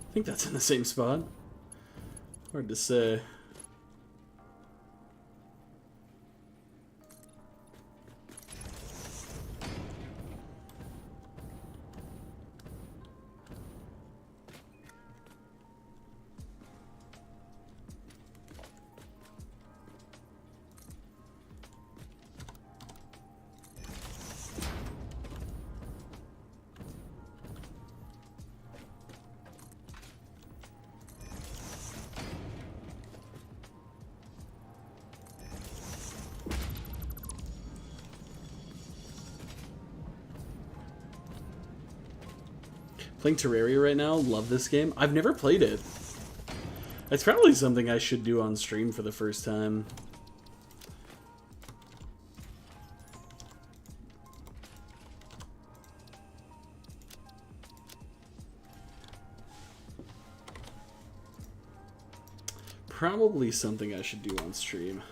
I think that's in the same spot. Hard to say. Playing Terraria right now. Love this game. I've never played it. It's probably something I should do on stream for the first time. Probably something I should do on stream.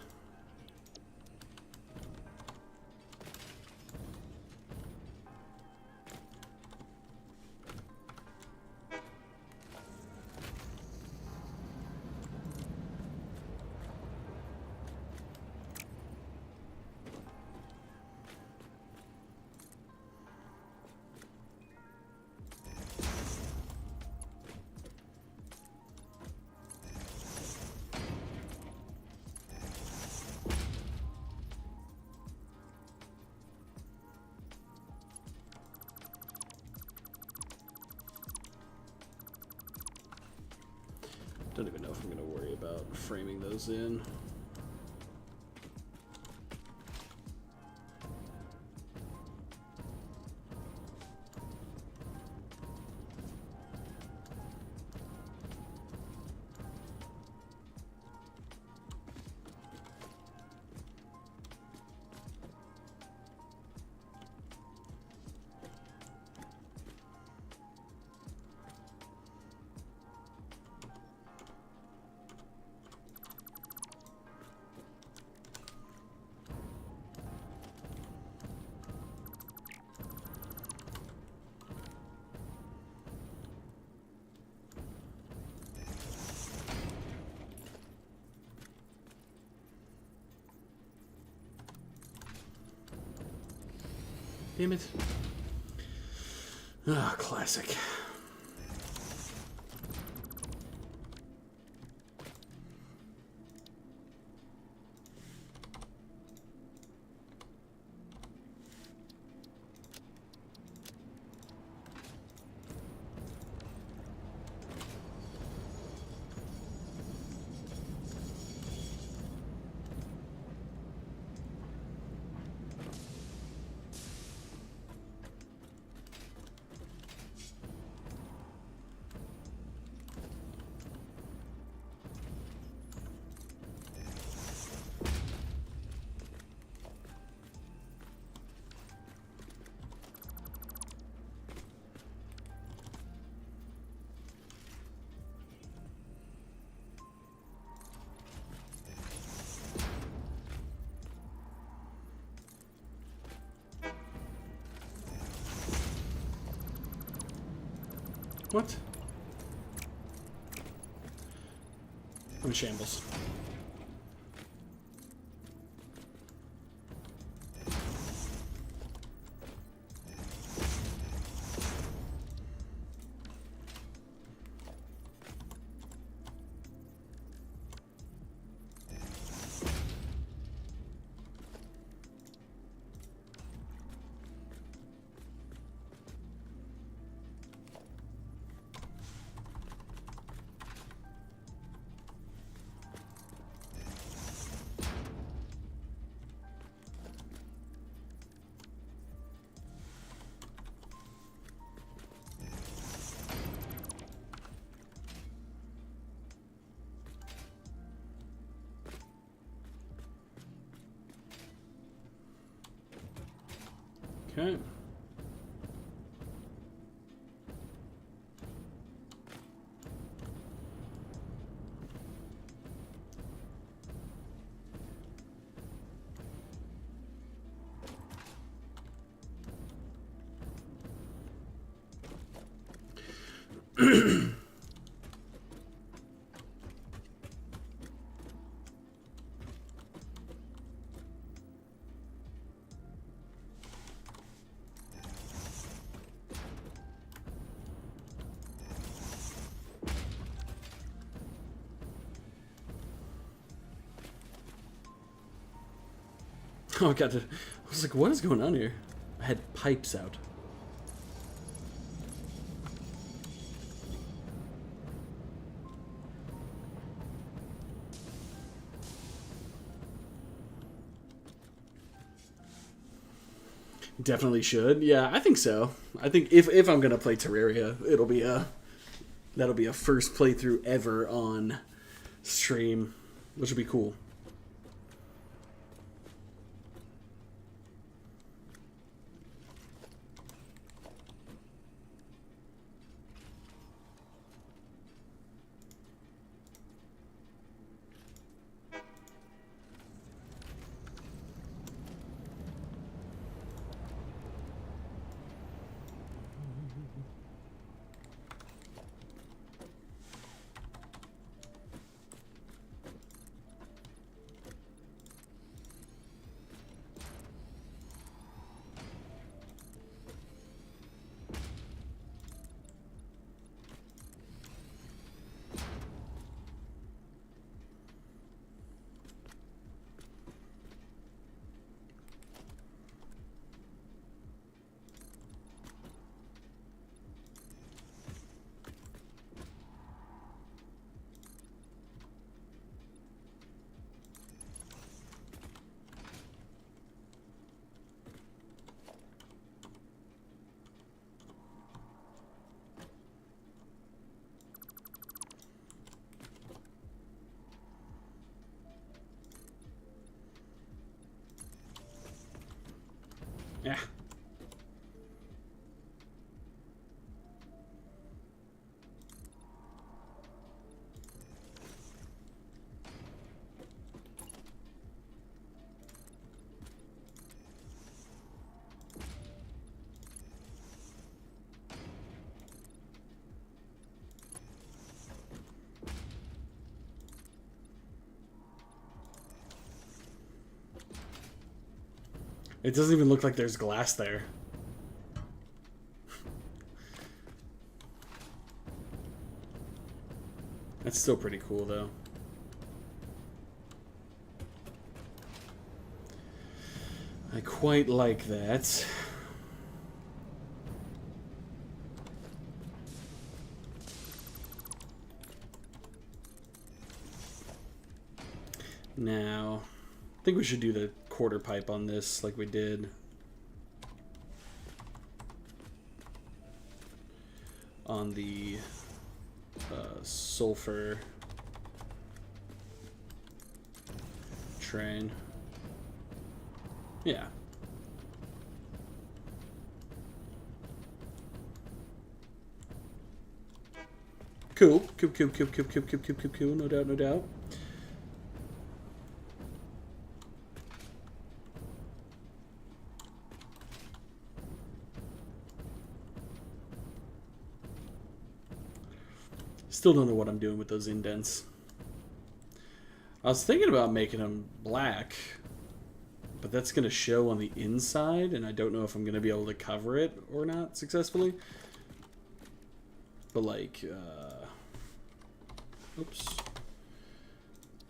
Don't even know if I'm going to worry about framing those in. Damn it. Ah, classic. What? I'm in shambles. Okay. Oh god, I was like, what is going on here? I had pipes out. Definitely should. Yeah, I think so. I think if I'm gonna play Terraria, that'll be a first playthrough ever on stream, which would be cool. Yeah. It doesn't even look like there's glass there. It's still pretty cool, though. I quite like that. Now, I think we should do the quarter pipe on this like we did on the sulfur train. Yeah. Cool. Cool. No doubt, no doubt. Still don't know what I'm doing with those indents. I was thinking about making them black, but that's going to show on the inside, and I don't know if I'm going to be able to cover it or not successfully. But like, oops.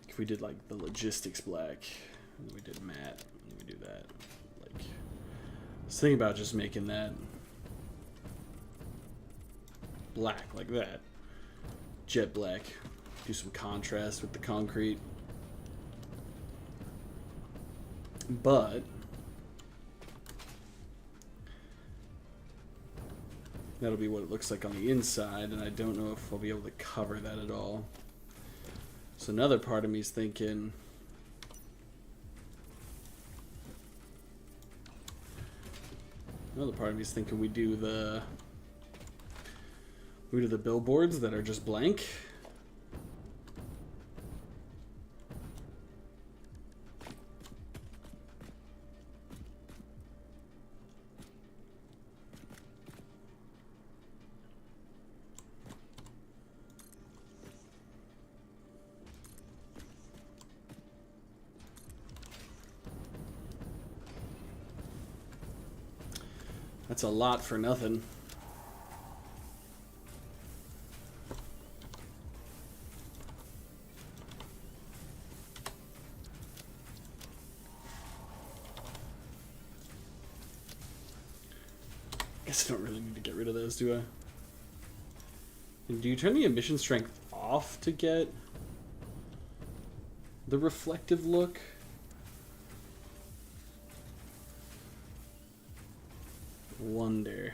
If we did like the logistics black, and then we did matte, and then we do that. Like, I was thinking about just making that black like that. Jet black. Do some contrast with the concrete. But that'll be what it looks like on the inside, and I don't know if I'll be able to cover that at all. So another part of me is thinking we do the billboards that are just blank. That's a lot for nothing. Guess I don't really need to get rid of those, do I? And do you turn the emission strength off to get the reflective look? Wonder.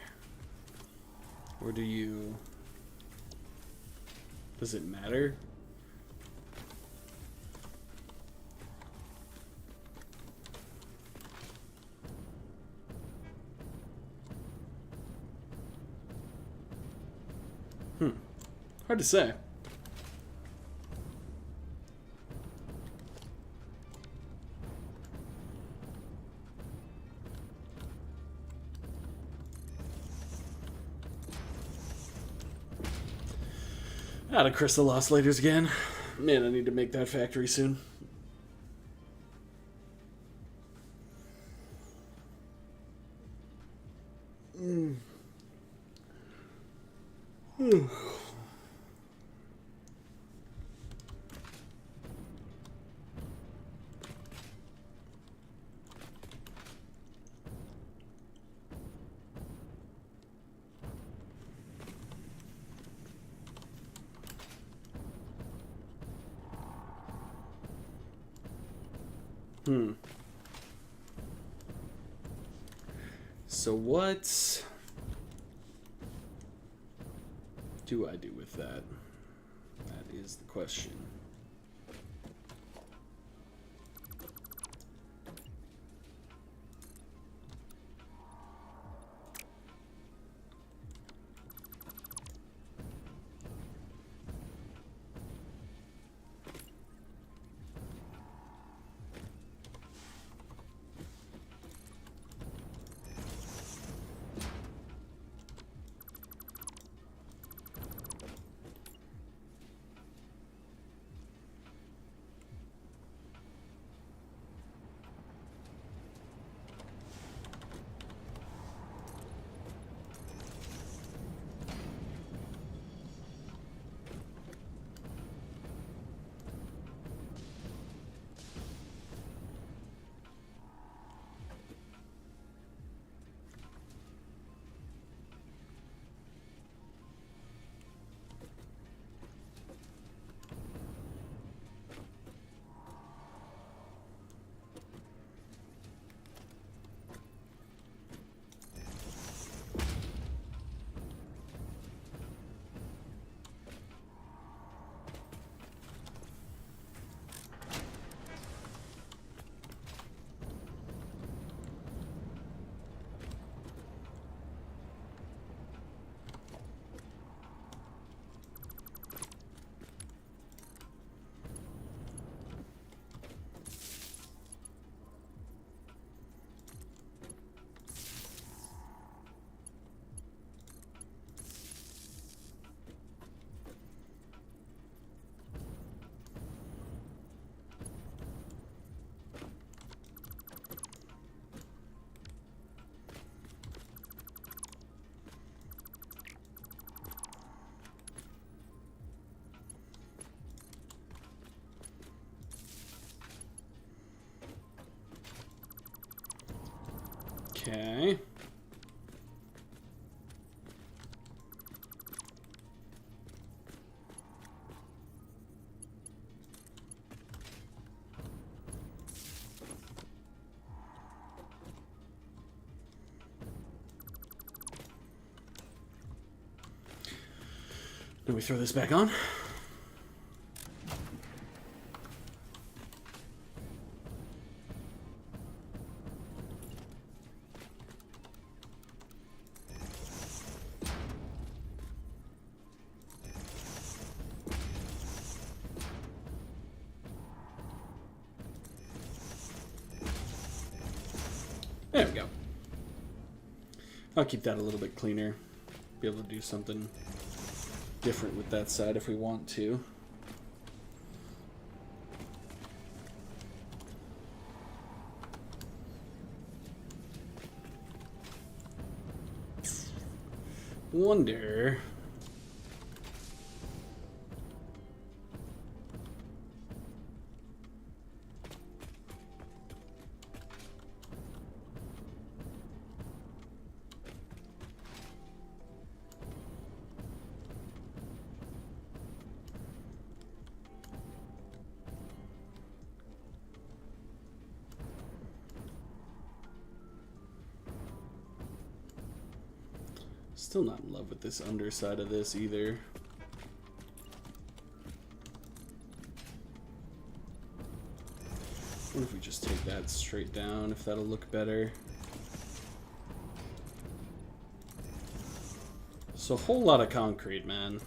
Or do you... Does it matter? Hard to say. Out of crystal oscillators again. Man, I need to make that factory soon. So what do I do with that? That is the question. Okay. Then we throw this back on. There we go. I'll keep that a little bit cleaner. Be able to do something different with that side if we want to. Wonder. Still not in love with this underside of this either. What if we just take that straight down, if that'll look better? So a whole lot of concrete, man.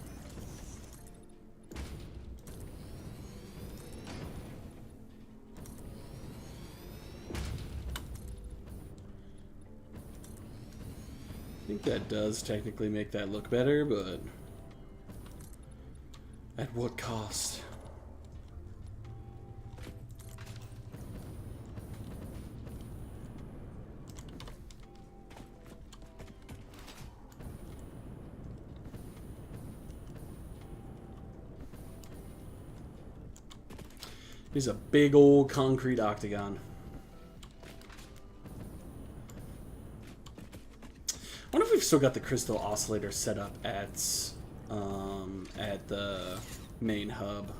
I think that does technically make that look better, but at what cost? He's a big old concrete octagon. I wonder if we've still got the crystal oscillator set up at the main hub.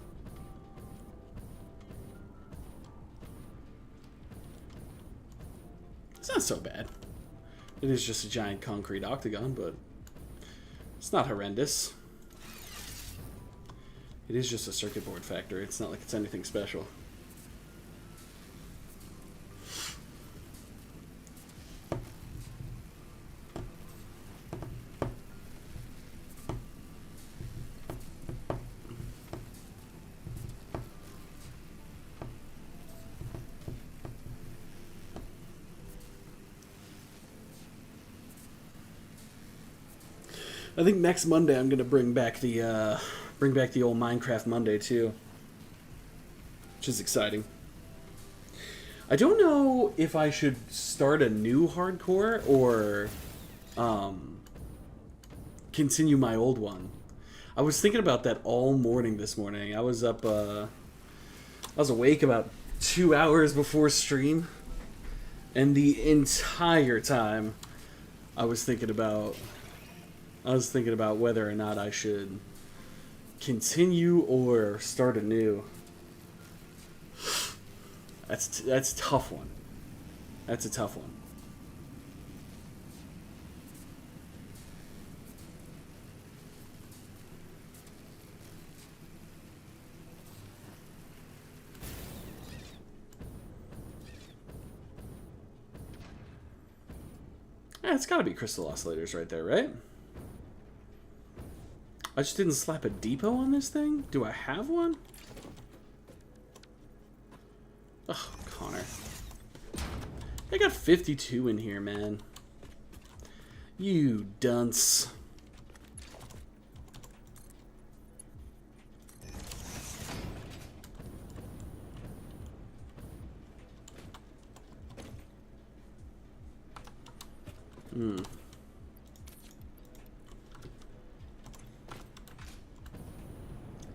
It's not so bad. It is just a giant concrete octagon, but it's not horrendous. It is just a circuit board factory. It's not like it's anything special. I think next Monday I'm gonna bring back the old Minecraft Monday too, which is exciting. I don't know if I should start a new hardcore or continue my old one. I was thinking about that all morning this morning. I was up, I was awake about 2 hours before stream, and the entire time I was thinking about whether or not I should continue or start anew. That's a tough one. That's a tough one. Yeah, it's gotta be crystal oscillators right there, right? I just didn't slap a depot on this thing? Do I have one? Oh, Connor. I got 52 in here, man. You dunce.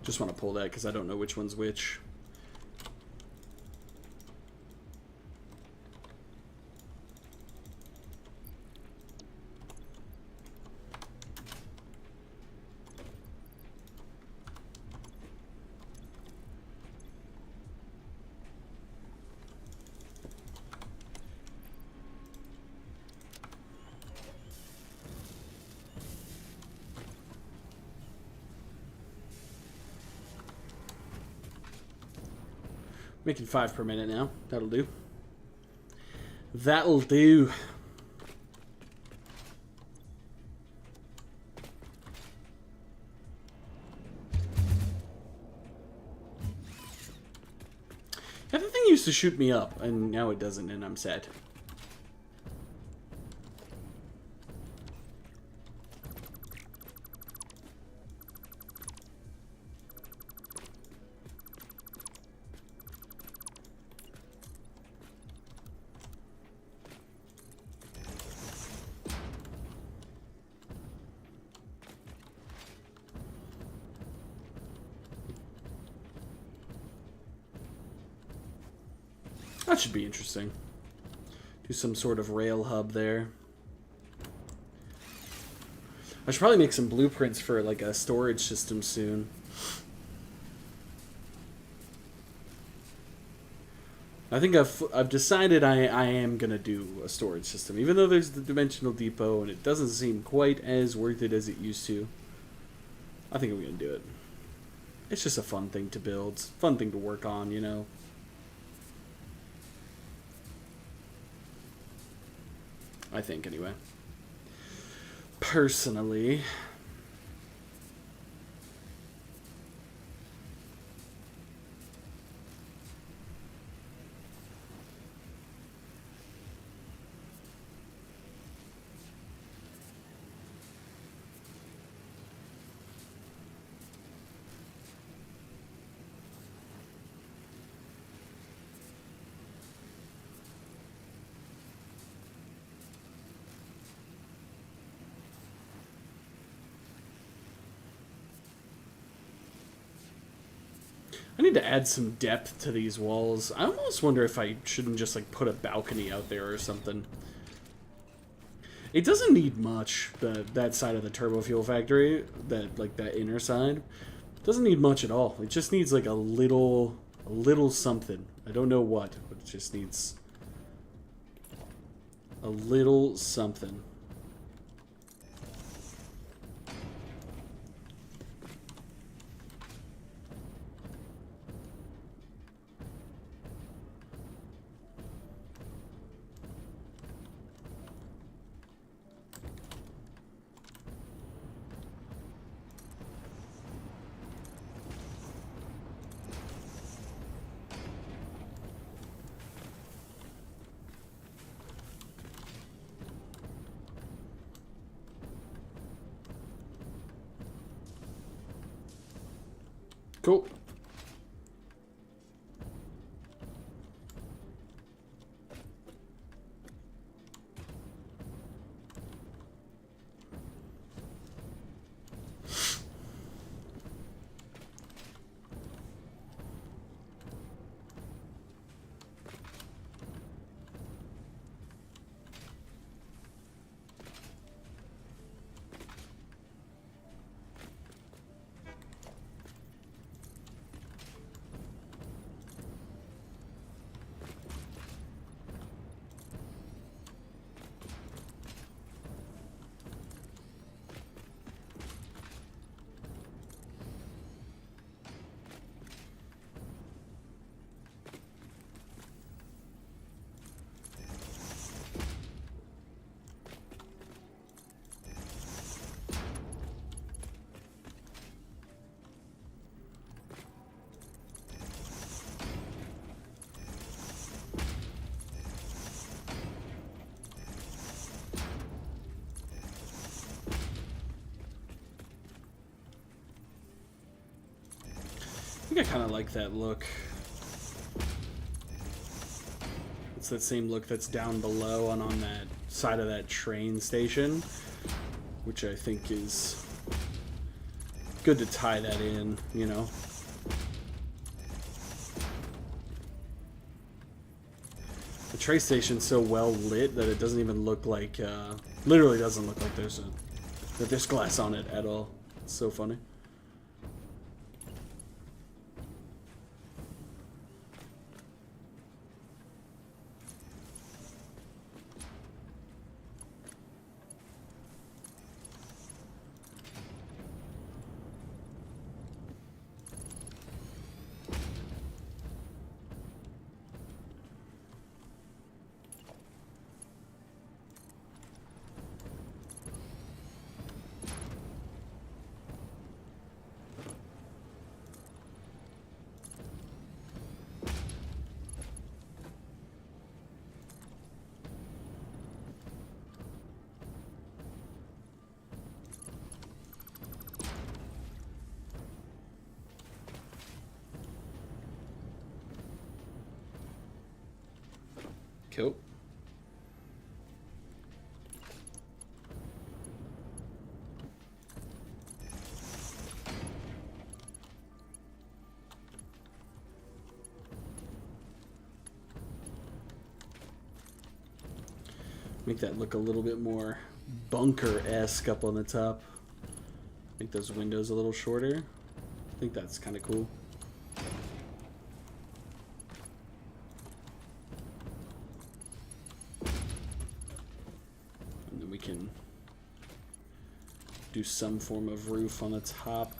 Just want to pull that because I don't know which one's which. Making 5 per minute now. That'll do. That'll do. Yeah, that thing used to shoot me up, and now it doesn't, and I'm sad. That should be interesting. Do some sort of rail hub there. I should probably make some blueprints for like a storage system soon. I think I've decided I am gonna do a storage system, even though there's the dimensional depot and it doesn't seem quite as worth it as it used to. I think I'm gonna do it. It's just a fun thing to build, it's a fun thing to work on, you know. I think, anyway. Personally. I need to add some depth to these walls. I almost wonder if I shouldn't just like put a balcony out there or something. It doesn't need much, that side of the turbo fuel factory, that inner side. It doesn't need much at all. It just needs like a little something. I don't know what, but it just needs a little something. Cool. I think I kind of like that look. It's that same look that's down below and on that side of that train station, which I think is good to tie that in, you know. The train station's so well lit that it doesn't even look like, literally doesn't look like there's glass on it at all. It's so funny. Cool. Make that look a little bit more bunker-esque up on the top. Make those windows a little shorter. I think that's kind of cool. And then we can do some form of roof on the top.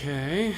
Okay.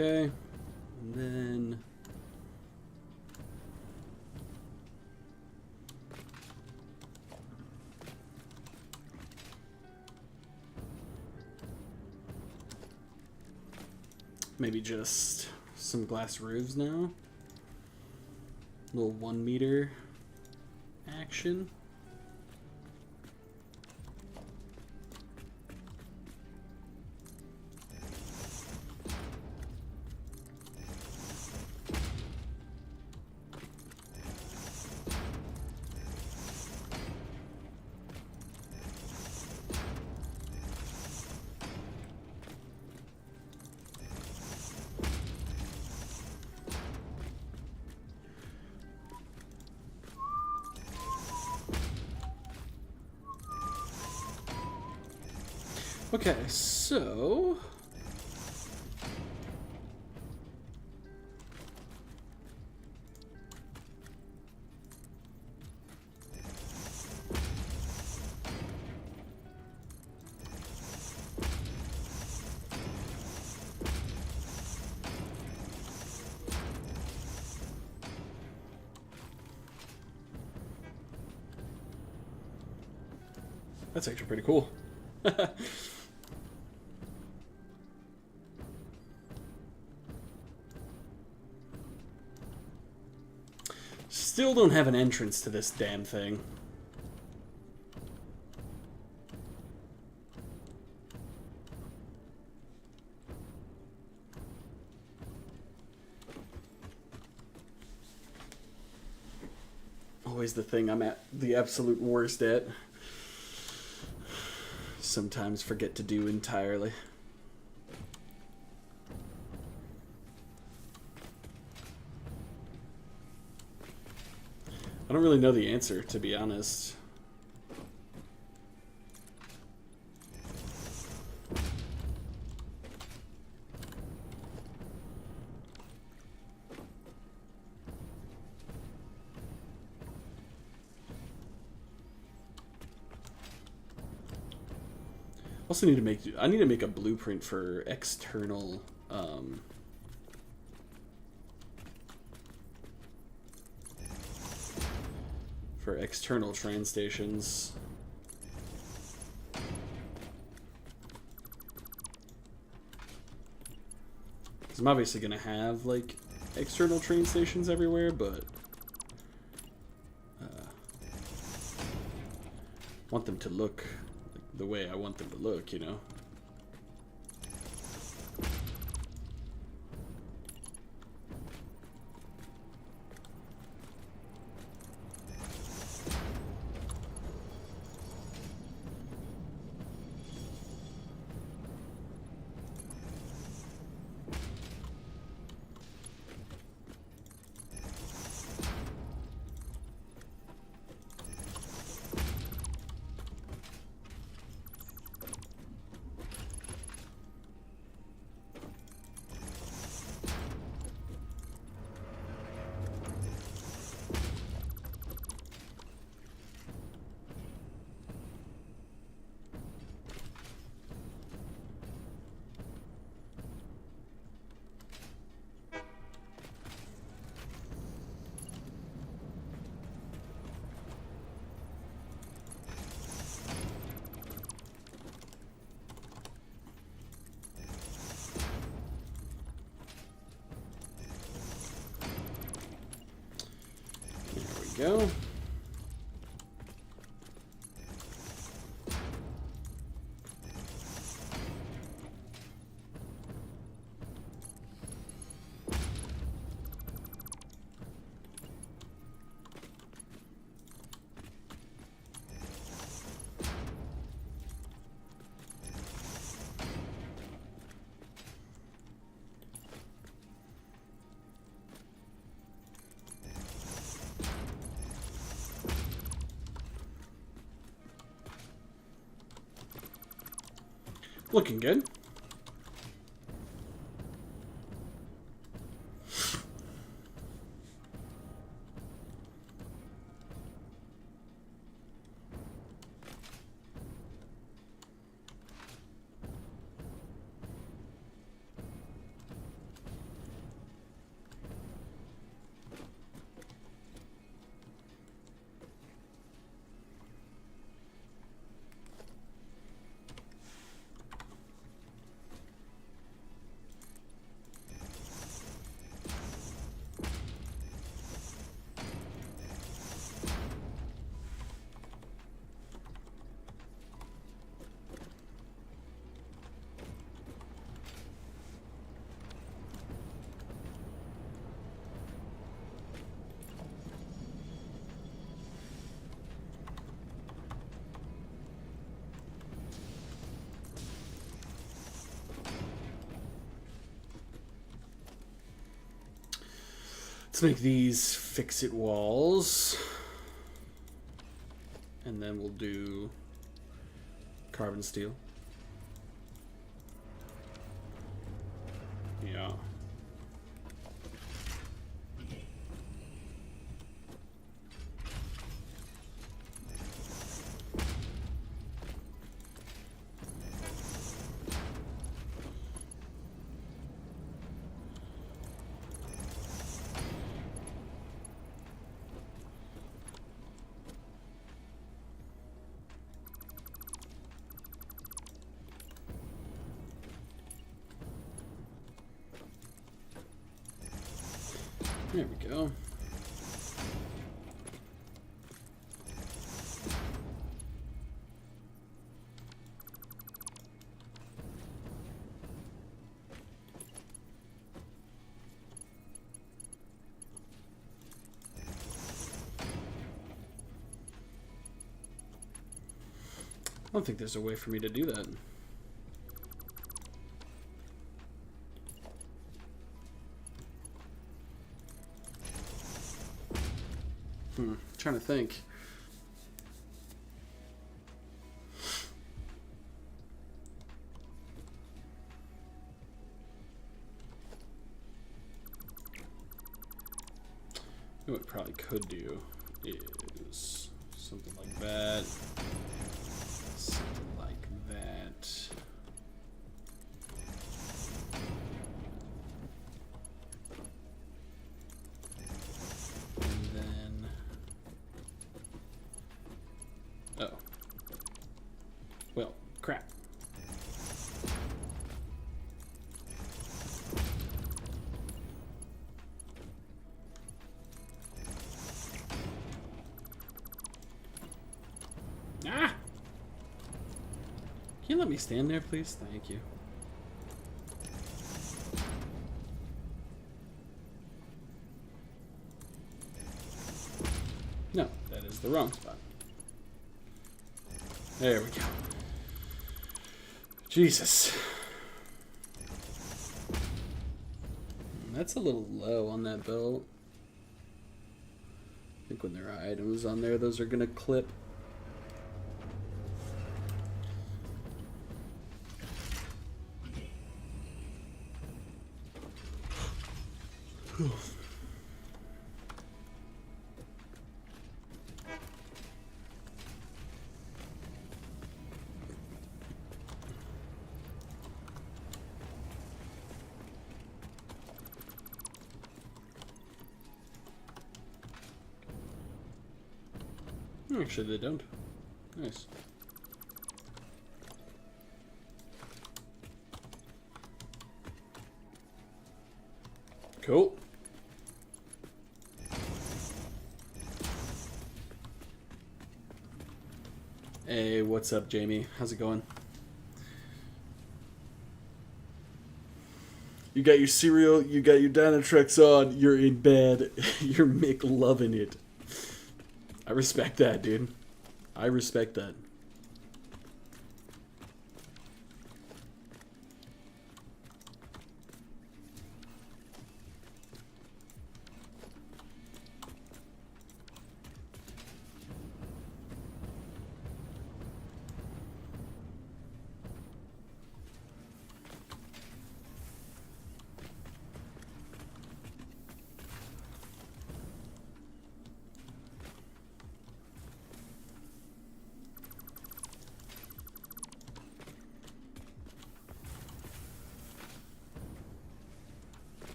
Okay, and then maybe just some glass roofs now. Little 1 meter action. Okay, so That's actually pretty cool. Still don't have an entrance to this damn thing. Always the thing I'm at the absolute worst at. Sometimes forget to do entirely. I don't really know the answer, to be honest. Also need to make a blueprint for external train stations. Cuz I'm obviously going to have like external train stations everywhere, but want them to look the way I want them to look, you know? Go. Looking good. Let's make these fix-it walls. And then we'll do carbon steel. Yeah. There we go. I don't think there's a way for me to do that. Trying to think. What I probably could do is something like that. Something like that. And then... oh. Well, crap. Ah! Can you let me stand there, please? Thank you. No, that is the wrong spot. There we go. Jesus. That's a little low on that belt. I think when there are items on there, those are going to clip. Actually, they don't. Nice. Cool. Hey, what's up, Jamie? How's it going? You got your cereal, you got your Dynatrix on, you're in bed, you're McLovin' it. I respect that, dude. I respect that.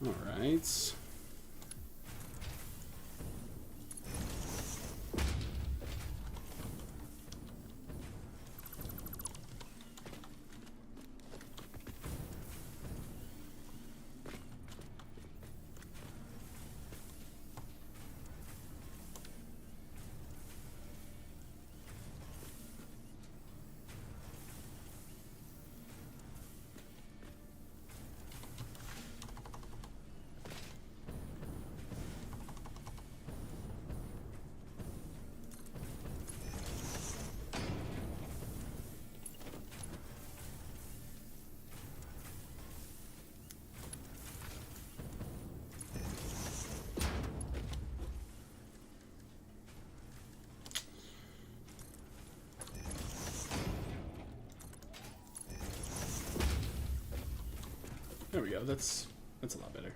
Alright. There we go. That's a lot better.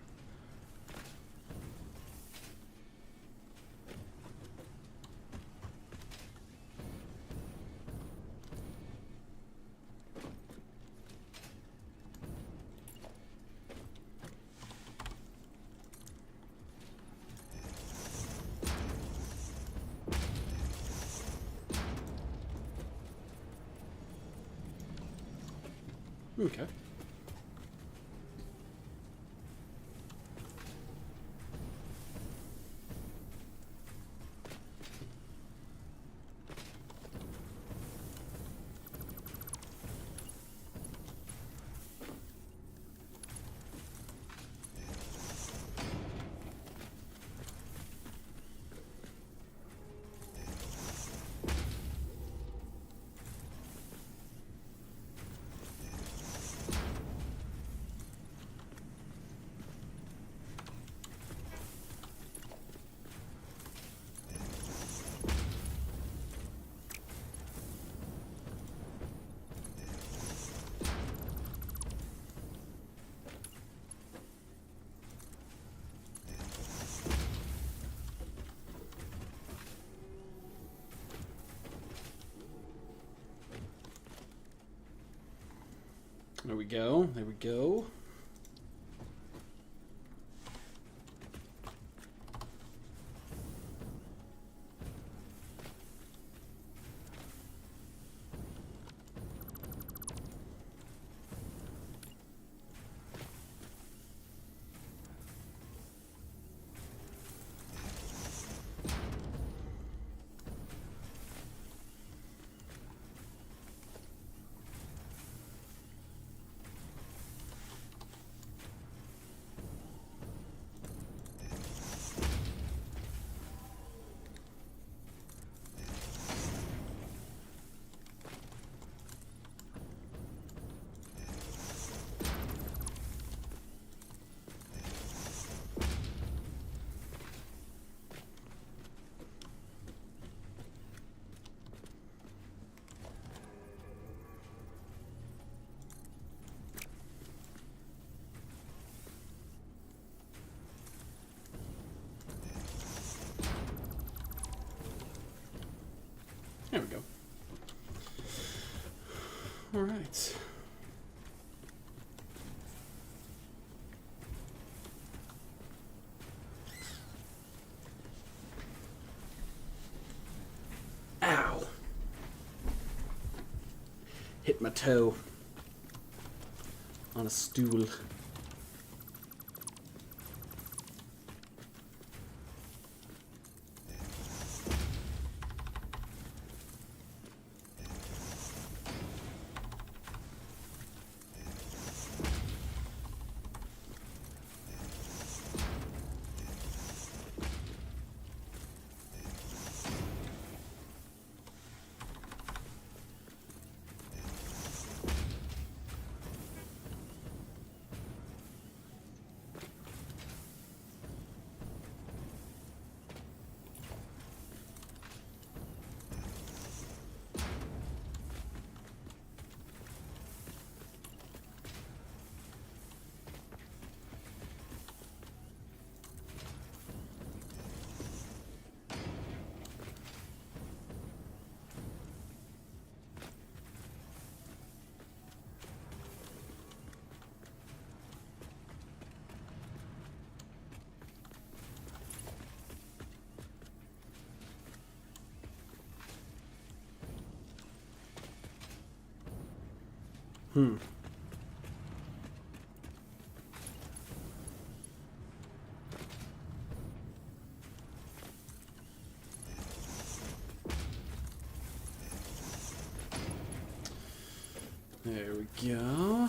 Okay. There we go. There we go. There we go. All right. Ow. Hit my toe on a stool. Hmm. There we go.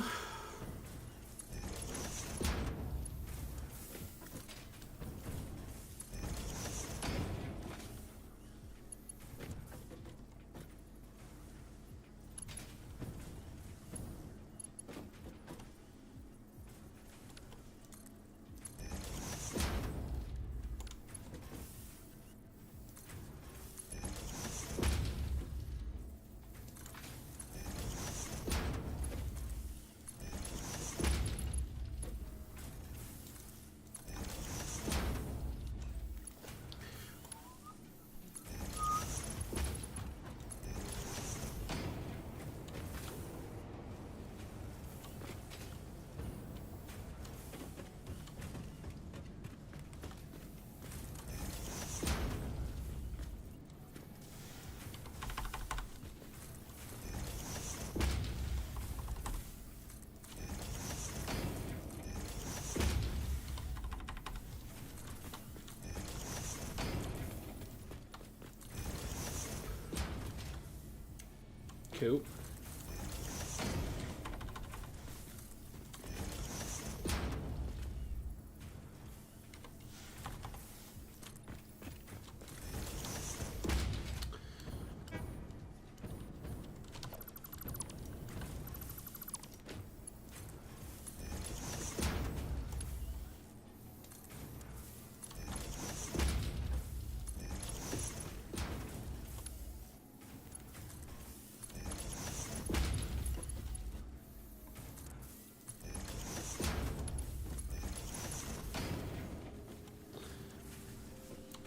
Cool.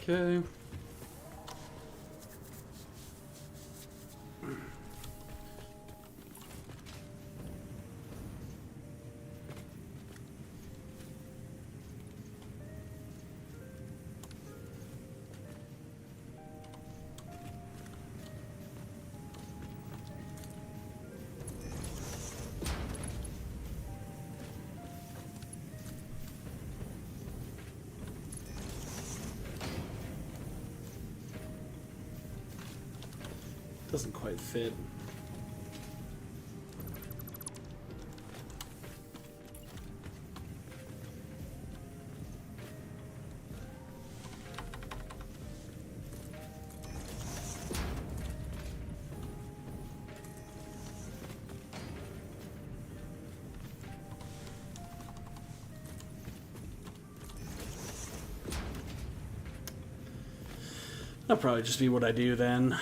Okay. Doesn't quite fit. That'll probably just be what I do then.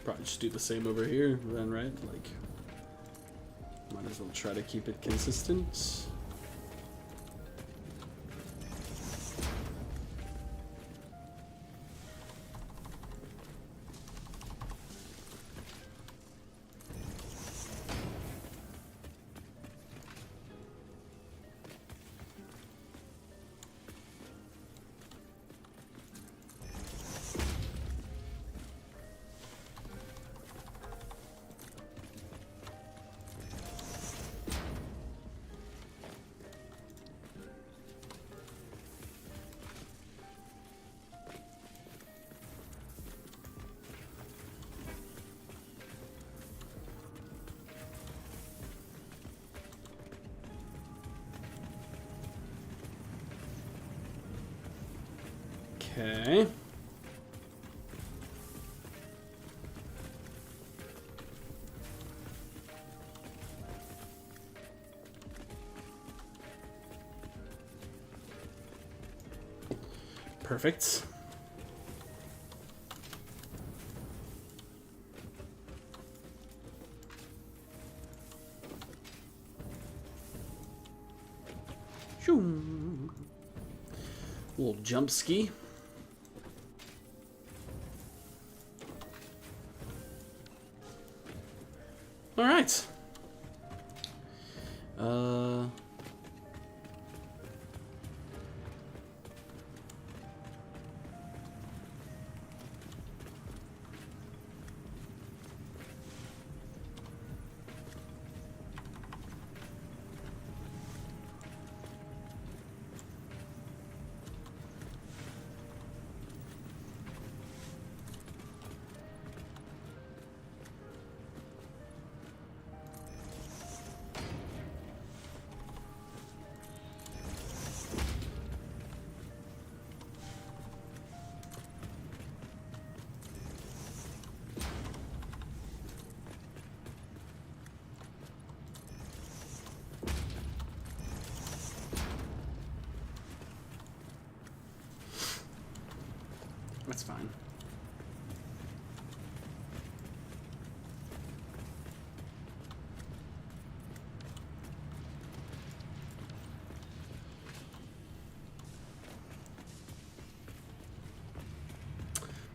Probably just do the same over here then, right? Like, might as well try to keep it consistent. Okay. Perfect. Shoo. Little jump ski. All right. That's fine.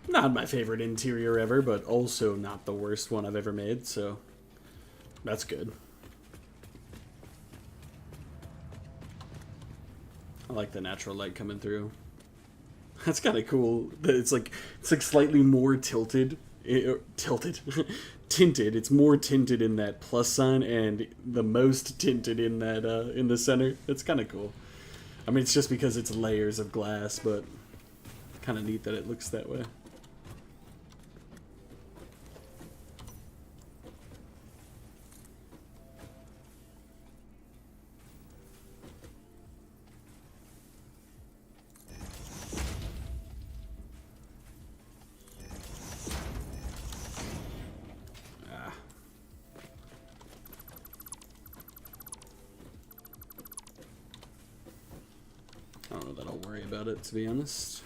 Not my favorite interior ever, but also not the worst one I've ever made, so that's good. I like the natural light coming through. That's kind of cool. It's like slightly more tilted tilted, tinted. It's more tinted in that plus sign, and the most tinted in that in the center. It's kind of cool. I mean, it's just because it's layers of glass, but kind of neat that it looks that way. I don't know that I'll worry about it, to be honest.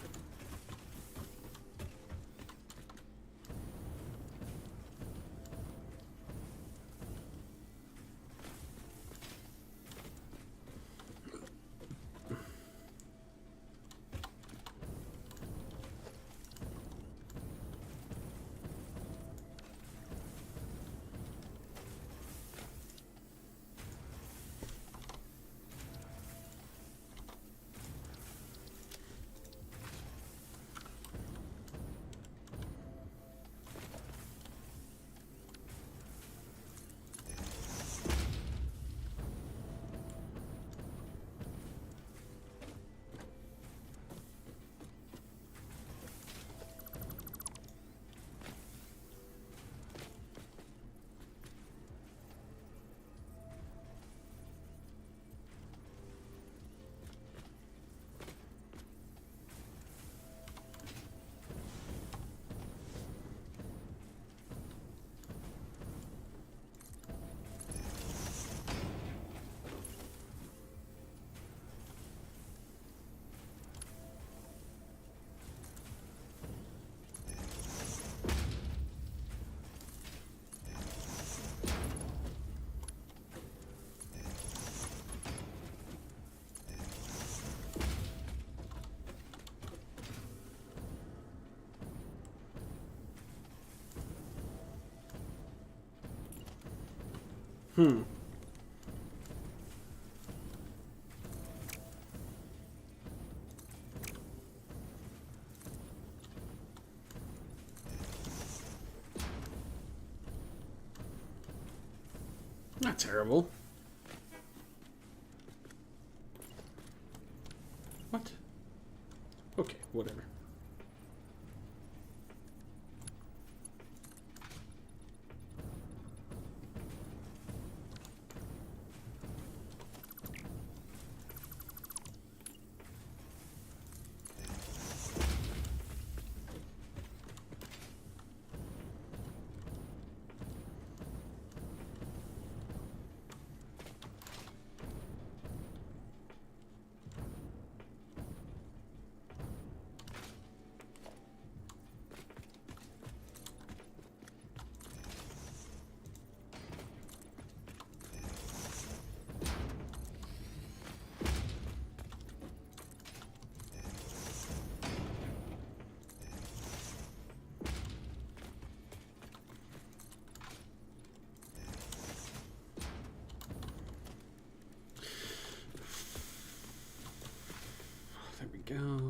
Hmm. Not terrible. What? Okay, whatever. There we go.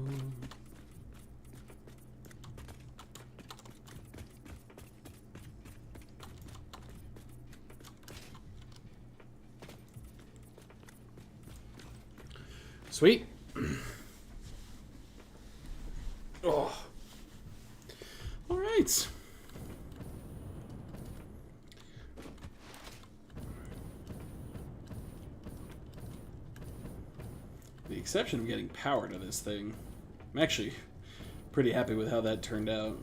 Sweet. Oh. All right. The exception of getting power to this thing, I'm actually pretty happy with how that turned out.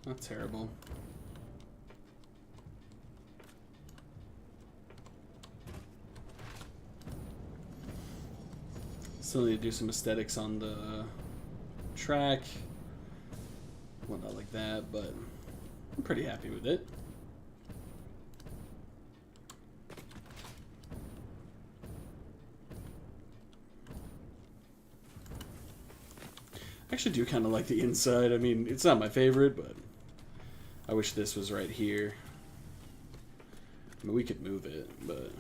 Not terrible. Still need to do some aesthetics on the track, whatnot like that, but I'm pretty happy with it. I actually do kind of like the inside. I mean, it's not my favorite, but I wish this was right here. I mean, we could move it, but...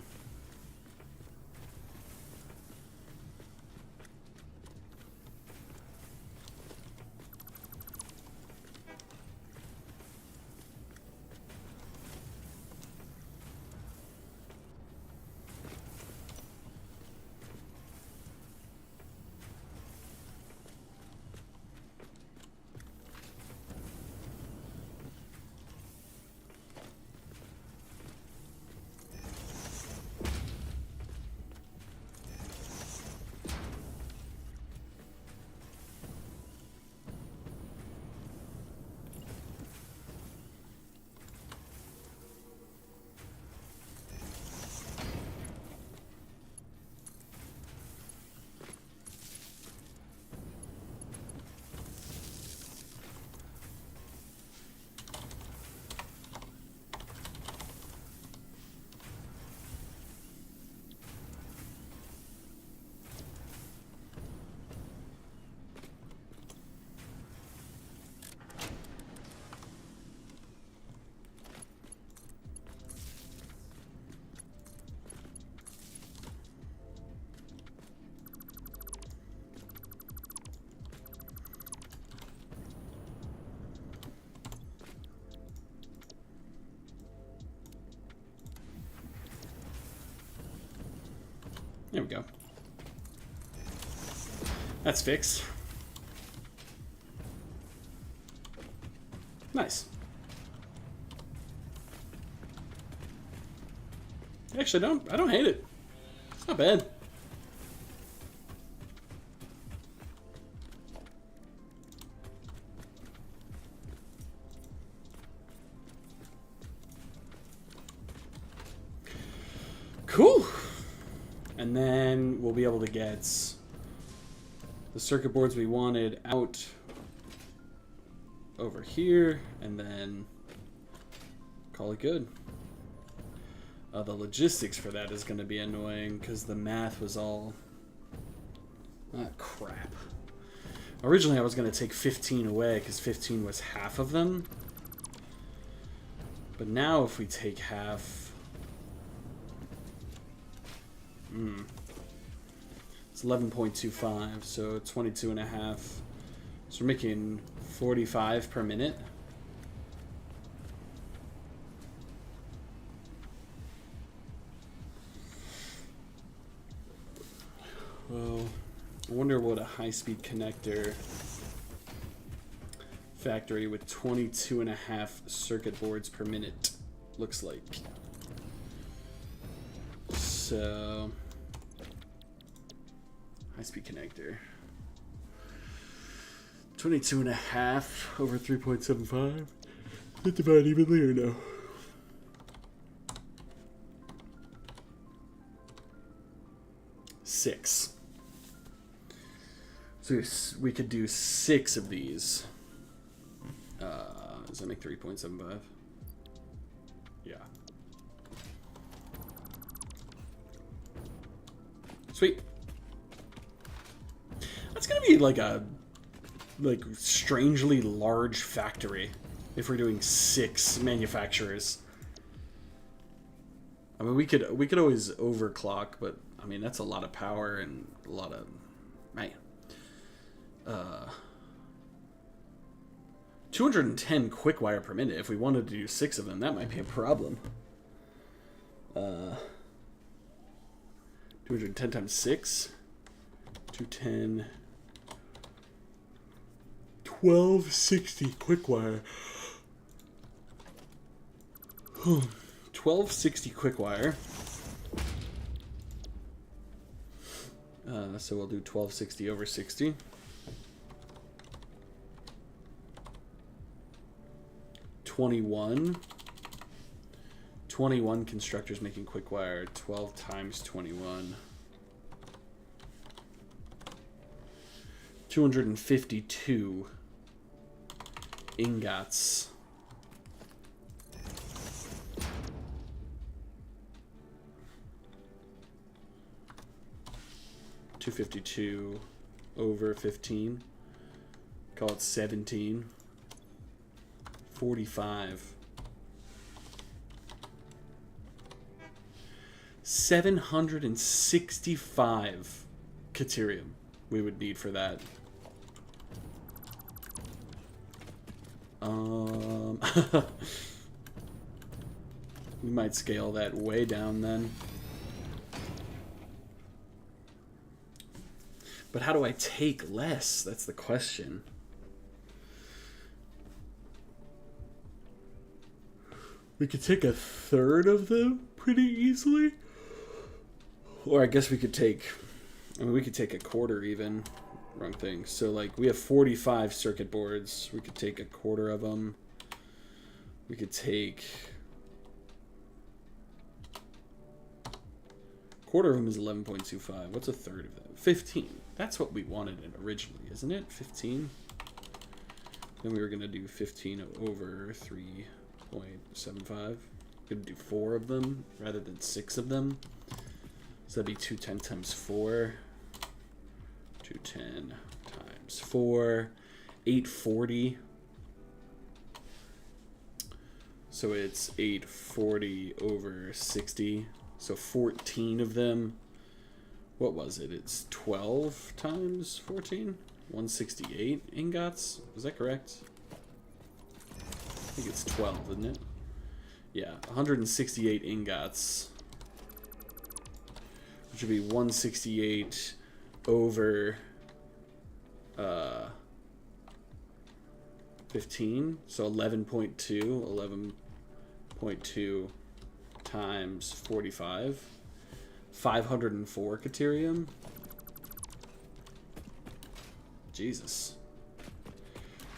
There we go. That's fixed. Nice. Actually, I don't hate it. It's not bad. Cool. And then we'll be able to get the circuit boards we wanted out over here, and then call it good. The logistics for that is going to be annoying because the math was all crap. Originally, I was going to take 15 away because 15 was half of them. But now if we take half... It's 11.25, so 22 and a half. So we're making 45 per minute. Well, I wonder what a high-speed connector factory with 22 and a half circuit boards per minute looks like. So, high-speed connector. 22 and a half over 3.75. Is it divided evenly or no? Six. So we could do 6 of these. Does that make 3.75? Yeah. Sweet. That's gonna be like a strangely large factory if we're doing 6 manufacturers. I mean, we could always overclock, but I mean that's a lot of power and a lot of man. 210 quick wire per minute. If we wanted to do 6 of them, that might be a problem. 210 times 6. 210. 1260 quick wire. 1260 quick wire. So we'll do 1260 over 60. 21 constructors making quick wire. 12 times 21. 252 ingots. $252 over 15. Call it 17. 45. 765 Caterium we would need for that. We might scale that way down then. But how do I take less? That's the question. We could take a third of them pretty easily. Or I guess we could take... I mean, we could take a quarter even. Wrong thing. So, like, we have 45 circuit boards. We could take a quarter of them. We could take... Quarter of them is 11.25. What's a third of that? 15. That's what we wanted originally, isn't it? 15. Then we were going to do 15 over 3.75. Could do 4 of them rather than 6 of them. So that'd be 210 times 4. 210 times 4. 840. So it's 840 over 60. So 14 of them. What was it? It's 12 times 14? 168 ingots? Is that correct? I think it's 12, isn't it? Yeah, 168 ingots which would be 168 over 15, so 11.2 times 45, 504 Caterium. Jesus.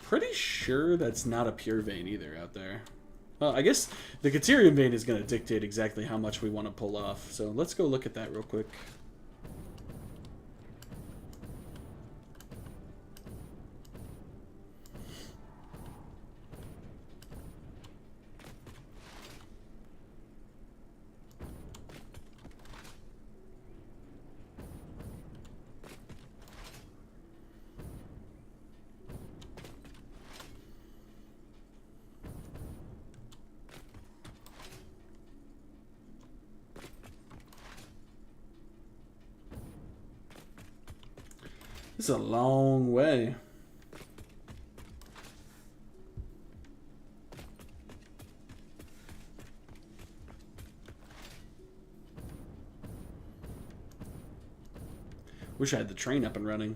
Pretty sure that's not a pure vein either out there. Well, I guess the Caterium vein is going to dictate exactly how much we want to pull off, so let's go look at that real quick. It's a long way. Wish I had the train up and running.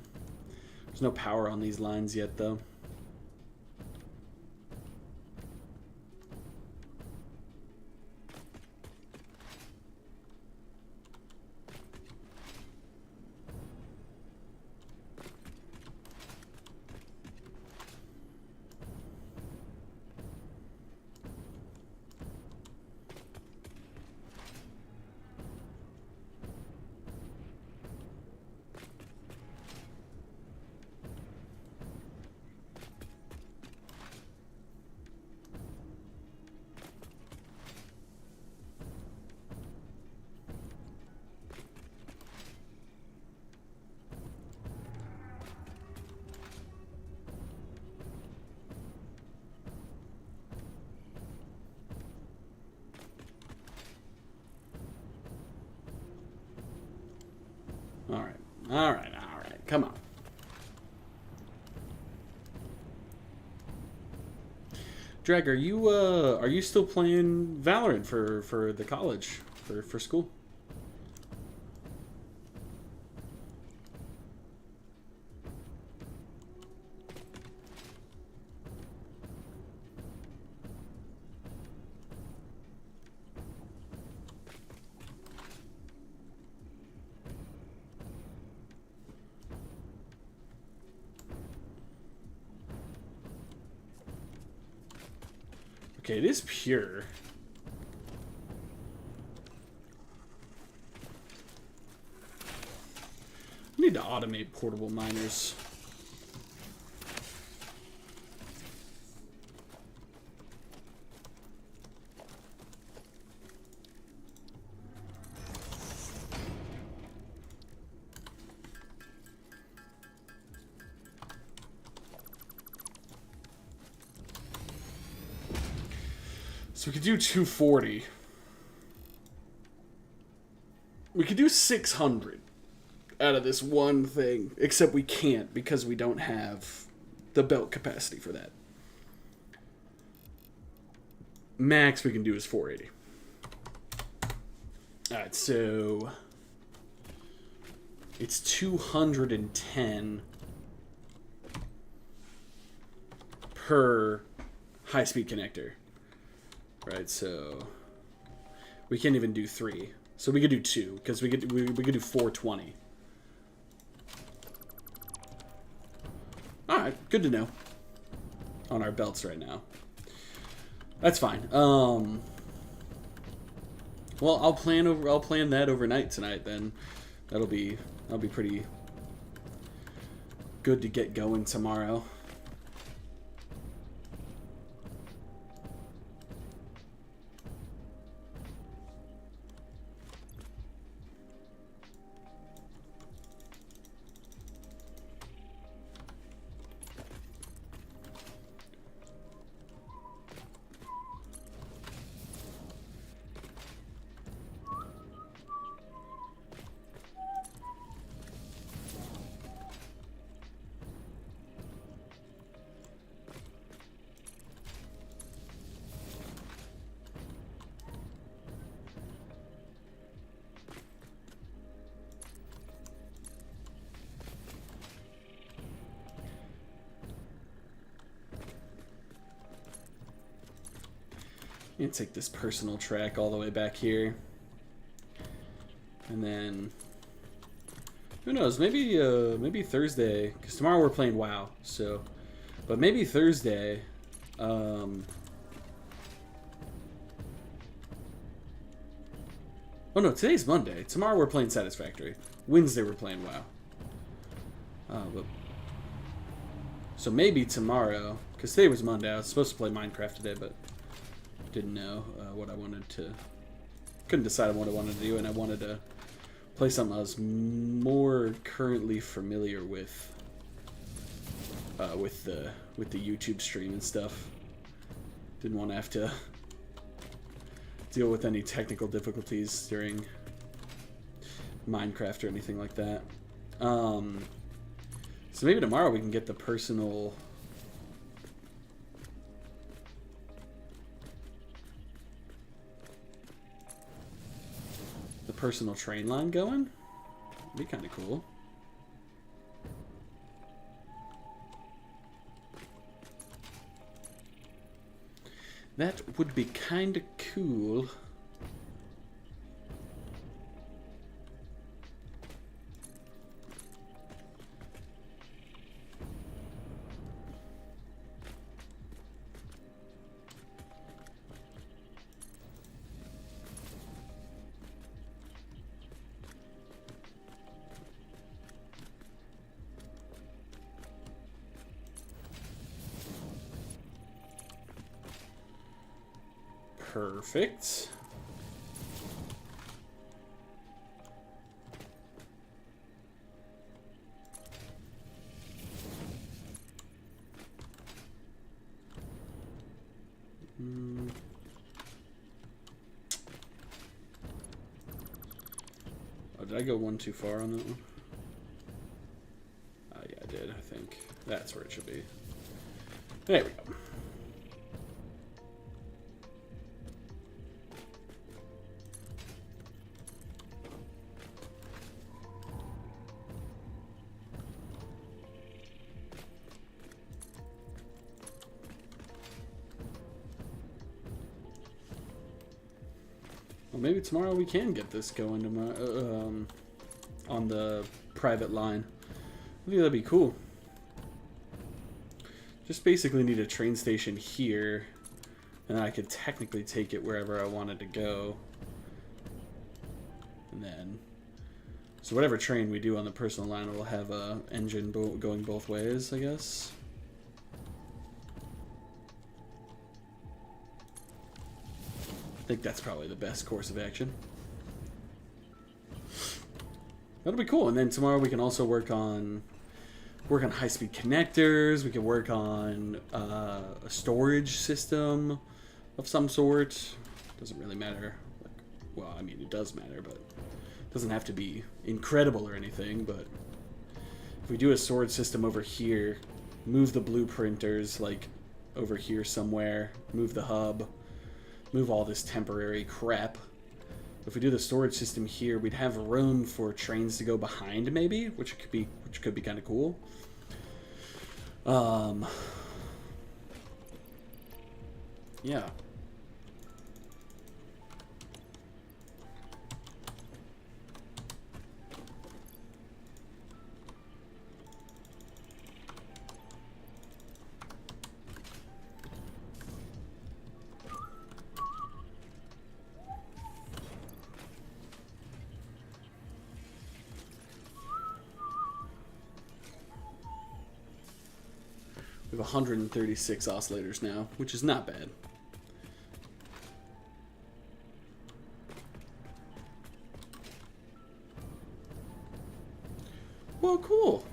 There's no power on these lines yet, though. All right. Come on. Drag, are you still playing Valorant for the college for school? Okay, it is pure. I need to automate portable miners. So we could do 240. We could do 600 out of this one thing, except we can't because we don't have the belt capacity for that. Max we can do is 480. Alright, so it's 210 per high-speed connector. Right, so we can't even do 3. So we could do 2, because we could do 420. Alright, good to know. On our belts right now. That's fine. Well, I'll plan that overnight tonight then. That'll be pretty good to get going tomorrow. I'm gonna take this personal track all the way back here. And then, who knows, maybe maybe Thursday, because tomorrow we're playing WoW, so, but maybe Thursday, oh no, today's Monday. Tomorrow we're playing Satisfactory. Wednesday we're playing WoW. But, so maybe tomorrow, because today was Monday, I was supposed to play Minecraft today, but didn't know what I wanted to, couldn't decide on what I wanted to do, and I wanted to play something I was more currently familiar with the YouTube stream and stuff. Didn't want to have to deal with any technical difficulties during Minecraft or anything like that. So maybe tomorrow we can get the personal train line going. That'd be kind of cool. That would be kind of cool. Perfect. Oh, did I go one too far on that one? Yeah, I did, I think. That's where it should be. There we go. Well, maybe tomorrow we can get this going on the private line. I think that'd be cool. Just basically need a train station here, and then I could technically take it wherever I wanted to go. And then, so whatever train we do on the personal line will have a engine going both ways, I guess. I think that's probably the best course of action. That'll be cool. And then tomorrow we can also work on high-speed connectors. We can work on a storage system of some sort. Doesn't really matter. Like, well, I mean, it does matter, but it doesn't have to be incredible or anything. But if we do a storage system over here, move the blueprinters like over here somewhere, move the hub, move all this temporary crap. If we do the storage system here, we'd have room for trains to go behind, maybe, which could be kind of cool. Yeah. We have 136 oscillators now, which is not bad. Well, cool.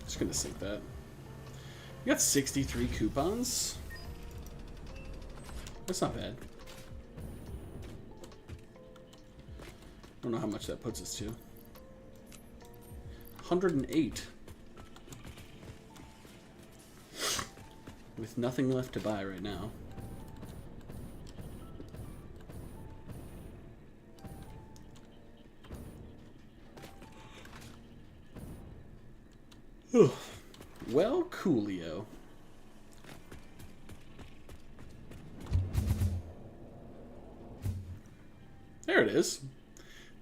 Just gonna sync that. We got 63 coupons. That's not bad. I don't know how much that puts us to. 108. With nothing left to buy right now. Well, coolio. There it is.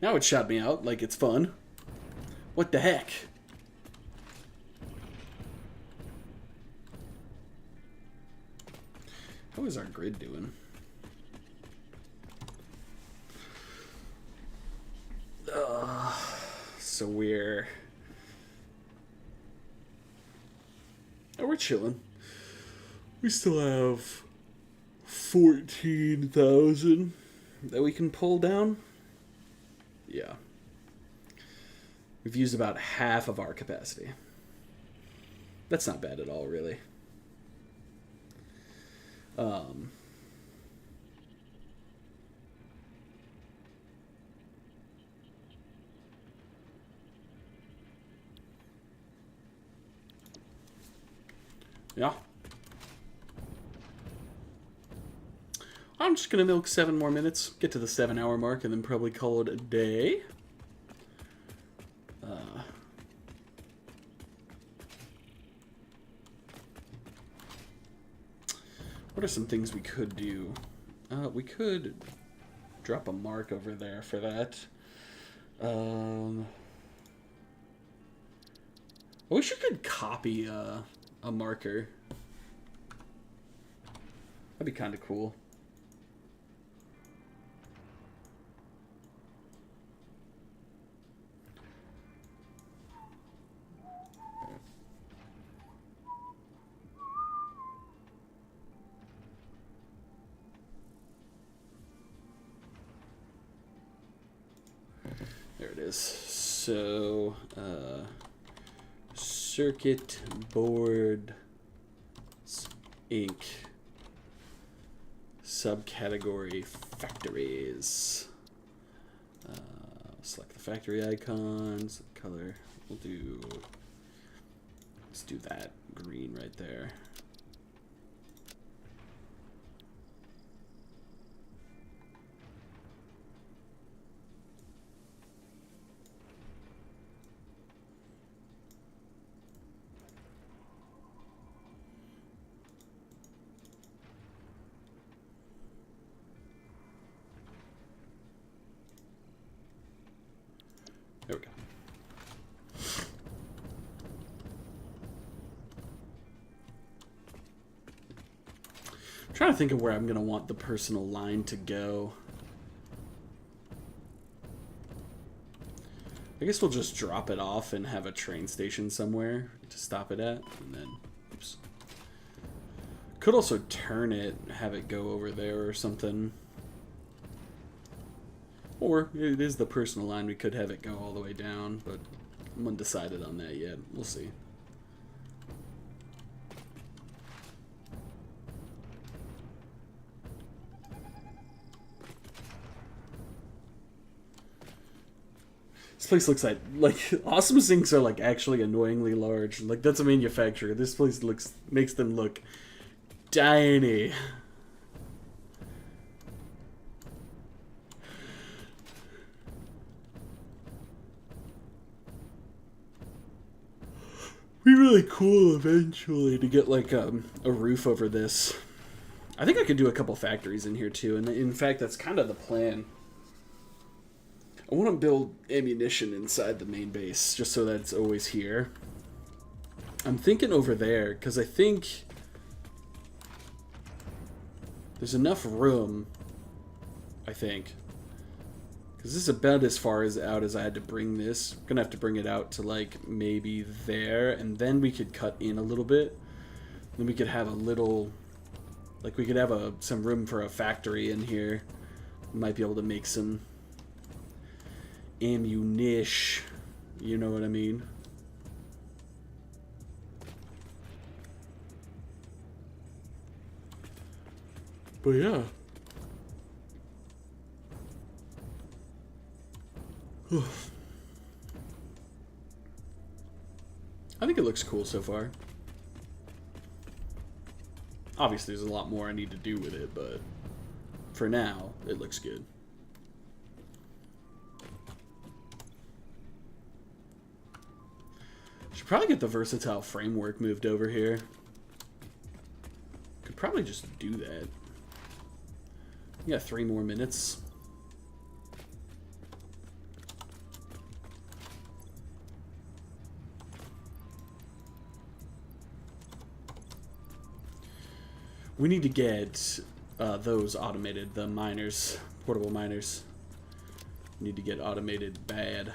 Now it shot me out like it's fun. What the heck? How is our grid doing? So we're chilling. We still have 14,000 that we can pull down. Yeah. We've used about half of our capacity. That's not bad at all, really. Yeah. I'm just going to milk 7 more minutes, get to the 7-hour mark, and then probably call it a day. What are some things we could do? We could drop a mark over there for that. I wish you could copy a marker. That'd be kind of cool. There it is. So, circuit board Inc. Subcategory factories. Select the factory icons. Color. We'll do. Let's do that green right there. There we go. I'm trying to think of where I'm going to want the personal line to go. I guess we'll just drop it off and have a train station somewhere to stop it at. And then, oops. Could also turn it, have it go over there or something. Or it is the personal line. We could have it go all the way down, but I'm undecided on that yet. We'll see. This place looks like Awesome Sinks are like actually annoyingly large. Like that's a manufacturer. This place makes them look tiny. Be really cool eventually to get like a roof over this. I think I could do a couple factories in here too, and in fact that's kind of the plan. I want to build ammunition inside the main base just so that it's always here. I'm thinking over there because I think there's enough room, I think. Because this is about as far out as I had to bring this. I'm going to have to bring it out to like maybe there. And then we could cut in a little bit. Then we could have a little... Like we could have some room for a factory in here. We might be able to make some ammunition. You know what I mean? But yeah. I think it looks cool so far. Obviously, there's a lot more I need to do with it, but for now, it looks good. Should Should probably get the versatile framework moved over here. Could probably just do that. We got 3 more minutes. We need to get those automated, the miners, portable miners. Need to get automated bad.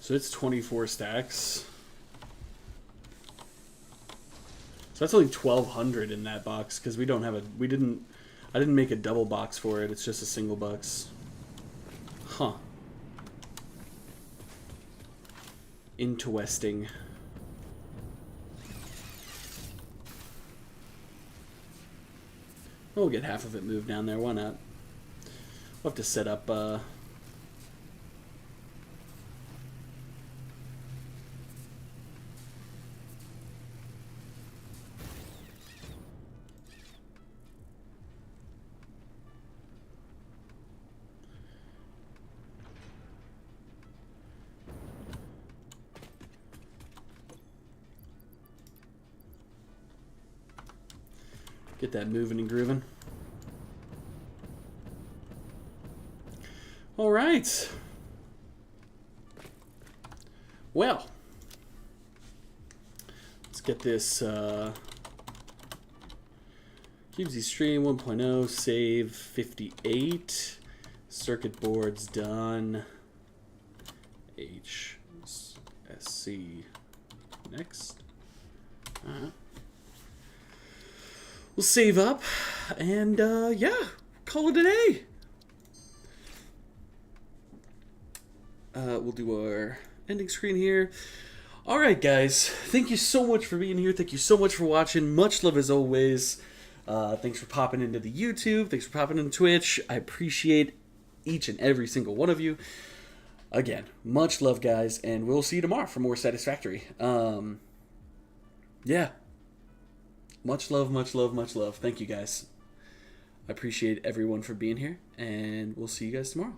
So it's 24 stacks. So that's only 1,200 in that box because we don't have a. I didn't make a double box for it. It's just a single box. Huh. Interesting. We'll get half of it moved down there. Why not? We'll have to set up. Get that moving and grooving. All right. Well, let's get this QBZ stream 1.0 save 58. Circuit boards done. HSC next. We'll save up and yeah, call it a day. We'll do our ending screen here. All right, guys. Thank you so much for being here. Thank you so much for watching. Much love as always. Thanks for popping into the YouTube. Thanks for popping into Twitch. I appreciate each and every single one of you. Again, much love, guys, and we'll see you tomorrow for more Satisfactory. Yeah. Much love, much love, much love. Thank you, guys. I appreciate everyone for being here, and we'll see you guys tomorrow.